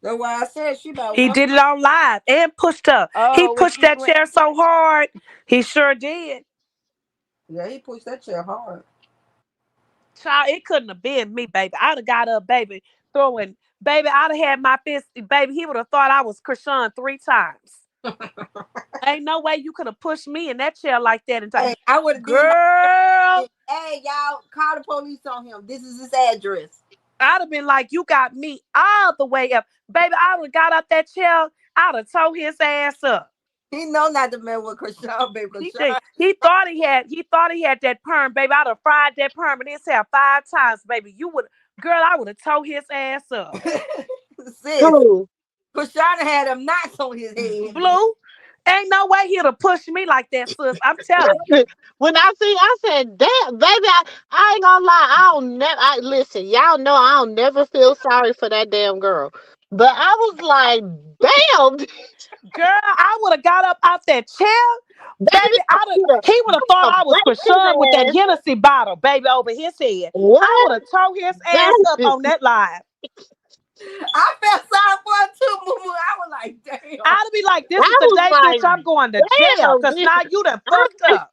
That's why I said she about He one. did it on live and pushed her. He Oh, when pushed she that went. chair so hard. He sure did. Yeah, he pushed that chair hard. Child, it couldn't have been me, baby. I'd have got up, baby, throwing, baby, I'd have had my fist, baby. He would have thought I was Krishan 3 times. Ain't no way you could have pushed me in that chair like that and Hey, like, I would have did my. girl, Hey, y'all, call the police on him. This is his address. I'd have been like, you got me all the way up. Baby, I would have got up that chair. I'd have tore his ass up. He know not to mess with Krishan, baby. He Krishan. did. He thought he had that perm, baby. I'd have fried that perm in his hair 5 times, baby. Girl, I would have tore his ass up. Sis, Who? Krishan had them knots on his head. Blue, ain't no way he'd have pushed me like that, sis. I'm telling you. When I said, damn, baby, I ain't gonna lie, listen, y'all know I don't never feel sorry for that damn girl. But I was like, damn, Girl, I would have got up out that chair. baby, Baby, he would have thought I'd I was break his Krishan with that ass. Hennessy bottle, baby, over his head. I What? would have tore his ass up Baby, on that live. I felt sorry for her too, Moo. I was like, damn. I'd be like, this is I the was day, like, bitch, I'm going to jail. damn, Cause bitch. now you done I, fucked up.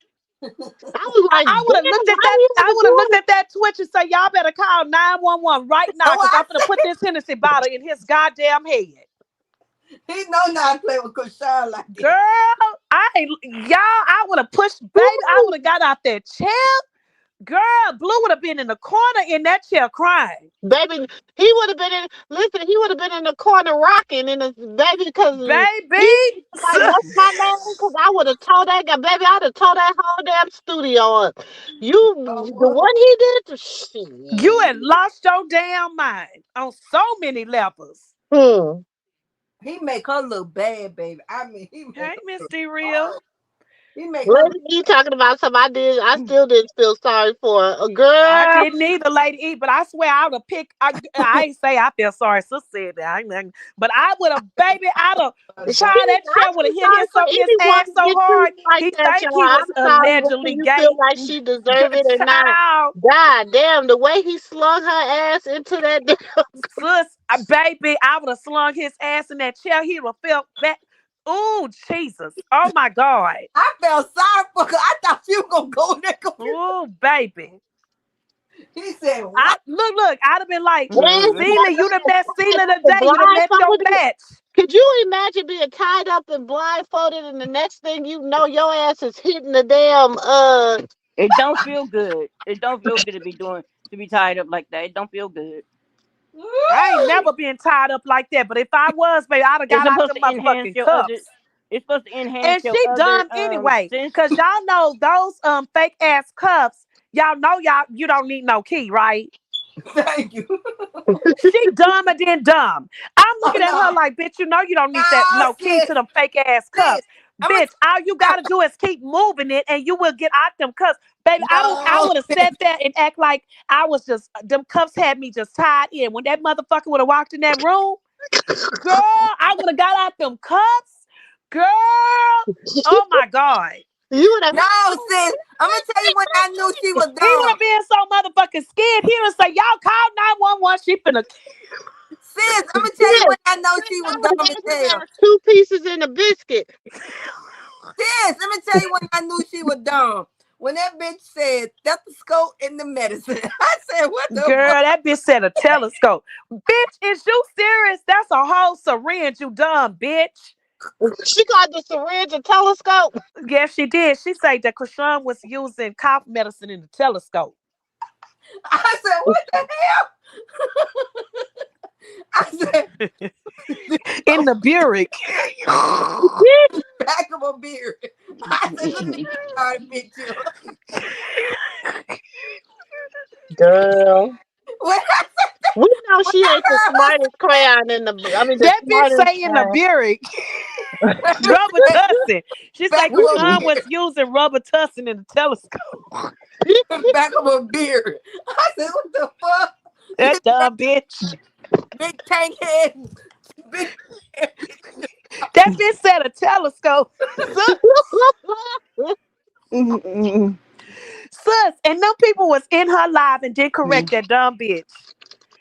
I was like, I would have damn, looked at why that. you I ever would have looked doing at that Twitch and say, y'all better call 911 right now. Oh, Cause I I'm gonna put this Hennessy bottle in his goddamn head. he know not to play with Krishan like Girl, that. I would have pushed, baby. I that? would have got out that chair. Girl, Blue would have been in the corner in that chair crying. Baby, he would have been in. Listen, he would have been in the corner rocking in his baby because he Baby. like, what's my name? Because I would have told that guy, baby, I'd have told that whole damn studio up. Oh, The what? one he did, You shit. had lost your damn mind on so many levels. Hmm. He make her look bad, baby. I mean, he make Hey, her Miss look D Real. hard. He make her. Lady, you talking about something I did? I still didn't feel sorry for her. A I girl, didn't either, Lady E, but I swear I would have picked. I ain't say I feel sorry. Sis said that. But I would have, baby, I'd have. Child, that I chair would feel have hit sorry for his anyone ass to so get hard. treated like He that, think y'all. he was I'm sorry, but allegedly do you feel gay. like she deserved it or not? Child, God damn, the way he slung her ass into that damn. sis, Baby, I would have slung his ass in that chair. He would have felt back. Oh, Jesus. Oh, my God. I felt sorry for her. I thought she was gonna go there. Oh, baby. He said, "What?" Look, I'd have been like, When Zelia, you done met Zelia the today. You done met your blindfolded, match. could you imagine being tied up and blindfolded, and the next thing you know, your ass is hitting the damn It don't feel good. It don't feel good to be tied up like that. It don't feel good. I ain't never been tied up like that. But if I was, baby, I'd have It's got out supposed them to enhance motherfucking your other. cuffs. It's supposed to enhance And your she other dumb anyway. sense. Cause y'all know those fake ass cuffs, y'all know you don't need no key, right? Thank you. She dumber than dumb. I'm Oh looking at her no, like, bitch, you know you don't need that no, no key to sis, them fake ass sis. cuffs. I'm gonna Bitch, all you gotta do is keep moving it and you will get out them cuffs. Baby, I no. would have sat there and act like I was just them cuffs had me just tied in. When that motherfucker would have walked in that room, girl, I would have got out them cuffs. Girl, oh my God. you would have. No, sis. I'm gonna tell you when I knew she was He would have dumb. been so motherfucking scared. He would say, y'all call 911. She finna. Sis, I'm gonna tell you when I know she was I would have dumb as gave his hell. ass 2 pieces in a biscuit. Sis, let me tell you when I knew she was dumb. When that bitch said stethoscope in the medicine, I said, "What the fuck?" Girl, that bitch said a telescope. Bitch, is you serious? That's a whole syringe, you dumb bitch. She called the syringe a telescope. Yes, she did. She said that Krishan was using cough medicine in the telescope. I said, "What the hell?" I said, In the Buick. "Back of a beer." I said, "Look at this card picture." Girl. When We know when she I ain't the heard her smartest crayon in the. I mean, the That bitch smartest. say in the Buick. Rubber say, tussin. She said "Back of a Krishan beer," was using rubber tussin in the telescope. back of a beer. I said, "What the fuck?" That dumb bitch. Big tank head, big. That bitch said a telescope. Sus, and them people was in her life and didn't correct that dumb bitch.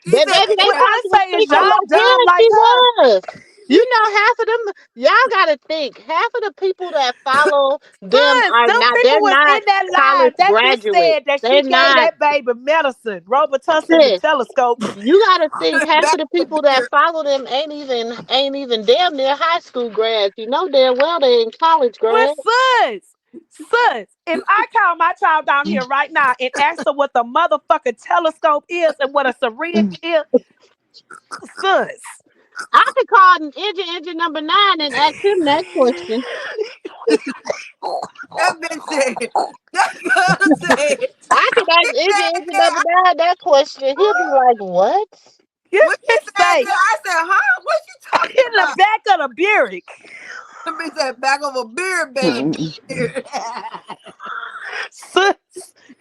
She But said, baby, they What I probably was say is thinking y'all like, dumb yeah, like she her. was. You know, half of them, y'all gotta think, half of the people that follow them Sus, are them not, people they're was not in that college live. That bitch graduates. said that she They're gave not, that baby medicine, Robitussin, the sis, telescope. you gotta think half of "Back the of a people that beer." follow them ain't even damn near high school grads. You know damn well they ain't college But grads. sus, if I call my child down here right now and ask her what the motherfucking telescope is and what a syringe is, sus. I could call an engine number 9 and ask him that question. That bitch said, that girl said, I could she ask said engine that. number 9 that question. He'll be like, what? This When she bitch said say that, I said, "Huh? What she in talking the about?" back of the Buick. The bitch said, "Back of a beer, baby." That Sus,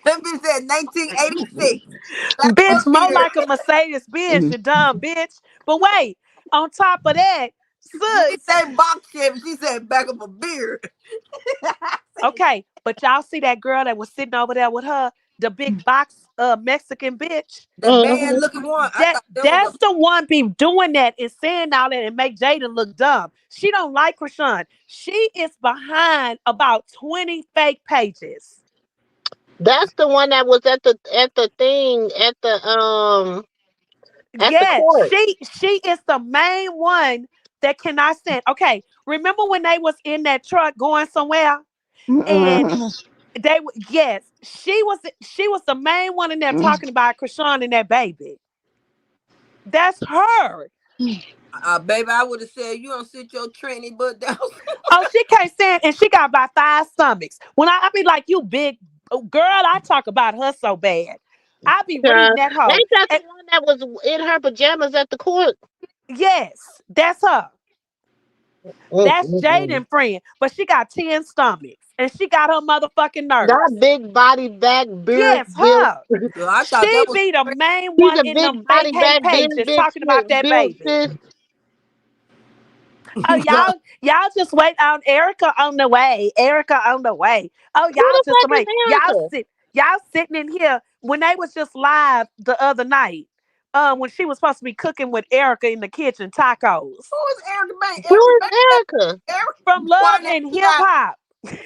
bitch said 1986. Back of bitch, a more beer. like a Mercedes Benz, you dumb bitch. But wait, on top of that, She didn't sus. say box Chevy. She said back of a beer. Okay, but y'all see that girl that was sitting over there with her, the big box Mexican bitch. The bad Mhm. looking one. I That thought that was that's the one be doing that and saying all that and make Jada look dumb. She don't like Krishan. She is behind about 20 fake pages. That's the one that was at the thing at the Yeah, court. she is the main one that cannot stand. Okay, remember when they was in that truck going somewhere and yes, she was the main one in there talking about Krishan and that baby. That's her. baby, I would have said you don't sit your tranny butt down. Oh, she can't stand, and she got about 5 stomachs. When I be like, you big girl, I talk about her so bad. I be reading that hoe. Ain't that the And one that was in her pajamas at the court? yes, that's her. That's Mm-mm-mm. Jaden friend, but she got 10 stomachs, and she got her motherfucking That nerves. big body back beard Yes, built. her. Girl, I thought She that was be the main She's one a in them big fake body hate back beard pages talking about that built baby. sis. Oh, girl, y'all just wait on Erica on the way. Erica on the way. Oh, Who y'all the just fuck is wait. Erica? Y'all sitting in here when they was just live the other night. when she was supposed to be cooking with Erica in the kitchen tacos Who is Erica Banks? Who Erica is Banks. Erica? Erica, from the Love one that and Hip Hop.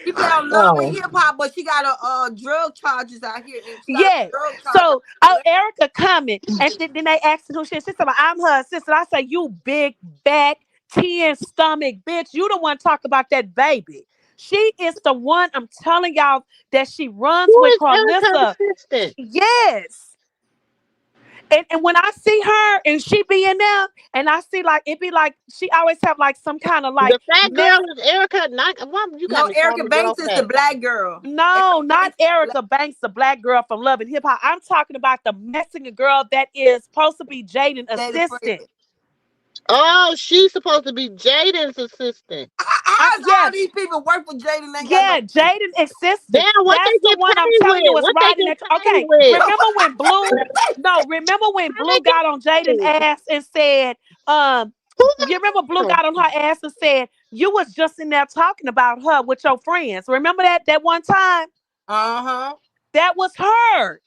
she play on Love and Oh, Hip Hop, but she got a drug charges out here and she got a Yes. drug charge out So, oh, here. Erica coming, and then they asked who she is. She said, "Well, I'm her assistant." I say, "You big back, 10 stomach bitch. You the one talk about that baby. She is the one I'm telling y'all that she runs who with is Erica's Carnissa. assistant? Yes. And when I see her and she be in there, and I see like it be like she always have like some kind of like The fat miss. girl is Erica. Not, why you got No, me calling Erica the girl Banks is the fat? black girl. No, Erica not Banks is the black. Erica Banks, the black girl from Love and Hip Hop. I'm talking about the Mexican girl that is supposed to be Jaden Jada assistant. Fred. Oh, she's supposed to be Jaden's assistant. How's Yeah, all these people work for Jada and ain't got no yeah, money? Jaden assistant. Damn, what That's they the get one I'm paid telling you with? was What they riding get that. paid Okay, with? remember when Blue? No, remember when How Blue they get got on Jaden paid? ass and said, Who you remember Blue the got on her ass and said you was just in there talking about her with your friends. Remember that one time? Uh-huh. That was her.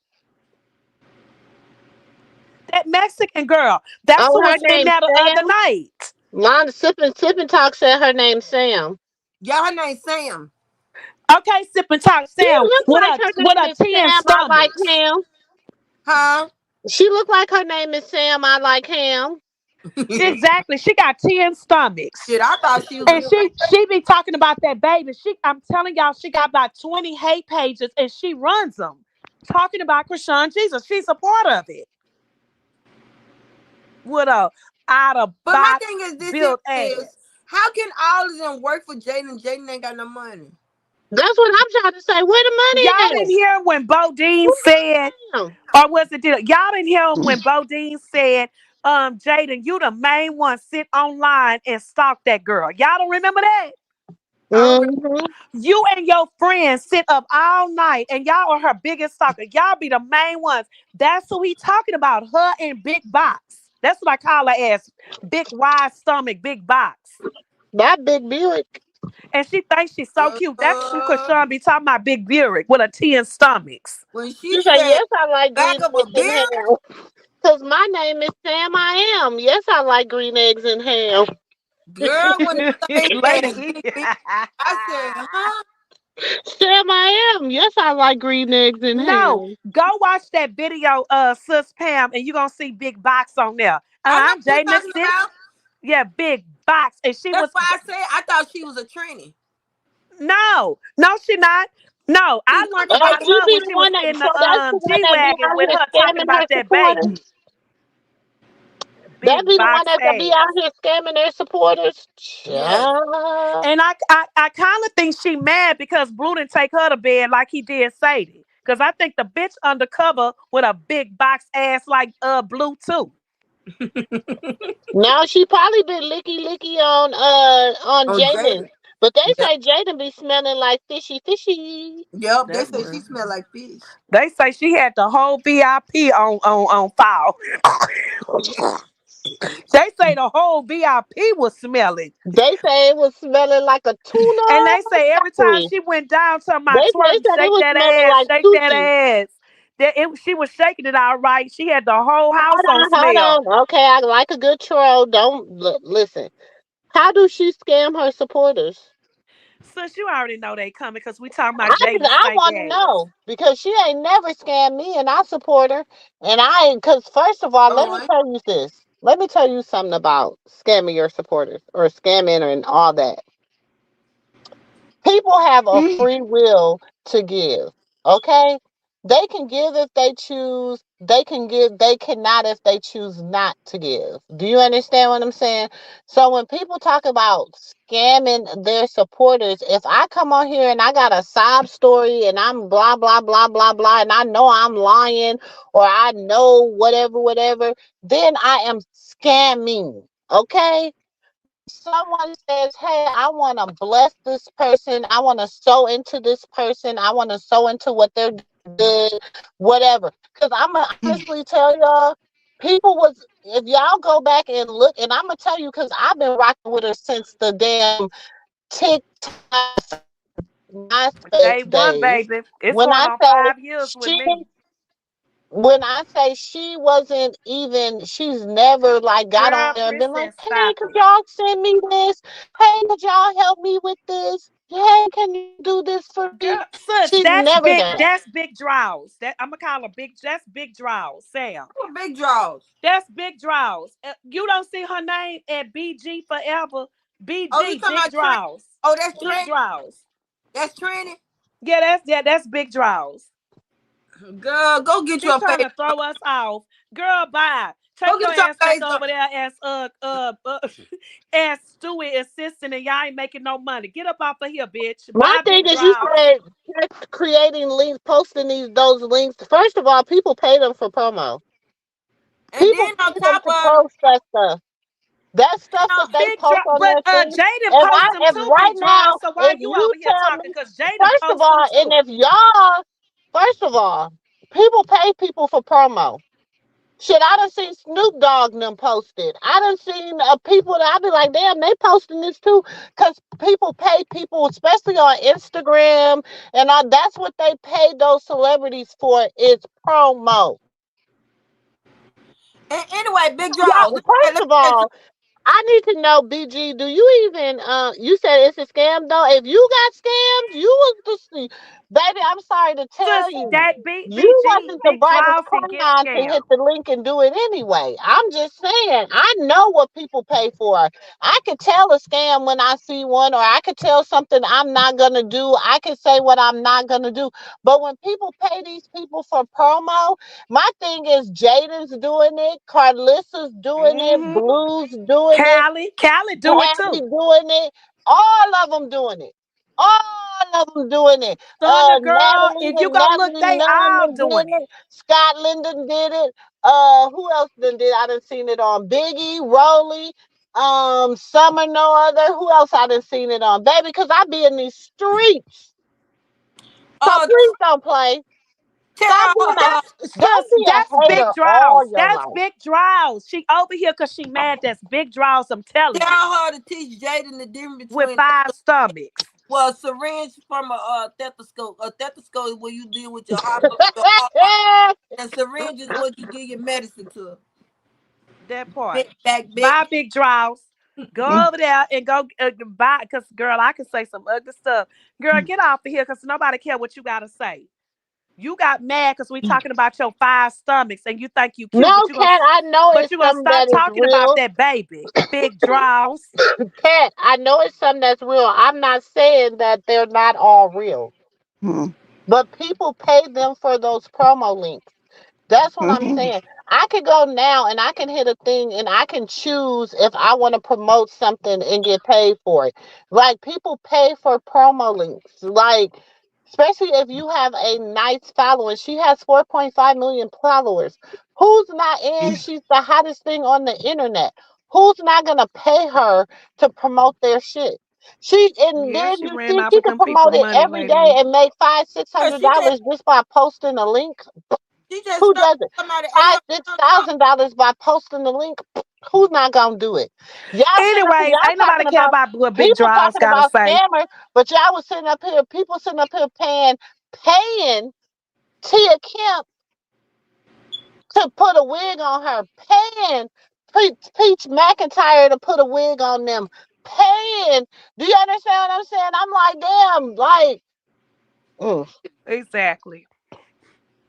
That Mexican girl. That's Oh, who her was in name's there the other Sam. night. Londa Sippin' Talk said her name's Sam. Yeah, her name's Sam. Okay, sip and talk She sound look with like a her with name a is 10 Sam. I like stomachs. ham. Huh? She look like her name is Sam. I like ham. Exactly. She got 10 stomachs. Shit, I thought she was a And little. she be talking about that baby. I'm telling y'all, she got about 20 hate pages and she runs them. Talking about Krishan Jesus. She's a part of it. With a out of But my box thing is this here built is ass. how can all of them work for Jaden and Jaden ain't got no money? That's what I'm trying to say. Where the Y'all money didn't at? hear when Bodine Who said, got him? or was it y'all didn't hear when Bodine said, Jaden, you the main one sit online and stalk that girl. Y'all don't remember that? I don't remember. Mm-hmm. You and your friends sit up all night and y'all are her biggest stalker. Y'all be the main ones. That's who he talking about. Her and Big Box. That's what I call her as. Big wide stomach, big box. That big Buick. And she thinks she's so cute. That's who Uh, Krishan be talking about, Big Buick with her 10 stomachs. when she She said, said yes, I like back green of a eggs and beer, ham. Because my name is Sam I am. Yes, I like green eggs and ham. girl, when the thing said Lady. big beer, I said, huh? Sam I am. Yes, I like green eggs and No, ham. go watch that video, Sis Pam, and you're gonna see Big Box on there. I know I'm what you're Jaden talking Assist. about. Yeah, Big Box. And she That's was why I said I thought she was a tranny. no, she not. No, She I learned looked Oh, about like she her be when the she was one that, in so the that's the one G that be Wagon out with here her talking scamming her about that baby. supporters. That Big be the one Box that be out ass. here scamming their supporters. yes. Child. And I kind of think she mad because Blue didn't take her to bed like he did Sadie. Because I think the bitch undercover with a big box ass like Blue too. Now she probably been licky on On Jaden. Jaden. But they Yep. say Jaden be smelling like fishy. Yep. They That's say she what smelled like fish. they say. She had the whole VIP on file. They say the whole VIP was smelling. They say it was smelling like a And tuna they say every time factory. she went down to They, my they twerk, said it was smelling like shake that sushi. ass. She was shaking it all right. She had the whole house on Hold smell. on. Okay, I like a good troll. Don't listen. How do she scam her supporters? Sis, you already know they coming because we talking about Jaden I stank want to ass. know because she ain't never scammed me, and I support her. And I ain't because first of all, let me Oh, tell you this. Let me tell you something about scamming your supporters or scamming and all that. People have a free will to give. Okay? They can give if they choose. They can give. They cannot if they choose not to give. Do you understand what I'm saying? So when people talk about scamming their supporters, if I come on here and I got a sob story and I'm blah blah blah blah blah and I know I'm lying or I know whatever, then I am scamming. Okay? Someone says, hey, I want to bless this person. I want to sow into this person. I want to sow into what they're doing good, whatever. Because I'm going to honestly tell y'all, people was, if y'all go back and look, and I'm going to tell you, because I've been rocking with her since the damn TikTok, MySpace Day one, days. baby. It's When going I on say 5 years with she me. when I say she wasn't even, she's never like got on Girl, there and been like, Princess, hey, stop could it. y'all send me this? Hey, could y'all help me with this? Hey, can you do this for me? Girl, sis, She's never done that. that's big draws. That I'm gonna call her big. That's big draws, Sam. What big draws? That's big draws. You don't see her name at BG Forever. Oh, you BG, talking big about trend? draws. Oh, that's Big trend. draws. That's trending. That's big draws. Girl, go get She your trying face. to throw us off. Girl, bye. Go Take your get your ass back face over up. there as as Stewie assistant and y'all ain't making no money. Get up off of here, bitch. My Bye, thing big is, you draws. said creating links, posting those links. First of all, people pay them for promo. And People then on pay them top to of it, post that stuff. That stuff that they Big draw, post on but their thing. Jaden posts them If too, right big now, draws. So why if you you over here tell talking? me, Cause Jaden first of posts them all, and too. if y'all, first of all, people pay people for promo. Shit, I done seen Snoop Dogg and them posted. I done seen people that I be like, damn, they posting this too. Because people pay people, especially on Instagram, and that's what they pay those celebrities for is promo. and anyway, big Yeah, draws. first Let of me tell you all, I need to know, BG, do you even you said it's a scam though? If you got scammed, you was baby, I'm sorry to tell Sis, you. that You BG, wasn't the big brightest draws and get crayon to hit scammed. the link and do it anyway. I'm just saying, I know what people pay for. I could tell a scam when I see one, or I could tell something I'm not gonna do. I could say what I'm not gonna do. But when people pay these people for promo, my thing is Jaden's doing it, Carlissa's doing it, Mm-hmm. Blue's doing it, Callie do it Patty too. doing it, all of them doing it. All of them doing it. Thunder Girl, Natalie if you and go look, Natalie they Nunn all done doing did it. it. Scotland done did it. Who else done did? I done seen it on Biggie, Rolly, Summer No Other. Who else I done seen it on? Baby, because I be in these streets. So uh please don't play. Stop tell being a her That's don't sis, be a that's big hater all draws. your That's life. big draws. She over here because she mad. That's big draws. I'm telling you. tell her to teach Jaden the difference With between five stomachs. well, a syringe from a stethoscope. A stethoscope is where you deal with your heart, and syringe is what you give your medicine to. That part. Big back, big. Buy big draws. Go over there and go buy. Because, girl, I can say some ugly stuff. Girl, get off of here because nobody care what you got to say. You got mad because we talking about your five stomachs and you think you cute, No, Cat, I know but it's you gonna something stop that is talking about real. that baby. Big draws. Cat, I know it's something that's real. I'm not saying that they're not all real, but people pay them for those promo links. That's what I'm saying. I could go now and I can hit a thing and I can choose if I want to promote something and get paid for it. Like people pay for promo links. Like especially if you have a nice following. She has 4.5 million followers. Who's not in? She's the hottest thing on the internet. Who's not gonna pay her to promote their shit? She and Yeah, then she you ran see off she with could them people promote it money every day lately. and make five, six hundred She just dollars just by posting a link. she just Who stole does it? somebody Five, six $800. thousand dollars by posting the link. Who's not gonna do it? Y'all sitting up here, Anyways, y'all ain't nobody talking care about about what big people draws talking gotta about say. scammers, but y'all was sitting up here, people sitting up here paying Tia Kemp to put a wig on her, paying Peach McIntyre to put a wig on them, paying. Do you understand what I'm saying? I'm like, damn, like, mm. Exactly.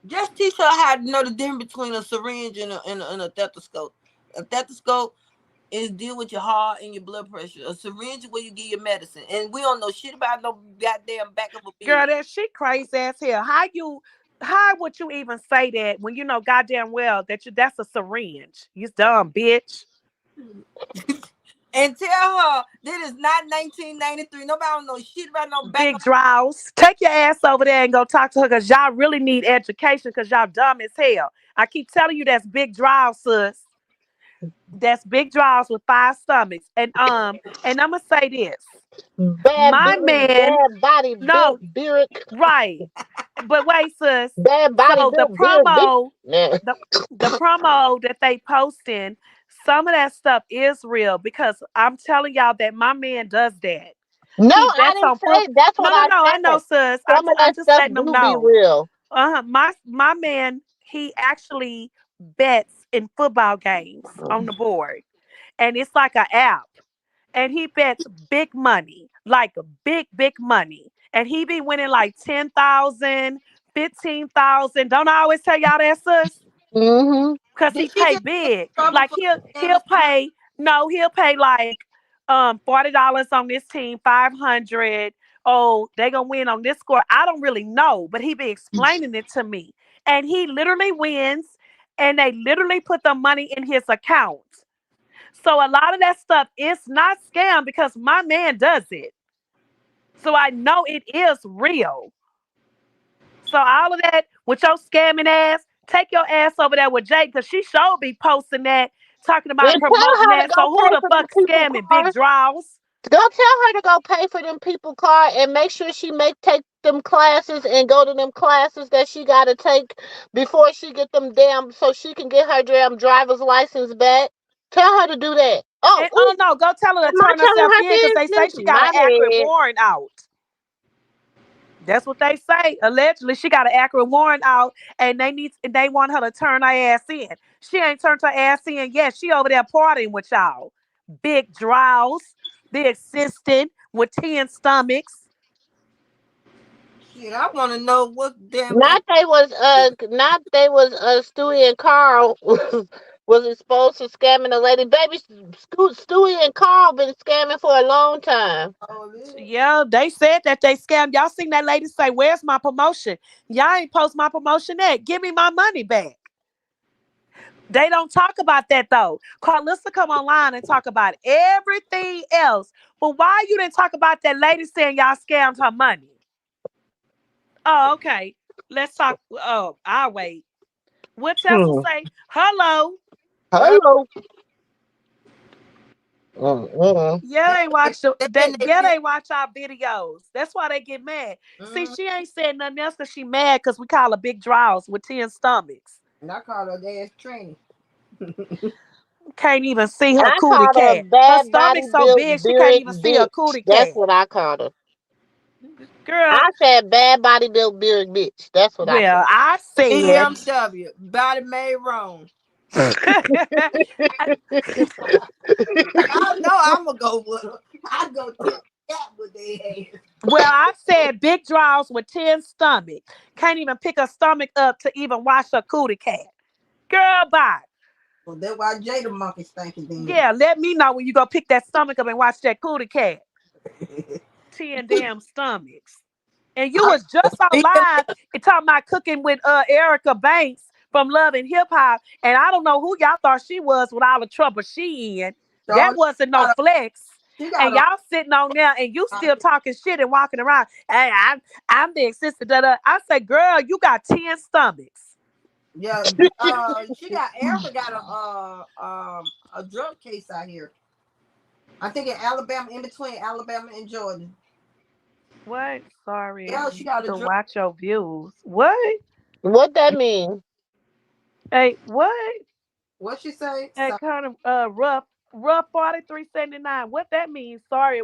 Just teach her how to know the difference between a syringe and a stethoscope. A stethoscope is deal with your heart and your blood pressure. A syringe is where you get your medicine. And we don't know shit about no goddamn back of a Girl, bill. that shit crazy as hell. How would you even say that when you know goddamn well that that's a syringe? You dumb bitch. And tell her that is not 1993. Nobody don't know shit about no back Big of draws. Take your ass over there and go talk to her because y'all really need education because y'all dumb as hell. I keep telling you that's big draws, sis. That's big draws with five stomachs. And I'm gonna say this. My man, Bad body built no, beard, right. But wait, sis. bad body So the built beard, bitch. promo, Yeah. the promo that they posting, some of that stuff is real because I'm telling y'all that my man does that. No, He I bets didn't on foot. say. That's No, what no, I no. I know, said. sis. Some of I'm that just stuff letting them do be know. real. My man, he actually bets in football games on the board, and it's like an app, and he bets big money, like big money, and he be winning like 10,000, 15,000. Don't I always tell y'all that, sis? Mm-hmm. Because he Did she pay just get big. in trouble Like for he'll scamming somebody? pay no, he'll pay like $40 on this team, 500. Oh, they gonna win on this score. I don't really know, but he be explaining it to me. And he literally wins, and they literally put the money in his account. So a lot of that stuff is not scam because my man does it. So I know it is real. So all of that with your scamming ass, take your ass over there with Jake because she sure be posting that, talking about Then tell promoting her to that. go So who pay the for them fuck people scamming big car. draws? Go tell her to go pay for them people car and make sure she make take them classes and go to them classes that she gotta take before she get them damn so she can get her damn driver's license back. Tell her to do that. Oh, And ooh, oh no, go tell her to am I turn telling herself her in because they say she business? got an My accurate bad. warrant out. That's what they say. Allegedly, she got an accurate warrant out, and they want her to turn her ass in. She ain't turned her ass in yet. She over there partying with y'all. Big draws, the assistant with 10 stomachs. Shit, I want to know what damn thing. Not they was Stewie and Carl was exposed to scamming a lady. Baby, Stewie and Carl been scamming for a long time. Oh, yeah. Yeah, they said that they scammed. Y'all seen that lady say, "Where's my promotion? Y'all ain't post my promotion yet. Give me my money back." They don't talk about that though. Carlissa come online and talk about everything else. But why you didn't talk about that lady saying y'all scammed her money? Oh, okay. Let's talk. Oh, I'll wait. What Tessa Hmm. say? Hello. Hello. Mm-mm. Yeah, they watch They in their they watch our videos. That's why they get mad. See, mm, she ain't said nothing else because she mad because we call her big draws with 10 stomachs. and I call her ass training. Can't even see her I cootie called her a cat. Her bad body stomach's so big built she can't beard even see her bitch. cootie That's cat. what I called her. Girl, I said bad body built beard bitch. That's what I well, said. I said BMW, body made wrong. I know I'm gonna go with her. I go tip that with their ass. well, I said big draws with 10 stomach. Can't even pick her stomach up to even wash her cootie cat. Girl, bye. Well, that's why Jada monkey stinking then. Yeah, let me know when you go pick that stomach up and watch that cootie cat. 10 damn stomachs. And you I was just on speaking live and talking about cooking with Erica Banks from Love and Hip Hop. And I don't know who y'all thought she was with all the trouble she in. That Charlotte, wasn't no got a, flex. she And got y'all sitting on there and you a still talking shit and walking around. Hey, I'm the assistant. Da, da. I say, girl, you got 10 stomachs. yeah. She got Erica got a drug case out here. I think in Alabama, in between Alabama and Georgia. What? Sorry Yeah, she got a to drug. watch your views. What? What that mean? Hey, what? What she say? That So, kind of rough 4379. What that means? Sorry.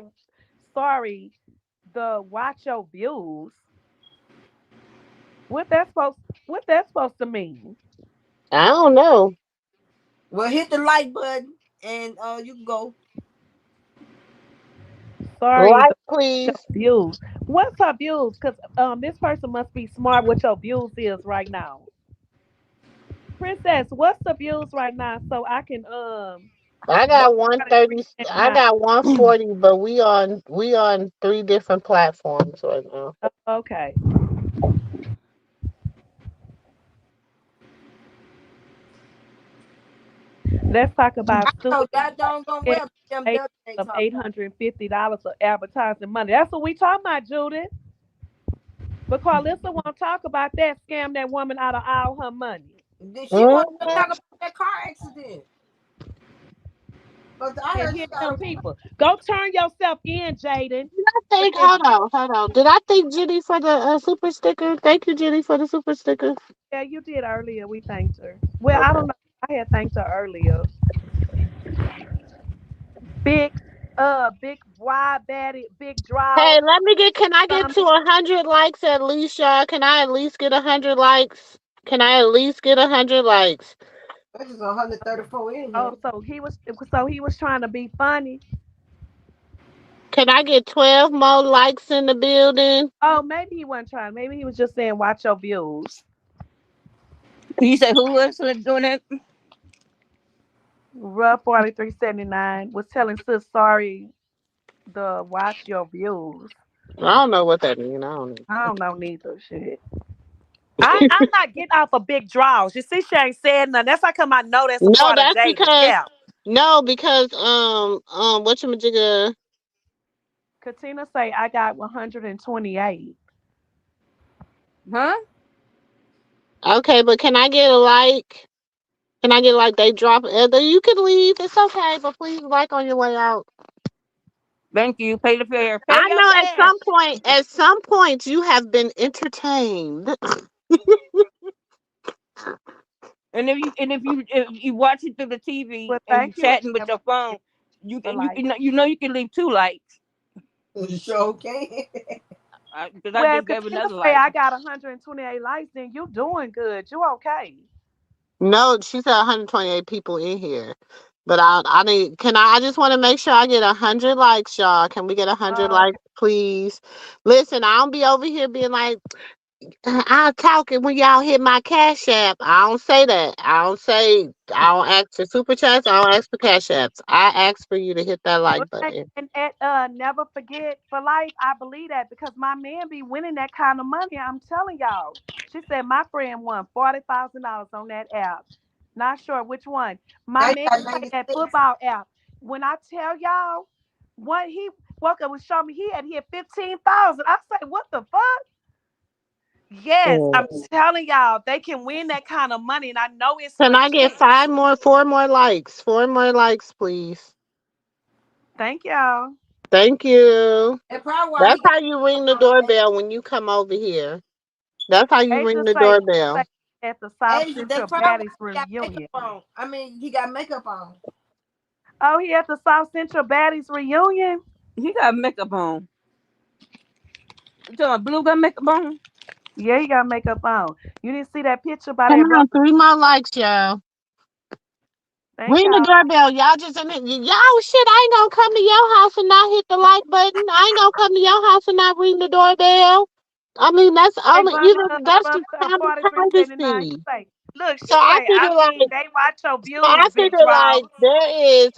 The watch your views. What that supposed what that supposed to mean? I don't know. well, hit the like button and you can go. Sorry, Like, the your please. views. What's her views? Because this person must be smart what your views is right now. Princess, what's the views right now so I can I watch got out at 130. I 379. got 140, but we on three different platforms right now. Okay. Let's talk about I student know that don't go well. BMW ain't of talking. $850 of advertising money. That's what we talking about, Judith. But Carlissa won't talk about that scam that woman out of all her money. Then she want to Mhm. talk about that car accident. But I And heard hear she got them a. people. Go turn yourself in, Jaden. I think, hold on. Did I thank Jenny for the super sticker? Thank you, Jenny, for the super sticker. Yeah, you did earlier. We thanked her. Well, I Okay. don't know. I had thanked her earlier. Big, big wide batty, big Hey, draws, can I get to stomach. 100 likes at least, y'all? Can I at least get 100 likes? Can I at least get 100 likes? That's just 134 in Oh, here. so he was trying to be funny. Can I get 12 more likes in the building? Oh, maybe he wasn't trying. Maybe he was just saying, "Watch your views." You said who was doing that? Rough 4379 was telling sis sorry. The watch your views. I don't know what that means. I don't know. I don't know neither. Shit. I'm not getting off of big draws. You see, she ain't said nothing. That's how come I know that's a No, part of that's dating. because Yeah. no, because whatchamajigga. Katina say I got 128. Huh? Okay, but can I get a like? Can I get like they drop either you can leave, it's okay, but please like on your way out. Thank you. Pay the fare. Pay I your know fare. at some point you have been entertained. And if you watch it through the TV Well, and you thank you chatting with your phone, you for can you like. can you know you can leave 2 likes. You sure can. Because I Well, if just gave Katina another say like. I got 128 likes, then you doing good. You okay? No, she said 128 people in here. But I need can I just want to make sure I get 100 likes, y'all. Can we get 100 likes, Okay. please? Listen, I don't be over here being like, I'll talk it when y'all hit my cash app. I don't say that. I don't ask for super chats. I don't ask for cash apps. I ask for you to hit that Well, like button. and never forget for life. I believe that because my man be winning that kind of money. I'm telling y'all. She said my friend won $40,000 on that app. Not sure which one. My Now you man got played that 96. football app. When I tell y'all, what he woke up and showed me, he had hit 15,000. I say, what the fuck? Yes, I'm Mm. telling y'all, they can win that kind of money, and I know it's Can I get legit. four more likes? 4 more likes, please. Thank y'all. Thank you. And probably why That's he got how you ring the uh, doorbell when you come over here. That's how you ring Asia the say doorbell. at the South Asia. That's Central probably Baddies why he got makeup reunion. on. I mean, he got makeup on. Oh, he at the South Central Baddies reunion? He got makeup on. You talking about Blue got makeup on? Yeah, he got makeup on. You didn't see that picture by Come that brother? on, 3 more likes, y'all. Thank Ring the y'all. doorbell. Y'all just in it. Y'all shit, I ain't gonna come to your house and not hit the like button. I ain't gonna come to your house and not ring the doorbell. I mean, that's Hey, only brother, even that's just common 4379, she courtesy. say, look, she So I say, I figure mean, like they watch your so I views, big figure like draws. there is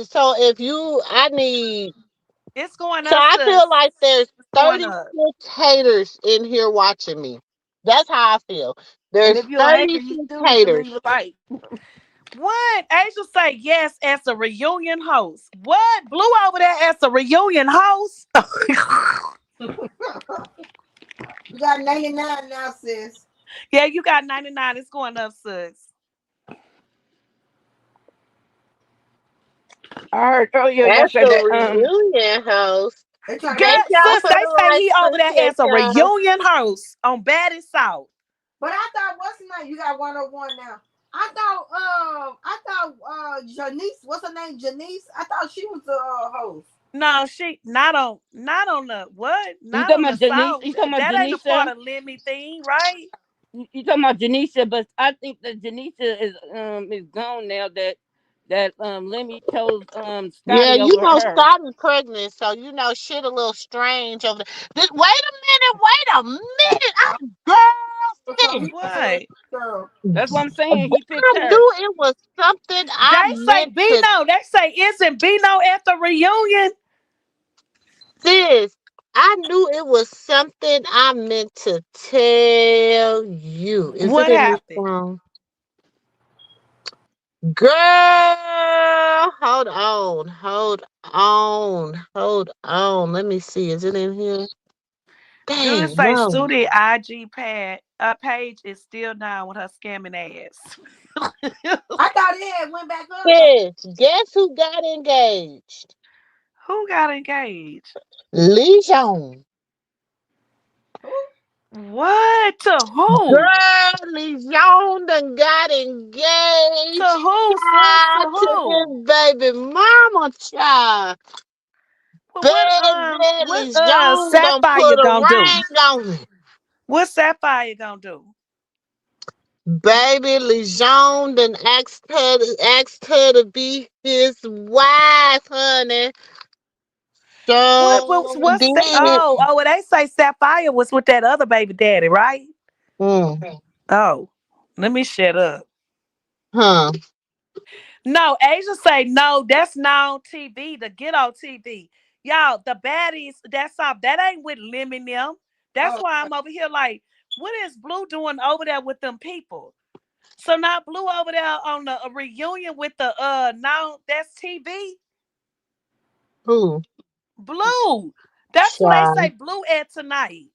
so if you I need It's going so up, I feel sis. like there's It's going up. 36 haters in here watching me. That's how I feel. And There's if you're a hater, you 36 still need to leave haters. a like. What? Angel say yes as a reunion host. What? Blue over there as a reunion host? You got 99 now, sis. Yeah, you got 99. It's going up, sis. I heard earlier y'all That's said the that reunion host. They trying to Girl, make. Thank y'all sis, for they the say he likes. over there Appreciate as a y'all. reunion host on Bad and South. But I thought what's the name? You got 101 now. I thought Janice, what's her name? Janice. I thought she was the host. No, she not on the what? you Not talking on the about Janice? South. You talking about That ain't a part Janisha? of Lemmy thing, right? You talking about Janisha? But I think that Janisha is gone now. That Lemmy chose Yeah, Scotty over her. Scotty pregnant, so shit a little strange over there. Wait a minute. Girl, So sis. he was a What? girl. That's what I'm saying. He picked I her. knew it was something I They say meant to Bino. They say isn't Bino at the reunion? sis. I knew it was something I meant to tell you. Is it What in this happened? song? Girl, hold on. Let me see. Is it in here? Do it Dang, say no. Sudi IG page is still down with her scamming ass? I thought it had went back up though. Sis, guess who got engaged? Who got engaged? Lijon. Who? What? To who? Girl, Lijon done got To engaged. who, sis? To Child, to who? this baby mama child. Well, Baby, what Lijon done Sapphire put a gonna do? ring on it. What Sapphire gonna do? Baby Lejeune then asked her to be his wife, honey. So What's that? did. Oh, well, they say Sapphire was with that other baby daddy, right? Mm, Oh, let me shut up. huh. No, Asia say no. That's not on TV. The Get on TV, y'all. The baddies. That's off. That ain't with Lemon them. That's Oh, why I'm over here. Like, what is Blue doing over there with them people? So now Blue over there on the a reunion with the now that's TV. Who? Blue. That's who they say Child. Blue at tonight.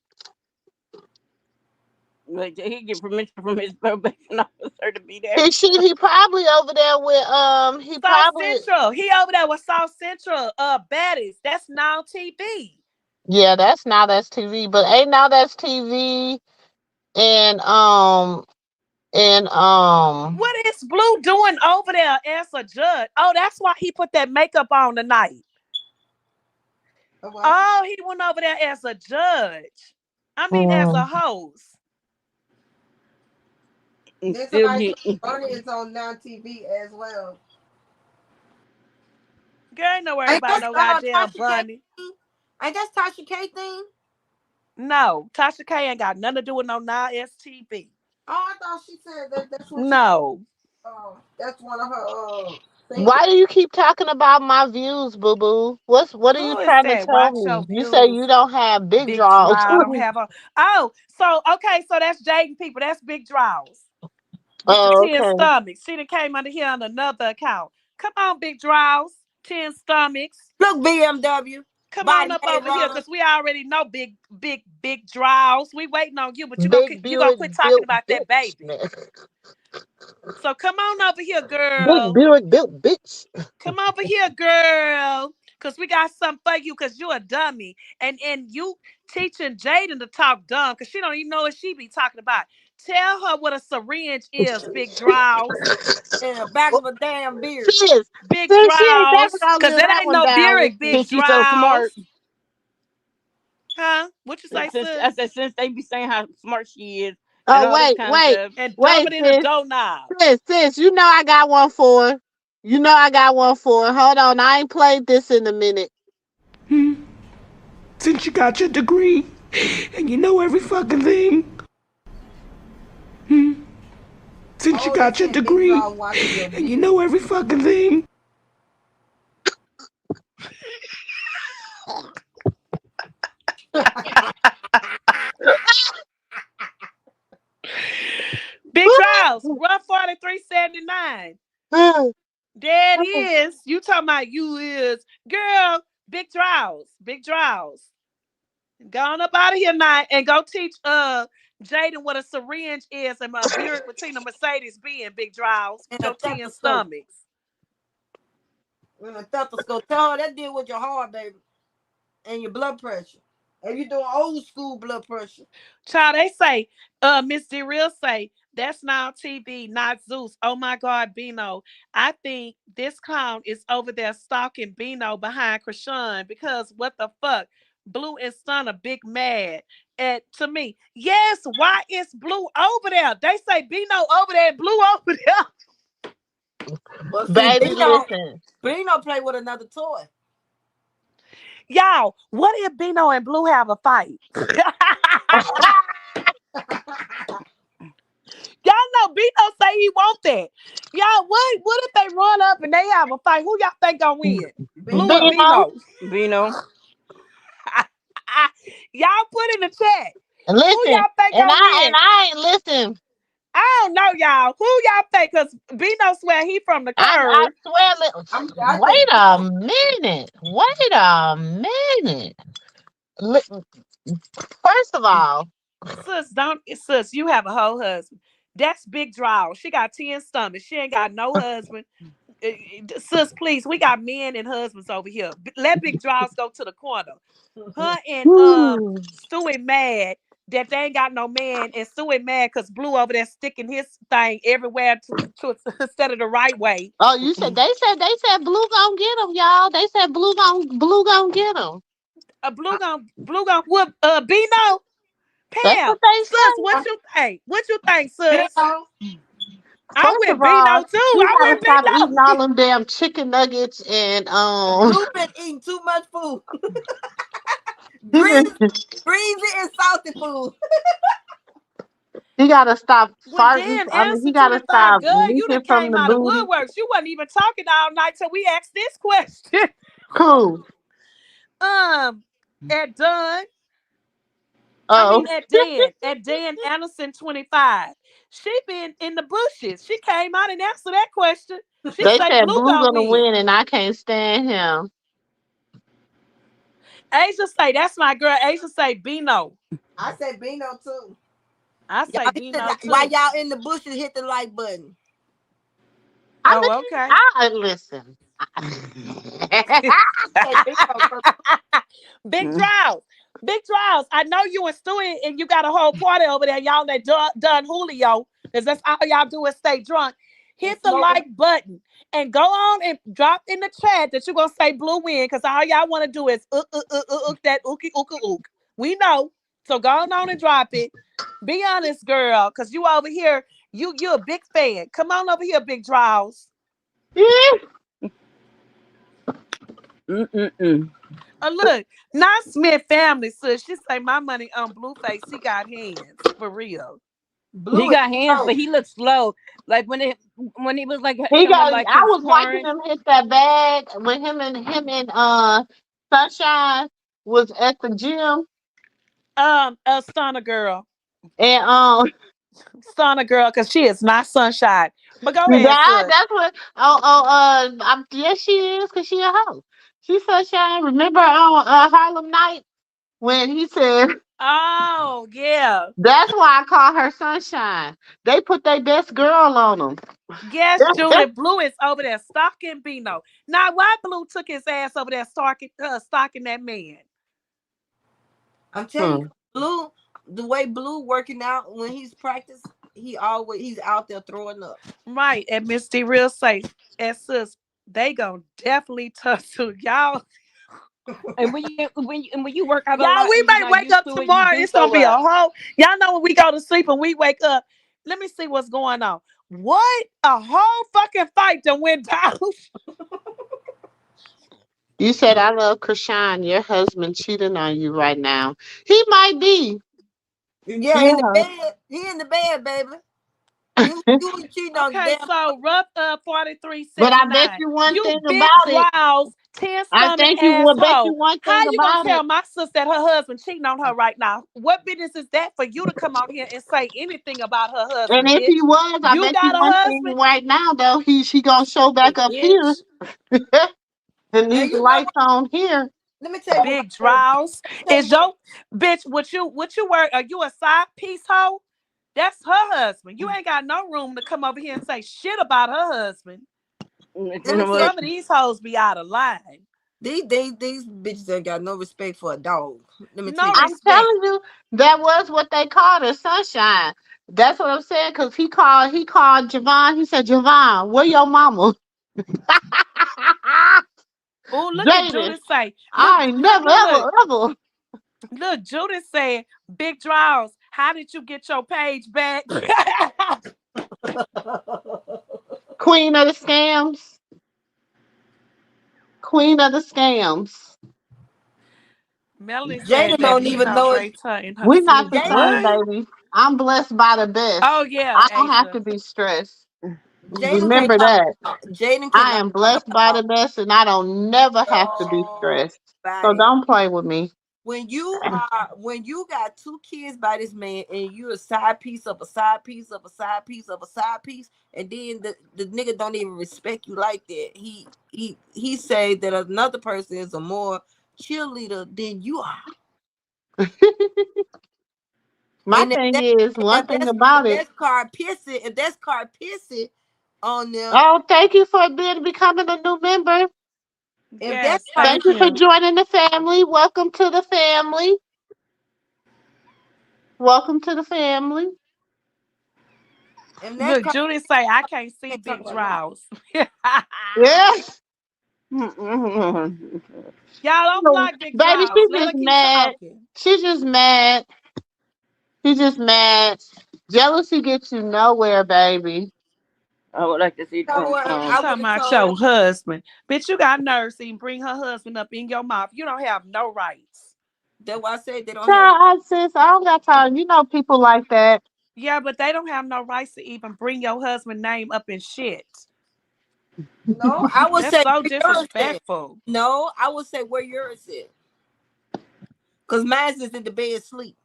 Like, he get permission from his probation officer to be there. He probably over there with he South probably Central. He over there with South Central baddies. That's now TV. yeah, that's TV, but ain't now that's TV and What is Blue doing over there as a judge? Oh, that's why he put that makeup on tonight. what? Oh, he went over there as a judge. I mean, as a mm, host. And Then still somebody get said Bernie is on Now TV as well. Girl, ain't no worry Ain't about that's no goddamn Tasha K bunny. thing? Ain't that's Tasha K thing? No, Tasha K ain't got nothing to do with no now STV. Oh, I thought she said that's what she. No. That's one of her singles. why do you keep talking about my views, boo boo? What are you Who is trying to that? tell Watch me? your You say views. you don't have big Big draws. draw. I don't have a. Oh, so okay, so that's Jaden people. That's big draws with the Oh, 10 okay. stomachs. She done came under here on another account. Come on, big draws, 10 stomachs. Look, BMW Come on body up made over here, runner. cause we already know big draws. We waiting on you, but Big you gonna Buick quit talking built about that bitch, baby. man. So come on over here, Big girl. Buick built bitch. Come over here, girl. Cause we got something for you, cause you a dummy. And you teaching Jaden to talk dumb, cause she don't even know what she be talking about. Tell her what a syringe is, big draws. In the back of a damn beard. Sis, Big sis, she ain't never draws. gonna Cause live that that ain't one no down with beard, big you. since she's so smart. draws. Huh? What you say, Since I sis? said since they be saying how smart she is and Oh all this wait, kind of wait, stuff. And dumb wait, it in a sis, doorknob. sis. You know I got one for her. You know I got one for her. Hold on, I ain't played this in a minute. Since you got your degree and you know every fucking thing. Since you Oh, they got your said Big degree Draw watching your and you video. know every fucking thing. Big draws. Run 4379. There it is. You talking about you is. Girl, big draws. Big draws. Go on up out of here now and go teach Jaden what a syringe is and a Buick between a Mercedes Benz, big draws And with a your 10 stethoscope. stomachs. And a stethoscope. Tell her that deal with your heart, baby, and your blood pressure. If you're doing old school blood pressure. Child, they say, Miss D Real say, that's now TV, not Zeus. Oh my God, Bino. I think this clown is over there stalking Bino behind Krishan because what the fuck? Blue and Son are big mad at to me. Yes, why is Blue over there? They say Bino over there and Blue over there. But see, Baby, listen. Bino play with another toy. Y'all, what if Bino and Blue have a fight? Y'all know Bino say he want that. Y'all, what if they run up and they have a fight? Who y'all think gonna win? Blue or Bino. Bino, Bino? Bino. Y'all put in the chat. Who listen, y'all think and gonna win? I ain't listen. I don't know, y'all. Who y'all think? Cause Bino swear he from the I curve. swear. I Wait think a Bino. minute. Wait a minute. Li- First of all, Sis, you have a whole husband. That's big draw. She got 10 stomachs. She ain't got no husband. Sis, please, we got men and husbands over here. Let big draws go to the corner. Her and hmm. Stewie mad that they ain't got no man, and Stewie mad because Blue over there sticking his thing everywhere to instead of the right way. Oh, you said they said Blue gonna get him, y'all. They said Blue gonna get him. Blue gonna what Bino? That's Pam, what they sis, say. what you think? What you think, sis? Bino. I'm First with of Bino all, too. you I'm gotta with stop eating Bino. all them damn chicken nuggets and Blue been eating too much food. he Greasy, greasy and salty food. gotta stop Well, farting. then, I mean, answer he gotta 25, stop girl, you leaking done from came the out of booty. woodworks. You wasn't even talking all night till we asked this question. Cool. um, at Dunn, I mean Oh, at Dan Anderson 25. She been in the bushes. She came out and answered that question. She they say said Blue Blue gonna gonna win. win, and I can't stand him. Asia say that's my girl. Asia say Bino. I said Bino too. I Y'all say hit the, Bino while too. y'all in the bushes, hit the like button. I Oh, mean, okay. I listen. Say Bino first. Big Draws. Big Draws. I know you and Stewie and you got a whole party over there. Y'all that done Julio. Because that's all y'all do is stay drunk. And Hit the smoking. like button and go on and drop in the chat that you're going to say Blue win. Because all y'all want to do is that ookie ookie ook. We know. So go on and drop it. Be honest, girl. Because you over here, you a big fan. Come on over here, Big Draws. Mm-mm-mm. Look, not Smith family, sis. She say my money on Blueface. He got hands for real. He Blue is got hands, but slow. he looks slow. Like when he was like He showing got. like I his was watching porn. him hit that bag when him and Sunshine was at the gym, A stunner girl, and stunner girl, because she is not sunshine. But go ahead, that sis. that's what. Yes, she is, cause she a hoe. She Sunshine. Remember on Harlem Night when he said Oh yeah, that's why I call her Sunshine. They put their best girl on them. yes, Julie. Blue is over there stalking Bino. Now, why Blue took his ass over there stalking that man? I'm telling you, Hmm. Blue, the way Blue working out when he's practice, he's out there throwing up. Right, and Miss D real safe. And sis, they gonna definitely tussle y'all. And when you work out a Y'all, lot we and you're may not wake used up to it, you tomorrow. do It's gonna throw be a up. whole. Y'all know when we go to sleep and we wake up. Let me see what's going on. What a whole fucking fight that went down. You said I love Krishan. Your husband cheating on you right now. He might be. Yeah, in the Yeah. bed. He in the bed, baby. You was cheating on the Okay, damn. so rough But I bet 4379. you one You thing big about it. draws, 10 I stomach think you will bet you asshole. one How thing you gonna about tell it. my sister that her husband cheating on her right now? What business is that for you to come on here and say anything about her And husband, if he bitch? was, I You bet you got a one thing husband, right now though, he gonna show back up here bitch. and And these you know lights what? on here. Let me tell you what Big my husband. draws. Tell you Is what. your bitch what you work? Are you a side piece hoe? That's her husband. You ain't got no room to come over here and say shit about her husband. You Let me know tell what? Some of these hoes be out of line. these bitches ain't got no respect for a dog. Let me tell No you. I'm respect. telling you, that was what they called her, Sunshine. That's what I'm saying, because he called Javon. He said, Javon, where your mama? Oh, look at Jaden, Judith say. Look, I ain't look, never, look, look. ever, ever. Look, Judith said, Big Draws, how did you get your page back? Queen of the scams. Queen of the scams. Melanie said Jaden that don't even Bino know it. raped her in her We're not sleep. the Jaden, same, What? baby. I'm blessed by the Oh best. yeah, I don't have Asia. to be stressed. Jaden can't Remember talk. that. Jaden I cannot am talk blessed by about the best and I don't never have to be stressed. So nobody. don't play with me. When you got two kids by this man and you a side piece of a side piece of a side piece of a side piece, and then the nigga don't even respect you like that. He say that another person is a more cheerleader than you are. My And thing is, one thing if about it. that's car pissy, if that's car pissy on them, Oh, thank you for becoming a new member. if that's Yes, car Thank thank you for you. joining the family. Welcome to the family. Welcome to the family. if that's Look, car Judy say I can't see can't talk Big about nobody. Draws. Yes. Y'all don't block Big Baby, she Draws. Let her just keep mad. talking. She just mad. He just mad. Jealousy gets you nowhere, baby. I would like to see You know them. what? You I would talking have about told. your husband. Bitch, you got nerves to even bring her husband up in your mouth. You don't have no rights. That's why I said they don't have. Child, sis, I don't got time. You know people like that. Yeah, but they don't have no rights to even bring your husband's name up in shit. No, I would That's say so where yours is. disrespectful. No, I would say where yours is. Cause mine is in the bed sleep.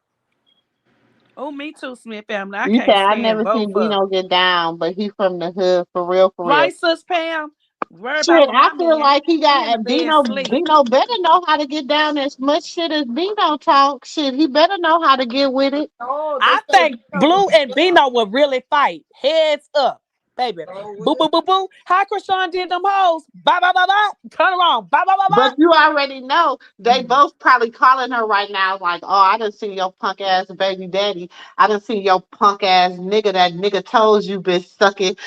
Oh, me too, Smith family. I You said can't I stand never both seen of Dino them. get down, but he from the hood for real, for real. Right, sis Pam? Worry about Shit, with I my feel man. like he He in the got bed Dino. sleep. Dino better know how to get down as much shit as Dino talk. Shit, he better know how to get with it. Oh, they I said think Dino would Blue beat and him up. Bino will really fight. Heads up, baby. Oh, Boo, well. boo, boo, boo. How Krishan did them hoes. Ba, ba, ba, ba. Turn around. Ba, ba, ba, ba. But you already know they both probably calling her right now, like, "Oh, I done seen your punk ass baby daddy. I done seen your punk ass nigga. That nigga told you, bitch, suck it."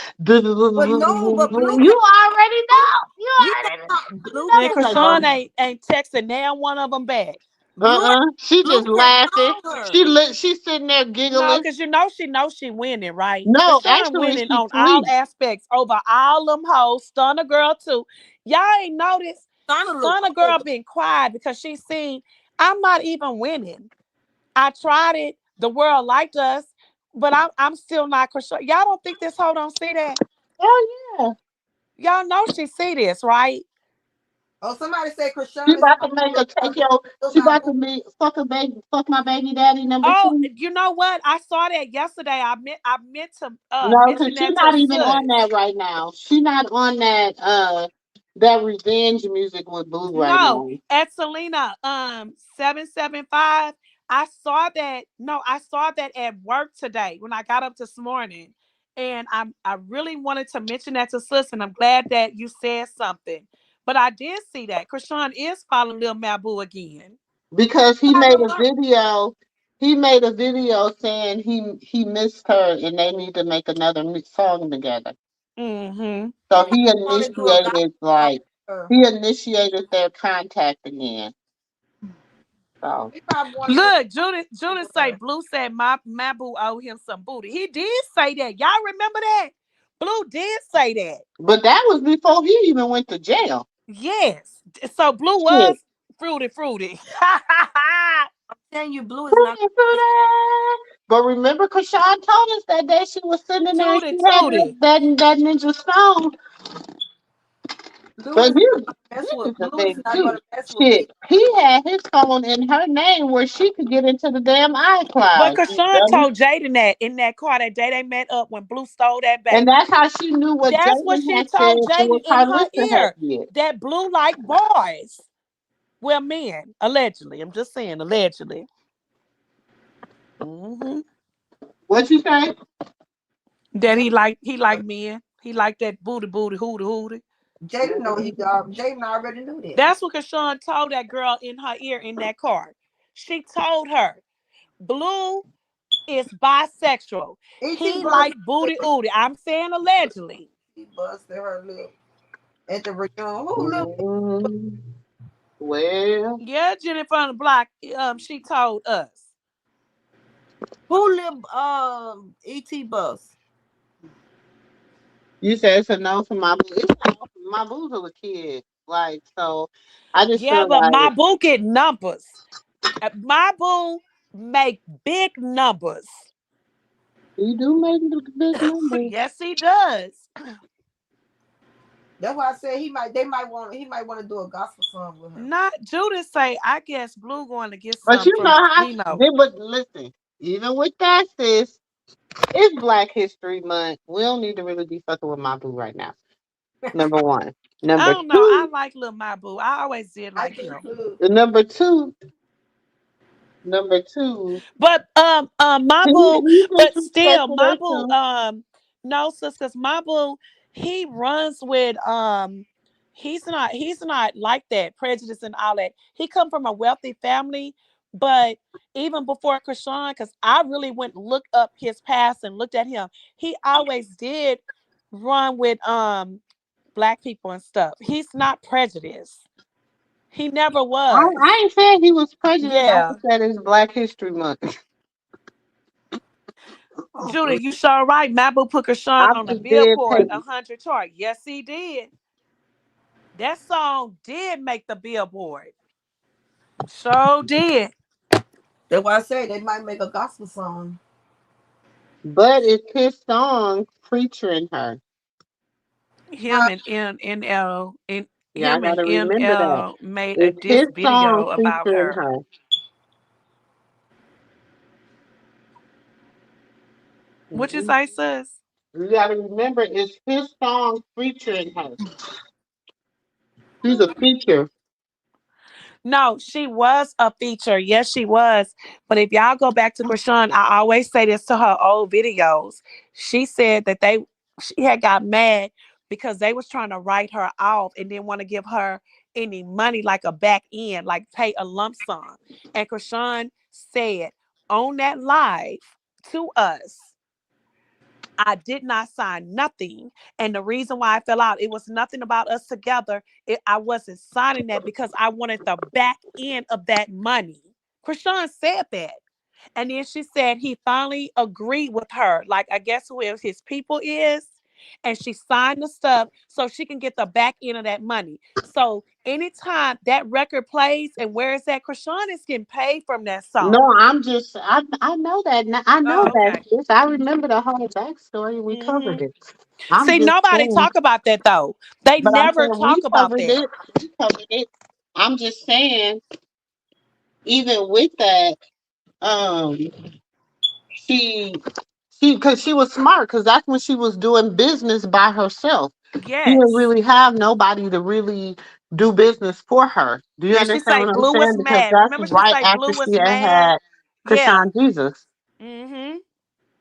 But no, but Blue You can't. already know. You You already know, Blue And can't know. They both. Krishan ain't texting now one of them back. Blue She Blue just can't laughing. call her. She's sitting there No, giggling. because she knows she winning, right? No, Krishan actually, winning she's on all sweet aspects over all them hoes. Stunner girl too. Y'all ain't noticed. Trying to look Stunner cold. girl been quiet because she seen I'm not even winning. I tried it. The world liked us, but I'm still not Krishan. Y'all don't think this hoe don't see that? Oh yeah. Y'all know she see this, right? Oh, somebody say She Krishan is about trying to make to a take your. look She my about boo. to be fuck my baby daddy number Oh, two. you know what? I saw that yesterday. I meant to No, because mention she's that to not even on Sus. that right now. She not on that revenge music with Boo right No, now. at Selena 775. I saw that. No, I saw that at work today when I got up this morning. And I really wanted to mention that to Sis, and I'm glad that you said something. But I did see that. Krishan is following Lil Mabu again. Because he I made know a her. video. He made a video saying he missed her and they need to make another song together. Mm-hmm. He So might want to do a gospel song with her. he initiated their contact again. So He probably want to do Look, a song Judith with say her. Blue said my Mabu owe him some booty. He did say that. Y'all remember that? Blue did say that. but that was before he even went to jail. Yes. So Blue was Shit. fruity. Telling you, Blue is not. Fruity, fruity. But remember, Krishan told us that day she was sitting there and Tootie she had tootie. that ninja stone. Blue But is not gonna mess this with. is the Blue is thing not too. gonna mess with Shit, baby. he had his phone in her name where she could get into the damn But iCloud. You Krishan dummy. told Jaden that in that car that day they met up when Blue stole that And baby. that's how she knew what That's what Jaden she had said told and Jaden what in her Carlissa had ear. said. That Blue like boys. Well, men, allegedly. I'm just saying, allegedly. Hmm. What you say? That he like men. He like that booty hooty hooty. Jada know he. Jaden already knew that. That's what Krishan told that girl in her ear in that car. She told her Blue is bisexual. Et He busted like her booty lip. ooty. I'm saying allegedly. He busted her lip at the reunion. Who lip? Mm, well, Yeah, Jennifer on the block. She told us. Who lip? Et bus. you said it's a no for my boo. It's a no for my boo's a kid. Like, so I just Yeah, feel but my like boo get numbers. My boo make big numbers. he do make the big numbers. Yes, he does. That's why I said he might. They might want. He might want to do a gospel song with her. Not Judith say, I guess Blue going to get But some you know from how Dino. they but listen, even with that sis, it's Black History Month. We don't need to really be fucking with my boo right now. Number one. I Number don't know. I two, like little my boo. I always did I like do him. too. number two, number two, But my boo, he but still disrespected my her boo, too. no sis, cause my boo, he runs with he's not like that, prejudice and all that. He come from a wealthy family, but even before Krishan, cause I really went and looked up his past and looked at him, he always did run with black people and stuff. He's not prejudiced. He never I was. ain't said he was prejudiced. I Yeah. just said it's Black History Month. Judy, you sure right. Mabu put I Krishan on the just did Billboard pay. 100 chart. Yes, he did. That song did make the Billboard. Sure did. That's why I say they might make a gospel song. But it's his song featuring her. Him and NL and Yeah, I him and gotta remember that. ML made a It's diss his song video about featuring her. her. What you Mhm. say, sis? You gotta remember, it's his song featuring her. She's a feature. No, she was a feature. Yes, she was. But if y'all go back to Krishan, I always say this to her old videos. She said that she had got mad because they was trying to write her off and didn't want to give her any money like a back end, like pay a lump sum. And Krishan said on that live to us, I did not sign nothing. And the reason why I fell out, it was nothing about us together. I wasn't signing that because I wanted the back end of that money. Krishan said that. And then she said he finally agreed with her. Like, I guess who his people is. And she signed the stuff so she can get the back end of that money. So anytime that record plays and where is that, Krishan is getting paid from that No, song. I know that. I know Oh, that. okay. Yes, I remember the whole backstory. We Hmm. covered it. I'm See, just nobody saying, talk about that though. They but I'm never saying we talk about covered that. it. We covered it. I'm just saying, even with that, um, she because she was smart, because that's when she was doing business by herself. She didn't Yes. really have nobody to really do business for her. Do you And she understand say what I'm Blue was saying? Because mad. that's Remember she right say after Blue was she had mad? had Yeah. Krishan Jesus. Mm-hmm.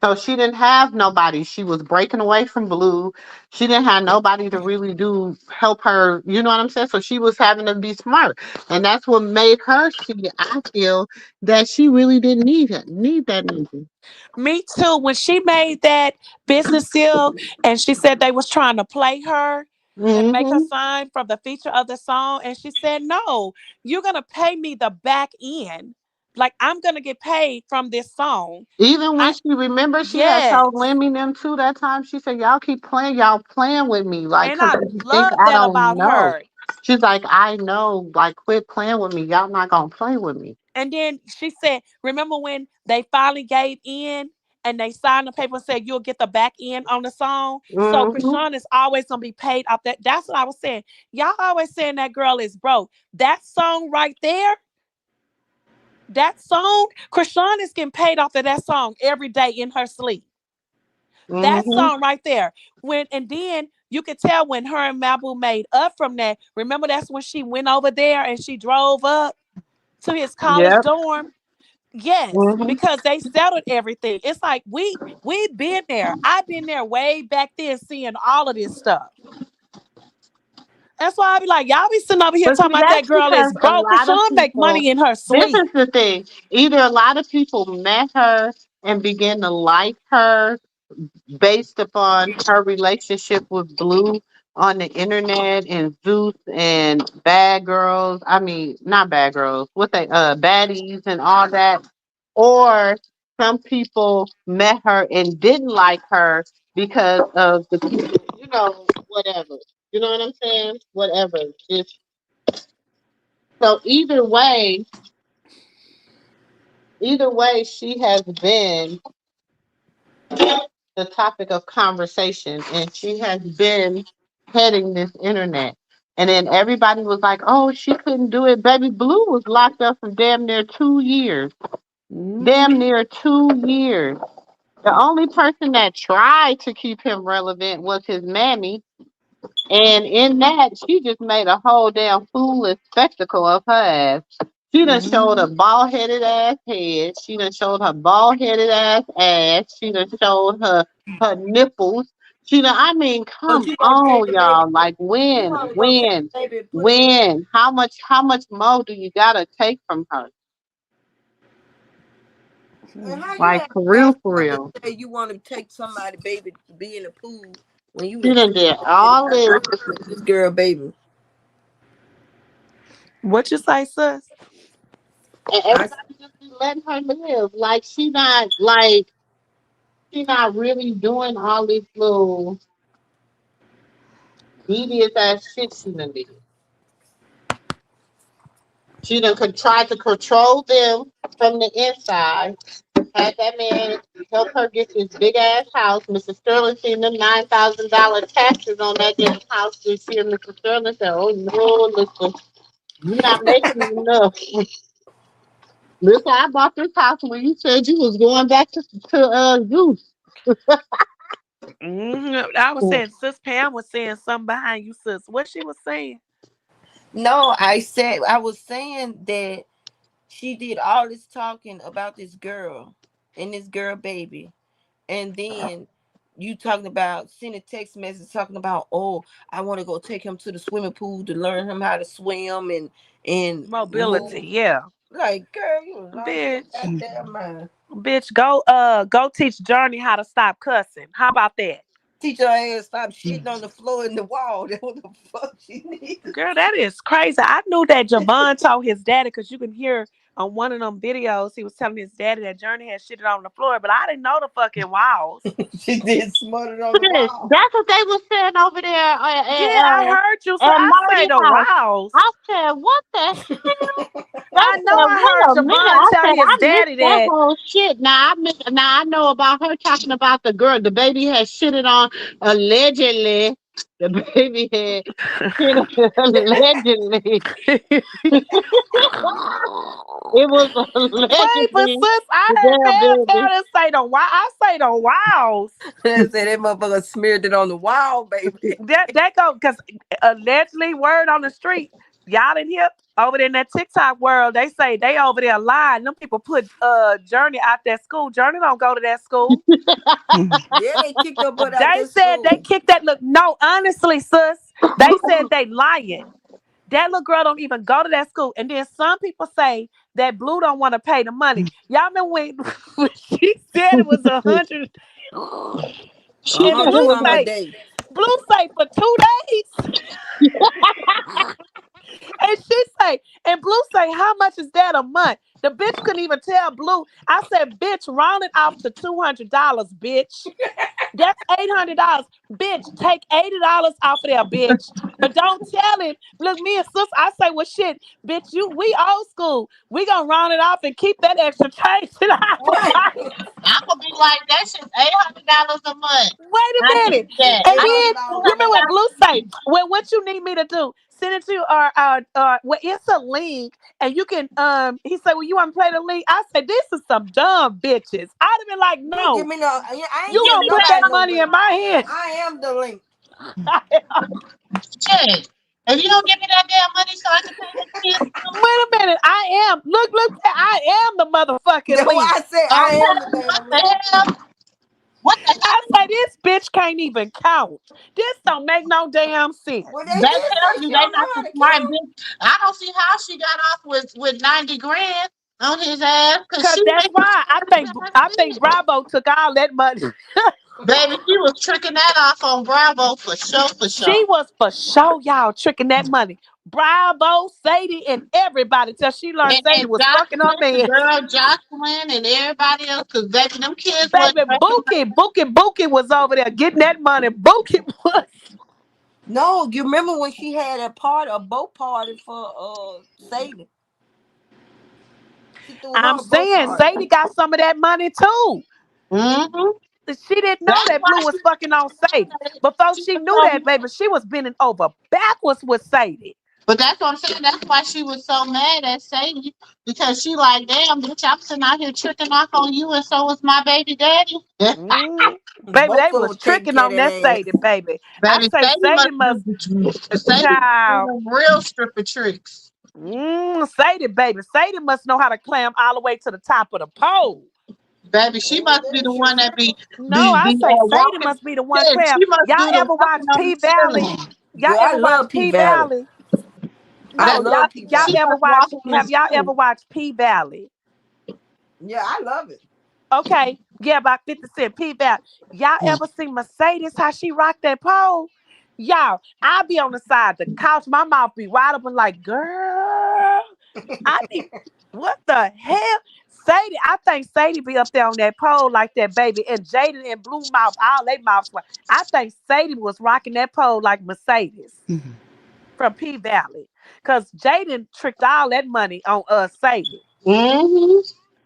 So she didn't have nobody. She was breaking away from Blue. She didn't have nobody to really do help her. You know what I'm saying? So she was having to be smart, and that's what made her see. I feel that she really didn't need that music. Me too. When she made that business deal and she said they was trying to play her and make her Hmm. sign for the feature of the song, and she said, "No, you're gonna pay me the back end. Like I'm gonna get paid from this song." Even when I she remember she had told yes. Lemmy them too that time, she said, "Y'all keep playing, y'all playing with me, like, And cause I you think love I that don't about know." her. She's like, "I know, like, quit playing with me. Y'all not gonna play with me." And then she said, remember when they finally gave in and they signed the paper and said you'll get the back end on the song? So Hmm. Krishan is always gonna be paid off that. That's what I was saying. Y'all always saying that girl is broke. That song right there, that song, Krishan is getting paid off of that song every day in her sleep. That Hmm. song right there. When and then you could tell when her and Mabu made up from that. Remember that's when she went over there and she drove up to his college Yep. dorm. Yes, Hmm. because they settled everything. It's like we've been there. I've been there way back then seeing all of this stuff. That's why I be like, y'all be sitting over here But talking see, about that that's girl because is a broke. lot of Krishan make people, money in her this sleep. is the thing, either a lot of people met her and began to like her based upon her relationship with Blue on the internet and Zeus and Bad Girls. I mean, not Bad Girls. What they baddies and all that. Or some people met her and didn't like her because of the people, whatever. You know what I'm saying? Whatever. Just so either way, she has been the topic of conversation, and she has been heading this internet. And then everybody was like, "Oh, she couldn't do it." Baby Blue was locked up for damn near 2 years. Damn Mhm. near 2 years. The only person that tried to keep him relevant was his mammy. And in that, she just made a whole damn foolish spectacle of her ass. She done showed a Mhm. bald headed ass head. She done showed her bald headed ass. She done showed her nipples. I mean, But come you gonna take on, the baby. y'all. Like You when, probably gonna take when, the baby and put it in. when? How much more do you gotta take from her? And how you Like have for the real, for audacity real. to say you want to take somebody baby to be in the pool when you She done done took did and all got this. pregnant with this girl baby? What you say, sis? And I everybody just be letting her live. Like she not like she not really doing all this little devious ass shit she done did. She done could try to control them from the inside. Had that man help her get this big ass house. Mr. Sterling seen them $9,000 taxes on that damn house this year. Mr. Sterling said, "Oh no, listen, you're not making enough." Listen, I bought this house when you said you was going back to Zeus. I was saying, Sis Pam was saying something behind you, sis. What she was saying? No, I was saying that she did all this talking about this girl and this girl baby, and then you talking about sending text message talking about, oh, I want to go take him to the swimming pool to learn him how to swim and Mobility, move. yeah. Like, girl, you lost your Bitch. goddamn mind. Bitch, go teach Journey how to stop cussing. How about that? Teach her ass stop shitting on the floor and the wall. That's what the fuck she needs. Girl, that is crazy. I knew that Javon told his daddy because you can hear on one of them videos he was telling his daddy that Journey had shitted on the floor, but I didn't know the fucking walls. She did smothered on the wall. That's what they was saying over there Yeah, I heard you. So at I say Marty's the house. walls. I said, what the hell? I I know said, I wait heard a minute. Javon I tell said, his I missed daddy that that. whole shit. Now I know about her talking about the girl. The baby had shitted on allegedly. The baby had shitted allegedly. It was Wait, but allegedly sis, I the heard damn Pam baby. tell this say the wall. I say the walls. They said that motherfucker smeared it on the wall, baby. That go because allegedly word on the street. Y'all didn't hear over there in that TikTok world. They say they over there lying. Them people put Journey out that school. Journey don't go to that school. Yeah, they kicked her butt out They that said they school. kicked that look. No, honestly, sis, they said they lying. That little girl don't even go to that school. And then some people say that Blue don't want to pay the money. Y'all remember when, when she said it was 100, A and hundred Blue some a say day. For 2 days. And she say, and Blue say, how much is that a month? The bitch couldn't even tell Blue. I said, bitch, round it off to $200, bitch. That's $800. Bitch, take $80 off of there, bitch. But don't tell him. Look, me and sis, I say, well, shit, bitch, we old school. We gonna round it off and keep that extra change in our pocket. I'm gonna be like, that shit's $800 a month. Wait a I minute. need that. And I $800 then need you a remember what month. Blue say? Well, what you need me to do? Send it to you well, it's a link and you can he said, well, you want to play the link? I said, this is some dumb bitches. I'd have been like, Don't give no, me no. I ain't you giving gonna put that nobody no money in link. my hand. I am the link. shit. If you don't give me that damn money so I can pay the kids, Wait a minute. I am. Look, I am the motherfucking That's why link. I said I okay, am the what damn link. the hell? What the I hell? say this bitch can't even count. This don't make no damn sense. Well, they They did tell say you she they don't know not how the to smart count. bitch. I don't see how she got off with 90 grand on his ass because Cause she that's made why I think him. Bravo took all that money. Baby, she was tricking that off on Bravo for sure, for She sure. was for sure, y'all tricking that money. Bravo, Sadie, and everybody till she learned Sadie And was fucking her Jocelyn, the man. girl Jocelyn, and everybody else, because baby, them kids wasn't Baby, recognized. Bookie was over there getting that money. Bookie was. No, you remember when she had a boat party for Sadie? She threw her I'm a boat saying party. Sadie got some of that money too. Mm-hmm. She didn't know That's that why Blue was fucking on Sadie. Before she she was knew so that, baby, she was bending over backwards with Sadie. But that's what I'm saying. That's why she was so mad at Sadie because she like, damn, bitch, I'm sitting out here tricking off on you, and so was my baby daddy. Mm. Baby, Both they of them was were taking tricking care on of that that Sadie, ass. baby. I Baby, say Sadie Sadie must must, be Sadie child. doing real stripper tricks. Sadie, baby. Sadie must know how to climb all the way to the top of the pole. Baby, she Ain't no must be damn the shit one that stripper. No, I say Sadie walking. must be the one Shit, climb. she must Y'all do the ever watch walking on P the Valley? ceiling. Y'all Girl, I ever watch love P P Valley. Valley? I No, love P y'all She Valley. ever must watch? walk on the Have y'all ever ceiling. watched P Valley? Yeah, I love it. Okay, yeah, about 50 Cent. P Valley. Y'all ever see Mercedes how she rock that pole? Y'all, I be on the side of the couch, my mouth be wide open like, girl. I think, what the hell? Sadie, I think Sadie be up there on that pole like that, baby. And Jaden and Blue Mouth, all they mouths. I think Sadie was rocking that pole like Mercedes from P Valley. Because Jaden tricked all that money on Sadie. Mm-hmm.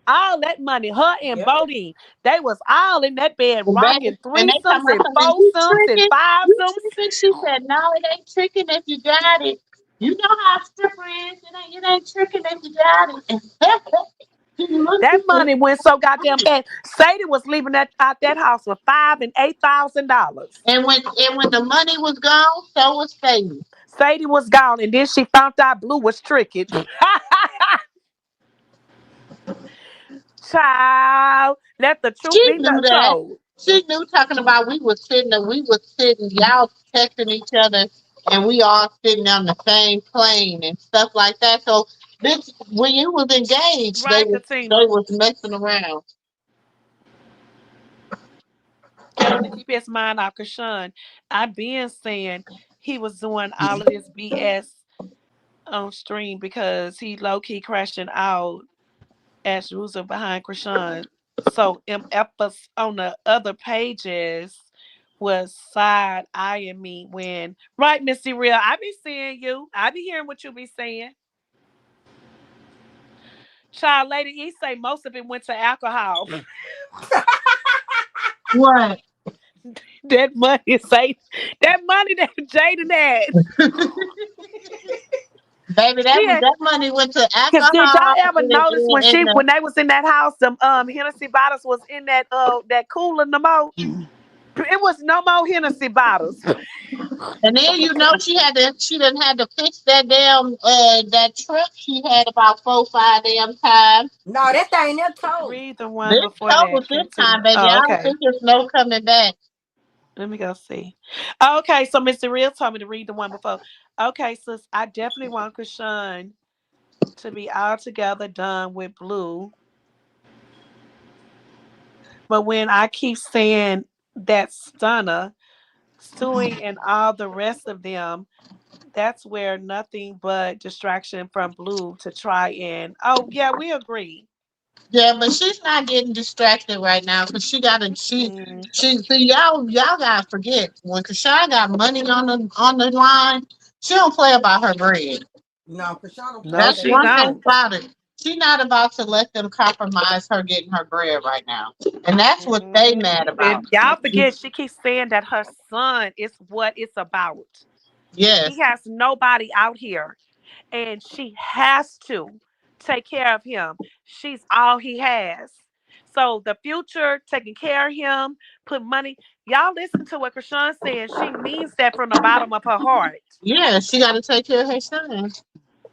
All that money, her and Yep. Bodine, they was all in that bed And baby, rocking and they threesomes come out and and you foursomes and tricking, you fivesomes. tricking. She said, no, it ain't tricking if you got it. You know how a stripper is. It ain't tricking if you got it. She looked That at me. money went so goddamn fast. Sadie was leaving that out that house with $5,000 and $8,000. And when the money was gone, so was Sadie. Sadie was gone, and then she found out Blue was tricking. Child, let the truth She be knew that. told. She knew talking about we was sitting, y'all texting each other, and we all sitting on the same plane and stuff like that. So this, when you was engaged, they Right, was Katina? they was messing around. Tell him to keep his mind off Krishan. I been saying he was doing all of this BS on stream because he low key crashing out as usual behind Krishan. So efforts on the other pages was side eyeing me when right, Missy Real. I be seeing you. I be hearing what you be saying. Child Lady E say most of it went to alcohol. What? That money say that money that Jaden had. Baby, She had. that money went to Cause did y'all alcohol ever notice when and when they was in that house, them Hennessy bottles was in that cooler no more? It was no more Hennessy bottles. and then she done had to fix that damn that truck she had about 4 5 damn times. No, that thing there told. Read the one This before trouble that, this time, Katina. baby. Oh, I don't okay. think there's no coming back. Let me go see. Okay, so Mr. Real told me to read the one before. Okay, sis, I definitely want Krishan to be all together done with Blue. But when I keep saying that Stunner, Stewie, and all the rest of them, that's where nothing but distraction from Blue to try and. Oh yeah, we agree. Yeah, but she's not getting distracted right now because she got to Mm-mm. she see y'all gotta forget when Kashawn got money on the line, she don't play about her bread. No, Krishan don't play No, with That's that she one bread. thing don't. about it. She's not about to let them compromise her getting her bread right now, and that's what they Mm-mm. mad about. And y'all forget she keeps saying that her son is what it's about. He Yes, has nobody out here, and she has to take care of him. She's all he has. So the future, taking care of him, put money. Y'all listen to what Krishan said. She means that from the bottom of her heart. yeah, she got to take care of her son.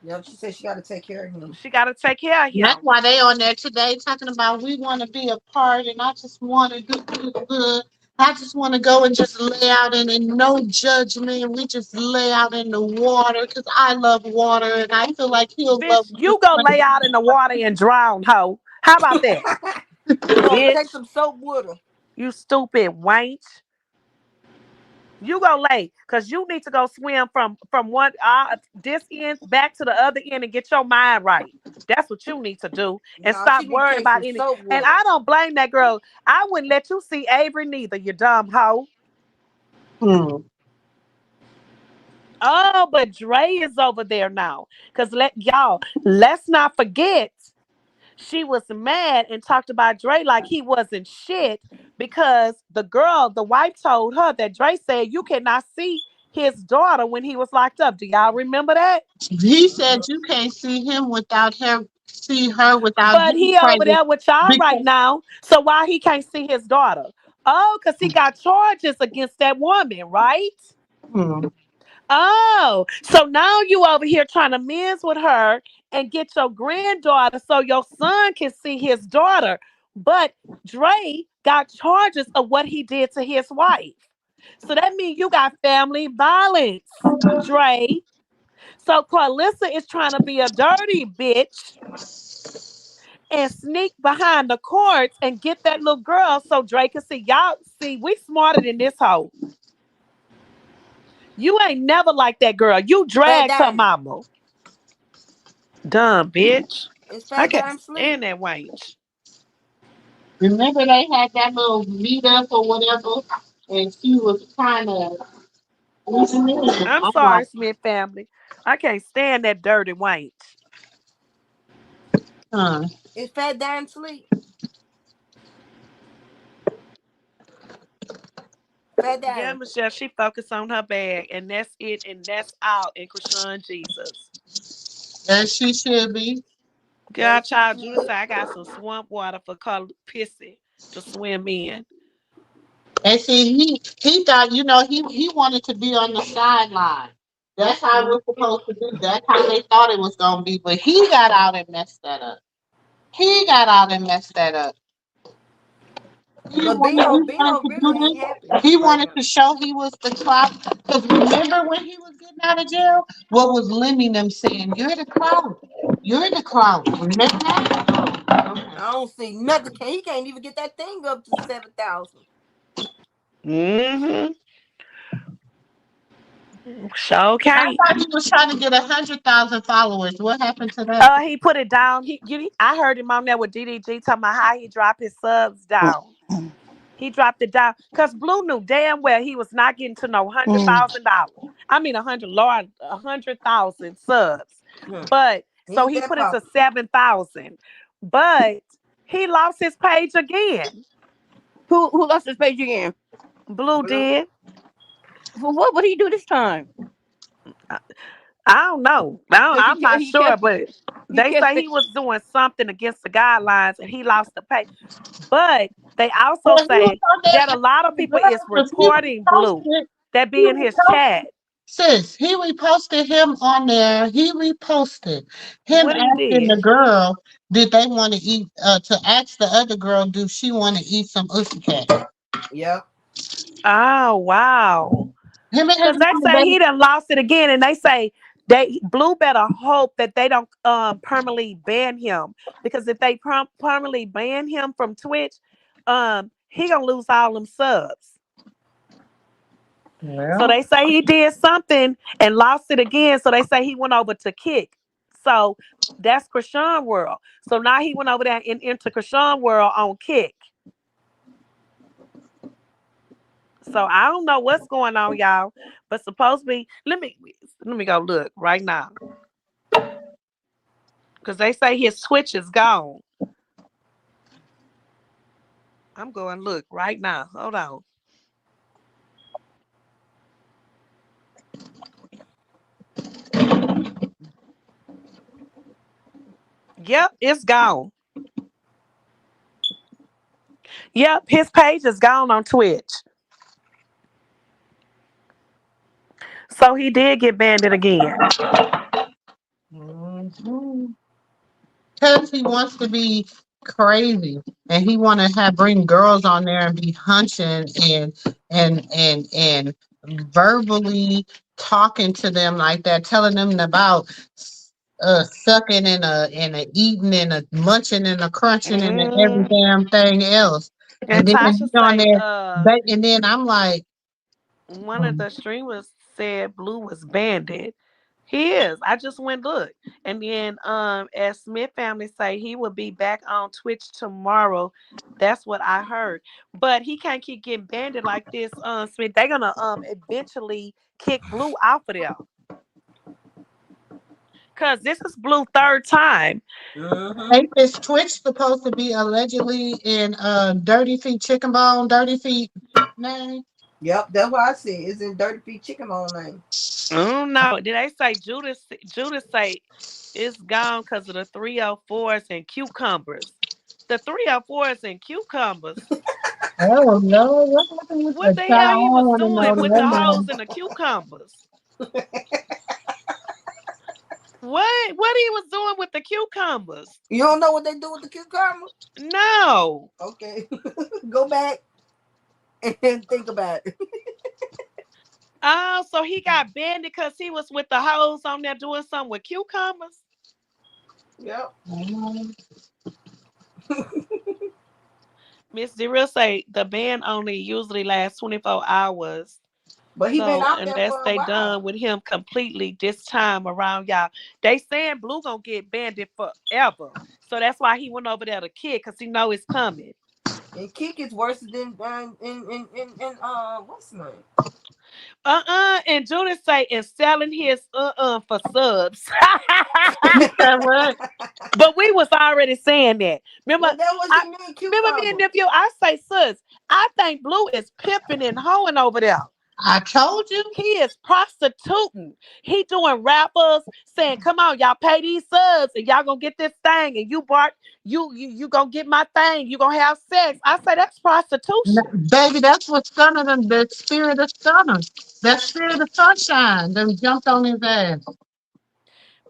Yep, she said she got to take care of him. She got to take care of And that's him. why they on there today talking about we want to be a part, and I just want to do good. I just want to go and just lay out in no judgment. We just lay out in the water because I love water, and I feel like he'll love Bitch, me you go when lay out in the water and drown, hoe. How about that? No, take Bitch, some soap with her. you stupid wench. You go lay, cause you need to go swim from one this end back to the other end and get your mind right. That's what you need to do, and No, stop she need to worrying take about some any. soap And with her. I don't blame that girl. I wouldn't let you see Avery neither. You dumb hoe. Hmm. Oh, but Dre is over there now. Cause let's not forget. She was mad and talked about Dre like he wasn't shit because the wife told her that Dre said you cannot see his daughter when he was locked up. Do y'all remember that? He said you can't see her without But him he over present there with y'all right because now. So why he can't see his daughter? Oh, because he got charges against that woman, right? hmm, Oh, so now you over here trying to mess with her and get your granddaughter so your son can see his daughter. But Dre got charges of what he did to his wife. So that means you got family violence, Dre. So Carlissa is trying to be a dirty bitch and sneak behind the courts and get that little girl so Dre can see. Y'all see, we smarter than this hoe. You ain't never like that girl. You Fat dragged her Diamond. mama. Dumb bitch. Is I Fat can't Dime asleep? stand that wench. Remember they had that little meetup or whatever, and she was trying to listen in. I'm I'm sorry, like, Smith family. I can't stand that dirty wench. huh. Is Fat Dime asleep? Fat Yeah, Dime. Michelle, she focused on her bag, and that's it, and that's all in Krishan Jesus. As she should be. God, As she child, Judah should. said I got some swamp water for color pissy to swim in. And see, he thought, he wanted to be on the sideline. That's how it Mhm. was supposed to be. That's how they thought it was gonna be. But he got out and messed that up. He got out and messed that up. But He Bino wanted to really do ain't happy this. He right wanted now. to show he was the clout. Because remember when he was getting out of jail, what was Lemmy them saying? You're the clout. You're the clout. Remember that? Oh, okay. I don't see nothing. He can't even get that thing up to 7,000. Mm-hmm. Sure I can't. thought he was trying to get 100,000 followers. What happened to that? He put it down. I heard him on there with DDG talking about how he dropped his subs down. He dropped it down because Blue knew damn well he was not getting to no $100,000. I mean, 100,000 subs. Hmm. But He so ain't he that put it to popular. 7,000. But he lost his page again. Who lost his page again? Blue Blue. did. For what would he do this time? I I don't know. Cause I'm not sure, but he they kept say saying, he was doing something against the guidelines and he lost the pay. But they also Well, he was say on there that a asking lot of the people is girl because reporting Blue that he be in his reposted, chat. sis, he reposted him on there. He reposted him What he asking the did? girl, did they want to eat, to ask the other girl, do she want to eat some ussy cat? "Yep, Oh wow. Him and his Cause they mama, say he done lost it again, and they say they Blue better hope that they don't permanently ban him because if they permanently ban him from Twitch, he gonna lose all them subs. So well, they say he did something and lost it again. So they say he went over to Kick. So that's Krishan World. So now he went over there and into Krishan World on Kick. So I don't know what's going on, y'all. But supposedly, let me go look right now. Because they say his Twitch is gone. I'm going to look right now. Hold on. Yep, it's gone. Yep, his page is gone on Twitch. So he did get banned again. mhm. Because he wants to be crazy and he want to have bring girls on there and be hunching and verbally talking to them like that, telling them about sucking and a eating and a munching and a crunching and a every Mm. damn thing else. And And then Tasha he on say, there, and then I'm like, one of the streamers said Blue was banned. He is. I just went look. And then as Smith family say he will be back on Twitch tomorrow. That's what I heard. But he can't keep getting banned like this, Smith. They're gonna eventually kick Blue off of there. Cause this is Blue third time. mm-hmm, ain't this Twitch supposed to be allegedly in Dirty Feet Chicken Bone, Dirty Feet name? yep." That's what I see. It's in Dirty Feet Chicken Bone name. I don't know. Did they say Judas say it's gone because of the 304s and cucumbers? The 304s and cucumbers. Oh no, what happened with What the the child? hell I he don't was want to know doing with the that. hoes and the cucumbers? What he was doing with the cucumbers? You don't know what they do with the cucumber? No. Okay, go back and think about it. Oh, so he got banned because he was with the hoes on there doing something with cucumbers? Yep. Mhm. Miss Zero say the ban only usually lasts 24 hours. But he been So out there unless for a they while. done with him completely this time around, y'all, they saying Blue gonna get banned forever. So that's why he went over there to kick, cause he know it's coming. And Kick is worse than what's his name? And Judith say is selling his for subs. You said what? But we was already saying that. Remember, Well, that was I your new remember me and cucumber. nephew. I say, sis, I think Blue is pimping and hoeing over there. I told you. He is prostituting. He doing rappers saying, "Come on, y'all pay these subs, and y'all gonna get this thing, and you Bart, you gonna get my thing. You gonna have sex." I say that's prostitution. Baby, that's what stunner them, the spirit of stunner. That spirit of sunshine. Them jumped on his ass.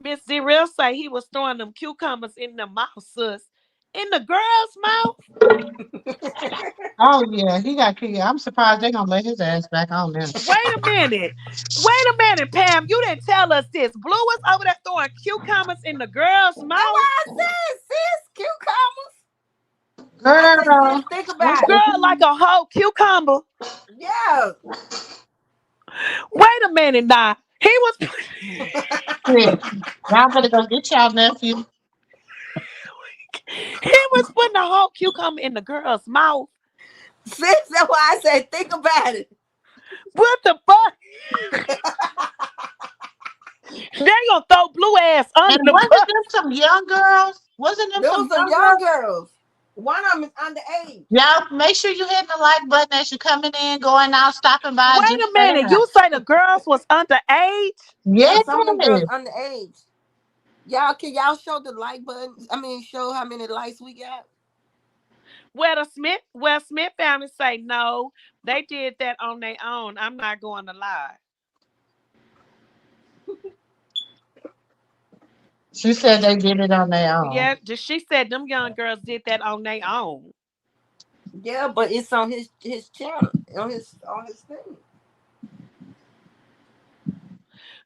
Miss Zeril say he was throwing them cucumbers in the mouth, sis. In the girl's mouth. Oh yeah, he got kicked. I'm surprised they gonna let his ass back on there. Wait a minute. Wait a minute, Pam. You didn't tell us this. Blue was over there throwing cucumbers in the girl's That's mouth. why I said, sis, cucumbers. I say, sis, Girl, think what about it. Girl, like a whole cucumber. Yeah. Wait a minute now. He was shit. Y'all better go get y'all nephew. he was putting a whole cucumber in the girl's mouth. Sis, that's why I said, think about it. What the fuck? They gonna throw Blue ass And under the wasn't bus. them some young girls? Wasn't them some Those are young young girls? girls. One of them is underage. Y'all make sure you hit the like button as you coming in, going out, stopping by, Wait just a saying minute. hi. You say the girls was underage? Yeah, Yes. some of them girls underage. Y'all, can y'all show the like button? I mean, show how many likes we got? Smith family say no. They did that on their own. I'm not going to lie. She said they did it on their own. Yeah, she said them young girls did that on their own. Yeah, but it's on his channel, on his thing.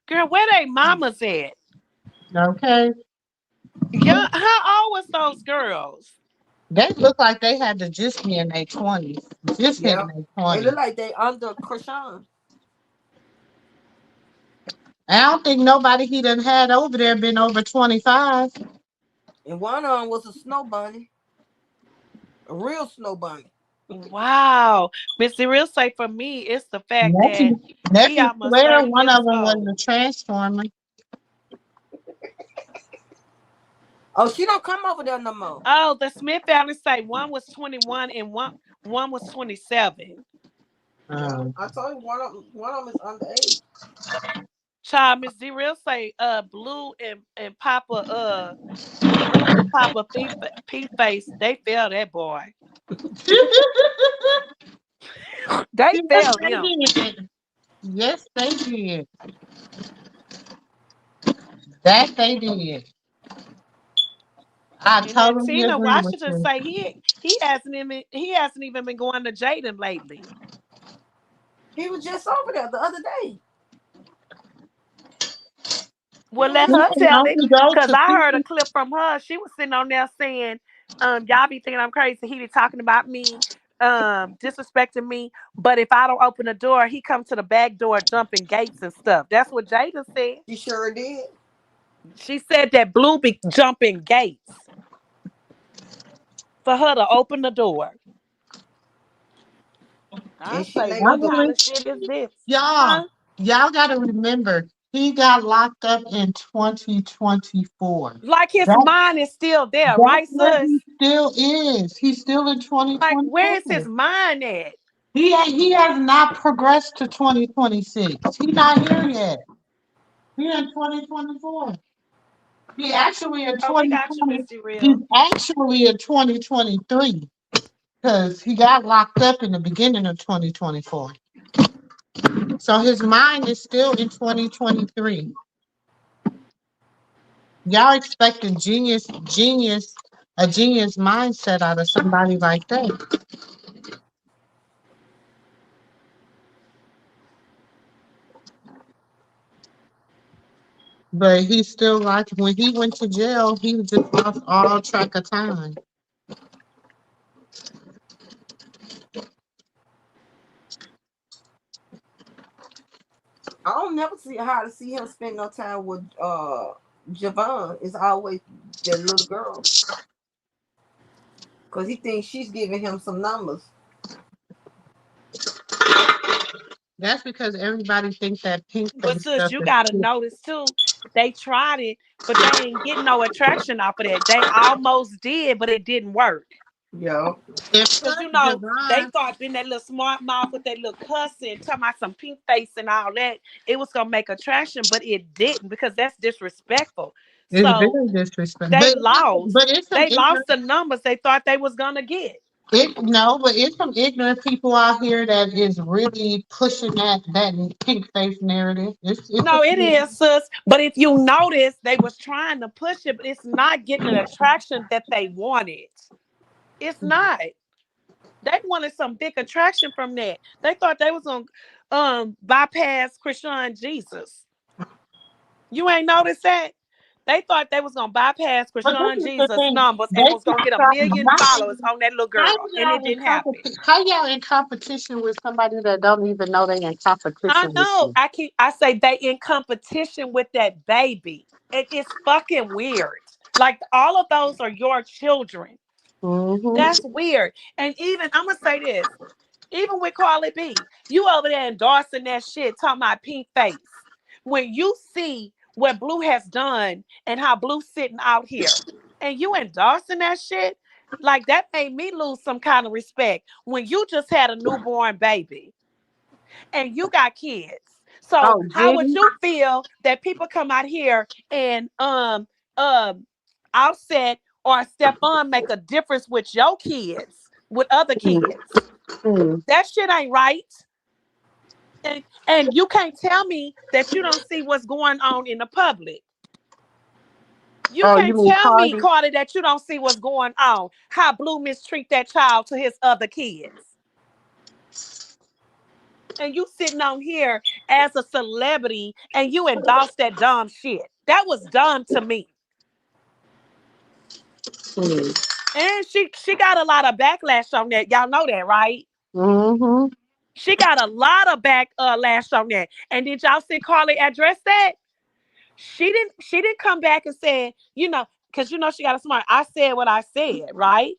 Girl, where they mamas at? Okay. Young, how old was those girls? They look like they had to just be in their 20s. Just hitting Yeah, their they look 20s. like they under Krishan. I don't think nobody he done had over there been over 25. And one of them was a snow bunny, a real snow bunny. Wow. Missy Real say for me, it's the fact that Nephew, he nephew almost swear 30 one of years them was old. a transformer. Oh, she don't come over there no more. Oh, the Smith family say one was 21 and one was 27. Yeah, Um, I told you one of them is underage. Child, Miss Z Real say Blue and Papa Blue and Papa P Face, they fell that boy. They yes, failed they him. did. Yes, they did. That they did. I And then totally Tina agree with Washington you. say he hasn't even been going to Jaden lately. He was just over there the other day. He Well, was let just her over You there. tell know, it. he go Cause to I heard a people. clip from her. She was sitting on there saying, y'all be thinking I'm crazy. He be talking about me, disrespecting me. But if I don't open the door, he come to the back door jumping gates and stuff. That's what Jada said. She sure did. She said that Blue be jumping gates for her to open the door. I And she say, let me what I do kind believe of shit is this? y'all. Huh? Y'all got to remember, he got locked up in 2024. Like his That mind is still there, that's right, where sis? he still is. He's still in Like, where is his 2024. mind at? He has not progressed to 2026. He's not here yet. He in 2024. He actually in Oh, we got you, 2020. Missy He's Real. actually in 2023 because he got locked up in the beginning of 2024. So his mind is still in 2023. Y'all expecting a genius mindset out of somebody like that. But he still like when he went to jail, he just lost all track of time. I don't never see how to see him spend no time with Javon. It's always the little girl because he thinks she's giving him some numbers. That's because everybody thinks that pink But face sis, stuff you is gotta cute. notice too, they tried it, but they ain't getting no attraction off of that. They almost did, but it didn't work. Yo, And Cause plus, they Javon, thought being that little smart mouth with that little cussing, talking about some pink face and all that, it was gonna make attraction, but it didn't because that's disrespectful. is So very disrespectful. they But lost. it's some They lost ignorant. the numbers they thought they was gonna get. No, but it's some ignorant people out here that is really pushing that pink face narrative. It's a No, it few. is, sis. But if you notice, they was trying to push it, but it's not getting the attraction that they wanted. It's not. They wanted some big attraction from that. They thought they was gonna bypass Krishan Jesus. You ain't noticed that? They thought they was gonna bypass But this Krishan is the Jesus thing. numbers and They was can gonna get a stop. million followers on that little girl, and it didn't happen. How y'all in competition with somebody that don't even know they in I competition with know. you? I say they in competition with that baby. It's fucking weird. Like all of those are your children. Mm-hmm. That's weird. And even I'm gonna say this. Even with Carly B, you over there endorsing that shit, talking about pink face. When you see what Blue has done and how Blue's sitting out here, and you endorsing that shit, like that made me lose some kind of respect. When you just had a newborn baby and you got kids, so Oh, how did would he? you feel that people come out here and um Offset or Stephon make a difference with your kids, with other kids? Mm-hmm. That shit ain't right. And you can't tell me that you don't see what's going on in the public. You Oh, you can't mean tell me, Cardi? Carter, that you don't see what's going on. How Blue mistreat that child to his other kids. And you sitting on here as a celebrity and you endorse that dumb shit. That was dumb to me. And she got a lot of backlash on that. Y'all know that, right? Mm-hmm. She got a lot of backlash on that. And did y'all see Carly address that? She didn't come back and say, because she got a smart. I said what I said, right?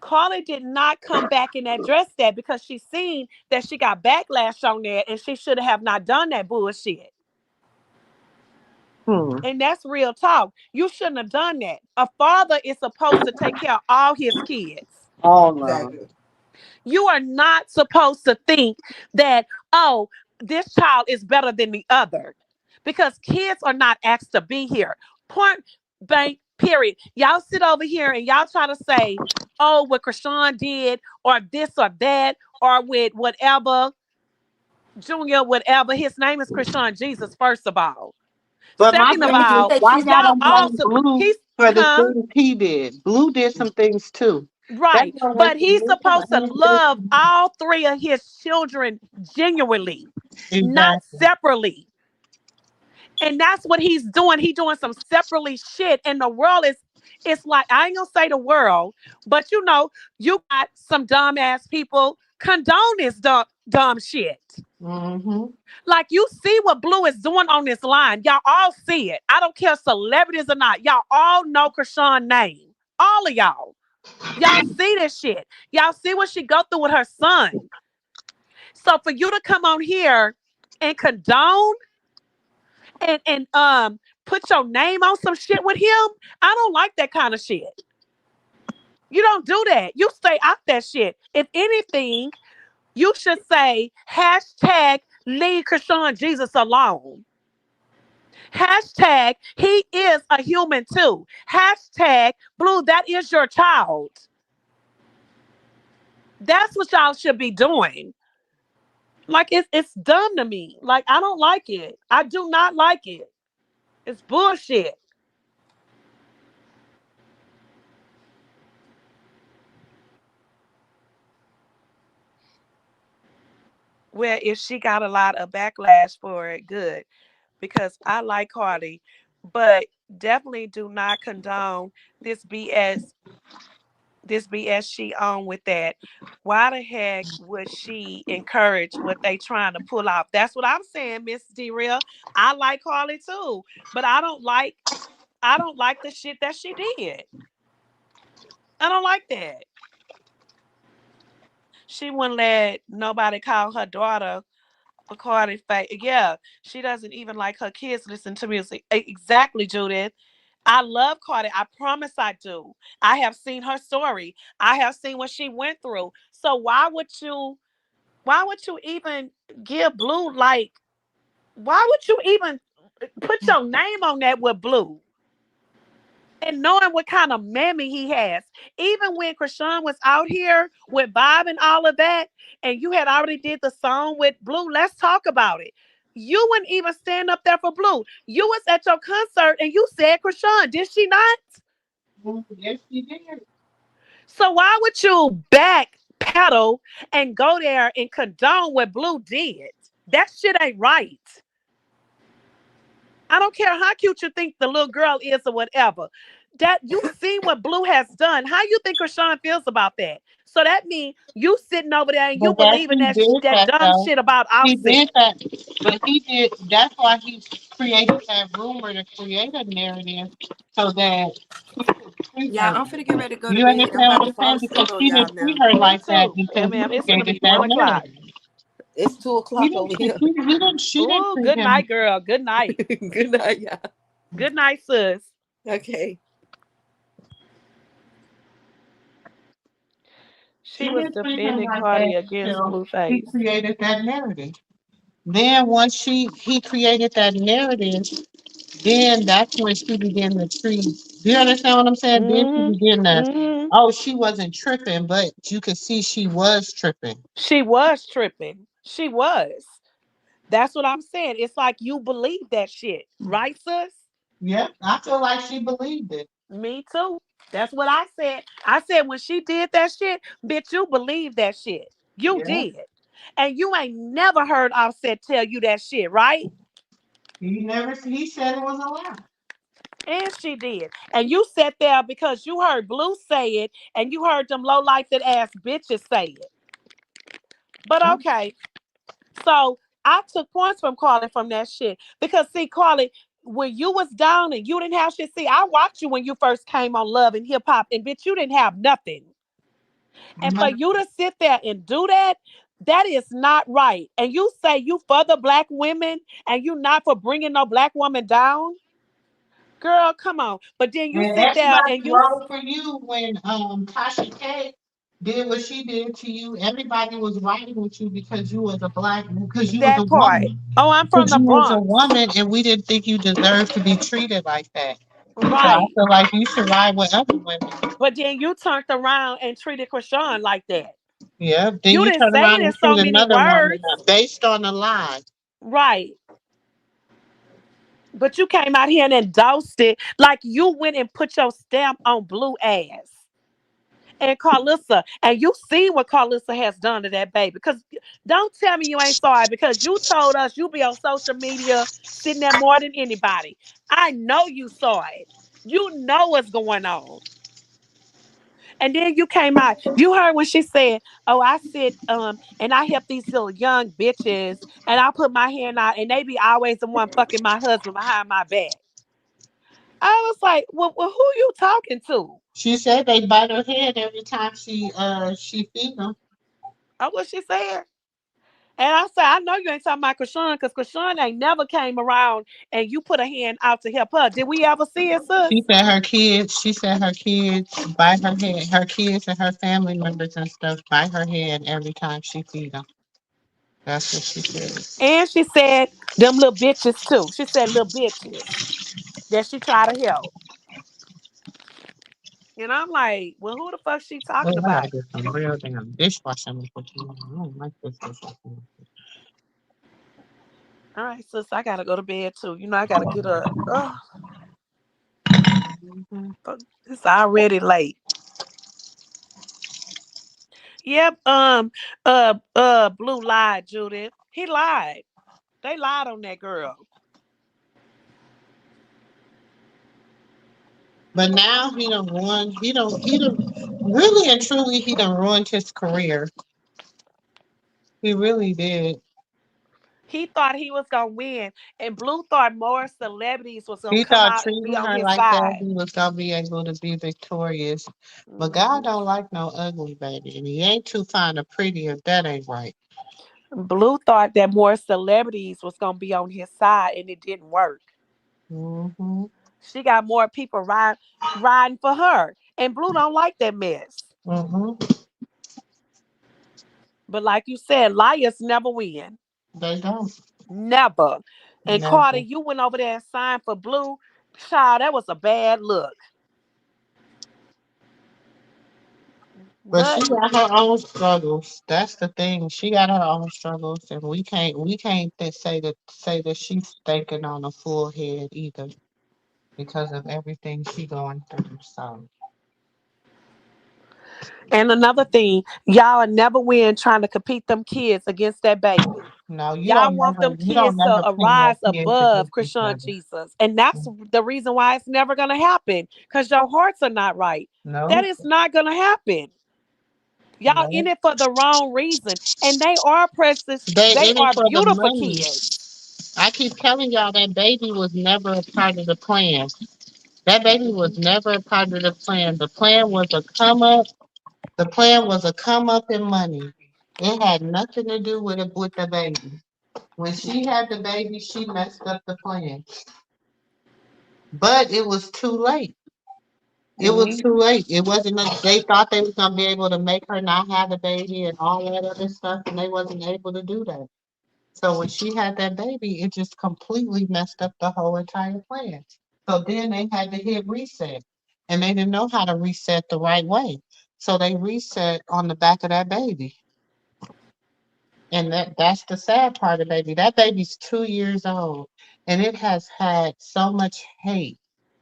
Carly did not come back and address that because she seen that she got backlash on that and she should have not done that bullshit. Hmm. And that's real talk. You shouldn't have done that. A father is supposed to take care of all his kids. All of them. exactly. You are not supposed to think that, oh, this child is better than the other because kids are not asked to be here. Point blank, period. Y'all sit over here and y'all try to say, oh, what Krishan did, or this or that, or with whatever, Junior, whatever. His name is Krishan Jesus, first of all. But my Second of thing is, all, why y'all y'all don't blame also, Blue he's, for the huh? things he did? Blue did some things too. That's Right. why when But she he's mentioned supposed to all love this, all three of his children genuinely, not exactly. separately. And that's what he's doing. He's doing some separately shit. And the world is, it's like, I ain't gonna say the world, but you got some dumbass people condone this dumb shit. Mm-hmm. Like you see what Blue is doing on this line. Y'all all see it. I don't care celebrities or not. Y'all all know Krishan's name. All of y'all. Y'all see this shit. Y'all see what she go through with her son. So for you to come on here and condone and put your name on some shit with him, I don't like that kind of shit. You don't do that. You stay out that shit. If anything, you should say hashtag leave Krishan Jesus alone. Hashtag he is a human too. Hashtag Blue, that is your child. That's what y'all should be doing. Like it's dumb to me. Like I don't like it. I do not like it. It's bullshit. Well, if she got a lot of backlash for it, good. Because I like Cardi, but definitely do not condone this BS this BS she on with that. Why the heck would she encourage what they trying to pull off? That's what I'm saying, Miss D Real. I like Carly too, but I don't like the shit that she did. I don't like that. She wouldn't let nobody call her daughter a Cardi fake. Yeah, she doesn't even like her kids listen to music. Exactly, Judith. I love Cardi. I promise I do. I have seen her story. I have seen what she went through. So why would you even give Blue like why would you even put your name on that with Blue? And knowing what kind of mammy he has. Even when Krishan was out here with Bob and all of that, and you had already did the song with Blue, let's talk about it. You wouldn't even stand up there for Blue. You was at your concert and you said Krishan, did she not? Yes, she did. So why would you back pedal and go there and condone what Blue did? That shit ain't right. I don't care how cute you think the little girl is or whatever. That you see what Blue has done. How you think Rashawn feels about that? So that means you sitting over there and you But that believing he that did that that dumb though. shit about He Offset. did that, but he did. That's why he created that rumor to create a narrative so that he could free Yeah, her. I'm finna get ready to go to You bed. I'm understand about what to I'm fall saying? asleep Because on he y'all didn't free now. her Me like that too. because And he ma'am, it's gonna created be that 1 o'clock. narrative. It's 2 o'clock over here. He didn't. She didn't Oh, free good him. night, girl. Good night. Good night, y'all. Good night, sis. Okay. She She was didn't free him defending like that Cardi against until he Blueface. created that narrative. Then once he created that narrative, then that's when she began to treat. Do you understand what I'm saying? Then she Mm-hmm. began to, Mm-hmm. oh, she wasn't tripping, but you could see she was tripping. She was tripping. She was. That's what I'm saying. It's like you believe that shit, right, sis? Yep, I feel like she believed it. Me too. That's what I said. I said when she did that shit, bitch, you believe that shit. You Yeah, did. And you ain't never heard Offset tell you that shit, right? he never. He said it was a lie. And she did. And you sat there because you heard Blue say it and you heard them low life that ass bitches say it. But okay. So I took points from Carly from that shit. Because see, Carly, when you was down and you didn't have shit, see, I watched you when you first came on Love and Hip Hop, and bitch, you didn't have nothing. And for you to sit there and do that, that is not right. And you say you for the black women and you not for bringing no black woman down? Girl, come on. But then you And sit there everybody and wrote for you when Tasha K did what she did to you. Everybody was riding with you because you was a black, because you was a that part. woman. Oh, I'm from Because the you was a Bronx. woman and we didn't think you deserved to be treated like that. So I Right. feel like you should ride with other women. But then you turned around and treated Krishan like that. Yeah. Then You you didn't turn say it around in and so treat many another woman words. based on a lie. Right. But you came out here and endorsed it like you went and put your stamp on Blue ass. And Carlissa, and you see what Carlissa has done to that baby. Because don't tell me you ain't sorry because you told us you be on social media sitting there more than anybody. I know you saw it. You know what's going on. And then you came out. You heard when she said, "Oh, I sit and I help these little young bitches, and I put my hand out, and they be always the one fucking my husband behind my back." I was like, "Well, who you talking to?" She said they bite her head every time she feed them. Oh, what she said. And I said, I know you ain't talking about Krishan because Krishan ain't never came around and you put a hand out to help her. Did we ever see it, sis? She said her kids. She said her kids bite her head. Her kids and her family members and stuff bite her head every time she feed them. That's what she said. And she said them little bitches too. She said little bitches that she tried to help. And I'm like, well, who the fuck she talking Oh, I gotta about? get some real damn dishwashing liquid. I don't like this dishwashing All right, sis, I gotta go to bed too. You know, I gotta get up. Oh, liquid. fuck, it's already late. Yep. Blue lied, Judith. He lied. They lied on that girl. But now he done really and truly he done ruined his career. He really did. He thought he was gonna win, and Blue thought more celebrities was gonna He come thought out and be treating on her his like that side. he was gonna be able to be victorious. But God Mhm. don't like no ugly baby. And he ain't too fine or pretty if that ain't right. Blue thought that more celebrities was gonna be on his side, and it didn't work. Mm-hmm. She got more people riding for her, and Blue don't like that mess. Mm-hmm. But like you said, liars never win, They don't. never. And Carter, Never. you went over there and signed for Blue. Child, that was a bad look. But she But got her own struggles. That's the thing. She got her own struggles, and we can't say that she's thinking on a full head either because of everything she going through. So and another thing, y'all never win trying to compete them kids against that baby. no, Y'all want them you don't kids to never pin your arise kids above against each Krishan other. Jesus. And that's the reason why it's never gonna happen. Because your hearts are not right. That No, is not gonna happen. Y'all in no. it for the wrong reason. And they are precious, They they in it are for the beautiful money. kids. I keep telling y'all that baby was never a part of the plan. That baby was never a part of the plan. The plan was a come up. The plan was a come up in money. It had nothing to do with the baby. When she had the baby, she messed up the plan. But it was too late. It was too Mhm. late. It wasn't. They thought they was gonna be able to make her not have the baby and all that other stuff, and they wasn't able to do that. So when she had that baby, it just completely messed up the whole entire plan. So then they had to hit reset, and they didn't know how to reset the right way. So they reset on the back of that baby. And that's the sad part of baby. That baby's 2 years old and it has had so much hate.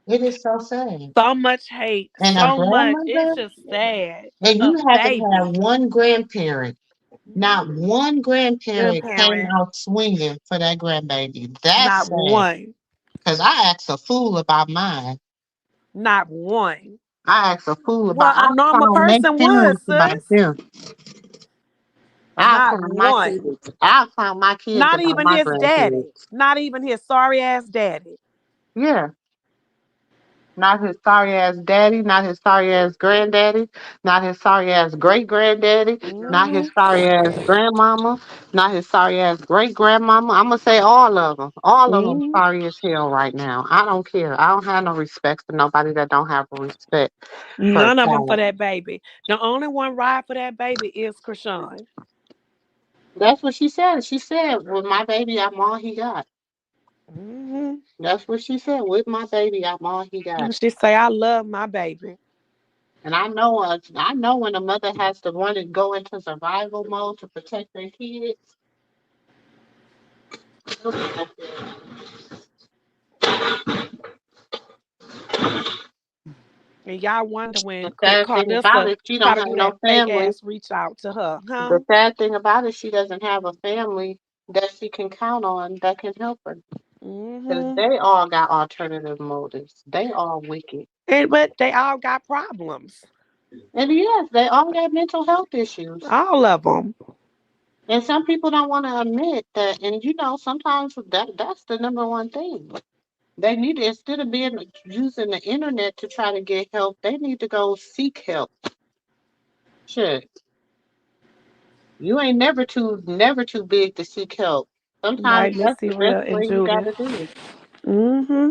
It is so sad. So much hate, And a so much. It's grandmother, just sad. and A you haven't baby. had one grandparent. Not one Good grandparent came parent. out swinging for that grandbaby. That's Not sad. one. Cause I asked a fool about mine. Not one. I asked a fool Well, about. a I normal clown their person would, parents about sis. them. I Not clown my one. kids. I clown my kids Not about even my his daddy. grandkids. Not even his sorry ass daddy. Yeah. Not his sorry ass daddy, not his sorry ass granddaddy, not his sorry ass great granddaddy, not his Hmm. sorry ass grandmama, not his sorry ass great grandmama. I'm gonna say all of them. All of them Hmm. sorry as hell right now. I don't care. I don't have no respect for nobody that don't have respect for a None of them for child. that baby. The only one ride for that baby is Krishan. That's what she said. She said, "With my baby, I'm all he got." Hmm. That's what she said. With my baby, I'm all he got. She say, I love my baby. And I know when a mother has to run and go into survival mode to protect their kids. And y'all wonder The when sad thing about Carissa it, she try don't to have do no that fake family. ass reach out to her, huh? The sad thing about it, she doesn't have a family that she can count on that can help her. Because Hmm. they all got alternative motives. They all wicked. And but they all got problems. And yes, they all got mental health issues. All of them. And some people don't want to admit that. And sometimes that's the number one thing. They need to, instead of being using the internet to try to get help, they need to go seek help. Shit. You ain't never too big to seek help. Sometimes Right, Miss that's C the best Real and way you Judy. gotta do it. Hmm.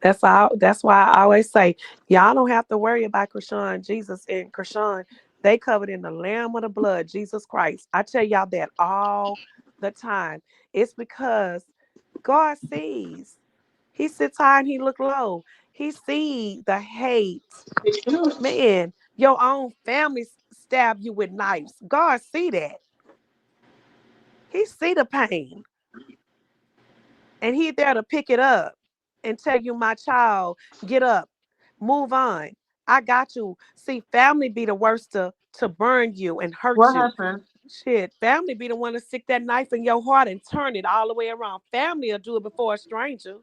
That's why I always say, y'all don't have to worry about Krishan, Jesus, and Krishan. They covered in the Lamb of the blood, Jesus Christ. I tell y'all that all the time. It's because God sees. He sits high and he look low. He see the hate. Man, your own family stab you with knives. God see that. He see the pain. And he there to pick it up and tell you, my child, get up, move on. I got you. See, family be the worst to burn you and hurt What you. happened? Shit, family be the one to stick that knife in your heart and turn it all the way around. Family will do it before a stranger.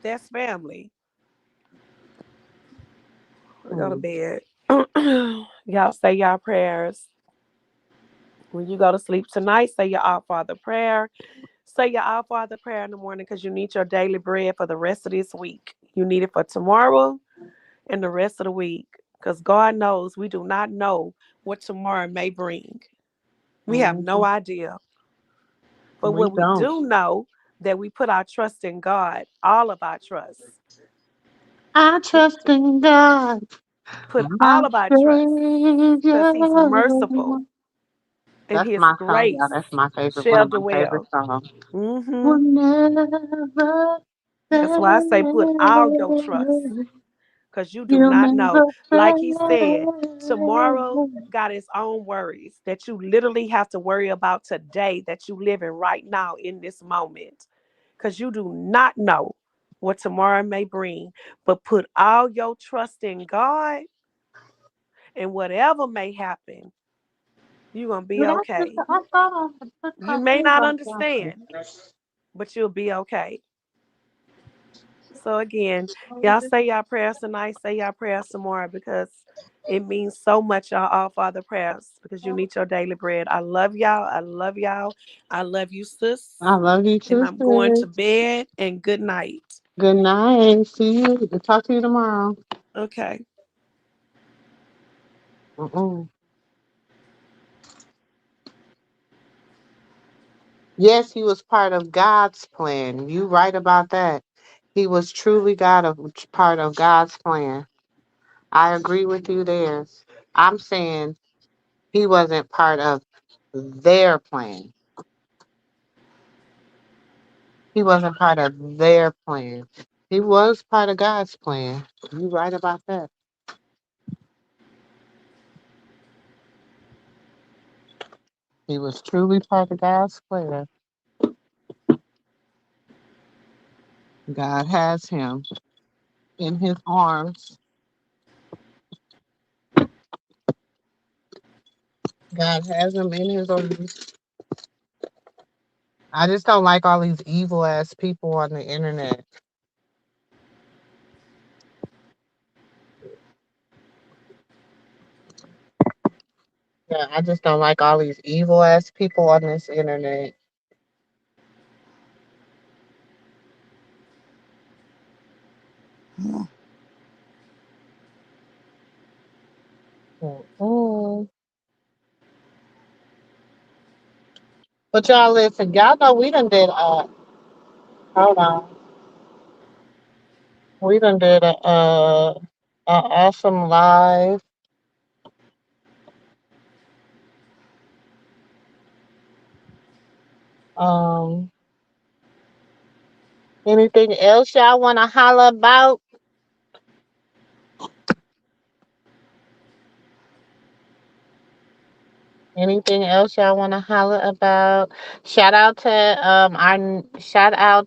That's family. We go to Mm. bed. Y'all say y'all prayers. When you go to sleep tonight, say your Our Father prayer. Say your Our Father prayer in the morning because you need your daily bread for the rest of this week. You need it for tomorrow and the rest of the week because God knows we do not know what tomorrow may bring. We have no Mhm. idea. But We what we don't. do know that we put our trust in God, all of our trust. I trust in God, Put my all of our trust because Savior. He's merciful and That's His my song, y'all. grace That's my favorite, one shall of my favorite dwell. songs. Hmm. Will never That's why I say put all your trust fail. because you do You'll not know. never Like He said, tomorrow fail. got its own worries that you literally have to worry about today that you live in right now in this moment because you do not know what tomorrow may bring. But put all your trust in God and whatever may happen, you're going to be Did I put okay. I thought I put You may cartoons not on something. understand, but you'll be okay. So again, y'all say y'all prayers tonight, say y'all prayers tomorrow because it means so much, y'all all Father prayers, because you need your daily bread. I love y'all. I love y'all. I love you, I sis. love you And too, I'm going to sis. bed and good night. Good night. See you. Talk to you tomorrow. Okay. Mm-mm. Yes, he was part of God's plan. You right about that. He was truly part of God's plan. I agree with you there. I'm saying he wasn't part of their plan. He wasn't part of their plan. He was part of God's plan. You right about that. He was truly part of God's plan. God has him in his arms. God has him in his arms. I just don't like all these evil ass people on the internet. Yeah, I just don't like all these evil ass people on this internet. Mm-mm. But y'all listen, y'all know we done did hold on. We done did a awesome live. Um Anything else y'all wanna holler about? Anything else y'all want to holler about? Shout out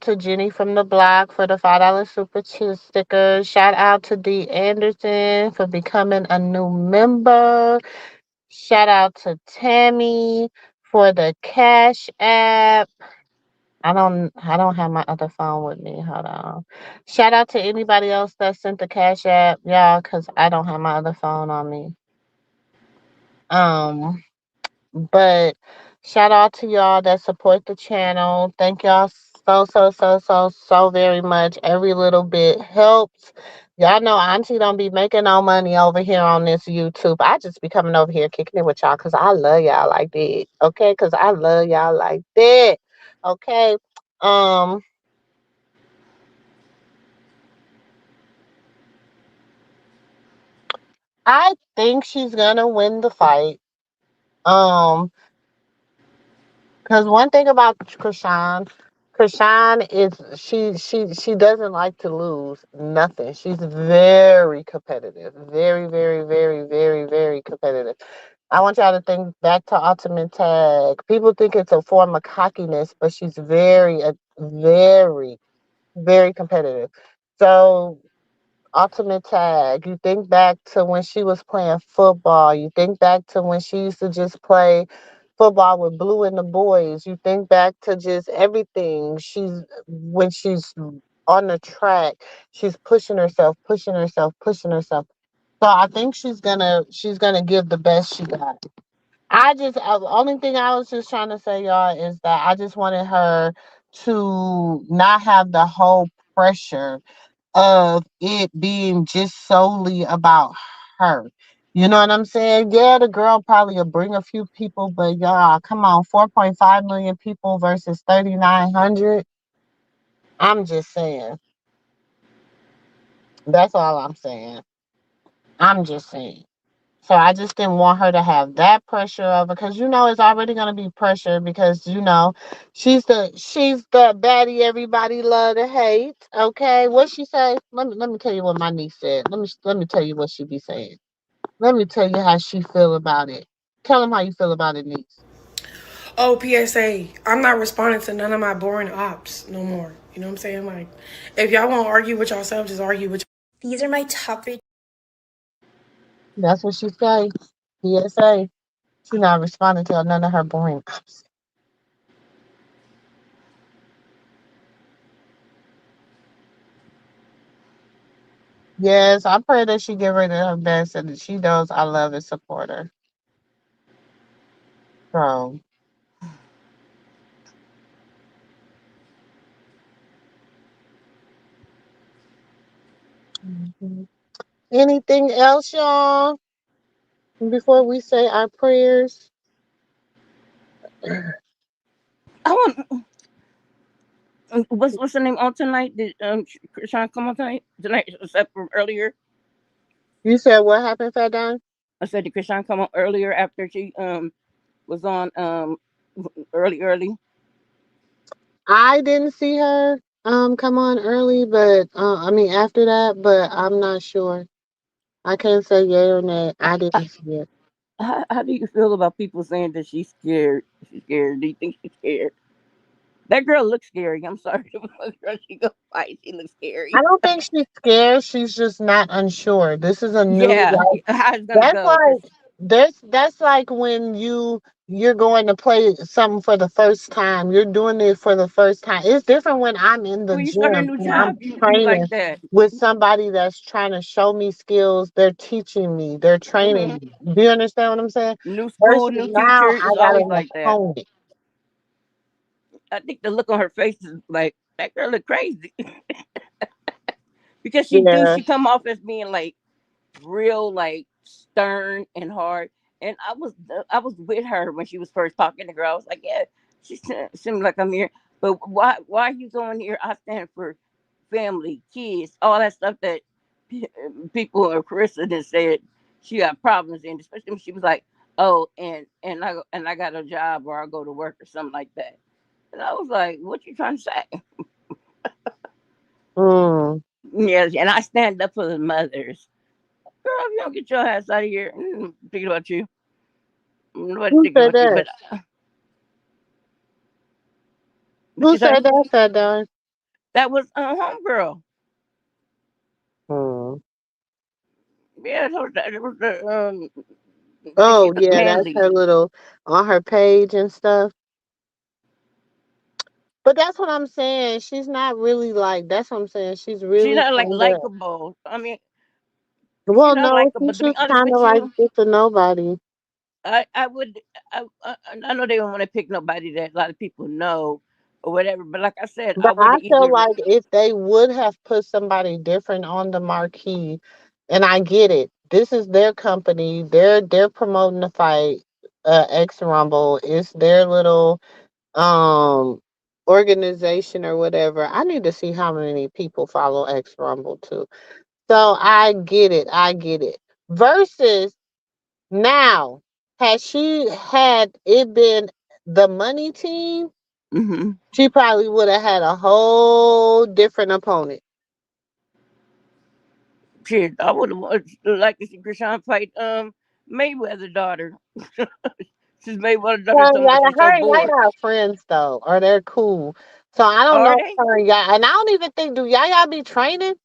to Jenny from the block for the $5 super chat sticker. Shout out to D Anderson for becoming a new member. Shout out to Tammy for the Cash App. I don't have my other phone with me. Hold on. Shout out to anybody else that sent the Cash App, y'all, because I don't have my other phone on me. Um But shout out to y'all that support the channel. Thank y'all so very much. Every little bit helps. Y'all know Auntie don't be making no money over here on this YouTube. I just be coming over here kicking it with y'all because I love y'all like that. Okay? Because I love y'all like that. Okay. Um, I think she's gonna win the fight. Um, Because one thing about Krishan is she doesn't like to lose nothing. She's very competitive, very competitive. I want y'all to think back to Ultimate Tag. People think it's a form of cockiness, but she's very competitive. So ultimate tag. You think back to when she was playing football. You think back to when she used to just play football with Blue and the boys. You think back to just everything. When she's on the track, she's pushing herself, pushing herself, pushing herself. So I think she's gonna give the best she got. The only thing I was just trying to say, y'all, is that I just wanted her to not have the whole pressure of it being just solely about her. You know what I'm saying? Yeah, the girl probably will bring a few people, but y'all, come on, 4.5 million people versus 3,900. I'm just saying. That's all I'm saying. I'm just saying. So I just didn't want her to have that pressure of it because it's already gonna be pressure because she's the baddie everybody love to hate. Okay, what she say? Let me tell you what my niece said. Let me tell you what she be saying. Let me tell you how she feel about it. Tell them how you feel about it, niece. Oh, PSA, I'm not responding to none of my boring ops no more. You know what I'm saying? Like, if y'all want to argue with yourself, just argue with. These are my top three. That's what she say. PSA. She not responding to none of her boring ups. Yes, I pray that she get rid of her best and that she knows I love and support her. So. Mhm. Anything else, y'all, before we say our prayers? I want. What's the name on tonight? Did Krishan come on tonight? Tonight, except from earlier. You said what happened, Fat Don? I said, did Krishan come on earlier after she was on early? I didn't see her come on early, but I mean after that, but I'm not sure. I can't say yay or nay. I didn't see it. How do you feel about people saying that she's scared? She's scared. Do you think she's scared? That girl looks scary. I'm sorry. The girl she go fight, she looks I scary. don't think she's scared. She's just not unsure. This is a new Yeah, like how it's gonna that's go? Cause like that's like when you're going to play something for the first time. You're doing it for the first time. It's different when I'm in the when you start a gym new and I'm job, you like training that. with somebody that's trying to show me skills. They're teaching me. They're training Hmm. me. Do you understand what I'm saying? New school, Versus new now, teacher I is got always an like that. opponent. I think the look on her face is like that girl look crazy because Yeah. she come off as being like real like stern and hard. And I was with her when she was first talking to the girl. I was like, yeah, she seemed like I'm here, but why are you going here? I stand for family, kids, all that stuff that people or Carissa just said she got problems in, especially when she was like, oh, and I got a job or I go to work or something like that. And I was like, what you trying to say? Mm. Yes, and I stand up for the mothers. Girl, if you don't get your ass out of here, thinking about you. Nobody Who thinking said about you, that? but what Who you say? said that, Fat Don? That was homegirl. Mm. Yeah, that was the she Oh yeah, that's manly. her little on her page and stuff. But that's what I'm saying. She's not really like. That's what I'm saying. She's She's really not like kind of. likable. I mean, she's Well, not no, likable. she's To be just honest kind of with like you, just a nobody. I would. I know they don't want to pick nobody that a lot of people know or whatever. But like I said, I But would I have feel either. like if they would have put somebody different on the marquee, and I get it. This is their company. They're promoting the fight. X Rumble. It's their little um organization or whatever. I need to see how many people follow X Rumble too. So I get it. I get it. Versus now, had she had it been the money team, Hmm. she probably would have had a whole different opponent. Shit, I would have liked to see Krishan fight Mayweather daughter. Since Mayweather daughter Well, told me that she's so her and bored. Yaya are friends though, or they're cool. So I don't know Are if they? her and Yaya, and I don't even think do Yaya be training.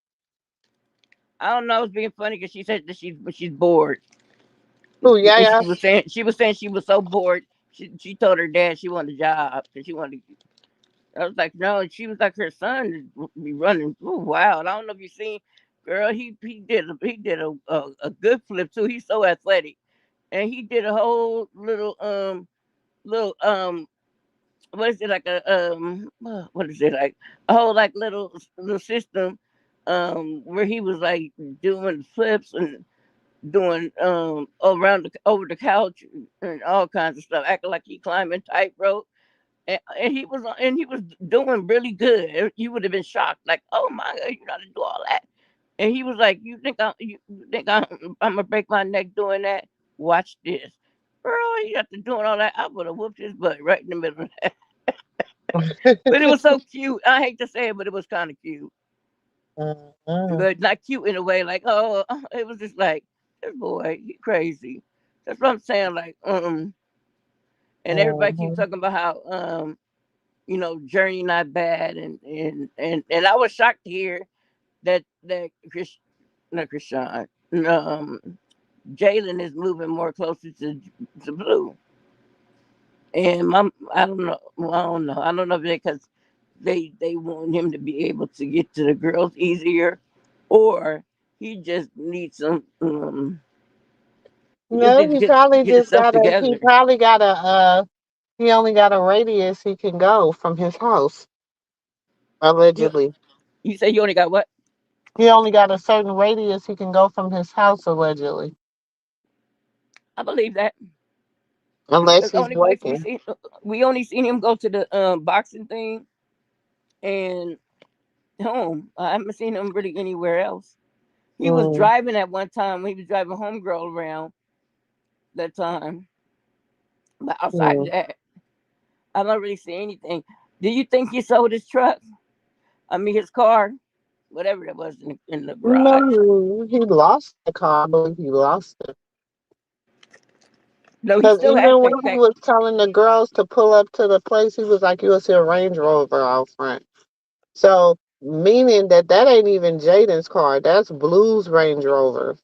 I don't know. It was being funny because she said that she's bored, Who, yeah, and yeah. she was saying she was so bored. She told her dad she wanted a job because she wanted. I was like, no. She was like, her son would be running wild. I don't know if you seen, girl. He did a good flip too. He's so athletic, and he did a whole little what is it like a what is it like a whole like little system where he was like doing flips and doing around over the couch and all kinds of stuff, acting like he climbing tightrope. And he was doing really good. You would have been shocked, like, "Oh my God, you know how to do all that." And he was like, you think I'm gonna break my neck doing that? Watch this, girl. He got to doing all that. I would have whooped his butt right in the middle of that. But it was so cute. I hate to say it, but it was kind of cute, Mhm, but not cute in a way. Like, oh, it was just like, this boy, he crazy. That's what I'm saying. Like, and everybody keeps mhm. talking about how Journey not bad, and I was shocked to hear that not Krishan, Jalen is moving more closer to Blue. And I don't know. Well, I don't know if because they want him to be able to get to the girls easier, or he just needs some. He just No, needs to get himself he together. probably got he only got a radius he can go from his house, You, allegedly. you say you only got what? He only got a certain radius he can go from his house, allegedly, I believe that. unless The he's only place working. we only seen him go to the boxing thing and home. I haven't seen him really anywhere else. He was Mm. driving at one time. He was driving homegirl around that time, but outside of Mm. that, I don't really see anything. Do you think he sold his truck? I mean, his car, whatever it was in the garage. No, he lost the car. I believe he lost it. No, he Because still has even when that. he was telling the girls to pull up to the place, he was like, "You'll see a Range Rover out front." So, meaning that ain't even Jaden's car. That's Blue's Range Rover.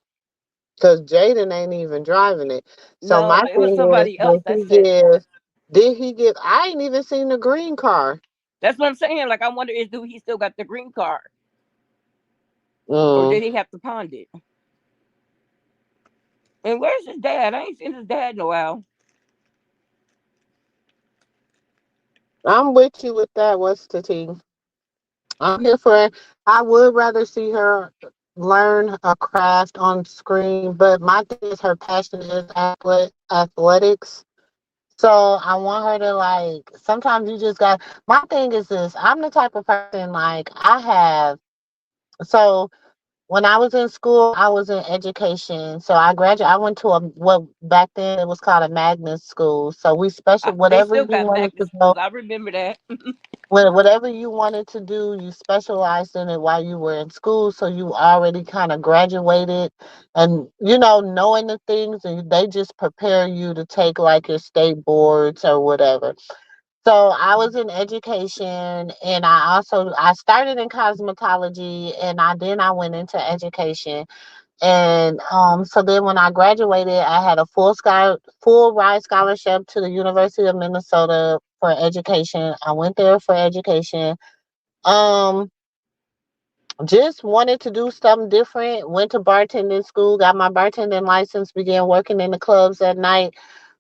Because Jaden ain't even driving it. So my No, it was thing is, somebody else that said that. did he give? I ain't even seen the green car. That's what I'm saying. Like, I wonder is do he still got the green car, or Mm. did he have to pawn it? And where's his dad? I ain't seen his dad in a while. I'm with you with that. What's the team? I'm here for it. I would rather see her learn a craft on screen, but my thing is her passion is athletics. So I want her to like. Sometimes you just got. My thing is this. I'm the type of person like I have. So when I was in school, I was in education. So I graduated. I went to a what back then it was called a magnet school. So we special They whatever still you got wanted magnet to go. schools. I remember that. Whatever you wanted to do, you specialized in it while you were in school. So you already kind of graduated and, knowing the things, and they just prepare you to take like your state boards or whatever. So I was in education and I started in cosmetology and I went into education. And so then when I graduated, I had a full ride scholarship to the University of Minnesota for education. I went there for education. Um, just wanted to do something different. Went to bartending school, got my bartending license, began working in the clubs at night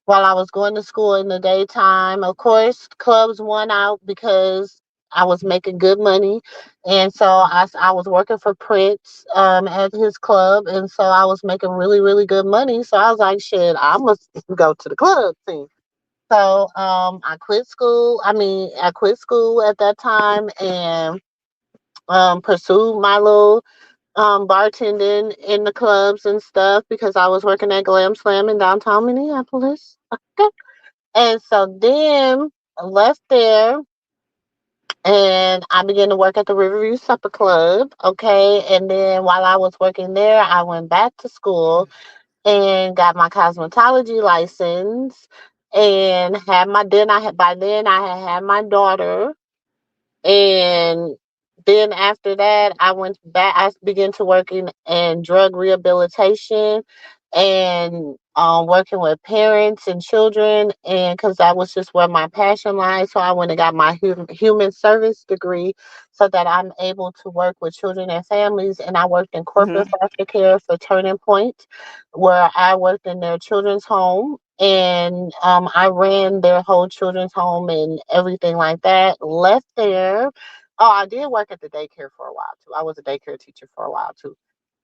while I was going to school in the daytime. Of course, clubs won out because I was making good money. And so I was working for Prince at his club. And so I was making really, really good money. So I was like, shit, I must go to the club scene. So I quit school at that time and pursued my little bartending in the clubs and stuff because I was working at Glam Slam in downtown Minneapolis. Okay. And so then I left there and I began to work at the Riverview Supper Club. Okay. And then while I was working there, I went back to school and got my cosmetology license and had my then I had by then I had my daughter and Then after that, I went back. I began to working in drug rehabilitation and working with parents and children, and because that was just where my passion lies. So I went and got my human service degree so that I'm able to work with children and families. And I worked in corporate Mm-hmm. foster care for Turning Point, where I worked in their children's home. And I ran their whole children's home and everything like that. Left there. Oh, I did work at the daycare for a while too. I was a daycare teacher for a while too.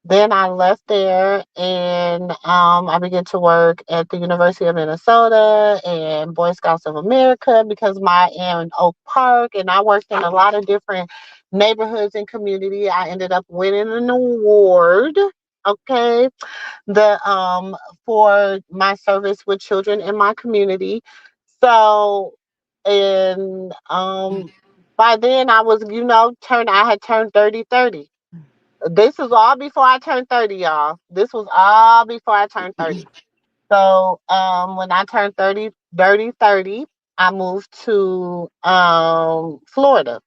Then I left there and I began to work at the University of Minnesota and Boy Scouts of America because my in Oak Park, and I worked in a lot of different neighborhoods and community. I ended up winning an award. Okay, the for my service with children in my community. So, and by then I was, I had turned 30. This was all before I turned 30, y'all. This was all before I turned 30. So, when I turned 30, I moved to Florida.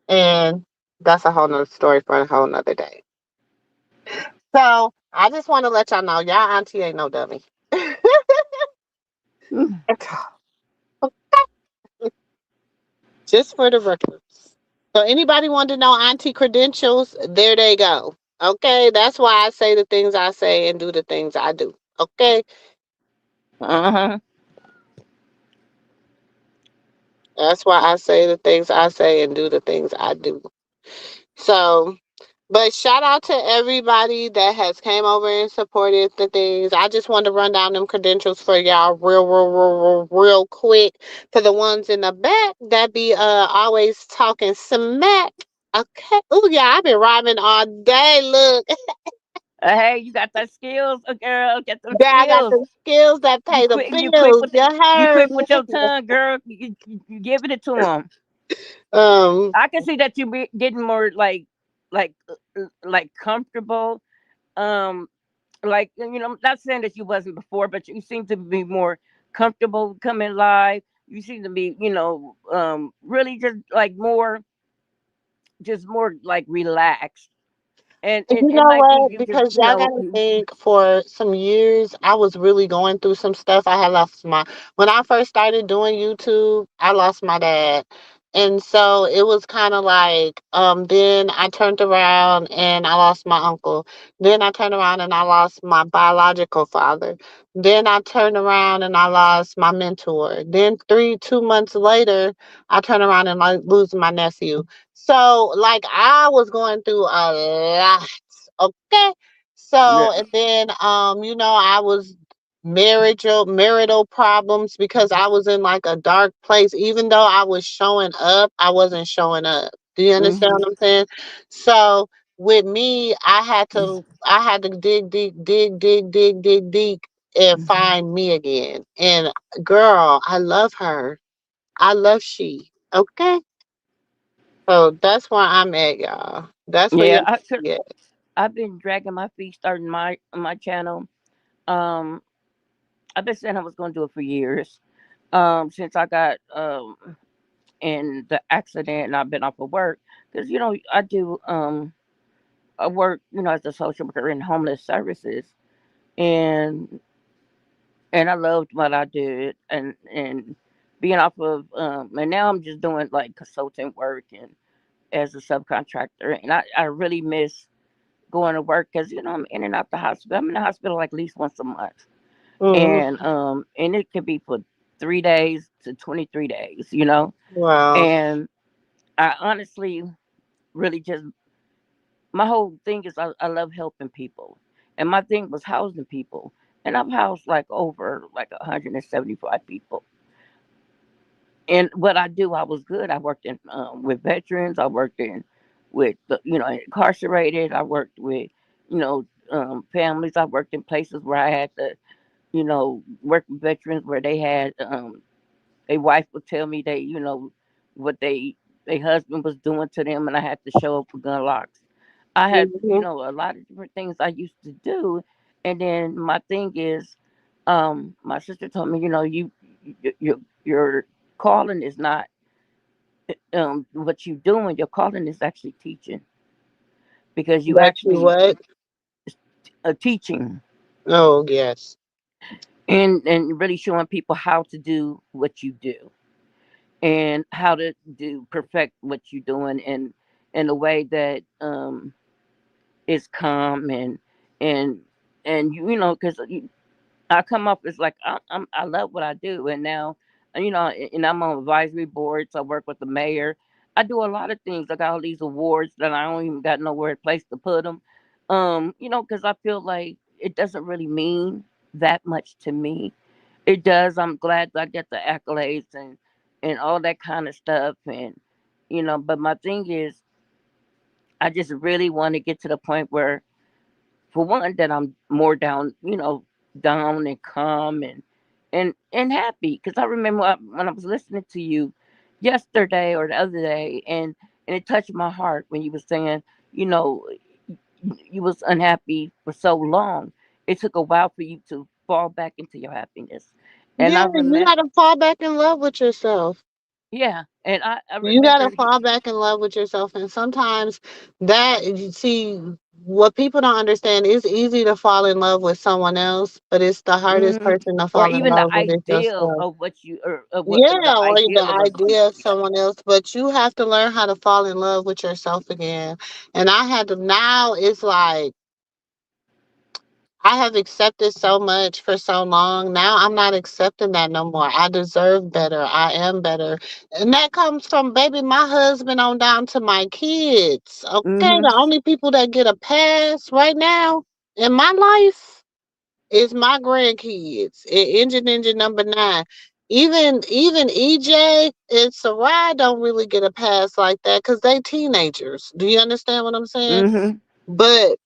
And that's a whole nother story for a whole nother day. So I just want to let y'all know, y'all auntie ain't no dummy. Just for the record. So anybody want to know auntie credentials? There they go. Okay, that's why I say the things I say and do the things I do. Okay, Uh-huh. that's why I say the things I say and do the things I do. So, but shout out to everybody that has came over and supported the things. I just want to run down them credentials for y'all real quick. For the ones in the back that be always talking smack. Okay. Oh yeah, I've been rhyming all day. Look, Hey, you got the skills, girl. Get them yeah, I got skills. the skills that You pay the quick. You quick bills. with You the. You heard quick with your me. tongue, girl. You giving it to them. Um, I can see that you be getting more like comfortable. Um, like not saying that you wasn't before, but you seem to be more comfortable coming live. You seem to be, really just more like relaxed. And You it know might be what? you just, Because y'all gotta think for some years, I was really going through some stuff. I had lost when I first started doing YouTube, I lost my dad. And so it was kind of like, then I turned around and I lost my uncle. Then I turned around and I lost my biological father. Then I turned around and I lost my mentor. Then 2 months later, I turned around and like lose my nephew. So like I was going through a lot. Okay. yeah. So and then I was marital problems because I was in like a dark place. Even though I was showing up, I wasn't showing up. Do you understand Hmm. what I'm saying? So with me, I had to dig deep, dig deep and find me again. And girl, I love her. I love she. Okay. So that's where I'm at, y'all. That's where Yeah, y'all get. I've been dragging my feet starting my channel. Um, I've been saying I was going to do it for years. Since I got in the accident and I've been off of work because I do I work as a social worker in homeless services, and I loved what I did, and being off of and now I'm just doing like consultant work and as a subcontractor, and I really miss going to work because I'm in and out the hospital. I'm in the hospital like at least once a month, Mhm. and it could be for 3 days to 23 days, you know. Wow. And I honestly really just my whole thing is I love helping people, and my thing was housing people, and I've housed like over like 175 people. And what I do, I was good. I worked in with veterans. I worked in with the incarcerated. I worked with families. I worked in places where I had to work with veterans where they had a wife would tell me what they husband was doing to them, and I had to show up for gun locks. I had Mhm. a lot of different things I used to do, and then my thing is, my sister told me, your calling is not what you doing, your calling is actually teaching, because you That you actually what? teaching Oh, yes. and really showing people how to do what you do, and how to do perfect what you're doing in a way that is calm and you know, because I come up as like I love what I do, and now and I'm on advisory boards. I work with the mayor. I do a lot of things. I got all these awards that I don't even got nowhere place to put them. Because I feel like it doesn't really mean that much to me. It does. I'm glad I get the accolades and all that kind of stuff, and But my thing is, I just really want to get to the point where, for one, that I'm more down, down and calm and happy. Because I remember when I was listening to you yesterday or the other day, and it touched my heart when you were saying, you know, you was unhappy for so long. It took a while for you to fall back into your happiness, and Yeah, I you remember, gotta fall back in love with yourself. yeah, and I You gotta remember, fall back in love with yourself. And sometimes that, you see, what people don't understand, it's easy to fall in love with someone else, but it's the hardest hmm person to or fall in even the love with is ideal yourself. of what you, or what the Yeah, or the ideal of what's going to idea of be together. someone else, but you have to learn how to fall in love with yourself again. And I had to, now it's like, I have accepted so much for so long. Now I'm not accepting that no more. I deserve better. I am better. And that comes from, baby, my husband on down to my kids. Okay. hmm The only people that get a pass right now in my life is my grandkids. Engine number 9. Even EJ and Sarai don't really get a pass like that because they teenagers. Do you understand what I'm saying? hmm But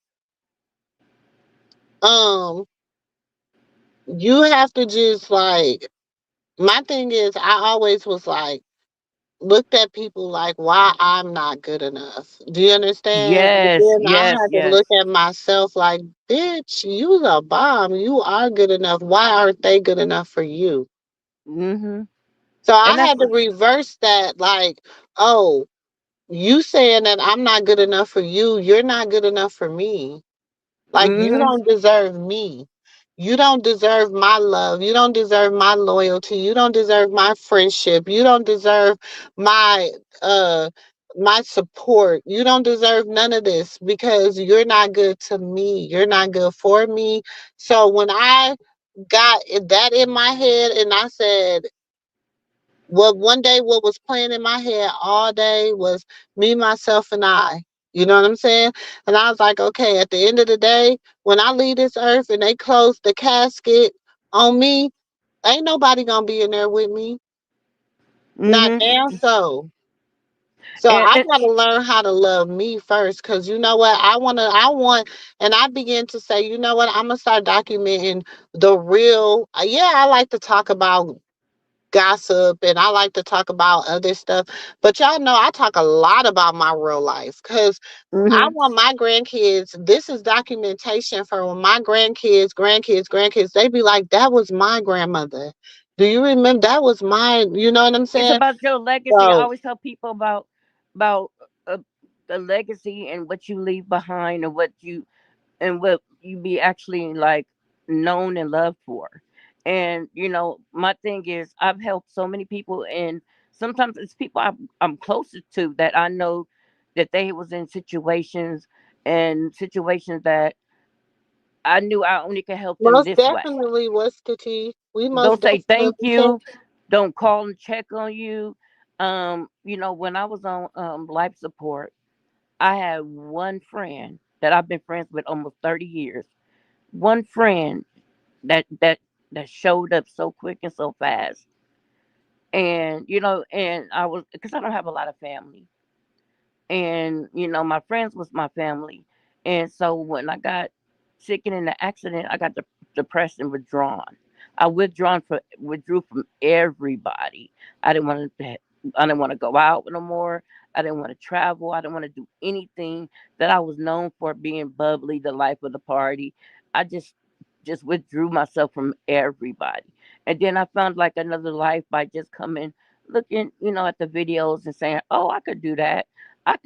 um you have to just like, my thing is, I always was like, looked at people like, why I'm not good enough. Do you understand? And Yes, then I yes, had to look yes. at myself like, bitch, you a bomb. You are good enough. Why aren't they good enough for you? hmm So I And that's had to what. reverse that, like, oh, you saying that I'm not good enough for you, you're not good enough for me. Like, you hmm don't deserve me. You don't deserve my love. You don't deserve my loyalty. You don't deserve my friendship. You don't deserve my uh my support. You don't deserve none of this because you're not good to me. You're not good for me. So when I got that in my head and I said, well, one day what was playing in my head all day was me, myself, and I. You know what I'm saying? And I was like, okay, at the end of the day, when I leave this earth and they close the casket on me, ain't nobody gonna be in there with me. Not hmm damn so. So I and gotta learn how to love me first, cause you know what? I want, and I began to say, you know what? I'm gonna start documenting the real. Yeah, I like to talk about gossip and I like to talk about other stuff. But y'all know I talk a lot about my real life because I hmm want my grandkids, this is documentation for when my grandkids, they be like, that was my grandmother. Do you remember that was mine? You know what I'm it's saying? about your legacy. I So always tell people about uh, the legacy and what you leave behind, and what you be actually like known and loved for. And my thing is, I've helped so many people, and sometimes it's people I'm closest to that I know that they was in situations that I knew I only could help them most this way. definitely, what's the tea? We most Don't say thank definitely can. you. Don't call and check on you. When I was on life support, I had one friend that I've been friends with almost 30 years. One friend that showed up so quick and so fast. And I was, because I don't have a lot of family, and my friends was my family. And so when I got sick and in the accident, I got depressed and withdrawn. I withdrew from everybody. I didn't want to I didn't want to go out no more. I didn't want to travel. I didn't want to do anything that I was known for, being bubbly, the life of the party. I just withdrew myself from everybody. And then I found like another life by just coming looking, at the videos and saying, "Oh, I could do that. I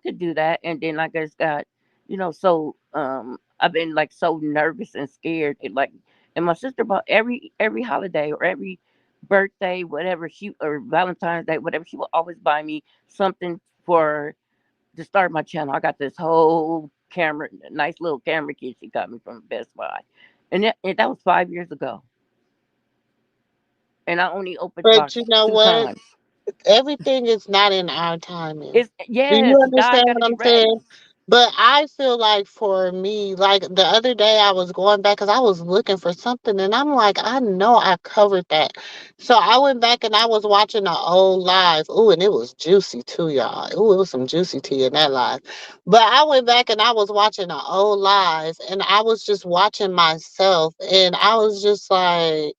could do that." And then I just got, so I've been like so nervous and scared. And my sister bought every holiday or every birthday, whatever or Valentine's Day, whatever, she will always buy me something for to start my channel. I got this whole camera, nice little camera kit she got me from Best Buy, and that was 5 years ago, and I only opened the But you box know two what? times. Everything is not in our timing. It's Do you yes, God understand got to what be I'm saying? ready. But I feel like for me, like the other day I was going back because I was looking for something and I'm like, I know I covered that. So I went back and I was watching the old live. Ooh, and it was juicy too, y'all. Ooh, it was some juicy tea in that live. But I went back and I was watching the old live and I was just watching myself and I was just like,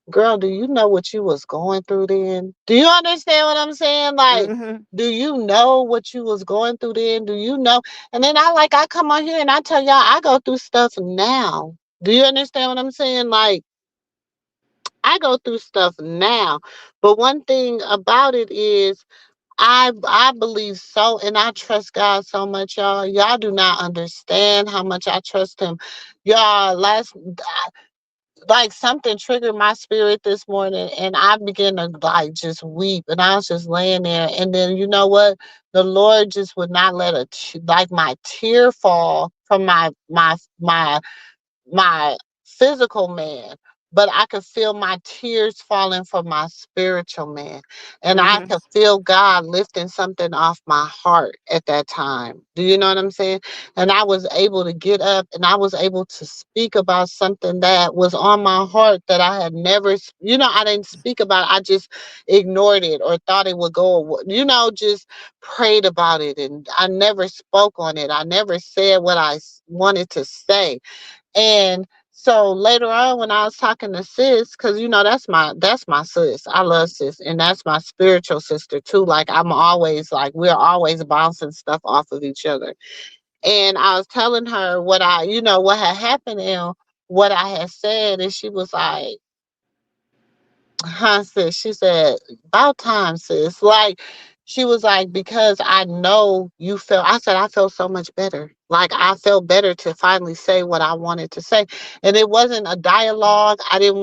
girl, do you know what you was going through then? Do you understand what I'm saying? Like, Hmm. do you know what you was going through then? Do you know? And then I come on here and I tell y'all I go through stuff now. Do you understand what I'm saying? Like, I go through stuff now. But one thing about it is I believe so and I trust God so much, y'all. Y'all do not understand how much I trust him. Y'all, like something triggered my spirit this morning and I began to like just weep and I was just laying there and then you know what, the Lord just would not let like my tear fall from my physical man, but I could feel my tears falling from my spiritual man. And I Hmm. could feel God lifting something off my heart at that time. Do you know what I'm saying? And I was able to get up and I was able to speak about something that was on my heart that I had never, I didn't speak about. I just ignored it or thought it would go away, just prayed about it. And I never spoke on it. I never said what I wanted to say. And so later on when I was talking to sis, because that's my sis. I love sis. And that's my spiritual sister too. Like I'm always like we're always bouncing stuff off of each other. And I was telling her what had happened and what I had said, and she was like, huh, sis. She said, about time, sis. Like, she was like, because I know you felt, I said, I felt so much better. Like, I felt better to finally say what I wanted to say. And it wasn't a dialogue. I didn't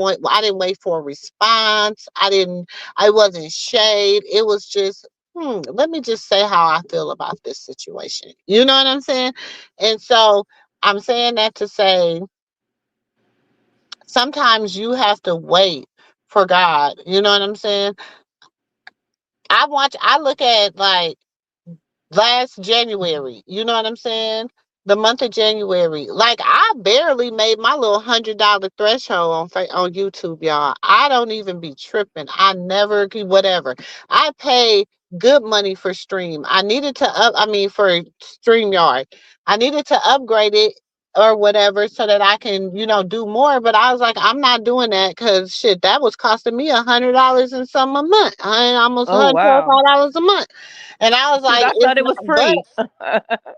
wait for a response. I wasn't shade. It was just, let me just say how I feel about this situation. You know what I'm saying? And so I'm saying that to say, sometimes you have to wait for God. You know what I'm saying? I look at like last January, you know what I'm saying? The month of January. Like I barely made my little $100 threshold on YouTube, y'all. I don't even be tripping. I never whatever. I pay good money for stream. For StreamYard. I needed to upgrade it or whatever so that I can, do more. But I was like, I'm not doing that because shit, that was costing me $100 and some a month. I almost Oh wow! $125 a month. And I was Shoot, like, I it's thought it was not, but free.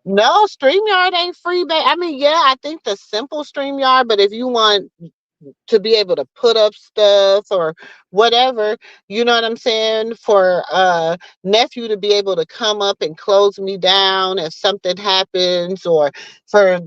no, StreamYard ain't free, babe. I mean, yeah, I think the simple StreamYard, but if you want to be able to put up stuff or whatever, you know what I'm saying, for nephew to be able to come up and close me down if something happens, or for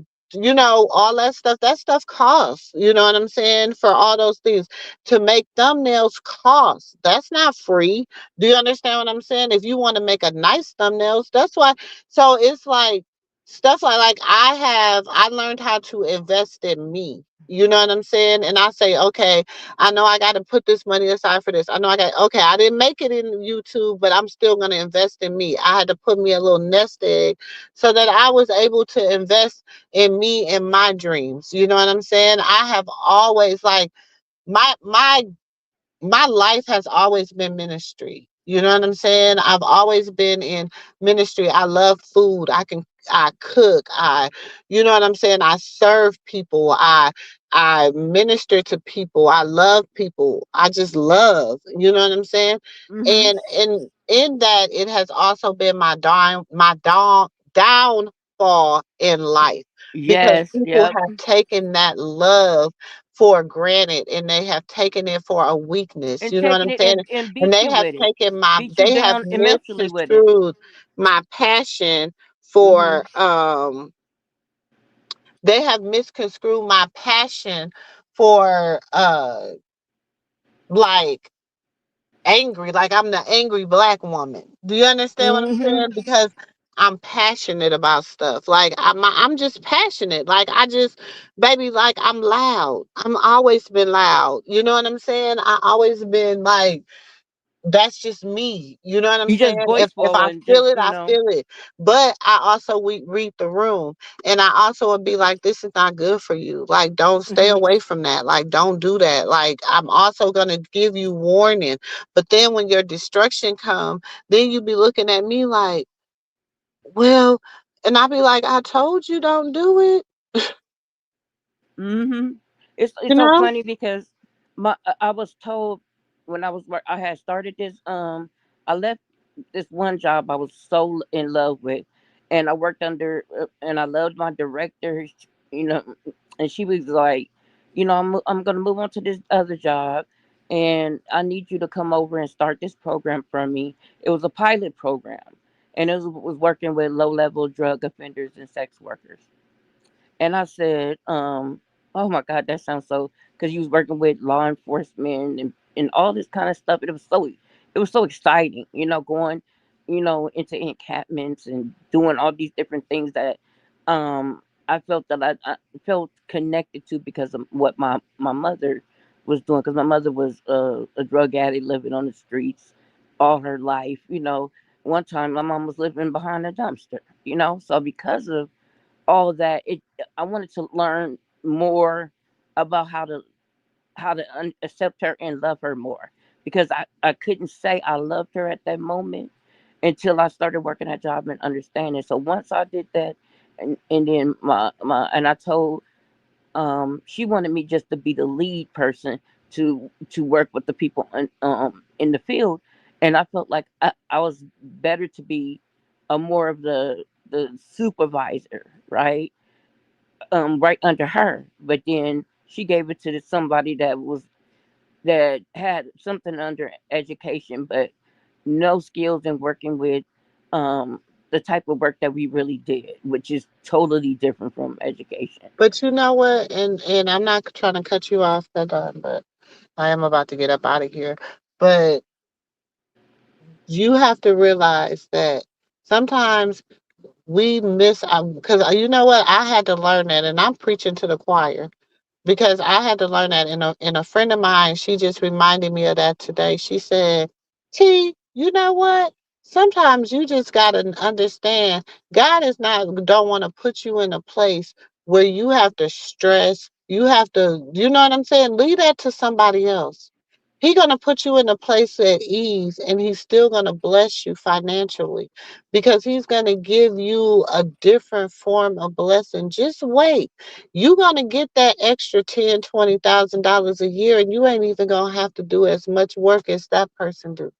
all that stuff costs, you know what I'm saying, for all those things. To make thumbnails costs. That's not free. Do you understand what I'm saying? If you want to make a nice thumbnails, that's why. So it's like stuff like I learned how to invest in me. You know what I'm saying? And I say, okay, I know I got to put this money aside for this. I know okay, I didn't make it in YouTube, but I'm still going to invest in me. I had to put me a little nest egg so that I was able to invest in me and my dreams. You know what I'm saying? I have always like my life has always been ministry. You know what I'm saying? I've always been in ministry. I love food. I cook. You know what I'm saying? I serve people. I minister to people. I love people. I just love. You know what I'm saying? Hmm. And in that, it has also been my downfall in life because Yes. people Yep. have taken that love for granted, and they have taken it for a weakness. And You know what taking I'm it saying? and And beat they you have with it, taken my, beat you they have down emotionally with it. misconstrued my passion Mhm. for, they have misconstrued my passion for, like, angry, like I'm the angry black woman. Do you understand what I'm Mhm. saying? Because I'm passionate about stuff. Like I'm just passionate. Like I just, baby, like I'm loud. I'm always been loud. You know what I'm saying? I always been like, that's just me. You know what I'm You saying? just If boastful I and feel just it, I feel it. But I also read the room, and I also would be like, this is not good for you. Like, don't stay Mhm. away from that. Like, don't do that. Like, I'm also gonna give you warning. But then when your destruction come, then you be looking at me like, well, and I be like, I told you don't do it. Mhm. It's You so know? funny because I was told when I had started this I left this one job I was so in love with, and I worked under and I loved my director, you know, and she was like, I'm gonna move on to this other job, and I need you to come over and start this program for me. It was a pilot program, and was working with low level drug offenders and sex workers. And I said, oh my God, that sounds so, because you was working with law enforcement and all this kind of stuff. It was so exciting, going, into encampments and doing all these different things that I felt that I felt connected to because of what my mother was doing. Because my mother was a drug addict living on the streets all her life. One time my mom was living behind a dumpster. So because of all that, I wanted to learn more about how to accept her and love her more, because I couldn't say I loved her at that moment until I started working that job and understanding. So once I did that, and then and I told, she wanted me just to be the lead person to work with the people in the field, and I felt like I was better to be a more of the supervisor, right? Right under her. But then she gave it to somebody that had something under education, but no skills in working with the type of work that we really did, which is totally different from education. But you know what? And I'm not trying to cut you off, but I am about to get up out of here. But you have to realize that sometimes we miss out, because you know what, I had to learn that, and I'm preaching to the choir, because I had to learn that. And a friend of mine, she just reminded me of that today. She said, T, you know what? Sometimes you just gotta understand, God is not don't want to put you in a place where you have to stress. You have to, you know what I'm saying? Leave that to somebody else. He gonna put you in a place at ease, and he's still gonna bless you financially, because he's gonna give you a different form of blessing. Just wait. You're gonna get that extra $10,000, $20,000 a year, and you ain't even gonna have to do as much work as that person do.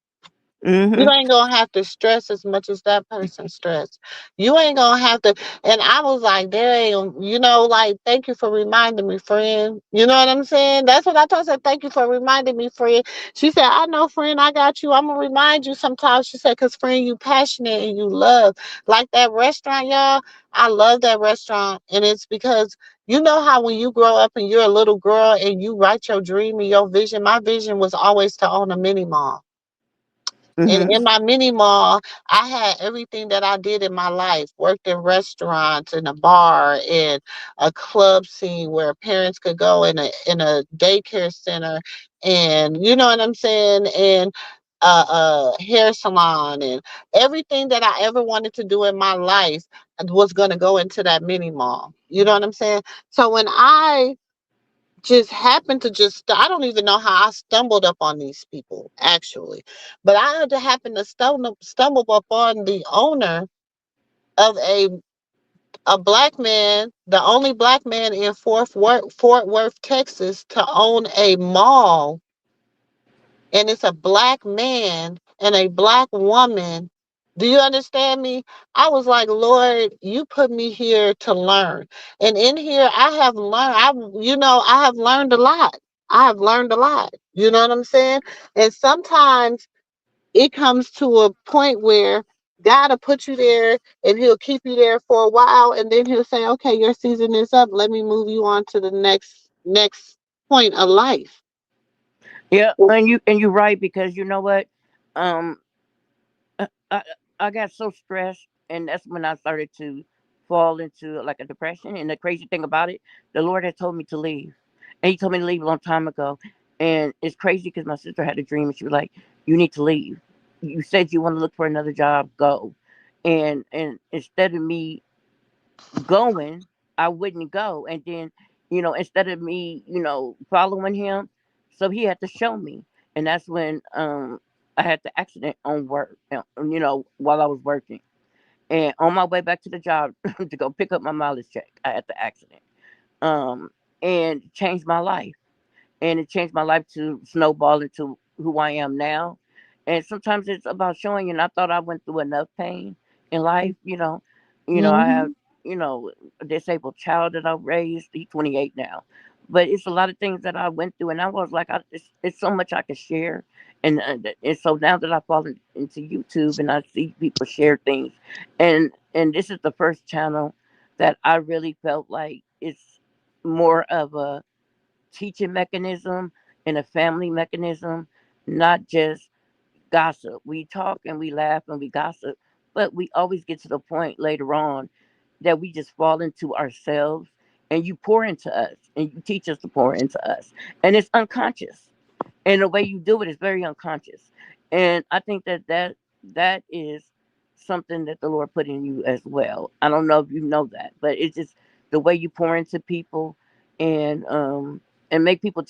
You Hmm. ain't gonna have to stress as much as that person stress. You ain't gonna have to. And I was like, damn, like, thank you for reminding me, friend. You know what I'm saying? That's what I told her. Thank you for reminding me, friend. She said, I know, friend, I got you. I'm gonna remind you sometimes. She said, because, friend, you passionate and you love. Like that restaurant, y'all. I love that restaurant. And it's because you know how when you grow up and you're a little girl and you write your dream and your vision. My vision was always to own a mini mall. And Hmm. in my mini mall, I had everything that I did in my life. Worked in restaurants, in a bar, in a club scene where parents could go, in a daycare center, and you know what I'm saying, and a hair salon, and everything that I ever wanted to do in my life was gonna go into that mini mall. You know what I'm saying? So when I just happened to I don't even know how I stumbled up on these people, actually, but I had to happen to stumble up on the owner of a black man, the only black man in Fort Worth, Texas, to own a mall. And it's a black man and a black woman Do you understand me? I was like, Lord, you put me here to learn. And in here I have learned I have learned a lot. I have learned a lot. You know what I'm saying? And sometimes it comes to a point where God will put you there and he'll keep you there for a while and then he'll say, okay, your season is up. Let me move you on to the next point of life. Yeah, and you're right, because you know what, um, I I got so stressed, and that's when I started to fall into like a depression. And the crazy thing about it, the Lord had told me to leave, and He told me to leave a long time ago. And it's crazy because my sister had a dream, and she was like, "You need to leave. You said you want to look for another job. Go." And instead of me going, I wouldn't go. And then, instead of me, following him, so he had to show me. And that's when I had the accident on work, while I was working. And on my way back to the job to go pick up my mileage check, I had the accident. Um, and it changed my life, and it changed my life to snowball into who I am now. And sometimes it's about showing you. And I thought I went through enough pain in life. I have Hmm. a disabled child that I raised. He's 28 now, but it's a lot of things that I went through, and I was like, it's so much I could share. And so now that I've fallen into YouTube and I see people share things, and this is the first channel that I really felt like it's more of a teaching mechanism and a family mechanism, not just gossip. We talk and we laugh and we gossip, but we always get to the point later on that we just fall into ourselves, and you pour into us and you teach us to pour into us. And it's unconscious. And the way you do it is very unconscious. And I think that is something that the Lord put in you as well. I don't know if you know that, but it's just the way you pour into people, and make people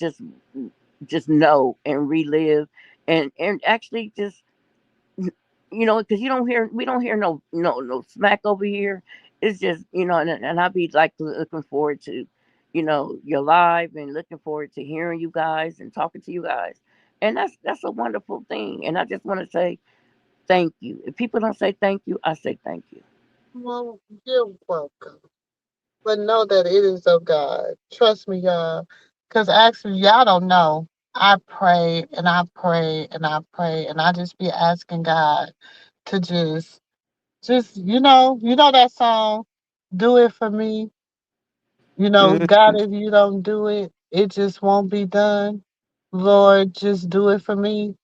just know and relive, and actually just, because we don't hear no smack over here. It's just, and I be like looking forward to, your live, and looking forward to hearing you guys and talking to you guys. And that's a wonderful thing. And I just want to say thank you. If people don't say thank you, I say thank you. Well, you're welcome. But know that it is of God. Trust me, y'all. Because actually, y'all don't know. I pray and I pray and I pray and I just be asking God to just that song, "Do It For Me." God, Mm-hmm. if you don't do it, it just won't be done. Lord, just do it for me.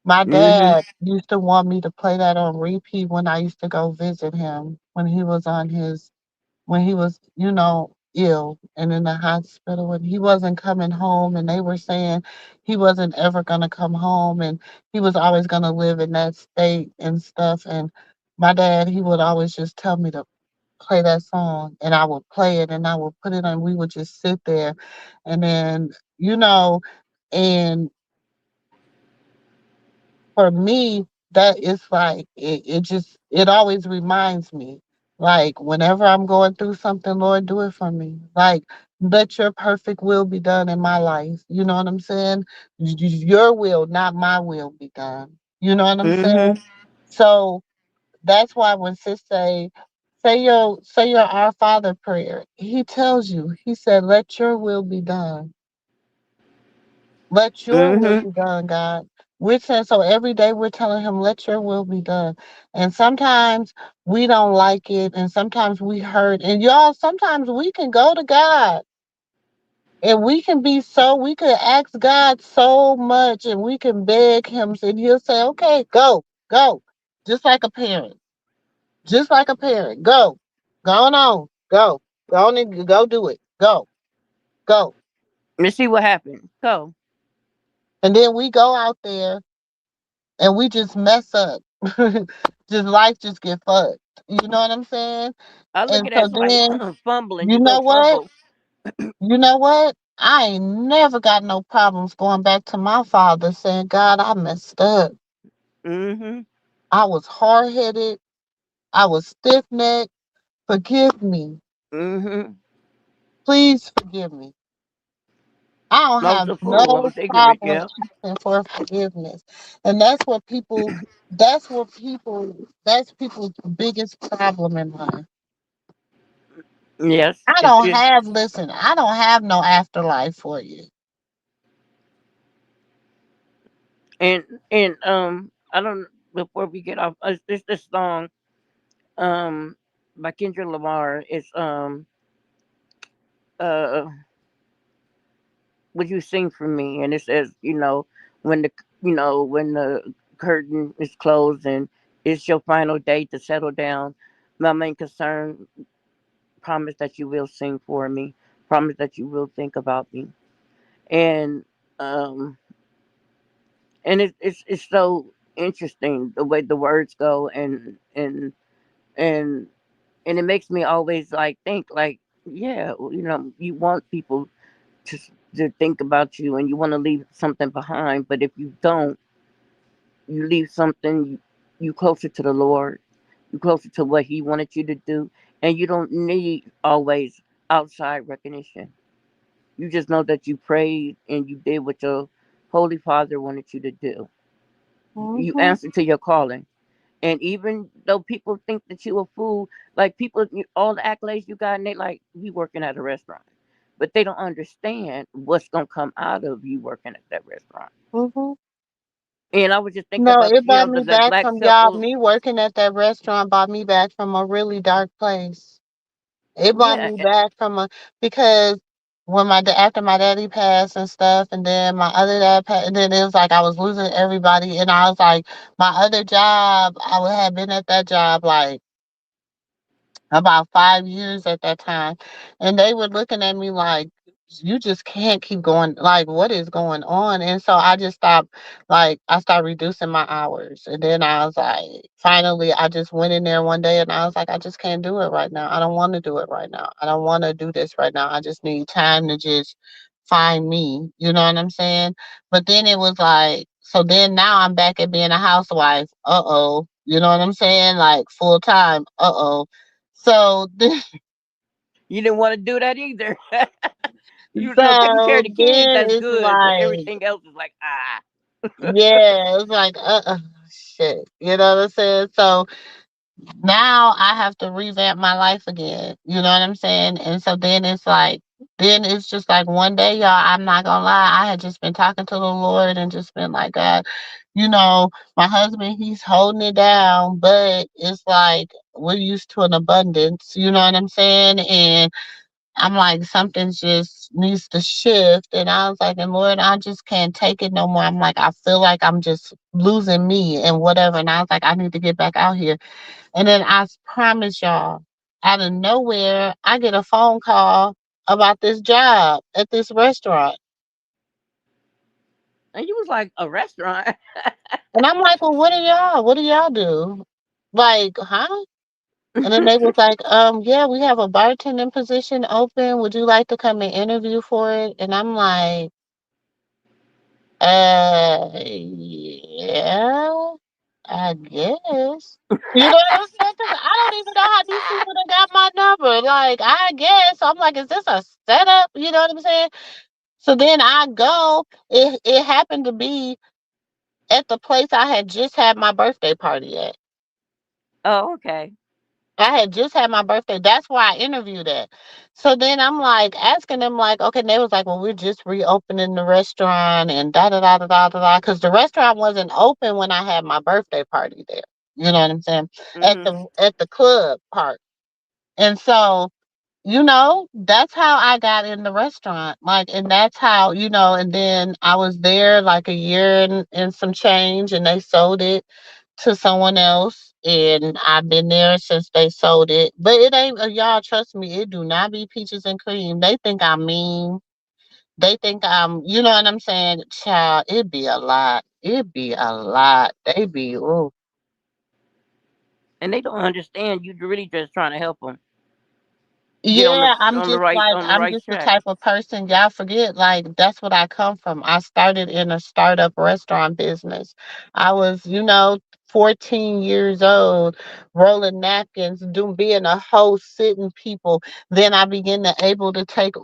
My Mm-hmm. dad used to want me to play that on repeat when I used to go visit him when he was, ill and in the hospital and he wasn't coming home and they were saying he wasn't ever gonna come home and he was always gonna live in that state and stuff. And my dad, he would always just tell me to play that song and I would play it and I would put it on. We would just sit there and then, you know, and for me, that is like it always reminds me. Like whenever I'm going through something, Lord, do it for me. Like let your perfect will be done in my life. You know what I'm saying? Your will, not my will, be done. You know what I'm saying? Mm-hmm. So that's why when sis say your Our Father prayer, he tells you, he said, let your will be done. Let your will Mm-hmm. be done, God. We're saying so every day we're telling him, let your will be done. And sometimes we don't like it, and sometimes we hurt. And y'all, sometimes we can go to God and we can ask God so much and we can beg him, and he'll say, okay, go, go. Just like a parent. Just like a parent. Go. Go on. Go. Go on and go do it. Go. Go. Let's see what happened. Go. And then we go out there and we just mess up. Just life just get fucked. You know what I'm saying? I look And at it so as like then, fumbling. you You go know what? fumble. You know what? I ain't never got no problems going back to my father saying, God, I messed up. Mm-hmm. I was hard headed. I was stiff necked. Forgive me. Mm-hmm. Please forgive me. I don't Most have of the food no was ignorant. problem Yeah. asking for forgiveness. And that's people's biggest problem in life. Yes. I don't have, listen, I don't have no afterlife for you. And I don't. Before we get off, this song um by Kendra Lamar is uh "Would You Sing for Me?" And it says, when the when the curtain is closed and it's your final day to settle down. My main concern, promise that you will sing for me. Promise that you will think about me. And um it's so interesting the way the words go, and and it makes me always like think like, yeah, you want people to to think about you, and you want to leave something behind. But if you don't, you leave something, you closer to the Lord, you closer to what He wanted you to do, and you don't need always outside recognition. You just know that you prayed and you did what your Holy Father wanted you to do. You Hmm. answered to your calling. And even though people think that you a fool, like people, all the accolades you got, and they like, we working at a restaurant. But they don't understand what's going to come out of you working at that restaurant. Hmm. And I was just thinking No, about, it brought the, me the back black from y'all. simple. Me working at that restaurant brought me back from a really dark place. It brought Yeah. me back from a because when after my daddy passed and stuff, and then my other dad passed, and then it was like I was losing everybody, and I was like, my other job, I would have been at that job like about 5 years at that time. And they were looking at me like, you just can't keep going. Like, what is going on? And so I just stopped, like, I started reducing my hours. And then I was like, finally, I just went in there one day and I was like, I just can't do it right now. I don't want to do it right now. I don't want to do this right now. I just need time to just find me. You know what I'm saying? But then it was like, so then now I'm back at being a housewife. Uh oh. You know what I'm saying? Like full time. Uh oh. So You didn't want to do that either. Taking care so of the kids, then that's it's good. But like, everything else is like, ah. yeah, it's like shit. You know what I'm saying? So now I have to revamp my life again. You know what I'm saying? And so then it's just like one day, y'all, I'm not gonna lie, I had just been talking to the Lord and just been like, God, my husband, he's holding it down, but it's like we're used to an abundance, you know what I'm saying? And I'm like, something just needs to shift. And I was like, and Lord, I just can't take it no more. I'm like, I feel like I'm just losing me and whatever. And I was like, I need to get back out here. And then promise y'all, out of nowhere, I get a phone call about this job at this restaurant. And you was like, a restaurant. And I'm like, well, what do y'all? What do y'all do? Like, huh? And then they was like, yeah, we have a bartending position open. Would you like to come and interview for it? And I'm like, yeah, I guess. You know what I'm saying? 'Cause I don't even know how these people that got my number. Like, I guess. I'm like, is this a setup? You know what I'm saying? So then I go. It happened to be at the place I had just had my birthday party at. Oh, okay. I had just had my birthday. That's why I interviewed at. So then I'm like asking them, like, okay, and they was like, well, we're just reopening the restaurant and da da da da da da da. Because the restaurant wasn't open when I had my birthday party there. You know what I'm saying? At Hmm. the club part. And so, that's how I got in the restaurant. Like, and that's how, and then I was there like a year and some change, and they sold it to someone else, and I've been there since they sold it. But it ain't y'all, trust me, it do not be peaches and cream. They think I'm mean. They think I'm, you know what I'm saying? Child, it be a lot. It be a lot. They be, ooh. And they don't understand. You really just trying to help them get Yeah, on the I'm right just the track. type of person y'all forget, like that's what I come from. I started in a startup restaurant business. I was, 14 years old, rolling napkins, being a host, sitting people. Then I began to able to take,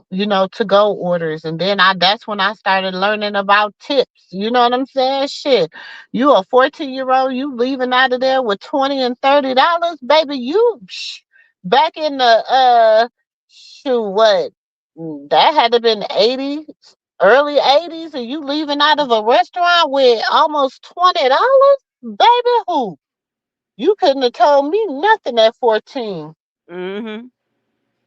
to go orders. And then that's when I started learning about tips. You know what I'm saying? Shit. You a 14-year-old, you leaving out of there with 20 and $30, baby, back in the shoot, what? That had to been 80, early 80s, and you leaving out of a restaurant with almost $20? Baby, who? You couldn't have told me nothing at 14. Mm-hmm.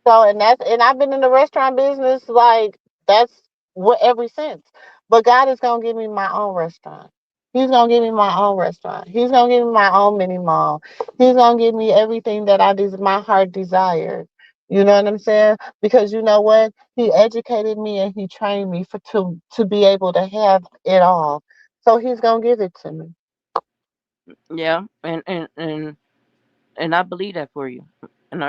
So, and I've been in the restaurant business like that's what ever since. But God is gonna give me my own restaurant. He's gonna give me my own restaurant. He's gonna give me my own mini mall. He's gonna give me everything that my heart desired. You know what I'm saying? Because you know what? He educated me and he trained me to be able to have it all. So he's gonna give it to me. Yeah, and I believe that for you, and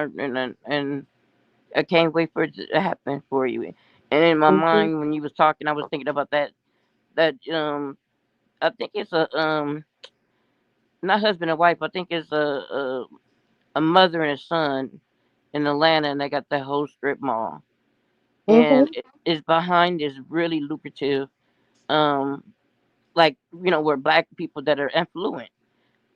I can't wait for it to happen for you. And in my Mhm. mind, when you was talking, I was thinking about that I think it's a not husband and wife. I think it's a mother and a son in Atlanta, and they got that whole strip mall, and Mhm. it's behind this really lucrative, um, like where black people that are affluent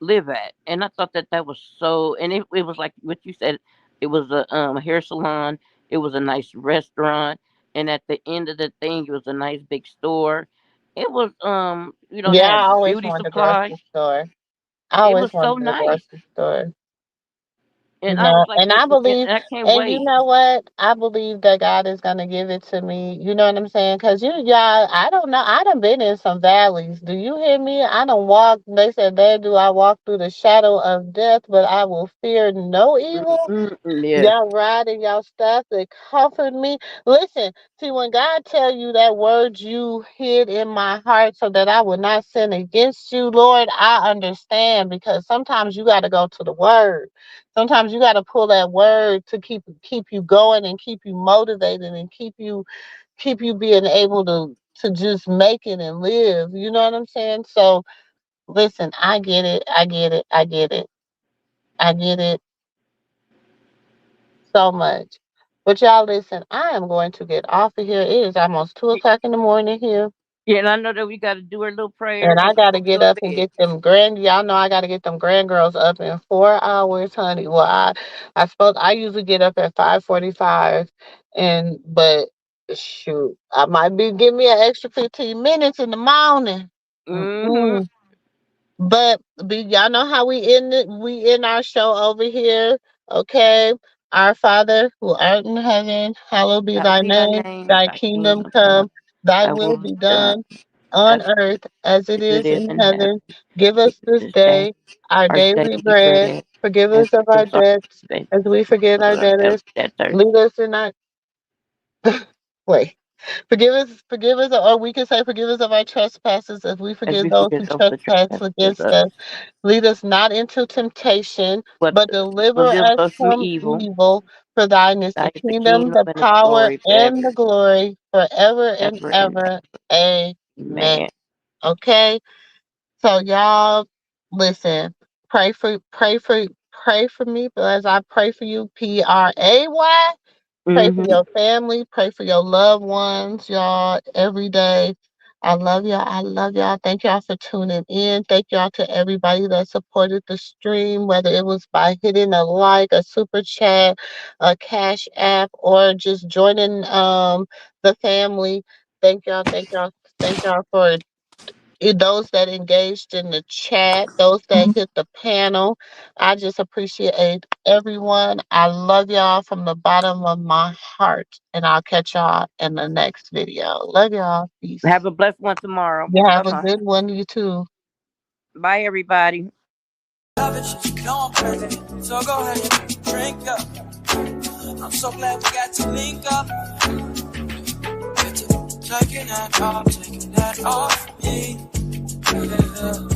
live at. And I thought that was so, and it was like what you said. It was a hair salon. It was a nice restaurant, and at the end of the thing, it was a nice big store. It was they Yeah, I had always beauty wanted a supplies. grocery store. I It always was so wanted a nice, grocery store. and I was like, And I believe, and I can't and you wait. know what? I believe that God is gonna give it to me. You know what I'm saying? Cause y'all, I don't know. I done been in some valleys. Do you hear me? I done walked. They said, "There do I walk through the shadow of death, but I will fear no evil." Yes. Y'all riding y'all stuff that comfort me. Listen, see, when God tell you that word you hid in my heart so that I would not sin against you, Lord, I understand because sometimes you got to go to the word. Sometimes you got to pull that word to keep you going and keep you motivated and keep you being able to just make it and live. You know what I'm saying? So listen, I get it. I get it. I get it. I get it so much. But y'all listen, I am going to get off of here. It is almost 2 o'clock in the morning here. Yeah, and I know that we got to do our little And prayers I and we gotta gonna get go to up and bed. get them y'all know I gotta get them grand girls up in 4 hours, honey. Well, I usually get up at 5:45, but shoot, I might be give me an extra 15 minutes in the morning. Mm-hmm. Mm-mm. But y'all know how we end it. We end our show over here. Okay. Our Father who art in heaven, hallowed be Hallowed thy be thy name. name, Thy thy kingdom kingdom come, come. Thy thy will will be be done, done on as earth as it it is is in in heaven. heaven. Give Give us us this this day day our our daily daily bread. bread, Forgive and us of our forgive us our debts trespasses, as we forgive our our debtors. debtors, Lead us in our wait. Forgive us, or we can say, forgive us of our trespasses as we as forgive we those forgive who those that trespass trespass against against us. us. Lead us not into temptation, But but deliver deliver us us from from evil. evil. For thine is the Thy is the kingdom, kingdom the and the power, glory and forever, the glory forever and ever and ever. Amen. amen. Okay? So y'all listen, pray for me, but as I pray for you, PRAY. Pray for Mm-hmm. your family. Pray for your loved ones, y'all, every day. I love y'all. I love y'all. Thank y'all for tuning in. Thank y'all to everybody that supported the stream, whether it was by hitting a like, a super chat, a cash app, or just joining the family. Thank y'all. Thank y'all. Thank y'all for those that engaged in the chat, those that hit the panel. I just appreciate everyone. I love y'all from the bottom of my heart. And I'll catch y'all in the next video. Love y'all. Peace. Have a blessed one tomorrow. You Bye have a bye. good one, you too. Bye, everybody. Love it, you know I'm crazy. So go ahead, drink up. I'm so glad we got to link up. Taking that off me. Yeah.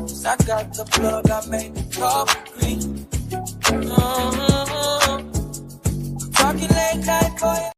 'Cause I got the blood that made the coffee green. Talking late night for you.